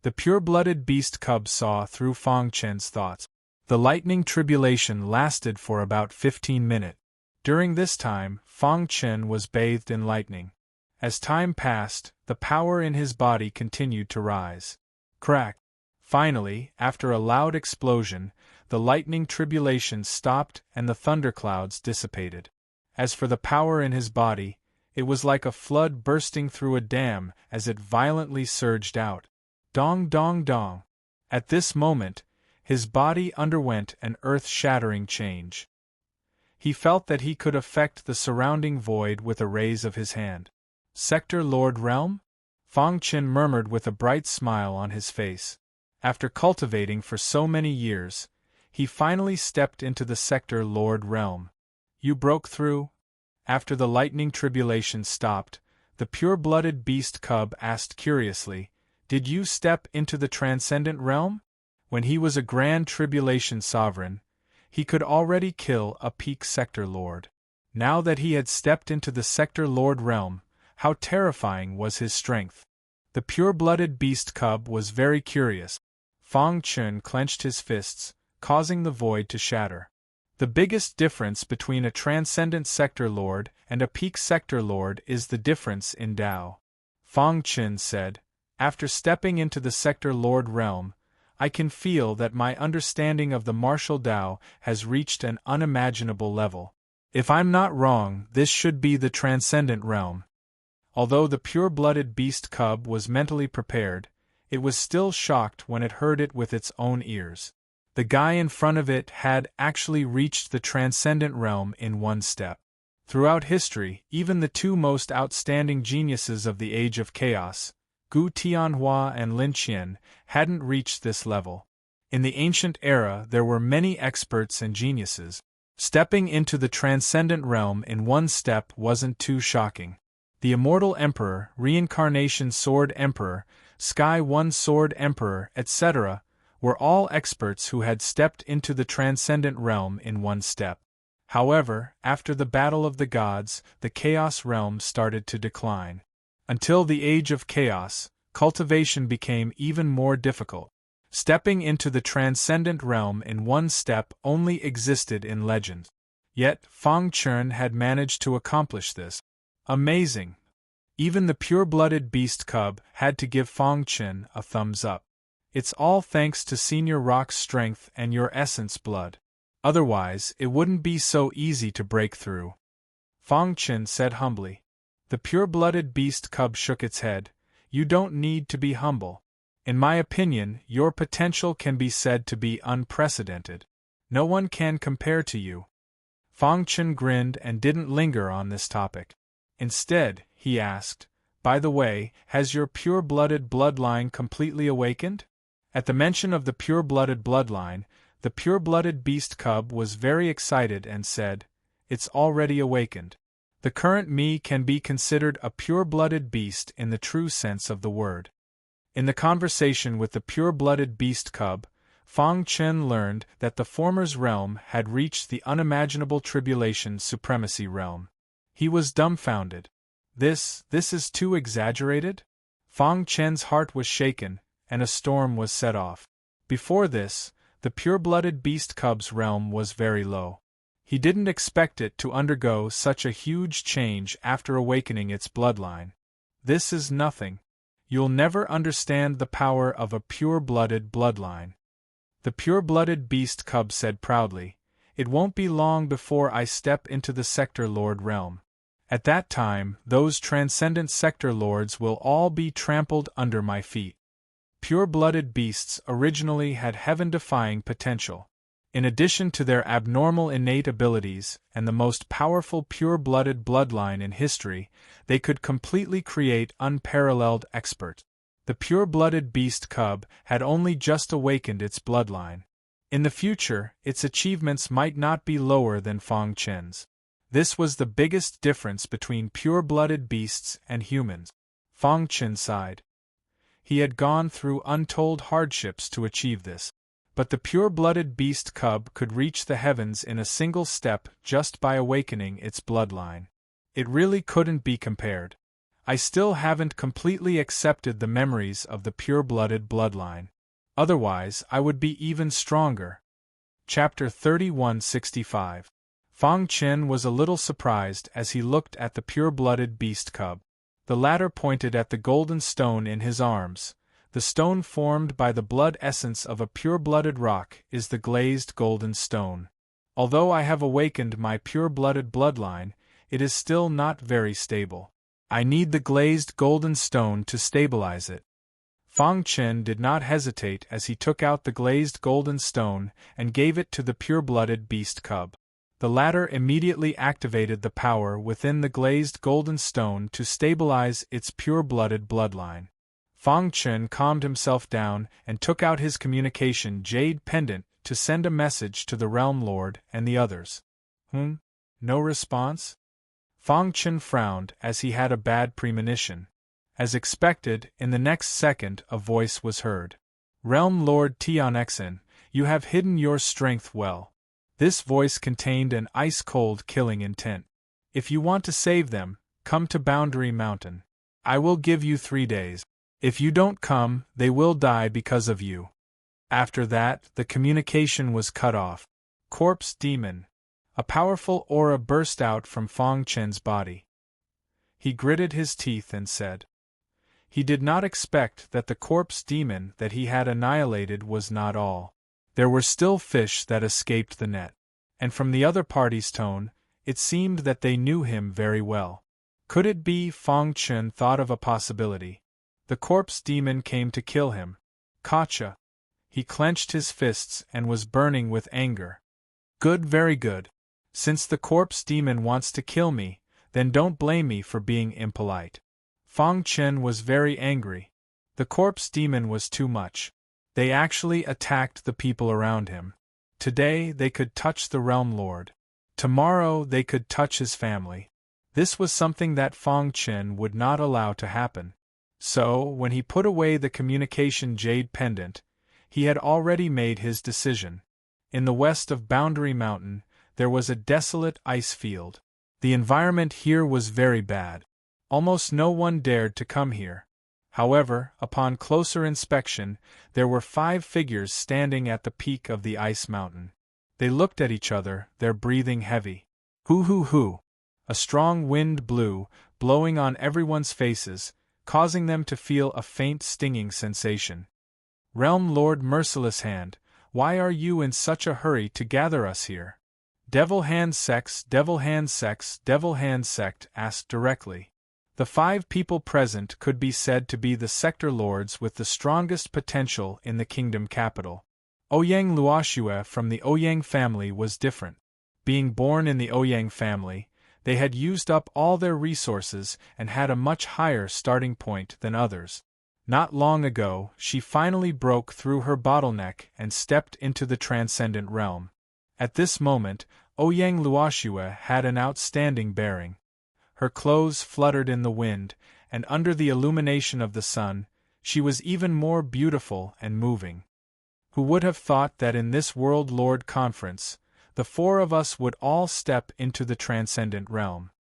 The pure-blooded beast cub saw through Fang Chen's thoughts. The lightning tribulation lasted for about 15 minutes. During this time, Fang Chen was bathed in lightning. As time passed, the power in his body continued to rise. Crack! Finally, after a loud explosion, the lightning tribulation stopped and the thunderclouds dissipated. As for the power in his body, it was like a flood bursting through a dam as it violently surged out. Dong dong dong. At this moment, his body underwent an earth-shattering change. He felt that he could affect the surrounding void with a raise of his hand. Sector Lord Realm? Fang Chen murmured with a bright smile on his face. After cultivating for so many years, he finally stepped into the Sector Lord Realm. You broke through? After the lightning tribulation stopped, the pure-blooded beast cub asked curiously, Did you step into the Transcendent Realm? When he was a Grand Tribulation Sovereign, he could already kill a peak Sector Lord. Now that he had stepped into the Sector Lord Realm, how terrifying was his strength. The pure-blooded beast cub was very curious. Fang Chen clenched his fists, causing the void to shatter. The biggest difference between a Transcendent Sector Lord and a Peak Sector Lord is the difference in Tao. Fang Chen said, After stepping into the Sector Lord realm, I can feel that my understanding of the martial Tao has reached an unimaginable level. If I'm not wrong, this should be the Transcendent realm. Although the pure-blooded beast cub was mentally prepared, it was still shocked when it heard it with its own ears. The guy in front of it had actually reached the Transcendent realm in one step. Throughout history, even the two most outstanding geniuses of the Age of Chaos, Gu Tianhua and Lin Qian, hadn't reached this level. In the ancient era there were many experts and geniuses. Stepping into the Transcendent realm in one step wasn't too shocking. The Immortal Emperor, Reincarnation Sword Emperor, Sky One Sword Emperor, etc., were all experts who had stepped into the Transcendent realm in one step. However, after the Battle of the Gods, the Chaos realm started to decline. Until the Age of Chaos, cultivation became even more difficult. Stepping into the Transcendent realm in one step only existed in legend. Yet, Fang Chen had managed to accomplish this. Amazing! Even the pure-blooded beast cub had to give Fang Chen a thumbs up. It's all thanks to Senior Rock's strength and your essence blood. Otherwise, it wouldn't be so easy to break through. Fang Chen said humbly. The pure-blooded beast cub shook its head. You don't need to be humble. In my opinion, your potential can be said to be unprecedented. No one can compare to you. Fang Chen grinned and didn't linger on this topic. Instead, he asked, By the way, has your pure-blooded bloodline completely awakened? At the mention of the pure-blooded bloodline, the pure-blooded beast cub was very excited and said, It's already awakened. The current me can be considered a pure-blooded beast in the true sense of the word. In the conversation with the pure-blooded beast cub, Fang Chen learned that the former's realm had reached the unimaginable tribulation supremacy realm. He was dumbfounded. This is too exaggerated? Fang Chen's heart was shaken, and a storm was set off. Before this, the pure-blooded beast cub's realm was very low. He didn't expect it to undergo such a huge change after awakening its bloodline. This is nothing. You'll never understand the power of a pure-blooded bloodline. The pure-blooded beast cub said proudly, "It won't be long before I step into the Sector Lord realm. At that time, those transcendent Sector Lords will all be trampled under my feet." Pure-blooded beasts originally had heaven-defying potential. In addition to their abnormal innate abilities and the most powerful pure-blooded bloodline in history, they could completely create unparalleled expert. The pure-blooded beast cub had only just awakened its bloodline. In the future, its achievements might not be lower than Fang Chen's. This was the biggest difference between pure-blooded beasts and humans. Fang Chen sighed. He had gone through untold hardships to achieve this. But the pure-blooded beast cub could reach the heavens in a single step just by awakening its bloodline. It really couldn't be compared. I still haven't completely accepted the memories of the pure-blooded bloodline. Otherwise, I would be even stronger. Chapter 3165. Fang Chen was a little surprised as he looked at the pure-blooded beast cub. The latter pointed at the golden stone in his arms. The stone formed by the blood essence of a pure-blooded rock is the glazed golden stone. Although I have awakened my pure-blooded bloodline, it is still not very stable. I need the glazed golden stone to stabilize it. Fang Chen did not hesitate as he took out the glazed golden stone and gave it to the pure-blooded beast cub. The latter immediately activated the power within the glazed golden stone to stabilize its pure-blooded bloodline. Fang Chen calmed himself down and took out his communication jade pendant to send a message to the Realm Lord and the others. No response? Fang Chen frowned as he had a bad premonition. As expected, in the next second a voice was heard. "Realm Lord Tianxin, you have hidden your strength well." This voice contained an ice-cold killing intent. "If you want to save them, come to Boundary Mountain. I will give you 3 days. If you don't come, they will die because of you." After that, the communication was cut off. Corpse Demon. A powerful aura burst out from Fang Chen's body. He gritted his teeth and said. He did not expect that the corpse demon that he had annihilated was not all. There were still fish that escaped the net. And from the other party's tone, it seemed that they knew him very well. Could it be? Fang Chen thought of a possibility. The corpse demon came to kill him. Gotcha. He clenched his fists and was burning with anger. Good, very good. Since the corpse demon wants to kill me, then don't blame me for being impolite. Fang Chen was very angry. The corpse demon was too much. They actually attacked the people around him. Today they could touch the Realm Lord. Tomorrow they could touch his family. This was something that Fang Chen would not allow to happen. So, when he put away the communication jade pendant, he had already made his decision. In the west of Boundary Mountain, there was a desolate ice field. The environment here was very bad. Almost no one dared to come here. However, upon closer inspection, there were 5 figures standing at the peak of the ice mountain. They looked at each other, their breathing heavy. Hoo. A strong wind blew, blowing on everyone's faces, causing them to feel a faint stinging sensation. Realm Lord Merciless Hand, why are you in such a hurry to gather us here? Devil Hand Sect asked directly. The 5 people present could be said to be the sector lords with the strongest potential in the kingdom capital. Ouyang Luoxue from the Ouyang family was different. Being born in the Ouyang family, they had used up all their resources and had a much higher starting point than others. Not long ago, she finally broke through her bottleneck and stepped into the transcendent realm. At this moment, Ouyang Luoxue had an outstanding bearing. Her clothes fluttered in the wind, and under the illumination of the sun, she was even more beautiful and moving. Who would have thought that in this World Lord Conference, the 4 of us would all step into the transcendent realm?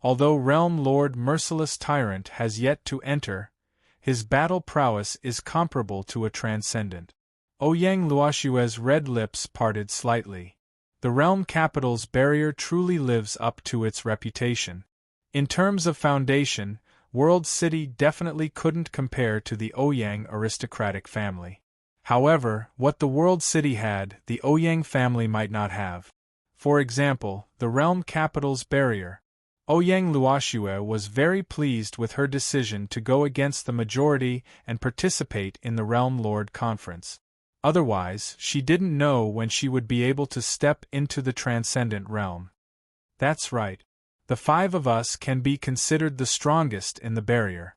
Although Realm Lord Merciless Tyrant has yet to enter, his battle prowess is comparable to a transcendent. Ouyang Luoxue's red lips parted slightly. The realm capital's barrier truly lives up to its reputation. In terms of foundation, World City definitely couldn't compare to the Ouyang aristocratic family. However, what the World City had, the Ouyang family might not have. For example, the realm capital's barrier. Ouyang Luoxue was very pleased with her decision to go against the majority and participate in the Realm Lord Conference. Otherwise, she didn't know when she would be able to step into the transcendent realm. That's right. The 5 of us can be considered the strongest in the barrier.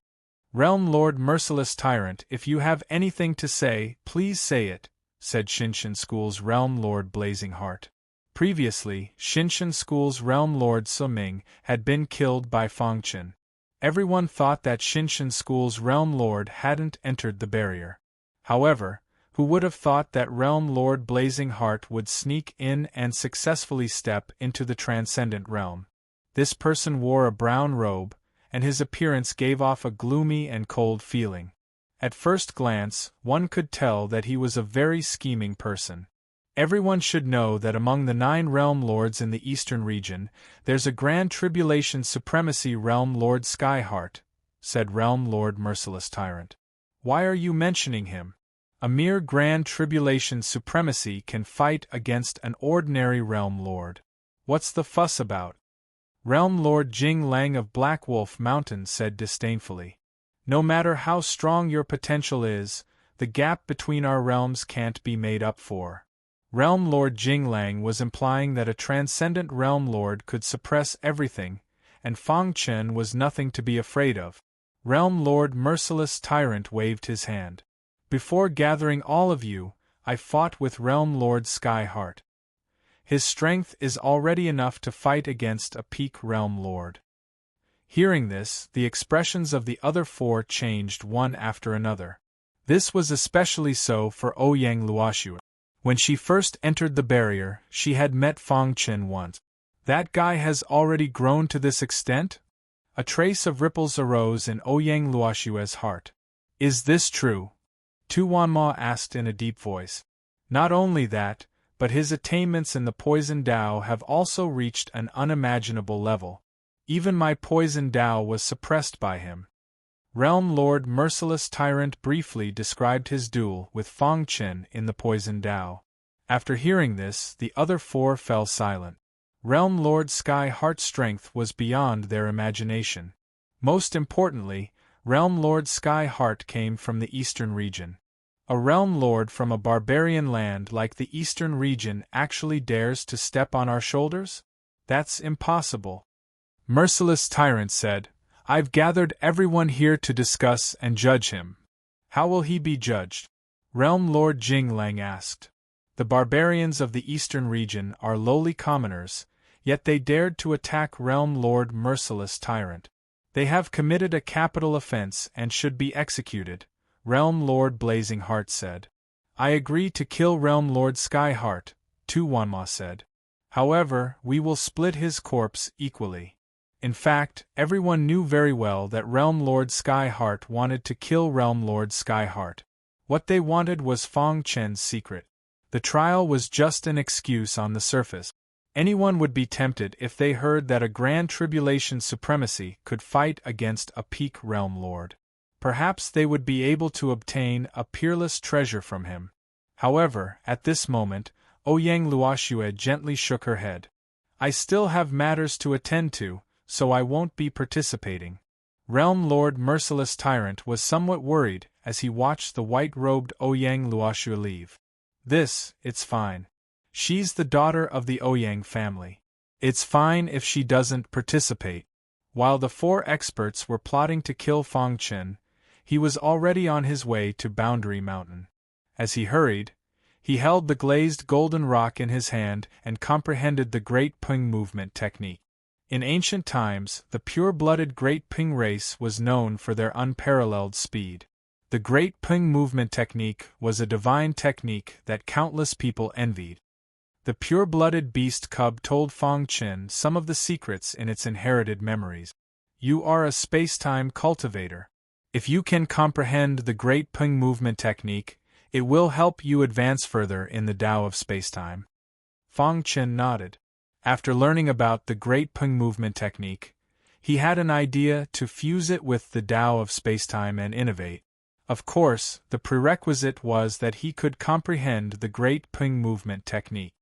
Realm Lord Merciless Tyrant, if you have anything to say, please say it, said Shinshan School's Realm Lord Blazing Heart. Previously, Shinshan School's Realm Lord Suming had been killed by Fong Chen. Everyone thought that Shinshan School's Realm Lord hadn't entered the barrier. However, who would have thought that Realm Lord Blazing Heart would sneak in and successfully step into the transcendent realm? This person wore a brown robe, and his appearance gave off a gloomy and cold feeling. At first glance, one could tell that he was a very scheming person. Everyone should know that among the 9 realm lords in the eastern region, there's a Grand Tribulation Supremacy Realm Lord Skyheart, said Realm Lord Merciless Tyrant. Why are you mentioning him? A mere Grand Tribulation Supremacy can fight against an ordinary Realm Lord. What's the fuss about? Realm Lord Jing Lang of Black Wolf Mountain said disdainfully. No matter how strong your potential is, the gap between our realms can't be made up for. Realm Lord Jing Lang was implying that a transcendent Realm Lord could suppress everything, and Fong Chen was nothing to be afraid of. Realm Lord Merciless Tyrant waved his hand. Before gathering all of you, I fought with Realm Lord Skyheart. His strength is already enough to fight against a peak Realm Lord. Hearing this, the expressions of the other 4 changed one after another. This was especially so for Ouyang Luoxue. When she first entered the barrier, she had met Fong Chen once. That guy has already grown to this extent? A trace of ripples arose in Ouyang Luoxue's heart. Is this true? Tu Wanma asked in a deep voice. Not only that, but his attainments in the Poison Dao have also reached an unimaginable level. Even my Poison Dao was suppressed by him. Realm Lord Merciless Tyrant briefly described his duel with Fong Chen in the Poison Dao. After hearing this, the other 4 fell silent. Realm Lord Sky Heart's strength was beyond their imagination. Most importantly, Realm Lord Sky Heart came from the eastern region. A Realm Lord from a barbarian land like the eastern region actually dares to step on our shoulders? That's impossible. Merciless Tyrant said, I've gathered everyone here to discuss and judge him. How will he be judged? Realm Lord Jing Lang asked. The barbarians of the eastern region are lowly commoners, yet they dared to attack Realm Lord Merciless Tyrant. They have committed a capital offense and should be executed, Realm Lord Blazing Heart said. I agree to kill Realm Lord Skyheart, Tu Wanma said. However, we will split his corpse equally. In fact, everyone knew very well that Realm Lord Skyheart wanted to kill Realm Lord Skyheart. What they wanted was Fong Chen's secret. The trial was just an excuse on the surface. Anyone would be tempted if they heard that a Grand Tribulation Supremacy could fight against a peak Realm Lord. Perhaps they would be able to obtain a peerless treasure from him. However, at this moment, Ouyang Luoxue gently shook her head. I still have matters to attend to, so I won't be participating. Realm Lord Merciless Tyrant was somewhat worried as he watched the white-robed Ouyang Luoxue leave. It's fine. She's the daughter of the Ouyang family. It's fine if she doesn't participate. While the 4 experts were plotting to kill Fong Chen, he was already on his way to Boundary Mountain. As he hurried, he held the glazed golden rock in his hand and comprehended the Great Ping movement technique. In ancient times, the pure-blooded Great Ping race was known for their unparalleled speed. The Great Ping movement technique was a divine technique that countless people envied. The pure-blooded beast cub told Fong Chen some of the secrets in its inherited memories. You are a space-time cultivator. If you can comprehend the Great Ping movement technique, it will help you advance further in the Tao of space-time. Fong Chen nodded. After learning about the Great Ping movement technique, He had an idea to fuse it with the Tao of spacetime and innovate. Of course, the prerequisite was that he could comprehend the Great Ping movement technique.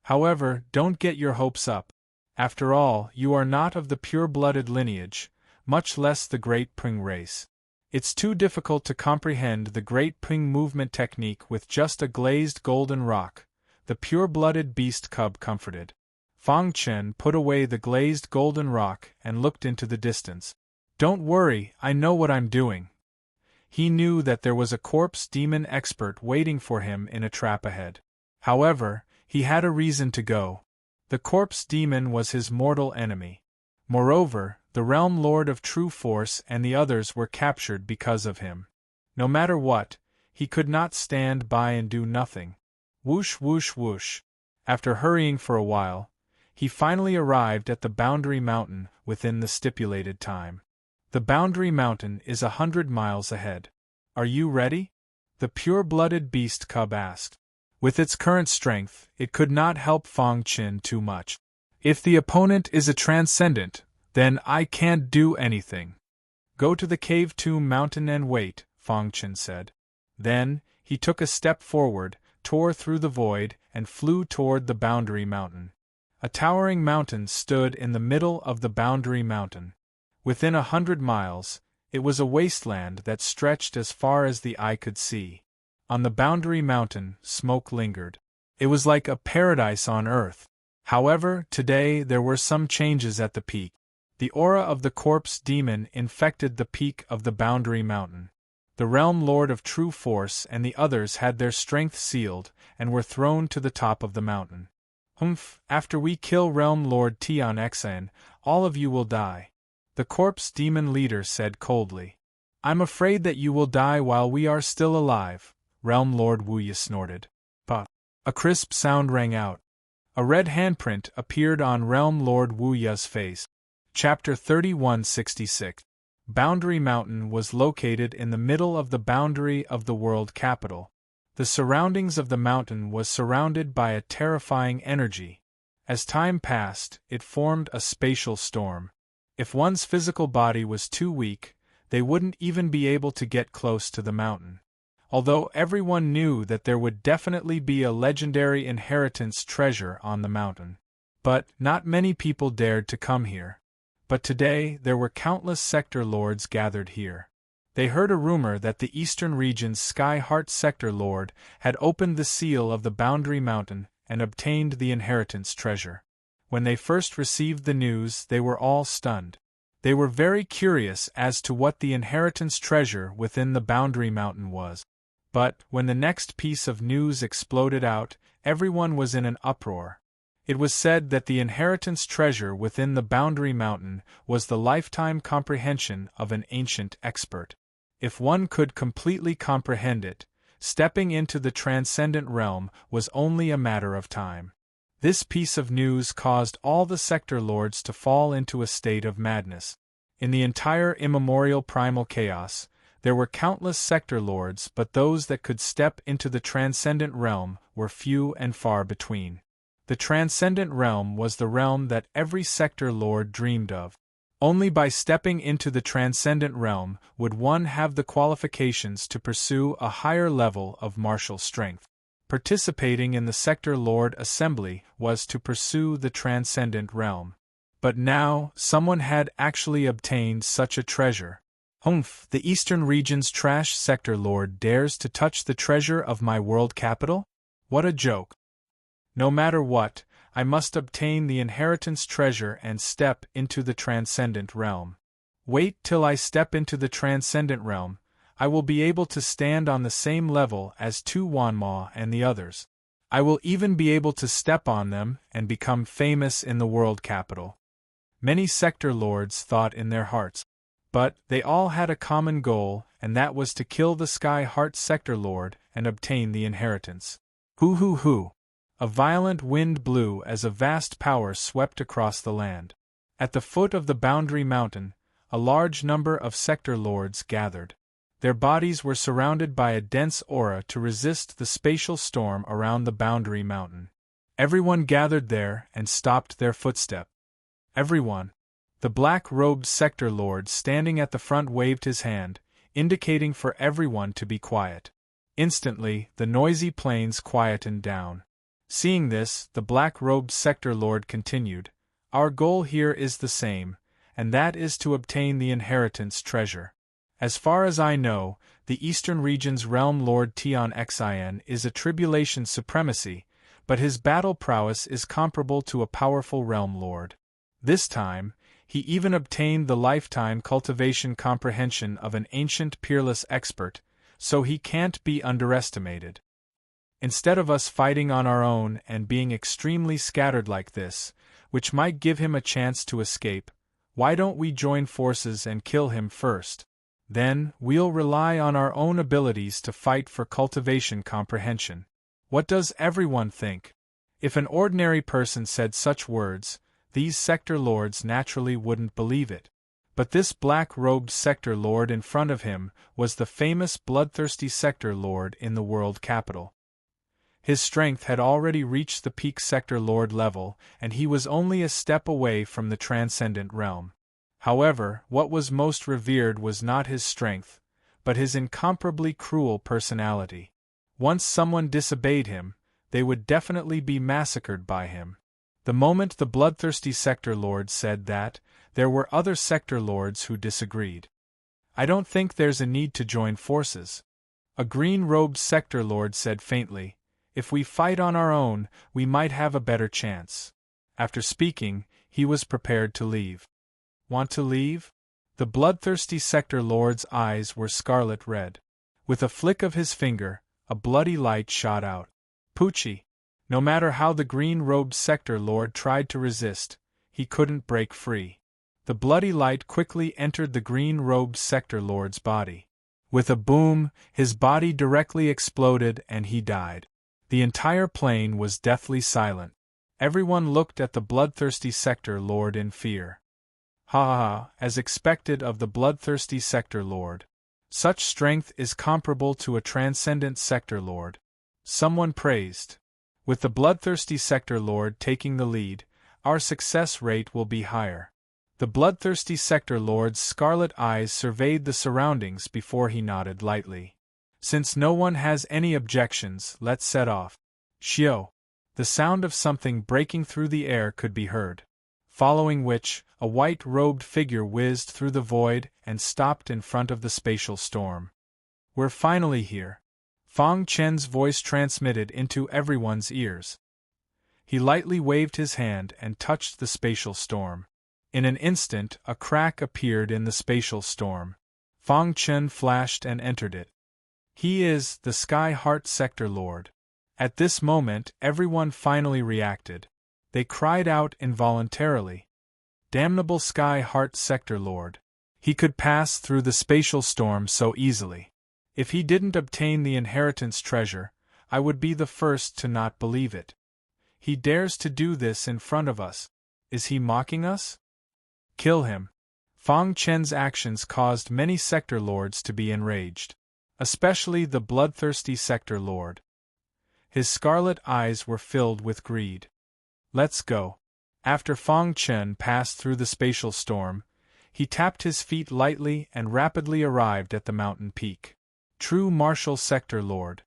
However, don't get your hopes up. After all, you are not of the pure-blooded lineage, much less the Great Ping race. It's too difficult to comprehend the Great Ping movement technique with just a glazed golden rock, the pure-blooded beast cub comforted. Fang Chen put away the glazed golden rock and looked into the distance. Don't worry, I know what I'm doing. He knew that there was a corpse demon expert waiting for him in a trap ahead. However, he had a reason to go. The corpse demon was his mortal enemy. Moreover, the realm lord of true force and the others were captured because of him. No matter what, he could not stand by and do nothing. Whoosh whoosh whoosh. After hurrying for a while, he finally arrived at the Boundary Mountain within the stipulated time. The Boundary Mountain is 100 miles ahead. Are you ready? The pure-blooded beast cub asked. With its current strength, it could not help Fang Chen too much. If the opponent is a transcendent, then I can't do anything. Go to the cave tomb mountain and wait, Fang Chen said. Then, he took a step forward, tore through the void, and flew toward the Boundary Mountain. A towering mountain stood in the middle of the Boundary Mountain. Within 100 miles, it was a wasteland that stretched as far as the eye could see. On the Boundary Mountain, smoke lingered. It was like a paradise on Earth. However, today there were some changes at the peak. The aura of the corpse demon infected the peak of the Boundary Mountain. The realm lord of true force and the others had their strength sealed and were thrown to the top of the mountain. After we kill realm lord Tian Xan, all of you will die. The corpse demon leader said coldly. I'm afraid that you will die while we are still alive, realm lord Wuya snorted. But a crisp sound rang out. A red handprint appeared on realm lord Wuya's face. Chapter 3166. Boundary Mountain was located in the middle of the boundary of the world capital. The surroundings of the mountain was surrounded by a terrifying energy. As time passed, it formed a spatial storm. If one's physical body was too weak, they wouldn't even be able to get close to the mountain. Although everyone knew that there would definitely be a legendary inheritance treasure on the mountain. But not many people dared to come here. But today there were countless sector lords gathered here. They heard a rumor that the Eastern region's Sky Heart Sector Lord had opened the seal of the Boundary Mountain and obtained the inheritance treasure. When they first received the news, they were all stunned. They were very curious as to what the inheritance treasure within the Boundary Mountain was. But, when the next piece of news exploded out, everyone was in an uproar. It was said that the inheritance treasure within the Boundary Mountain was the lifetime comprehension of an ancient expert. If one could completely comprehend it, stepping into the transcendent realm was only a matter of time. This piece of news caused all the sector lords to fall into a state of madness. In the entire immemorial primal chaos, there were countless sector lords, but those that could step into the transcendent realm were few and far between. The transcendent realm was the realm that every sector lord dreamed of. Only by stepping into the transcendent realm would one have the qualifications to pursue a higher level of martial strength. Participating in the Sector Lord Assembly was to pursue the transcendent realm. But now, someone had actually obtained such a treasure. The Eastern region's trash Sector Lord dares to touch the treasure of my world capital? What a joke. No matter what, I must obtain the inheritance treasure and step into the transcendent realm. Wait till I step into the transcendent realm, I will be able to stand on the same level as Tu Wanma and the others. I will even be able to step on them and become famous in the world capital. Many sector lords thought in their hearts. But they all had a common goal, and that was to kill the Sky Heart Sector Lord and obtain the inheritance. Hoo. A violent wind blew as a vast power swept across the land. At the foot of the Boundary Mountain, a large number of sector lords gathered. Their bodies were surrounded by a dense aura to resist the spatial storm around the Boundary Mountain. Everyone gathered there and stopped their footstep. Everyone. The black-robed sector lord standing at the front waved his hand, indicating for everyone to be quiet. Instantly, the noisy planes quietened down. Seeing this, the black-robed sector lord continued, "Our goal here is the same, and that is to obtain the inheritance treasure. As far as I know, the Eastern Region's Realm Lord Tion Xin is a tribulation supremacy, but his battle prowess is comparable to a powerful Realm Lord. This time, he even obtained the lifetime cultivation comprehension of an ancient peerless expert, so he can't be underestimated. Instead of us fighting on our own and being extremely scattered like this, which might give him a chance to escape, why don't we join forces and kill him first? Then, we'll rely on our own abilities to fight for cultivation comprehension. What does everyone think?" If an ordinary person said such words, these sector lords naturally wouldn't believe it. But this black-robed sector lord in front of him was the famous bloodthirsty sector lord in the world capital. His strength had already reached the peak sector lord level, and he was only a step away from the transcendent realm. However, what was most revered was not his strength, but his incomparably cruel personality. Once someone disobeyed him, they would definitely be massacred by him. The moment the bloodthirsty sector lord said that, there were other sector lords who disagreed. "I don't think there's a need to join forces," a green-robed sector lord said faintly. "If we fight on our own, we might have a better chance." After speaking, he was prepared to leave. "Want to leave?" The bloodthirsty sector lord's eyes were scarlet red. With a flick of his finger, a bloody light shot out. Poochie! No matter how the green-robed sector lord tried to resist, he couldn't break free. The bloody light quickly entered the green-robed sector lord's body. With a boom, his body directly exploded and he died. The entire plane was deathly silent. Everyone looked at the bloodthirsty sector lord in fear. Ha ha ha, as expected of the bloodthirsty sector lord. Such strength is comparable to a transcendent sector lord. Someone praised. With the bloodthirsty sector lord taking the lead, our success rate will be higher. The bloodthirsty sector lord's scarlet eyes surveyed the surroundings before he nodded lightly. "Since no one has any objections, let's set off." Shio! The sound of something breaking through the air could be heard. Following which, a white-robed figure whizzed through the void and stopped in front of the spatial storm. "We're finally here," Fang Chen's voice transmitted into everyone's ears. He lightly waved his hand and touched the spatial storm. In an instant, a crack appeared in the spatial storm. Fang Chen flashed and entered it. "He is the Sky Heart Sector Lord." At this moment, everyone finally reacted. They cried out involuntarily. "Damnable Sky Heart Sector Lord. He could pass through the spatial storm so easily. If he didn't obtain the inheritance treasure, I would be the first to not believe it. He dares to do this in front of us. Is he mocking us? Kill him." Fang Chen's actions caused many sector lords to be enraged. Especially the bloodthirsty sector lord. His scarlet eyes were filled with greed. "Let's go." After Fang Chen passed through the spatial storm, he tapped his feet lightly and rapidly arrived at the mountain peak. True martial sector lord.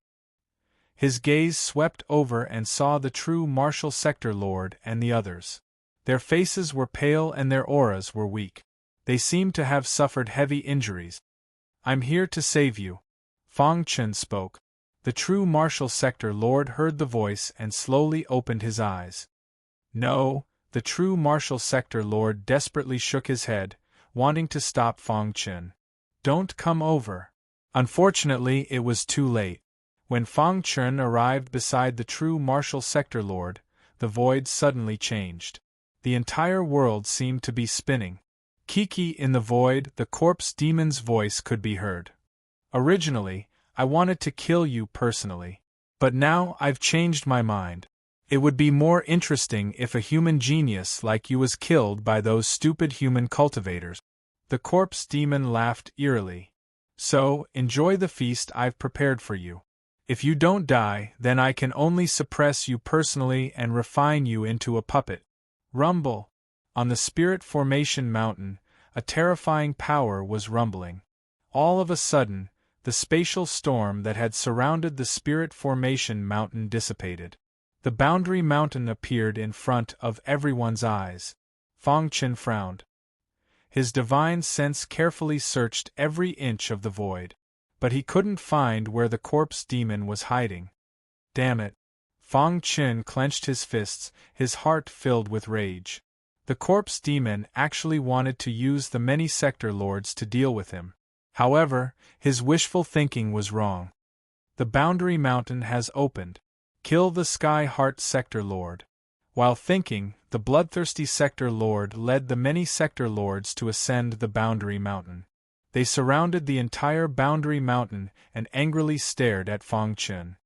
His gaze swept over and saw the true martial sector lord and the others. Their faces were pale and their auras were weak. They seemed to have suffered heavy injuries. "I'm here to save you," Fang Chen spoke. The true martial sector lord heard the voice and slowly opened his eyes. "No," the true martial sector lord desperately shook his head, wanting to stop Fang Chen. "Don't come over." Unfortunately, it was too late. When Fang Chen arrived beside the true martial sector lord, the void suddenly changed. The entire world seemed to be spinning. "Kiki," in the void, the corpse demon's voice could be heard. "Originally, I wanted to kill you personally. But now I've changed my mind. It would be more interesting if a human genius like you was killed by those stupid human cultivators." The corpse demon laughed eerily. "So, enjoy the feast I've prepared for you. If you don't die, then I can only suppress you personally and refine you into a puppet." Rumble. On the Spirit Formation Mountain, a terrifying power was rumbling. All of a sudden, the spatial storm that had surrounded the Spirit Formation Mountain dissipated. The Boundary Mountain appeared in front of everyone's eyes. Fang Chen frowned. His divine sense carefully searched every inch of the void. But he couldn't find where the corpse demon was hiding. Damn it! Fang Chen clenched his fists, his heart filled with rage. The corpse demon actually wanted to use the many sector lords to deal with him. However, his wishful thinking was wrong. The Boundary Mountain has opened. Kill the Sky Heart Sector Lord. While thinking, the bloodthirsty Sector Lord led the many Sector Lords to ascend the Boundary Mountain. They surrounded the entire Boundary Mountain and angrily stared at Fang Chen.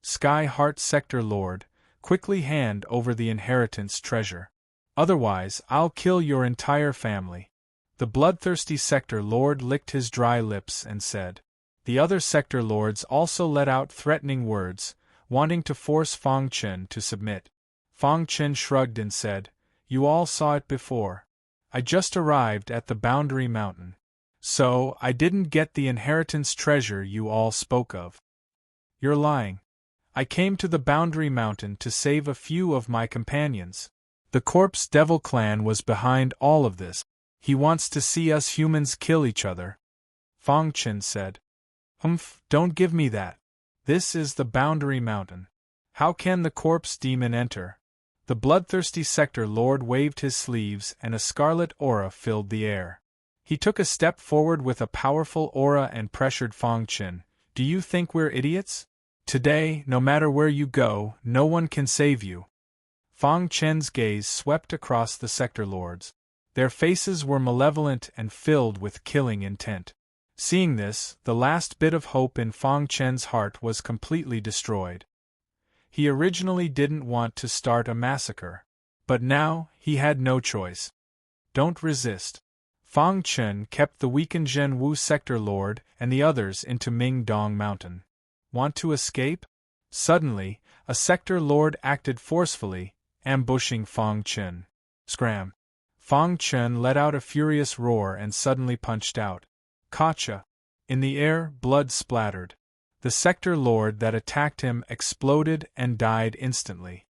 Sky Heart Sector Lord, quickly hand over the inheritance treasure. Otherwise, I'll kill your entire family. The bloodthirsty Sector Lord licked his dry lips and said. The other Sector Lords also let out threatening words, wanting to force Fang Chen to submit. Fang Chen shrugged and said, You all saw it before. I just arrived at the Boundary Mountain. So, I didn't get the inheritance treasure you all spoke of. You're lying. I came to the Boundary Mountain to save a few of my companions. The Corpse Devil clan was behind all of this. He wants to see us humans kill each other. Fang Chen said. Humph, don't give me that. This is the Boundary Mountain. How can the corpse demon enter? The bloodthirsty Sector Lord waved his sleeves and a scarlet aura filled the air. He took a step forward with a powerful aura and pressured Fang Chen. Do you think we're idiots? Today, no matter where you go, no one can save you. Fang Chen's gaze swept across the Sector Lords. Their faces were malevolent and filled with killing intent. Seeing this, the last bit of hope in Fang Chen's heart was completely destroyed. He originally didn't want to start a massacre. But now, he had no choice. Don't resist. Fang Chen kept the weakened Zhen Wu Sector Lord and the others into Ming Dong Mountain. Want to escape? Suddenly, a Sector Lord acted forcefully, ambushing Fang Chen. Scram! Fang Chen let out a furious roar and suddenly punched out. Gotcha! In the air, blood splattered. The Sector Lord that attacked him exploded and died instantly.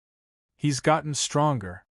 He's gotten stronger.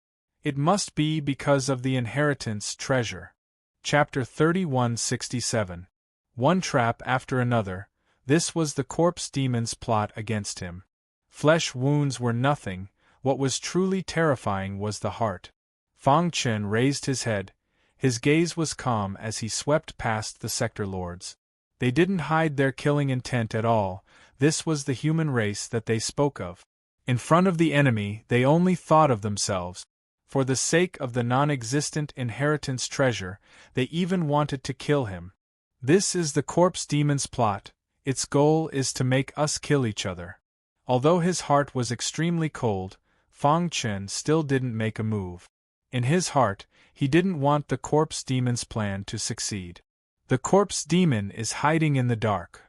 It must be because of the inheritance treasure. Chapter 3167. One trap after another. This was the corpse demon's plot against him. Flesh wounds were nothing, what was truly terrifying was the heart. Fang Chen raised his head. His gaze was calm as he swept past the Sector Lords. They didn't hide their killing intent at all, this was the human race that they spoke of. In front of the enemy, they only thought of themselves. For the sake of the non-existent inheritance treasure, they even wanted to kill him. This is the corpse demon's plot. Its goal is to make us kill each other. Although his heart was extremely cold, Fang Chen still didn't make a move. In his heart, he didn't want the corpse demon's plan to succeed. The corpse demon is hiding in the dark.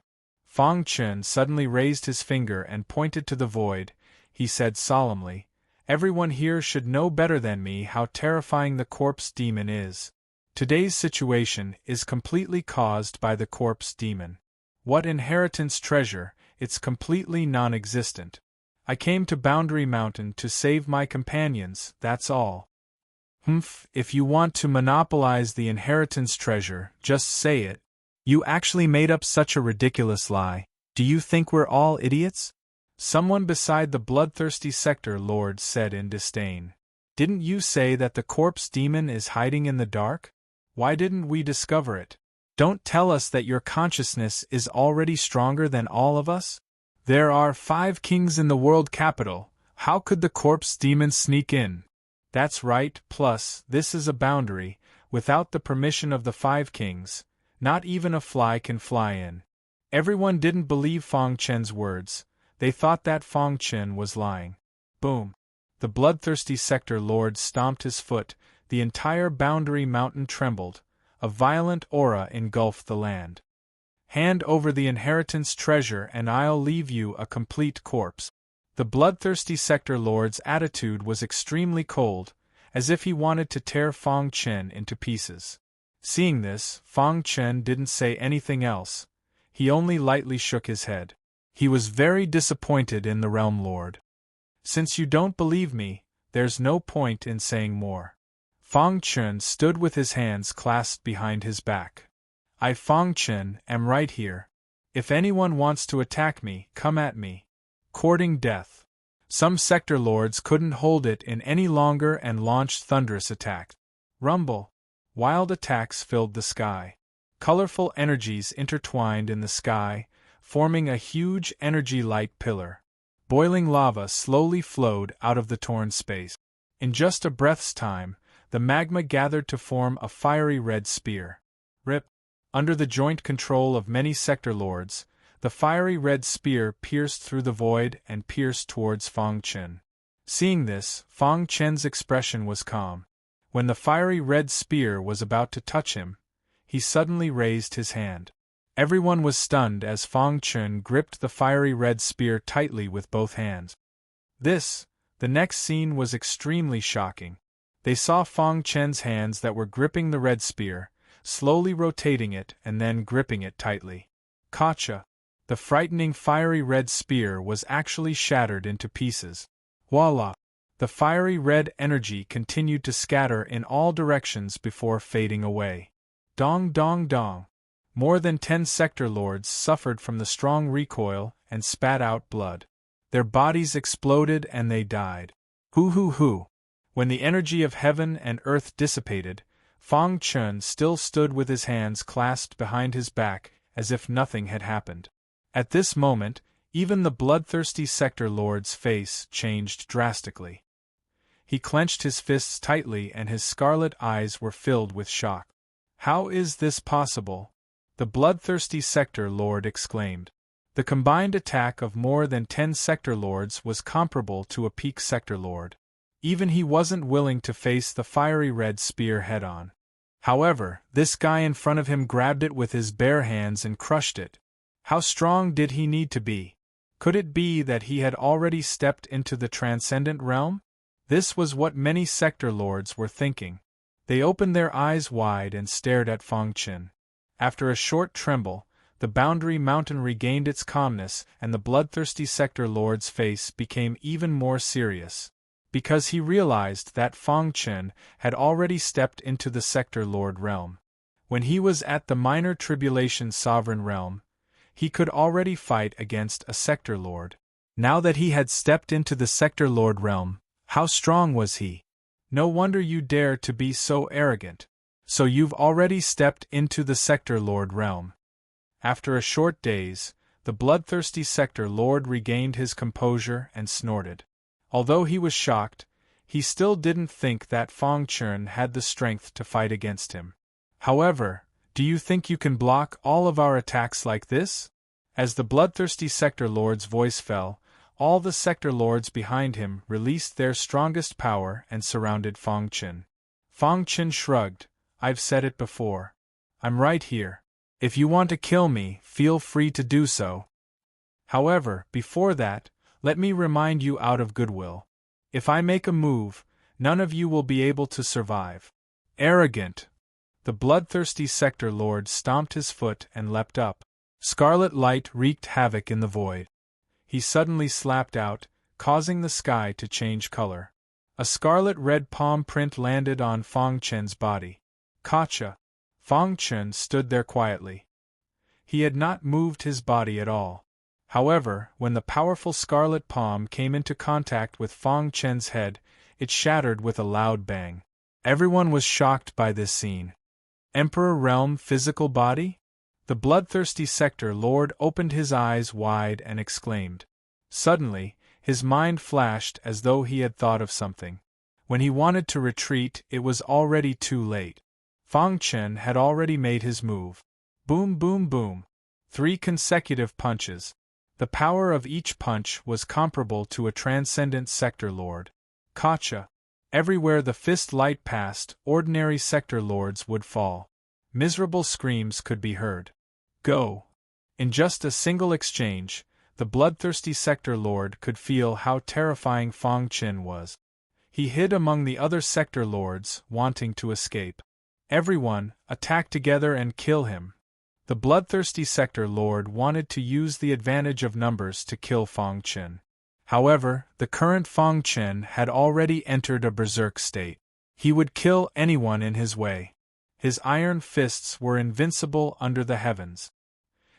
Fang Chen suddenly raised his finger and pointed to the void. He said solemnly, Everyone here should know better than me how terrifying the corpse demon is. Today's situation is completely caused by the corpse demon. What inheritance treasure, it's completely non-existent. I came to Boundary Mountain to save my companions, that's all. Humph, if you want to monopolize the inheritance treasure, just say it. You actually made up such a ridiculous lie. Do you think we're all idiots? Someone beside the bloodthirsty Sector Lord said in disdain. Didn't you say that the corpse demon is hiding in the dark? Why didn't we discover it? Don't tell us that your consciousness is already stronger than all of us? There are 5 kings in the world capital, how could the corpse demon sneak in? That's right, plus, this is a boundary, without the permission of the 5 kings, not even a fly can fly in. Everyone didn't believe Fang Chen's words, they thought that Fang Chen was lying. Boom! The bloodthirsty Sector Lord stomped his foot, the entire Boundary Mountain trembled. A violent aura engulfed the land. Hand over the inheritance treasure and I'll leave you a complete corpse. The bloodthirsty Sector Lord's attitude was extremely cold, as if he wanted to tear Fang Chen into pieces. Seeing this, Fang Chen didn't say anything else, he only lightly shook his head. He was very disappointed in the Realm Lord. Since you don't believe me, there's no point in saying more. Fang Chen stood with his hands clasped behind his back. I, Fang Chen, am right here. If anyone wants to attack me, come at me. Courting death. Some sector lords couldn't hold it in any longer and launched thunderous attacks. Rumble. Wild attacks filled the sky. Colorful energies intertwined in the sky, forming a huge energy light pillar. Boiling lava slowly flowed out of the torn space. In just a breath's time, the magma gathered to form a fiery red spear. Rip. Under the joint control of many sector lords, the fiery red spear pierced through the void and pierced towards Fang Chen. Seeing this, Fang Chen's expression was calm. When the fiery red spear was about to touch him, he suddenly raised his hand. Everyone was stunned as Fang Chen gripped the fiery red spear tightly with both hands. The next scene was extremely shocking. They saw Fang Chen's hands that were gripping the red spear, slowly rotating it and then gripping it tightly. Gotcha! The frightening fiery red spear was actually shattered into pieces. Voila! The fiery red energy continued to scatter in all directions before fading away. Dong dong dong! More than 10 sector lords suffered from the strong recoil and spat out blood. Their bodies exploded and they died. Hoo hoo hoo! When the energy of heaven and earth dissipated, Fang Chen still stood with his hands clasped behind his back as if nothing had happened. At this moment, even the bloodthirsty sector lord's face changed drastically. He clenched his fists tightly and his scarlet eyes were filled with shock. How is this possible? The bloodthirsty sector lord exclaimed. The combined attack of more than 10 sector lords was comparable to a peak sector lord. Even he wasn't willing to face the fiery red spear head-on. However, this guy in front of him grabbed it with his bare hands and crushed it. How strong did he need to be? Could it be that he had already stepped into the transcendent realm? This was what many sector lords were thinking. They opened their eyes wide and stared at Fang Chen. After a short tremble, the boundary mountain regained its calmness and the bloodthirsty sector lord's face became even more serious. Because he realized that Fang Chen had already stepped into the sector lord realm. When he was at the minor tribulation sovereign realm, he could already fight against a sector lord. Now that he had stepped into the sector lord realm, how strong was he? No wonder you dare to be so arrogant. So you've already stepped into the sector lord realm. After a short daze, the bloodthirsty sector lord regained his composure and snorted. Although he was shocked, he still didn't think that Fang Chen had the strength to fight against him. However, do you think you can block all of our attacks like this? As the bloodthirsty sector lord's voice fell, all the sector lords behind him released their strongest power and surrounded Fang Chen. Fang Chen shrugged. I've said it before. I'm right here. If you want to kill me, feel free to do so. However, before that, let me remind you out of goodwill. If I make a move, none of you will be able to survive. Arrogant! The bloodthirsty sector lord stomped his foot and leapt up. Scarlet light wreaked havoc in the void. He suddenly slapped out, causing the sky to change color. A scarlet-red palm print landed on Fang Chen's body. Gotcha! Fang Chen stood there quietly. He had not moved his body at all. However, when the powerful scarlet palm came into contact with Fang Chen's head, it shattered with a loud bang. Everyone was shocked by this scene. Emperor Realm physical body? The bloodthirsty sector lord opened his eyes wide and exclaimed. Suddenly, his mind flashed as though he had thought of something. When he wanted to retreat, it was already too late. Fang Chen had already made his move. Boom boom boom. 3 consecutive punches. The power of each punch was comparable to a transcendent sector lord. Gotcha! Everywhere the fist light passed, ordinary sector lords would fall. Miserable screams could be heard. Go! In just a single exchange, the bloodthirsty sector lord could feel how terrifying Fang Chen was. He hid among the other sector lords, wanting to escape. Everyone, attack together and kill him. The bloodthirsty sector lord wanted to use the advantage of numbers to kill Fong Chen. However, the current Fong Chen had already entered a berserk state. He would kill anyone in his way. His iron fists were invincible under the heavens.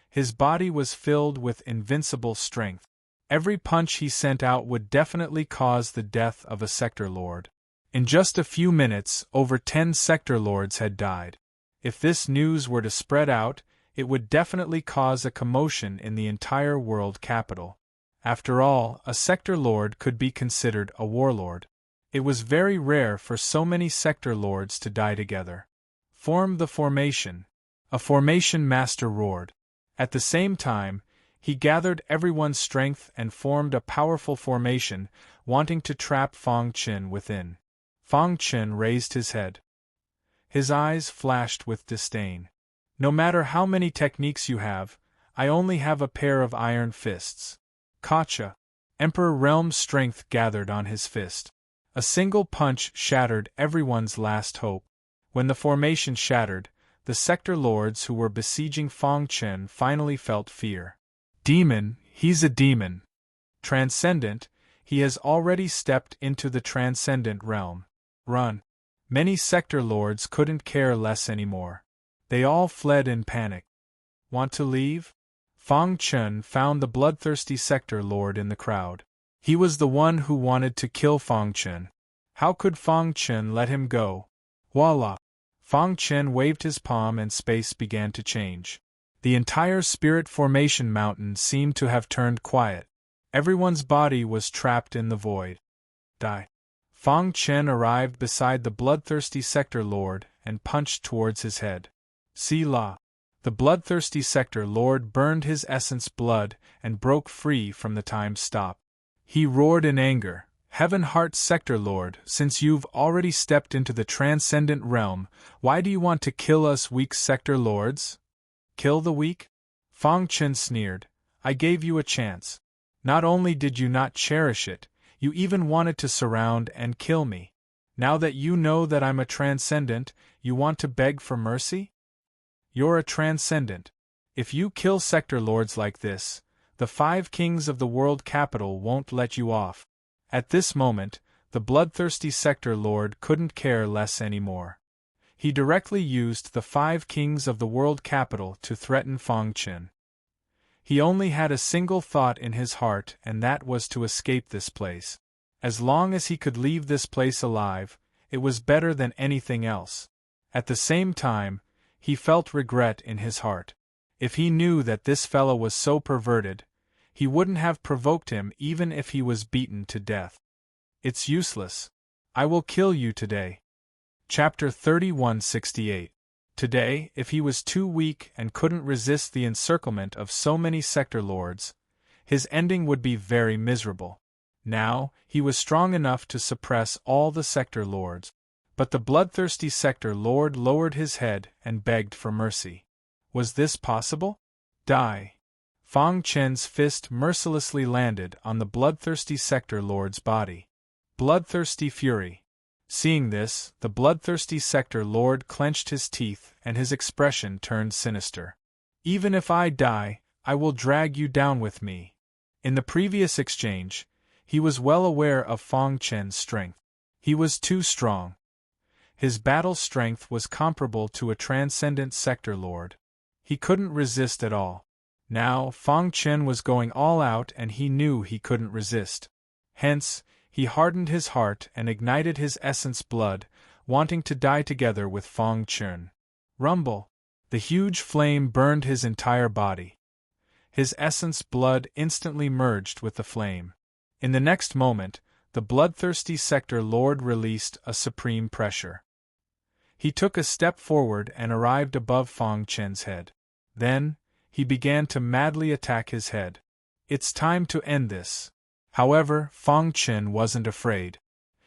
His body was filled with invincible strength. Every punch he sent out would definitely cause the death of a sector lord. In just a few minutes, over 10 sector lords had died. If this news were to spread out, it would definitely cause a commotion in the entire world capital. After all, a sector lord could be considered a warlord. It was very rare for so many sector lords to die together. Form the formation. A formation master roared. At the same time, he gathered everyone's strength and formed a powerful formation, wanting to trap Fong Chen within. Fong Chen raised his head. His eyes flashed with disdain. No matter how many techniques you have, I only have a pair of iron fists. Gotcha! Emperor Realm's strength gathered on his fist. A single punch shattered everyone's last hope. When the formation shattered, the sector lords who were besieging Fong Chen finally felt fear. Demon, he's a demon. Transcendent, he has already stepped into the transcendent realm. Run. Many sector lords couldn't care less anymore. They all fled in panic. Want to leave? Fong Chen found the bloodthirsty sector lord in the crowd. He was the one who wanted to kill Fong Chen. How could Fong Chen let him go? Voila! Fong Chen waved his palm and space began to change. The entire spirit formation mountain seemed to have turned quiet. Everyone's body was trapped in the void. Die. Fong Chen arrived beside the bloodthirsty sector lord and punched towards his head. See la. The bloodthirsty sector lord burned his essence blood and broke free from the time stop. He roared in anger, Heaven Heart Sector Lord, since you've already stepped into the transcendent realm, why do you want to kill us weak sector lords? Kill the weak? Fong Chen sneered, I gave you a chance. Not only did you not cherish it, you even wanted to surround and kill me. Now that you know that I'm a transcendent, you want to beg for mercy? You're a transcendent. If you kill sector lords like this, the 5 kings of the world capital won't let you off. At this moment, the bloodthirsty sector lord couldn't care less anymore. He directly used the 5 kings of the world capital to threaten Fong Chen. He only had a single thought in his heart, and that was to escape this place. As long as he could leave this place alive, it was better than anything else. At the same time, he felt regret in his heart. If he knew that this fellow was so perverted, he wouldn't have provoked him even if he was beaten to death. It's useless. I will kill you today. Chapter 3168. Today, if he was too weak and couldn't resist the encirclement of so many sector lords, his ending would be very miserable. Now, he was strong enough to suppress all the sector lords. But the bloodthirsty sector lord lowered his head and begged for mercy. Was this possible? Die. Fong Chen's fist mercilessly landed on the bloodthirsty sector lord's body. Bloodthirsty fury. Seeing this, the bloodthirsty sector lord clenched his teeth and his expression turned sinister. Even if I die, I will drag you down with me. In the previous exchange, he was well aware of Fong Chen's strength. He was too strong. His battle strength was comparable to a transcendent sector lord. He couldn't resist at all. Now, Fong Chen was going all out and he knew he couldn't resist. Hence, he hardened his heart and ignited his essence blood, wanting to die together with Fong Chen. Rumble! The huge flame burned his entire body. His essence blood instantly merged with the flame. In the next moment, the bloodthirsty sector lord released a supreme pressure. He took a step forward and arrived above Fong Chen's head. Then, he began to madly attack his head. It's time to end this. However, Fong Chen wasn't afraid.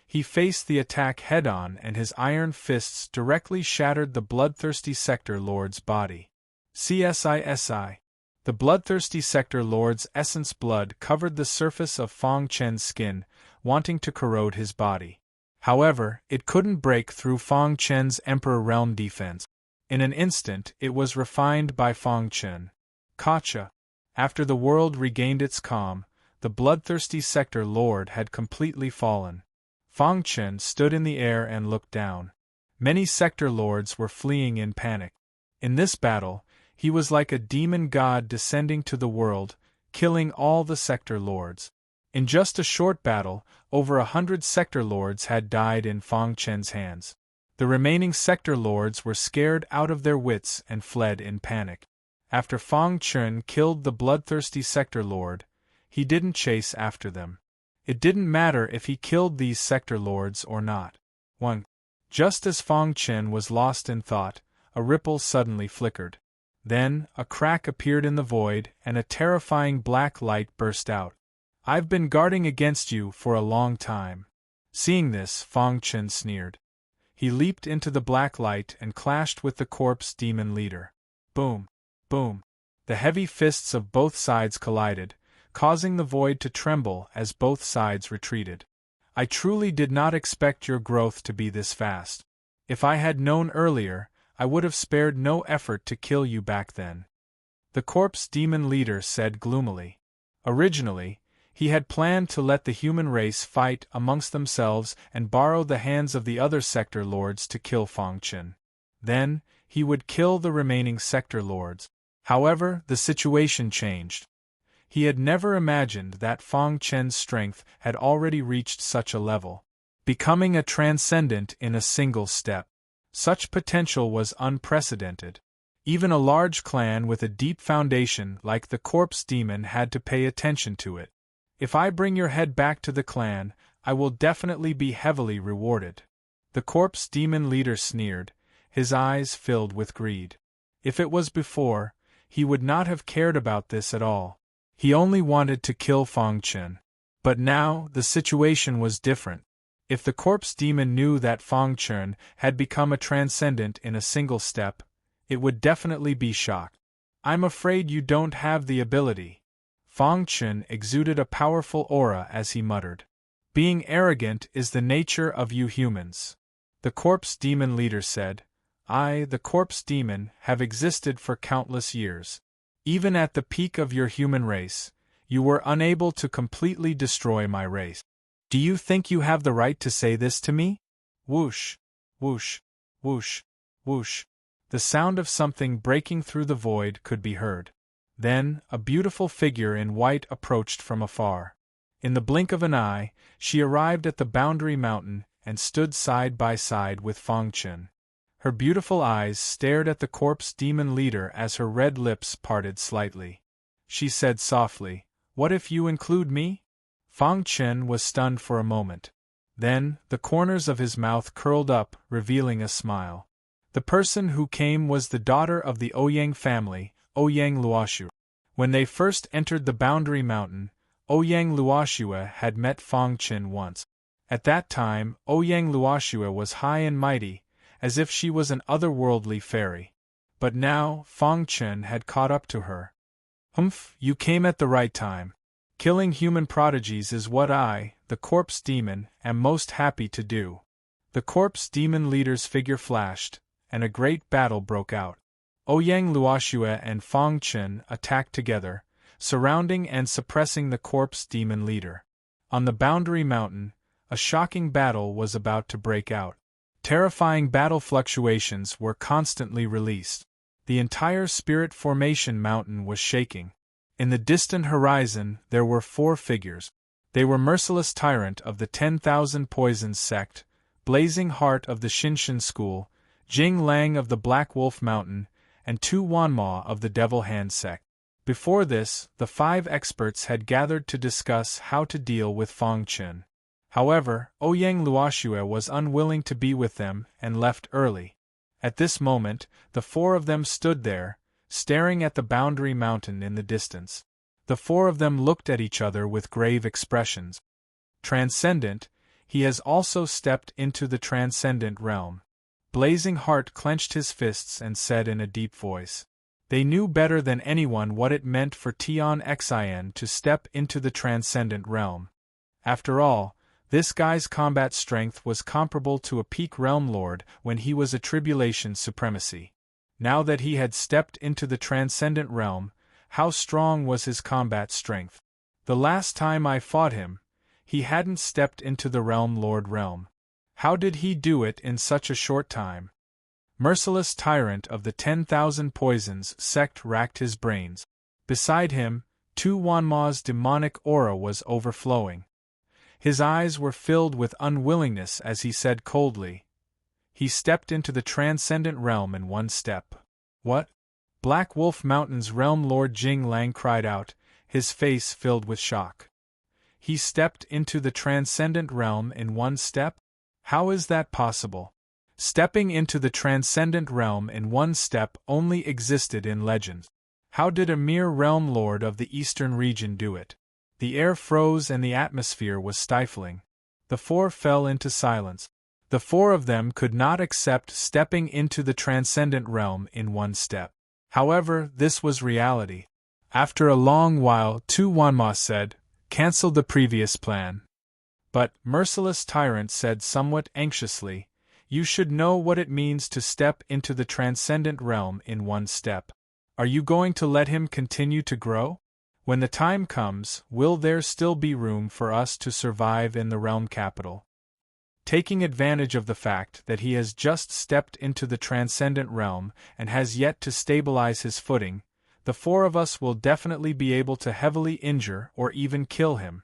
He faced the attack head-on and his iron fists directly shattered the bloodthirsty sector lord's body. CSISI. The bloodthirsty sector lord's essence blood covered the surface of Fong Chen's skin, wanting to corrode his body. However, it couldn't break through Fang Chen's Emperor Realm defense. In an instant, it was refined by Fang Chen. Gotcha. After the world regained its calm, the bloodthirsty sector lord had completely fallen. Fang Chen stood in the air and looked down. Many sector lords were fleeing in panic. In this battle, he was like a demon god descending to the world, killing all the sector lords. In just a short battle, over 100 sector lords had died in Fang Chen's hands. The remaining sector lords were scared out of their wits and fled in panic. After Fang Chen killed the bloodthirsty sector lord, he didn't chase after them. It didn't matter if he killed these sector lords or not. 1. Just as Fang Chen was lost in thought, a ripple suddenly flickered. Then, a crack appeared in the void and a terrifying black light burst out. I've been guarding against you for a long time. Seeing this, Fang Chen sneered. He leaped into the black light and clashed with the corpse demon leader. Boom! Boom! The heavy fists of both sides collided, causing the void to tremble as both sides retreated. I truly did not expect your growth to be this fast. If I had known earlier, I would have spared no effort to kill you back then. The corpse demon leader said gloomily. Originally, he had planned to let the human race fight amongst themselves and borrow the hands of the other sector lords to kill Fang Chen. Then, he would kill the remaining sector lords. However, the situation changed. He had never imagined that Fang Chen's strength had already reached such a level, becoming a transcendent in a single step. Such potential was unprecedented. Even a large clan with a deep foundation like the corpse demon had to pay attention to it. If I bring your head back to the clan, I will definitely be heavily rewarded. The corpse demon leader sneered, his eyes filled with greed. If it was before, he would not have cared about this at all. He only wanted to kill Fang Chen. But now, the situation was different. If the corpse demon knew that Fang Chen had become a transcendent in a single step, it would definitely be shocked. I'm afraid you don't have the ability. Fang Chen exuded a powerful aura as he muttered. Being arrogant is the nature of you humans. The corpse demon leader said, I, the corpse demon, have existed for countless years. Even at the peak of your human race, you were unable to completely destroy my race. Do you think you have the right to say this to me? Whoosh, whoosh, whoosh, whoosh. The sound of something breaking through the void could be heard. Then, a beautiful figure in white approached from afar. In the blink of an eye, she arrived at the boundary mountain and stood side by side with Fang Chen. Her beautiful eyes stared at the corpse demon leader as her red lips parted slightly. She said softly, What if you include me? Fang Chen was stunned for a moment. Then, the corners of his mouth curled up, revealing a smile. The person who came was the daughter of the Ouyang family, Ouyang Luoxue. When they first entered the boundary mountain, Ouyang Luoxue had met Fang Chen once. At that time, Ouyang Luoxue was high and mighty, as if she was an otherworldly fairy. But now, Fang Chen had caught up to her. Humph, you came at the right time. Killing human prodigies is what I, the corpse demon, am most happy to do. The corpse demon leader's figure flashed, and a great battle broke out. Ouyang Luoxue and Fang Chen attacked together, surrounding and suppressing the corpse demon leader. On the boundary mountain, a shocking battle was about to break out. Terrifying battle fluctuations were constantly released. The entire spirit formation mountain was shaking. In the distant horizon, there were 4 figures. They were Merciless Tyrant of the 10,000 Poisons sect, Blazing Heart of the Xinshan school, Jing Lang of the Black Wolf Mountain, and 2 Wanma of the Devil Hand sect. Before this, the 5 experts had gathered to discuss how to deal with Fang Chen. However, Ouyang Luoxue was unwilling to be with them and left early. At this moment, the 4 of them stood there, staring at the boundary mountain in the distance. The 4 of them looked at each other with grave expressions. Transcendent, he has also stepped into the transcendent realm. Blazing Heart clenched his fists and said in a deep voice. They knew better than anyone what it meant for Tian Xin to step into the transcendent realm. After all, This guy's combat strength was comparable to a peak realm lord when he was a tribulation supremacy. Now that he had stepped into the transcendent realm, how strong was his combat strength? The last time I fought him, he hadn't stepped into the realm lord realm. How did he do it in such a short time? Merciless tyrant of the 10,000 poisons sect racked his brains. Beside him, Tu Wanma's demonic aura was overflowing. His eyes were filled with unwillingness as he said coldly, "He stepped into the transcendent realm in one step." "What?" Black Wolf Mountain's realm lord Jing Lang cried out, his face filled with shock. "He stepped into the transcendent realm in one step? How is that possible?" Stepping into the transcendent realm in one step only existed in legend. How did a mere realm lord of the eastern region do it? The air froze and the atmosphere was stifling. The four fell into silence. The four of them could not accept stepping into the transcendent realm in one step. However, this was reality. After a long while, Tu Wanma said, "Cancel the previous plan." But, Merciless Tyrant said somewhat anxiously, "You should know what it means to step into the transcendent realm in one step. Are you going to let him continue to grow? When the time comes, will there still be room for us to survive in the realm capital?" Taking advantage of the fact that he has just stepped into the transcendent realm and has yet to stabilize his footing, the four of us will definitely be able to heavily injure or even kill him.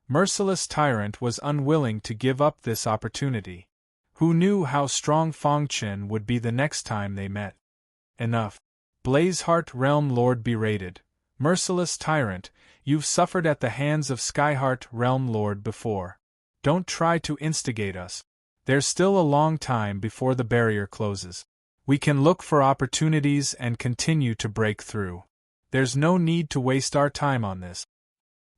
Merciless Tyrant was unwilling to give up this opportunity. Who knew how strong Fong Chen would be the next time they met? Enough. Blazeheart Realm Lord berated, "Merciless Tyrant, you've suffered at the hands of Skyheart Realm Lord before. Don't try to instigate us. There's still a long time before the barrier closes. We can look for opportunities and continue to break through. There's no need to waste our time on this."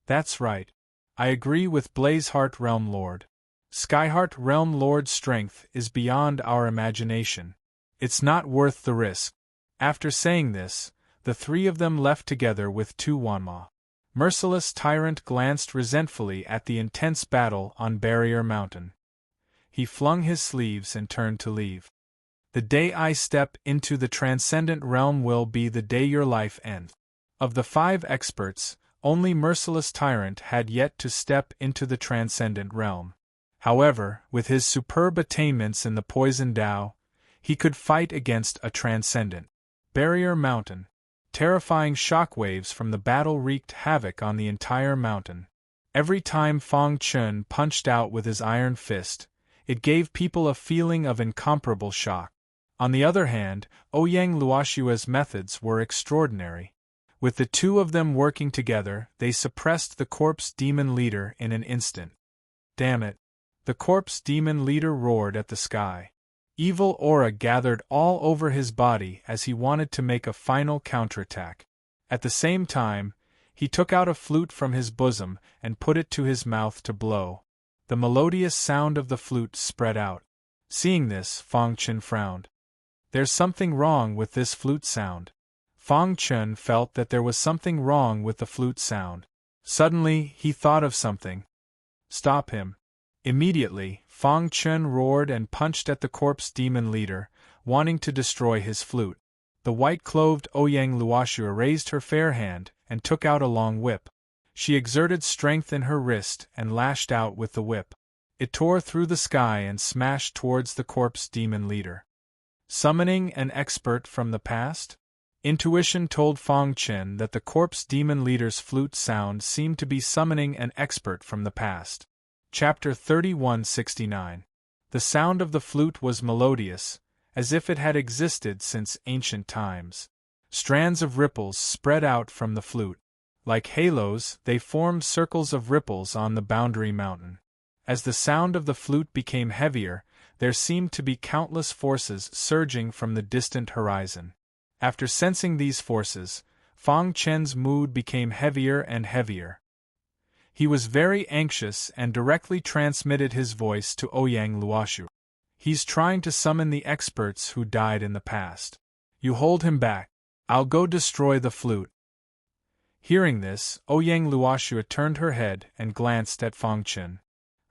"That's right. I agree with Blazeheart Realm Lord. Skyheart Realm Lord's strength is beyond our imagination. It's not worth the risk." After saying this, the three of them left together with Tu Wanma. Merciless Tyrant glanced resentfully at the intense battle on Barrier Mountain. He flung his sleeves and turned to leave. "The day I step into the transcendent realm will be the day your life ends." Of the 5 experts, only Merciless Tyrant had yet to step into the transcendent realm. However, with his superb attainments in the Poison Dao, he could fight against a transcendent Barrier Mountain. Terrifying shockwaves from the battle wreaked havoc on the entire mountain. Every time Fong Chen punched out with his iron fist, it gave people a feeling of incomparable shock. On the other hand, Ouyang Luoshua's methods were extraordinary. With the two of them working together, they suppressed the corpse demon leader in an instant. "Damn it!" The corpse demon leader roared at the sky. Evil aura gathered all over his body as he wanted to make a final counterattack. At the same time, he took out a flute from his bosom and put it to his mouth to blow. The melodious sound of the flute spread out. Seeing this, Fong Chen frowned. "There's something wrong with this flute sound." Fong Chen felt that there was something wrong with the flute sound. Suddenly, he thought of something. "Stop him." Immediately, Fong Chen roared and punched at the corpse demon leader, wanting to destroy his flute. The white-clothed Ouyang Luoshua raised her fair hand and took out a long whip. She exerted strength in her wrist and lashed out with the whip. It tore through the sky and smashed towards the corpse demon leader. Summoning an expert from the past? Intuition told Fong Chen that the corpse demon leader's flute sound seemed to be summoning an expert from the past. Chapter 3169. The sound of the flute was melodious, as if it had existed since ancient times. Strands of ripples spread out from the flute. Like halos, they formed circles of ripples on the boundary mountain. As the sound of the flute became heavier, there seemed to be countless forces surging from the distant horizon. After sensing these forces, Fong Chen's mood became heavier and heavier. He was very anxious and directly transmitted his voice to Ouyang Luoshu. "He's trying to summon the experts who died in the past. You hold him back. I'll go destroy the flute." Hearing this, Ouyang Luoshu turned her head and glanced at Fong Chen.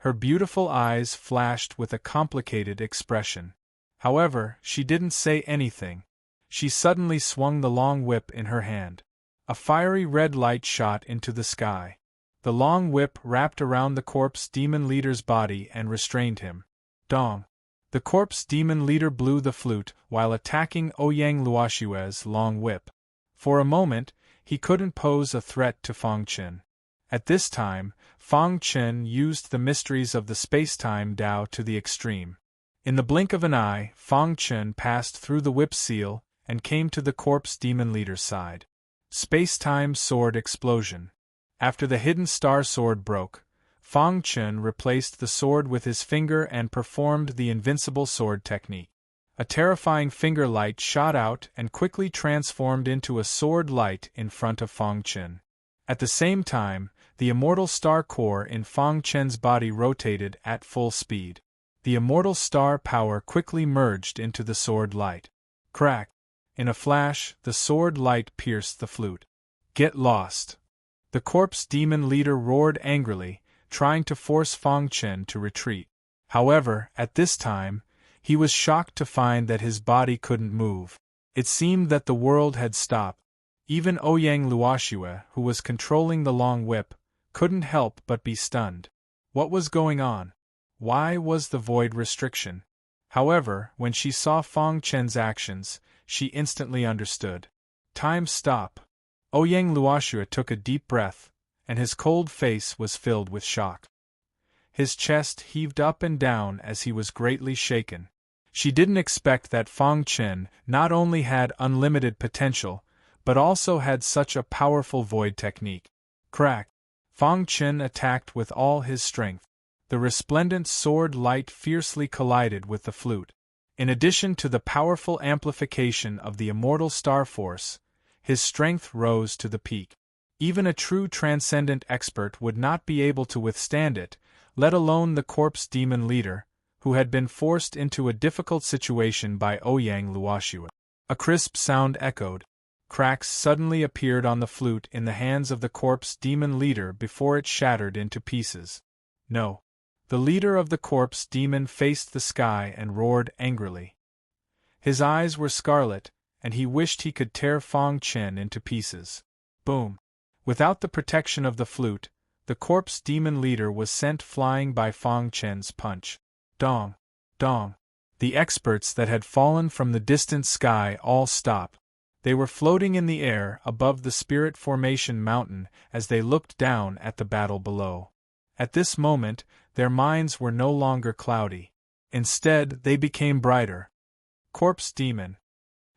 Her beautiful eyes flashed with a complicated expression. However, she didn't say anything. She suddenly swung the long whip in her hand. A fiery red light shot into the sky. The long whip wrapped around the corpse demon leader's body and restrained him. Dong! The corpse demon leader blew the flute while attacking Ouyang Luoshue's long whip. For a moment, he couldn't pose a threat to Fang Chen. At this time, Fang Chen used the mysteries of the space-time Tao to the extreme. In the blink of an eye, Fang Chen passed through the whip seal and came to the corpse demon leader's side. Space-time sword explosion. After the hidden star sword broke, Fang Chen replaced the sword with his finger and performed the invincible sword technique. A terrifying finger light shot out and quickly transformed into a sword light in front of Fang Chen. At the same time, the immortal star core in Fang Chen's body rotated at full speed. The immortal star power quickly merged into the sword light. Crack! In a flash, the sword light pierced the flute. Get lost! The corpse demon leader roared angrily, trying to force Fang Chen to retreat. However, at this time, he was shocked to find that his body couldn't move. It seemed that the world had stopped. Even Ouyang Luoshue, who was controlling the long whip, couldn't help but be stunned. What was going on? Why was the void restriction? However, when she saw Fang Chen's actions, she instantly understood. Time stop. Ouyang Luoshue took a deep breath, and his cold face was filled with shock. His chest heaved up and down as he was greatly shaken. She didn't expect that Fang Chen not only had unlimited potential, but also had such a powerful void technique. Crack! Fang Chen attacked with all his strength. The resplendent sword light fiercely collided with the flute. In addition to the powerful amplification of the immortal star force, his strength rose to the peak. Even a true transcendent expert would not be able to withstand it, let alone the corpse demon leader, who had been forced into a difficult situation by Ouyang Luoshue. A crisp sound echoed. Cracks suddenly appeared on the flute in the hands of the corpse demon leader before it shattered into pieces. No. The leader of the corpse demon faced the sky and roared angrily. His eyes were scarlet, and he wished he could tear Fang Chen into pieces. Boom! Without the protection of the flute, the corpse demon leader was sent flying by Fang Chen's punch. Dong! Dong! The experts that had fallen from the distant sky all stopped. They were floating in the air above the Spirit Formation Mountain as they looked down at the battle below. At this moment, their minds were no longer cloudy. Instead, they became brighter. Corpse demon.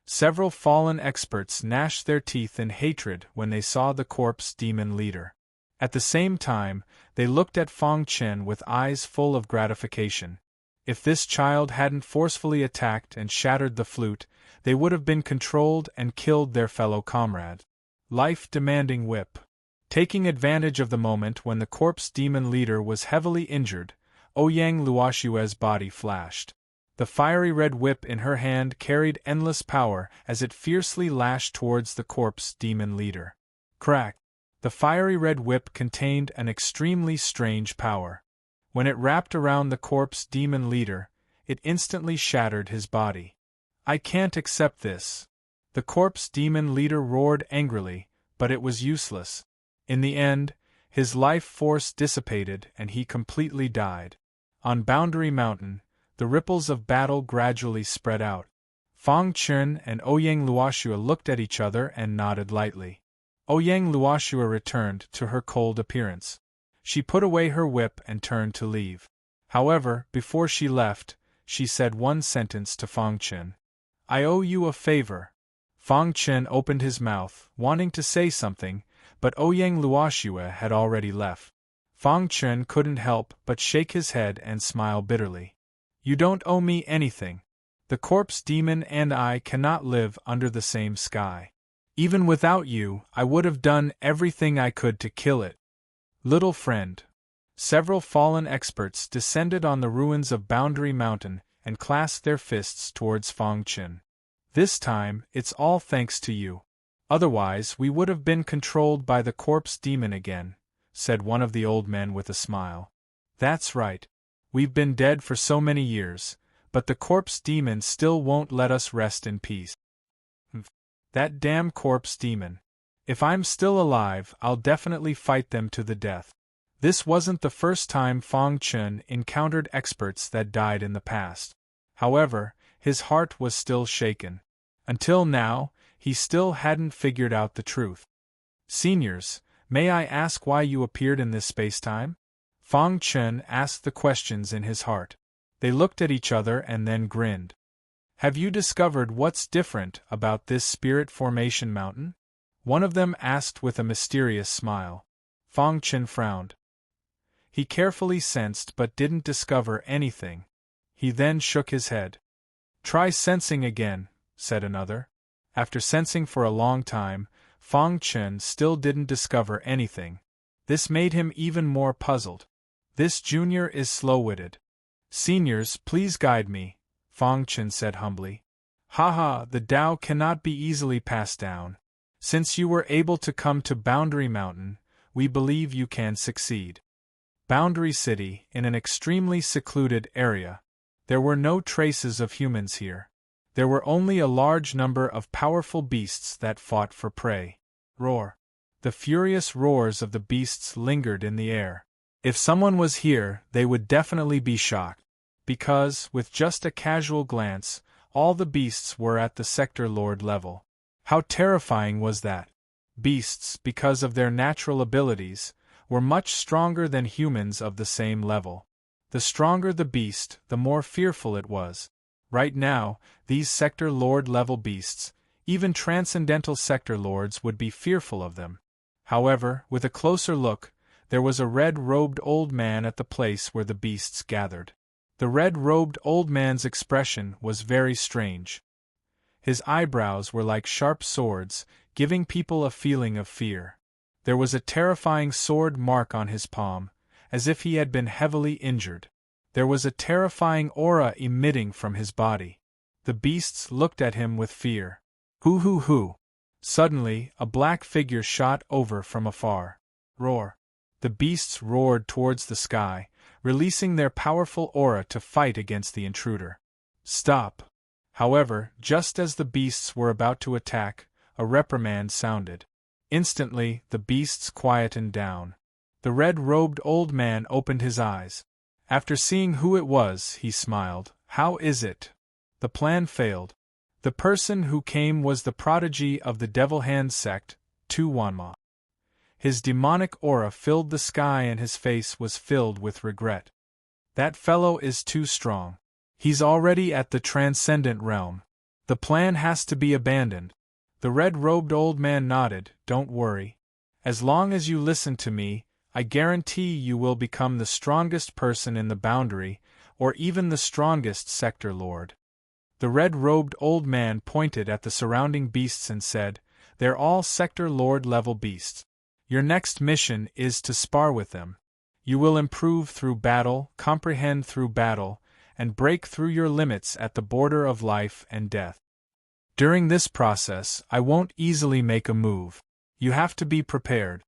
Several fallen experts gnashed their teeth in hatred when they saw the corpse demon leader. At the same time, they looked at Fang Chen with eyes full of gratification. If this child hadn't forcefully attacked and shattered the flute, they would have been controlled and killed their fellow comrade. Life-demanding whip. Taking advantage of the moment when the corpse demon leader was heavily injured, Ouyang Luoshue's body flashed. The fiery red whip in her hand carried endless power as it fiercely lashed towards the corpse demon leader. Crack! The fiery red whip contained an extremely strange power. When it wrapped around the corpse demon leader, it instantly shattered his body. I can't accept this. The corpse demon leader roared angrily, but it was useless. In the end, his life force dissipated and he completely died. On Boundary Mountain, the ripples of battle gradually spread out. Fang Chen and Ouyang Luoshue looked at each other and nodded lightly. Ouyang Luoshue returned to her cold appearance. She put away her whip and turned to leave. However, before she left, she said one sentence to Fang Chen. I owe you a favor. Fang Chen opened his mouth, wanting to say something, but Ouyang Luoshue had already left. Fang Chen couldn't help but shake his head and smile bitterly. You don't owe me anything. The corpse demon and I cannot live under the same sky. Even without you, I would have done everything I could to kill it. Little friend. Several fallen experts descended on the ruins of Boundary Mountain and clasped their fists towards Fang Chen. This time, it's all thanks to you. Otherwise, we would have been controlled by the corpse demon again, said one of the old men with a smile. That's right. We've been dead for so many years, but the corpse demon still won't let us rest in peace. That damn corpse demon. If I'm still alive, I'll definitely fight them to the death. This wasn't the first time Fong Chun encountered experts that died in the past. However, his heart was still shaken. Until now, he still hadn't figured out the truth. Seniors, may I ask why you appeared in this space-time? Fong Chun asked the questions in his heart. They looked at each other and then grinned. Have you discovered what's different about this spirit formation mountain? One of them asked with a mysterious smile. Fong Chun frowned. He carefully sensed but didn't discover anything. He then shook his head. Try sensing again, said another. After sensing for a long time, Fong Chun still didn't discover anything. This made him even more puzzled. This junior is slow-witted. Seniors, please guide me, Fong Chun said humbly. Haha, the Tao cannot be easily passed down. Since you were able to come to Boundary Mountain, we believe you can succeed. Boundary City, in an extremely secluded area. There were no traces of humans here. There were only a large number of powerful beasts that fought for prey. Roar. The furious roars of the beasts lingered in the air. If someone was here, they would definitely be shocked. Because, with just a casual glance, all the beasts were at the Sector Lord level. How terrifying was that? Beasts, because of their natural abilities, were much stronger than humans of the same level. The stronger the beast, the more fearful it was. Right now, these Sector Lord level beasts, even transcendental Sector Lords would be fearful of them. However, with a closer look, there was a red-robed old man at the place where the beasts gathered. The red-robed old man's expression was very strange. His eyebrows were like sharp swords, giving people a feeling of fear. There was a terrifying sword mark on his palm, as if he had been heavily injured. There was a terrifying aura emitting from his body. The beasts looked at him with fear. Hoo hoo hoo! Suddenly, a black figure shot over from afar. Roar! The beasts roared towards the sky, releasing their powerful aura to fight against the intruder. Stop! However, just as the beasts were about to attack, a reprimand sounded. Instantly, the beasts quietened down. The red-robed old man opened his eyes. After seeing who it was, he smiled. How is it? The plan failed. The person who came was the prodigy of the Devil Hand sect, Tu Wanma. His demonic aura filled the sky and his face was filled with regret. That fellow is too strong. He's already at the transcendent realm. The plan has to be abandoned. The red-robed old man nodded. Don't worry. As long as you listen to me, I guarantee you will become the strongest person in the boundary, or even the strongest Sector Lord. The red-robed old man pointed at the surrounding beasts and said, They're all Sector Lord level beasts. Your next mission is to spar with them. You will improve through battle, comprehend through battle, and break through your limits at the border of life and death. During this process, I won't easily make a move. You have to be prepared.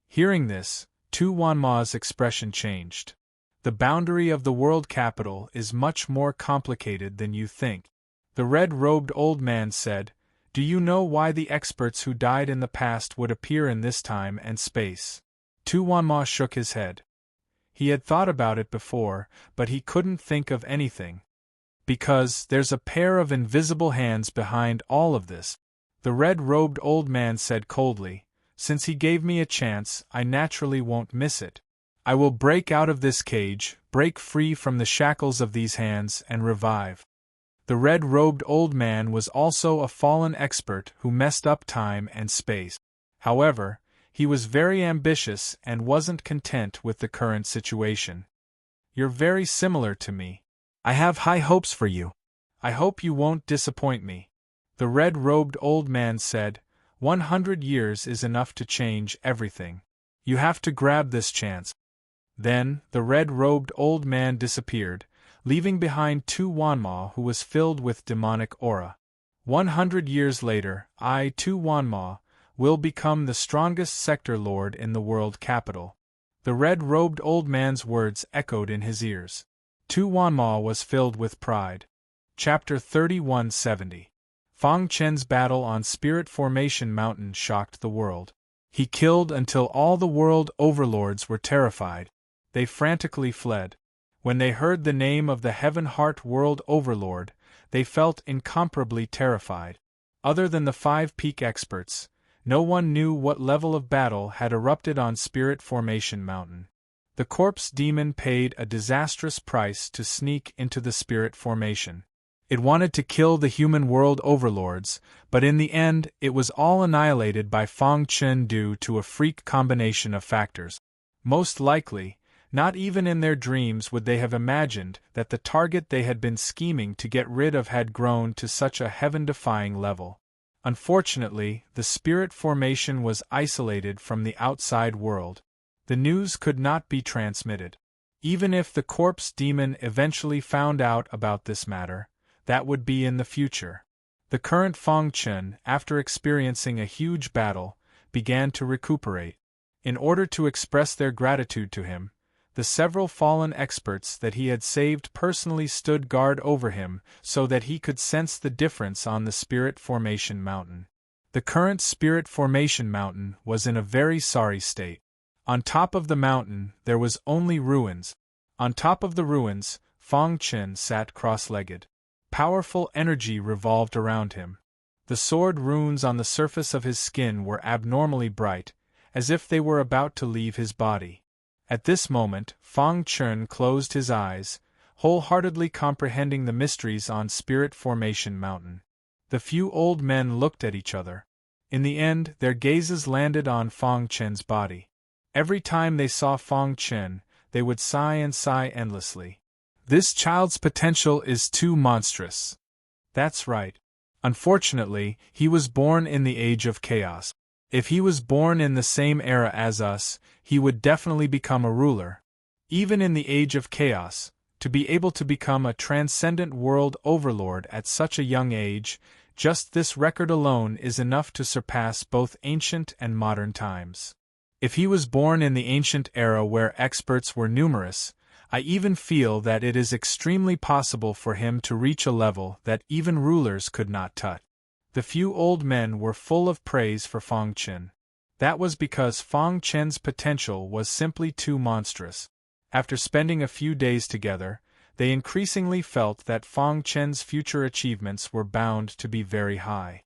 Hearing this, Tu Wanma's expression changed. The boundary of the world capital is much more complicated than you think. The red-robed old man said, Do you know why the experts who died in the past would appear in this time and space? Tu Wanma shook his head. He had thought about it before, but he couldn't think of anything. Because there's a pair of invisible hands behind all of this. The red-robed old man said coldly, Since he gave me a chance, I naturally won't miss it. I will break out of this cage, break free from the shackles of these hands, and revive. The red-robed old man was also a fallen expert who messed up time and space. However, he was very ambitious and wasn't content with the current situation. You're very similar to me. I have high hopes for you. I hope you won't disappoint me. The red-robed old man said, 100 years is enough to change everything. You have to grab this chance. Then, the red-robed old man disappeared, leaving behind Tu Wanma who was filled with demonic aura. 100 years later, I, Tu Wanma, will become the strongest Sector Lord in the world capital. The red-robed old man's words echoed in his ears. Tu Wanma was filled with pride. Chapter 3170. Fang Chen's battle on Spirit Formation Mountain shocked the world. He killed until all the world overlords were terrified. They frantically fled. When they heard the name of the Heaven Heart World Overlord, they felt incomparably terrified. Other than the 5 peak experts, no one knew what level of battle had erupted on Spirit Formation Mountain. The corpse demon paid a disastrous price to sneak into the Spirit Formation. It wanted to kill the human world overlords, but in the end it was all annihilated by Fang Chen due to a freak combination of factors. Most likely, not even in their dreams would they have imagined that the target they had been scheming to get rid of had grown to such a heaven-defying level. Unfortunately, the Spirit Formation was isolated from the outside world. The news could not be transmitted. Even if the corpse demon eventually found out about this matter, that would be in the future. The current Fang Chen, after experiencing a huge battle, began to recuperate. In order to express their gratitude to him, the several fallen experts that he had saved personally stood guard over him so that he could sense the difference on the Spirit Formation Mountain. The current Spirit Formation Mountain was in a very sorry state. On top of the mountain there was only ruins. On top of the ruins, Fang Chen sat cross-legged. Powerful energy revolved around him. The sword runes on the surface of his skin were abnormally bright, as if they were about to leave his body. At this moment, Fang Chen closed his eyes, wholeheartedly comprehending the mysteries on Spirit Formation Mountain. The few old men looked at each other. In the end, their gazes landed on Fang Chen's body. Every time they saw Fang Chen, they would sigh and sigh endlessly. This child's potential is too monstrous. That's right. Unfortunately, he was born in the age of chaos. If he was born in the same era as us, he would definitely become a ruler. Even in the age of chaos, to be able to become a transcendent world overlord at such a young age, just this record alone is enough to surpass both ancient and modern times. If he was born in the ancient era where experts were numerous, I even feel that it is extremely possible for him to reach a level that even rulers could not touch. The few old men were full of praise for Fang Chen. That was because Fang Chen's potential was simply too monstrous. After spending a few days together, they increasingly felt that Fang Chen's future achievements were bound to be very high.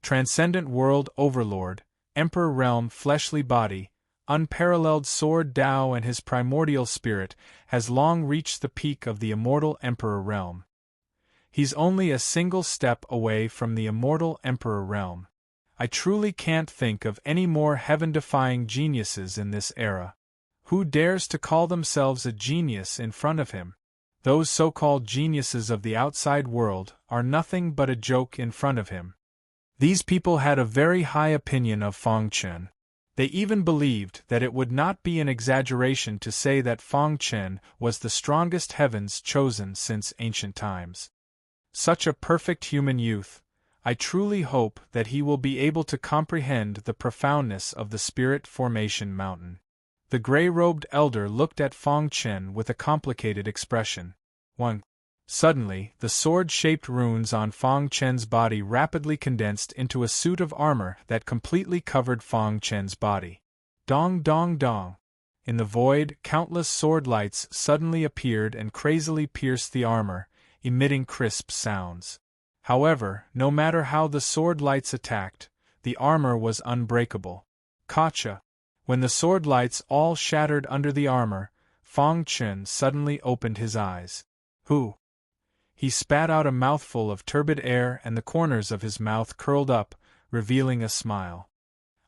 Transcendent World Overlord, Emperor Realm Fleshly Body, Unparalleled Sword Tao and his primordial spirit has long reached the peak of the Immortal Emperor Realm. He's only a single step away from the Immortal Emperor Realm. I truly can't think of any more heaven-defying geniuses in this era. Who dares to call themselves a genius in front of him? Those so-called geniuses of the outside world are nothing but a joke in front of him. These people had a very high opinion of Fang Chen. They even believed that it would not be an exaggeration to say that Fang Chen was the strongest heavens chosen since ancient times. Such a perfect human youth, I truly hope that he will be able to comprehend the profoundness of the Spirit Formation Mountain. The gray-robed elder looked at Fang Chen with a complicated expression. 1. Suddenly, the sword-shaped runes on Fang Chen's body rapidly condensed into a suit of armor that completely covered Fang Chen's body. Dong dong dong. In the void, countless sword lights suddenly appeared and crazily pierced the armor, emitting crisp sounds. However, no matter how the sword lights attacked, the armor was unbreakable. Gotcha! When the sword lights all shattered under the armor, Fang Chen suddenly opened his eyes. Who? He spat out a mouthful of turbid air and the corners of his mouth curled up, revealing a smile.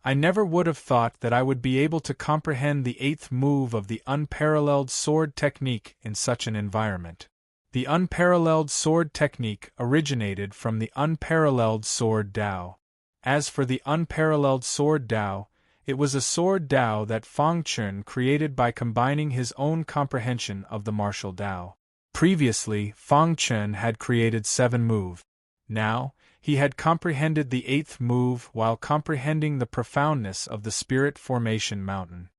I never would have thought that I would be able to comprehend the 8th move of the unparalleled sword technique in such an environment. The unparalleled sword technique originated from the unparalleled sword Tao. As for the unparalleled sword Tao, it was a sword Tao that Fang Chen created by combining his own comprehension of the martial Tao. Previously, Fang Chen had created 7 moves. Now, he had comprehended the 8th move while comprehending the profoundness of the Spirit Formation Mountain.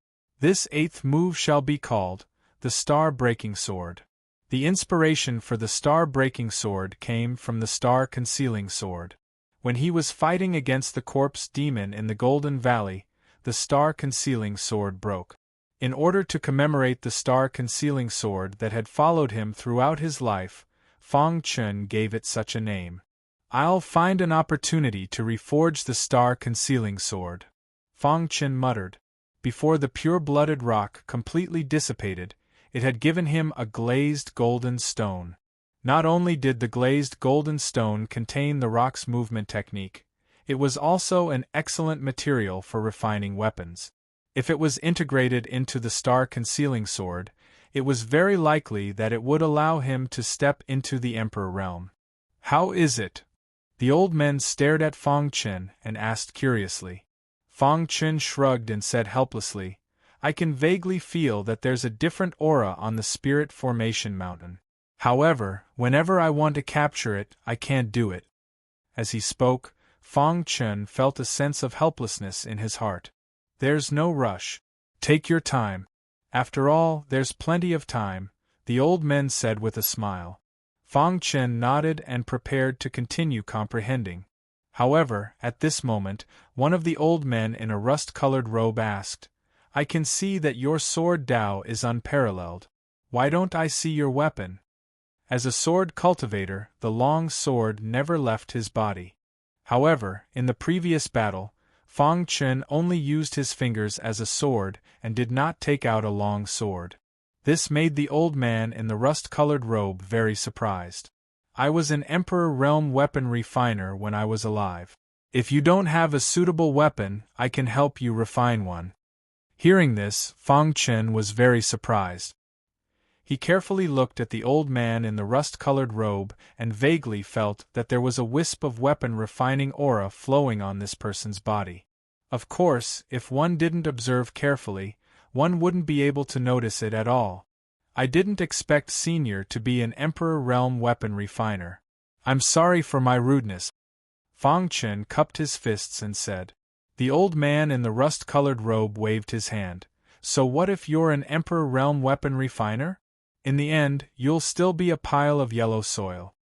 This 8th move shall be called the Star-Breaking Sword. The inspiration for the Star-Breaking Sword came from the Star-Concealing Sword. When he was fighting against the corpse demon in the Golden Valley, the Star-Concealing Sword broke. In order to commemorate the Star-Concealing Sword that had followed him throughout his life, Feng Chen gave it such a name. I'll find an opportunity to reforge the Star-Concealing Sword, Feng Chen muttered. Before the pure-blooded rock completely dissipated, it had given him a glazed golden stone. Not only did the glazed golden stone contain the rock's movement technique, it was also an excellent material for refining weapons. If it was integrated into the Star-Concealing Sword, it was very likely that it would allow him to step into the Emperor realm. How is it? The old men stared at Feng Chen and asked curiously. Feng Chen shrugged and said helplessly, I can vaguely feel that there's a different aura on the Spirit Formation Mountain. However, whenever I want to capture it, I can't do it. As he spoke, Feng Chen felt a sense of helplessness in his heart. There's no rush. Take your time. After all, there's plenty of time, the old men said with a smile. Feng Chen nodded and prepared to continue comprehending. However, at this moment, one of the old men in a rust-colored robe asked, I can see that your sword Dao is unparalleled. Why don't I see your weapon? As a sword cultivator, the long sword never left his body. However, in the previous battle, Feng Chen only used his fingers as a sword and did not take out a long sword. This made the old man in the rust-colored robe very surprised. I was an Emperor Realm weapon refiner when I was alive. If you don't have a suitable weapon, I can help you refine one. Hearing this, Feng Chen was very surprised. He carefully looked at the old man in the rust-colored robe and vaguely felt that there was a wisp of weapon-refining aura flowing on this person's body. Of course, if one didn't observe carefully, one wouldn't be able to notice it at all. I didn't expect Senior to be an Emperor Realm weapon refiner. I'm sorry for my rudeness. Feng Chen cupped his fists and said. The old man in the rust-colored robe waved his hand. So what if you're an Emperor Realm weapon refiner? In the end, you'll still be a pile of yellow soil.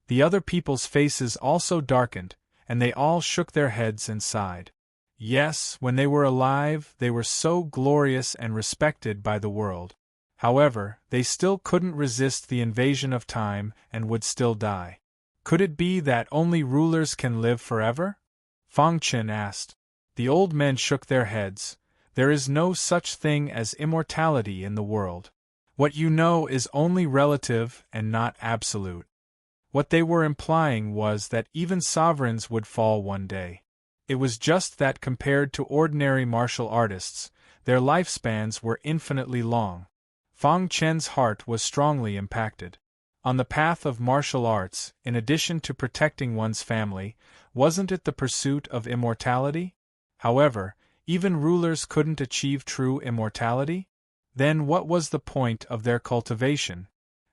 The other people's faces also darkened, and they all shook their heads and sighed. Yes, when they were alive, they were so glorious and respected by the world. However, they still couldn't resist the invasion of time and would still die. Could it be that only rulers can live forever? Feng Chen asked. The old men shook their heads. There is no such thing as immortality in the world. What you know is only relative and not absolute. What they were implying was that even sovereigns would fall one day. It was just that compared to ordinary martial artists, their lifespans were infinitely long. Feng Chen's heart was strongly impacted. On the path of martial arts, in addition to protecting one's family, wasn't it the pursuit of immortality? However, even rulers couldn't achieve true immortality? Then what was the point of their cultivation?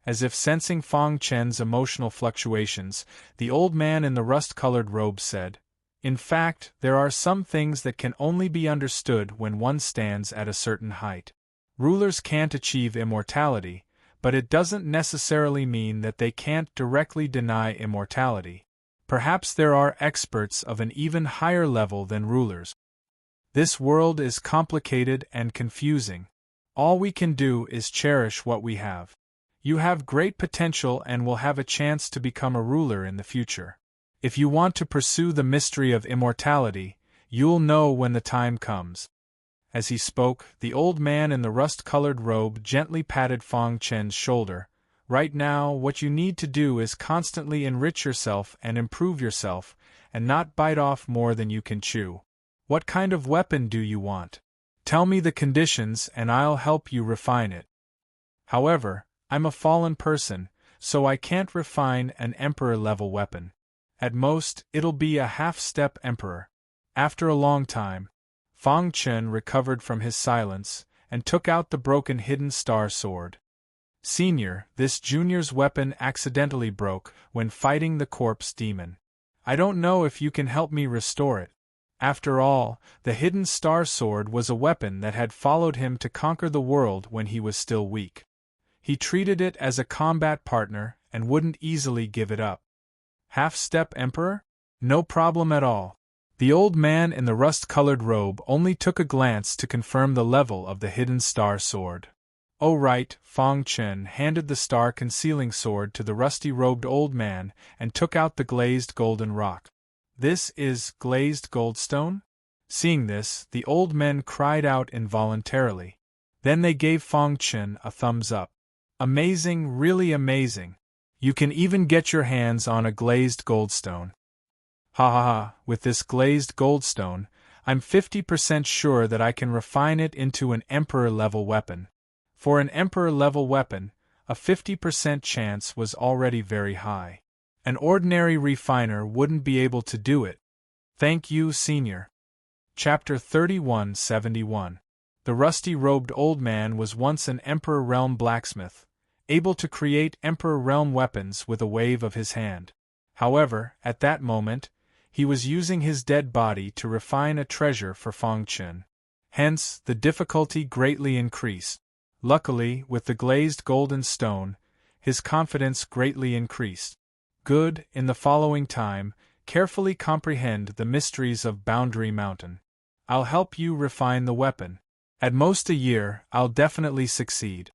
As if sensing Feng Chen's emotional fluctuations, the old man in the rust-colored robe said, In fact, there are some things that can only be understood when one stands at a certain height. Rulers can't achieve immortality, but it doesn't necessarily mean that they can't directly deny immortality. Perhaps there are experts of an even higher level than rulers. This world is complicated and confusing. All we can do is cherish what we have. You have great potential and will have a chance to become a ruler in the future. If you want to pursue the mystery of immortality, you'll know when the time comes. As he spoke, the old man in the rust-colored robe gently patted Feng Chen's shoulder. Right now, what you need to do is constantly enrich yourself and improve yourself, and not bite off more than you can chew. What kind of weapon do you want? Tell me the conditions and I'll help you refine it. However, I'm a fallen person, so I can't refine an emperor-level weapon. At most, it'll be a half-step emperor. After a long time, Feng Chen recovered from his silence and took out the broken hidden star sword. Senior, this junior's weapon accidentally broke when fighting the corpse demon. I don't know if you can help me restore it. After all, the hidden star sword was a weapon that had followed him to conquer the world when he was still weak. He treated it as a combat partner and wouldn't easily give it up. Half-step Emperor? No problem at all. The old man in the rust-colored robe only took a glance to confirm the level of the hidden star sword. "Oh right," Fong Chen handed the star-concealing sword to the rusty-robed old man and took out the glazed golden rock. "This is glazed goldstone?" Seeing this, the old men cried out involuntarily. Then they gave Fong Chen a thumbs up. "Amazing, really amazing. You can even get your hands on a glazed goldstone." "Ha ha ha, with this glazed goldstone, I'm 50% sure that I can refine it into an Emperor-level weapon." For an Emperor-level weapon, a 50% chance was already very high. An ordinary refiner wouldn't be able to do it. Thank you, Senior. Chapter 3171. The rusty-robed old man was once an Emperor Realm blacksmith, able to create Emperor Realm weapons with a wave of his hand. However, at that moment, he was using his dead body to refine a treasure for Fong Chen. Hence, the difficulty greatly increased. Luckily, with the glazed golden stone, his confidence greatly increased. Good, in the following time, carefully comprehend the mysteries of Boundary Mountain. I'll help you refine the weapon. At most a year, I'll definitely succeed.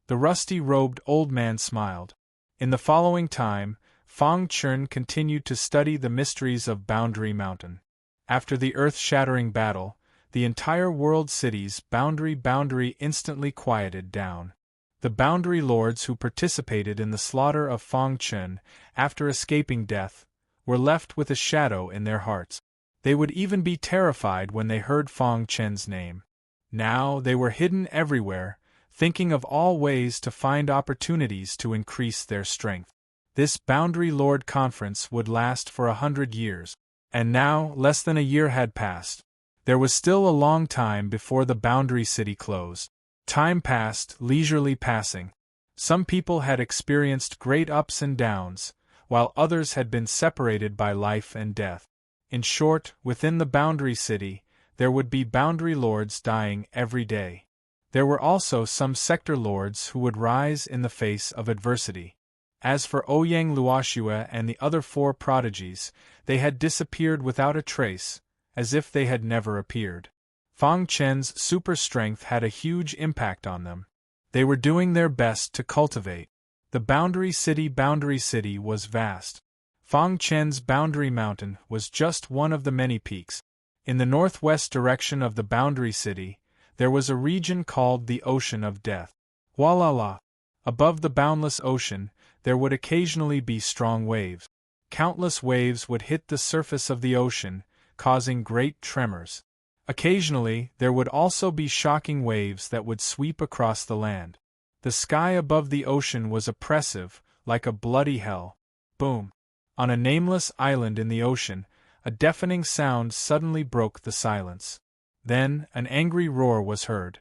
The rusty-robed old man smiled. In the following time, Fong Chen continued to study the mysteries of Boundary Mountain. After the earth-shattering battle, the entire world city's boundary instantly quieted down. The boundary lords who participated in the slaughter of Fong Chen after escaping death were left with a shadow in their hearts. They would even be terrified when they heard Fong Chen's name. Now they were hidden everywhere, thinking of all ways to find opportunities to increase their strength. This Boundary Lord Conference would last for 100 years. And now, less than a year had passed. There was still a long time before the Boundary City closed. Time passed, leisurely passing. Some people had experienced great ups and downs, while others had been separated by life and death. In short, within the Boundary City, there would be Boundary Lords dying every day. There were also some Sector Lords who would rise in the face of adversity. As for Ouyang Luoxue and the other 4 prodigies, they had disappeared without a trace, as if they had never appeared. Fong Chen's super strength had a huge impact on them. They were doing their best to cultivate. The Boundary City was vast. Fong Chen's Boundary Mountain was just one of the many peaks. In the northwest direction of the Boundary City, there was a region called the Ocean of Death. Walala! Above the boundless ocean, there would occasionally be strong waves. Countless waves would hit the surface of the ocean, causing great tremors. Occasionally, there would also be shocking waves that would sweep across the land. The sky above the ocean was oppressive, like a bloody hell. Boom! On a nameless island in the ocean, a deafening sound suddenly broke the silence. Then, an angry roar was heard.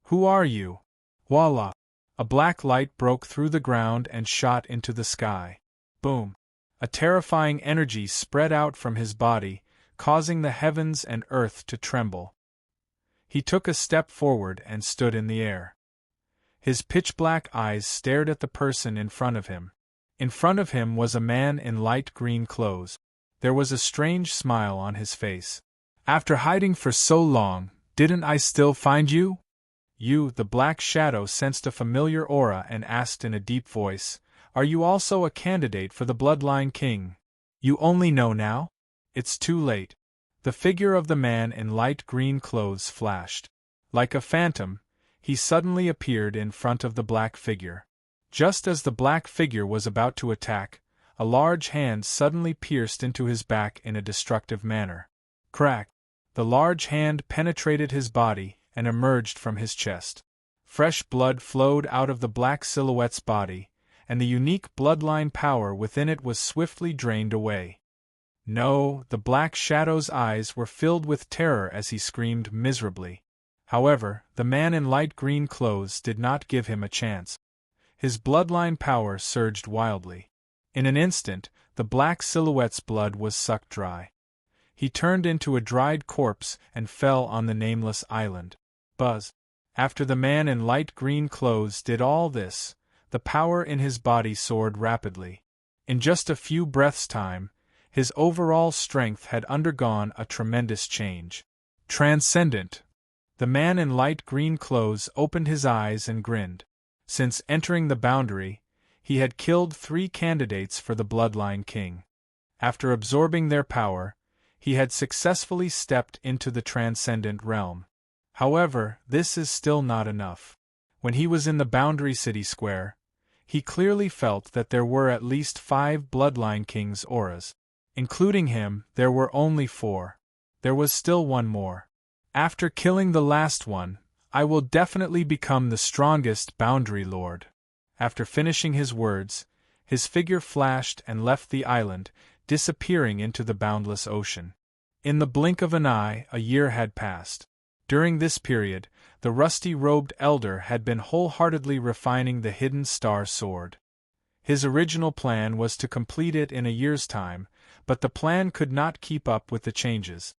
"Who are you?" Voila! A black light broke through the ground and shot into the sky. Boom! A terrifying energy spread out from his body, causing the heavens and earth to tremble. He took a step forward and stood in the air. His pitch-black eyes stared at the person in front of him. In front of him was a man in light green clothes. There was a strange smile on his face. "After hiding for so long, didn't I still find you?" The Black Shadow sensed a familiar aura and asked in a deep voice, "Are you also a candidate for the Bloodline King? You only know now? It's too late." The figure of the man in light green clothes flashed. Like a phantom, he suddenly appeared in front of the black figure. Just as the black figure was about to attack, a large hand suddenly pierced into his back in a destructive manner. Crack! The large hand penetrated his body and emerged from his chest. Fresh blood flowed out of the black silhouette's body, and the unique bloodline power within it was swiftly drained away. No, the Black Shadow's eyes were filled with terror as he screamed miserably. However, the man in light green clothes did not give him a chance. His bloodline power surged wildly. In an instant, the black silhouette's blood was sucked dry. he turned into a dried corpse and fell on the nameless island. Buzz. After the man in light green clothes did all this, the power in his body soared rapidly. In just a few breaths' time, his overall strength had undergone a tremendous change. Transcendent. The man in light green clothes opened his eyes and grinned. Since entering the boundary, he had killed 3 candidates for the Bloodline King. After absorbing their power, he had successfully stepped into the transcendent realm. However, this is still not enough. When he was in the Boundary City Square, he clearly felt that there were at least 5 Bloodline Kings' auras. Including him, there were only 4. There was still one more. After killing the last one, I will definitely become the strongest Boundary Lord. After finishing his words, his figure flashed and left the island, disappearing into the boundless ocean. In the blink of an eye, a year had passed. During this period, the rusty-robed elder had been wholeheartedly refining the hidden star sword. His original plan was to complete it in a year's time, but the plan could not keep up with the changes.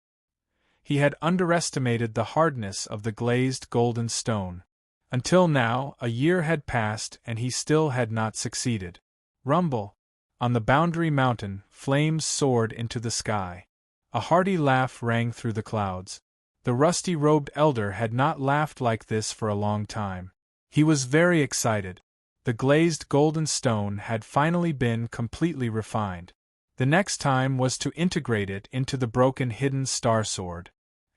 He had underestimated the hardness of the glazed golden stone. Until now, a year had passed and he still had not succeeded. Rumble. On the Boundary Mountain, flames soared into the sky. A hearty laugh rang through the clouds. The rusty-robed elder had not laughed like this for a long time. He was very excited. The glazed golden stone had finally been completely refined. The next time was to integrate it into the broken hidden star sword.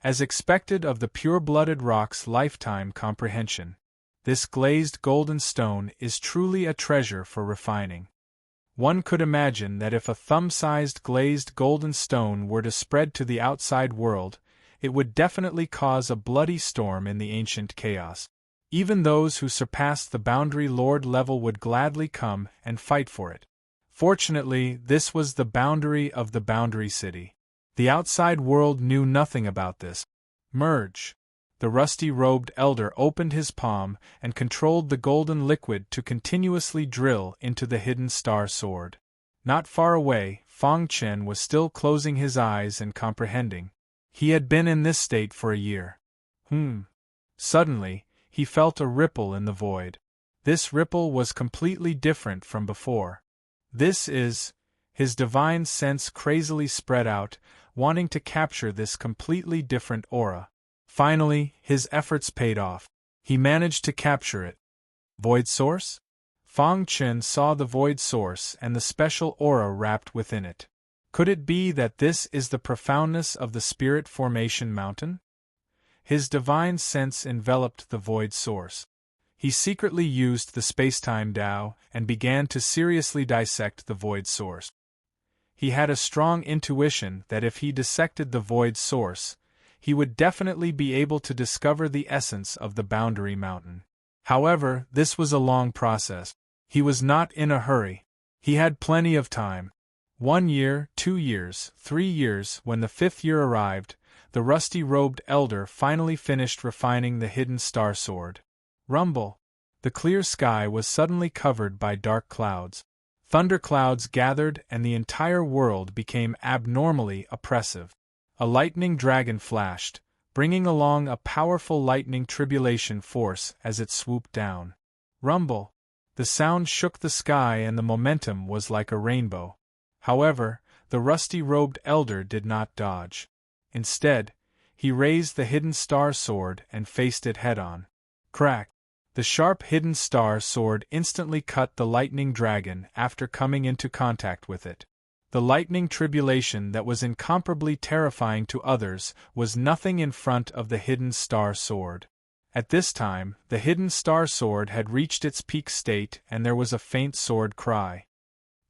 As expected of the pure-blooded rock's lifetime comprehension, this glazed golden stone is truly a treasure for refining. One could imagine that if a thumb-sized glazed golden stone were to spread to the outside world, it would definitely cause a bloody storm in the ancient chaos. Even those who surpassed the Boundary Lord level would gladly come and fight for it. Fortunately, this was the boundary of the Boundary City. The outside world knew nothing about this. Merge. The rusty-robed elder opened his palm and controlled the golden liquid to continuously drill into the hidden star sword. Not far away, Fong Chen was still closing his eyes and comprehending. He had been in this state for a year. Suddenly, he felt a ripple in the void. This ripple was completely different from before. This is... His divine sense crazily spread out, wanting to capture this completely different aura. Finally, his efforts paid off. He managed to capture it. Void Source? Fong Chen saw the Void Source and the special aura wrapped within it. Could it be that this is the profoundness of the Spirit Formation Mountain? His divine sense enveloped the Void Source. He secretly used the Spacetime Tao and began to seriously dissect the Void Source. He had a strong intuition that if he dissected the Void Source, he would definitely be able to discover the essence of the Boundary Mountain. However, this was a long process. He was not in a hurry. He had plenty of time. 1 year, 2 years, 3 years. When the 5th year arrived, the rusty-robed elder finally finished refining the hidden star sword. Rumble. The clear sky was suddenly covered by dark clouds. Thunderclouds gathered and the entire world became abnormally oppressive. A lightning dragon flashed, bringing along a powerful lightning tribulation force as it swooped down. Rumble. The sound shook the sky and the momentum was like a rainbow. However, the rusty-robed elder did not dodge. Instead, he raised the hidden star sword and faced it head-on. Crack! The sharp hidden star sword instantly cut the lightning dragon after coming into contact with it. The lightning tribulation that was incomparably terrifying to others was nothing in front of the hidden star sword. At this time, the hidden star sword had reached its peak state and there was a faint sword cry.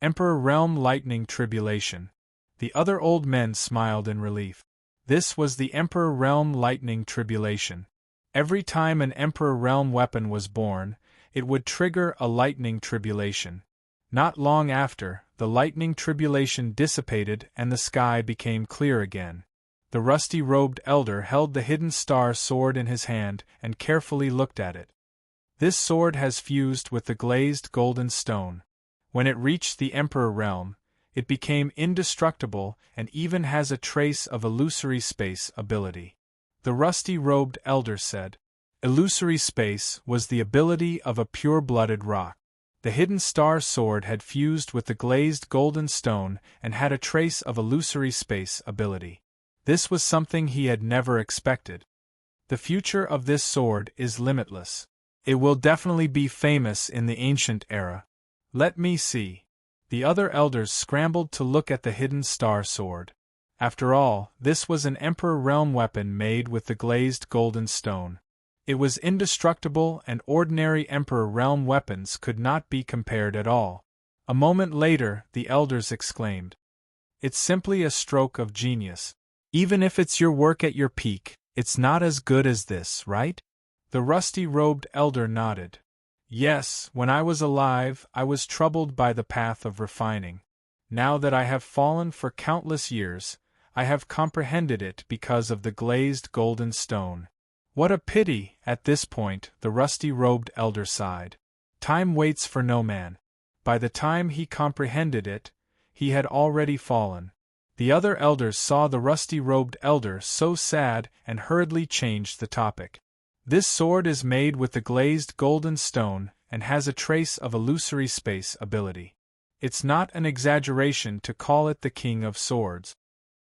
Emperor Realm Lightning Tribulation. The other old men smiled in relief. This was the Emperor Realm Lightning Tribulation. Every time an Emperor Realm weapon was born, it would trigger a lightning tribulation. Not long after, the lightning tribulation dissipated and the sky became clear again. The rusty-robed elder held the hidden star sword in his hand and carefully looked at it. This sword has fused with the glazed golden stone. When it reached the Emperor Realm, It became indestructible and even has a trace of illusory space ability. The rusty-robed elder said. Illusory space was the ability of a pure-blooded rock. The hidden star sword had fused with the glazed golden stone and had a trace of illusory space ability. This was something he had never expected. The future of this sword is limitless. It will definitely be famous in the ancient era. Let me see. The other elders scrambled to look at the hidden star sword. After all, this was an Emperor realm weapon made with the glazed golden stone. It was indestructible and ordinary Emperor realm weapons could not be compared at all. A moment later, the elders exclaimed. It's simply a stroke of genius. Even if it's your work at your peak, it's not as good as this, right? The rusty-robed elder nodded. Yes, when I was alive, I was troubled by the path of refining. Now that I have fallen for countless years, I have comprehended it because of the glazed golden stone. What a pity, at this point, the rusty-robed elder sighed. Time waits for no man. By the time he comprehended it, he had already fallen. The other elders saw the rusty-robed elder so sad and hurriedly changed the topic. This sword is made with the glazed golden stone and has a trace of illusory space ability. It's not an exaggeration to call it the King of Swords.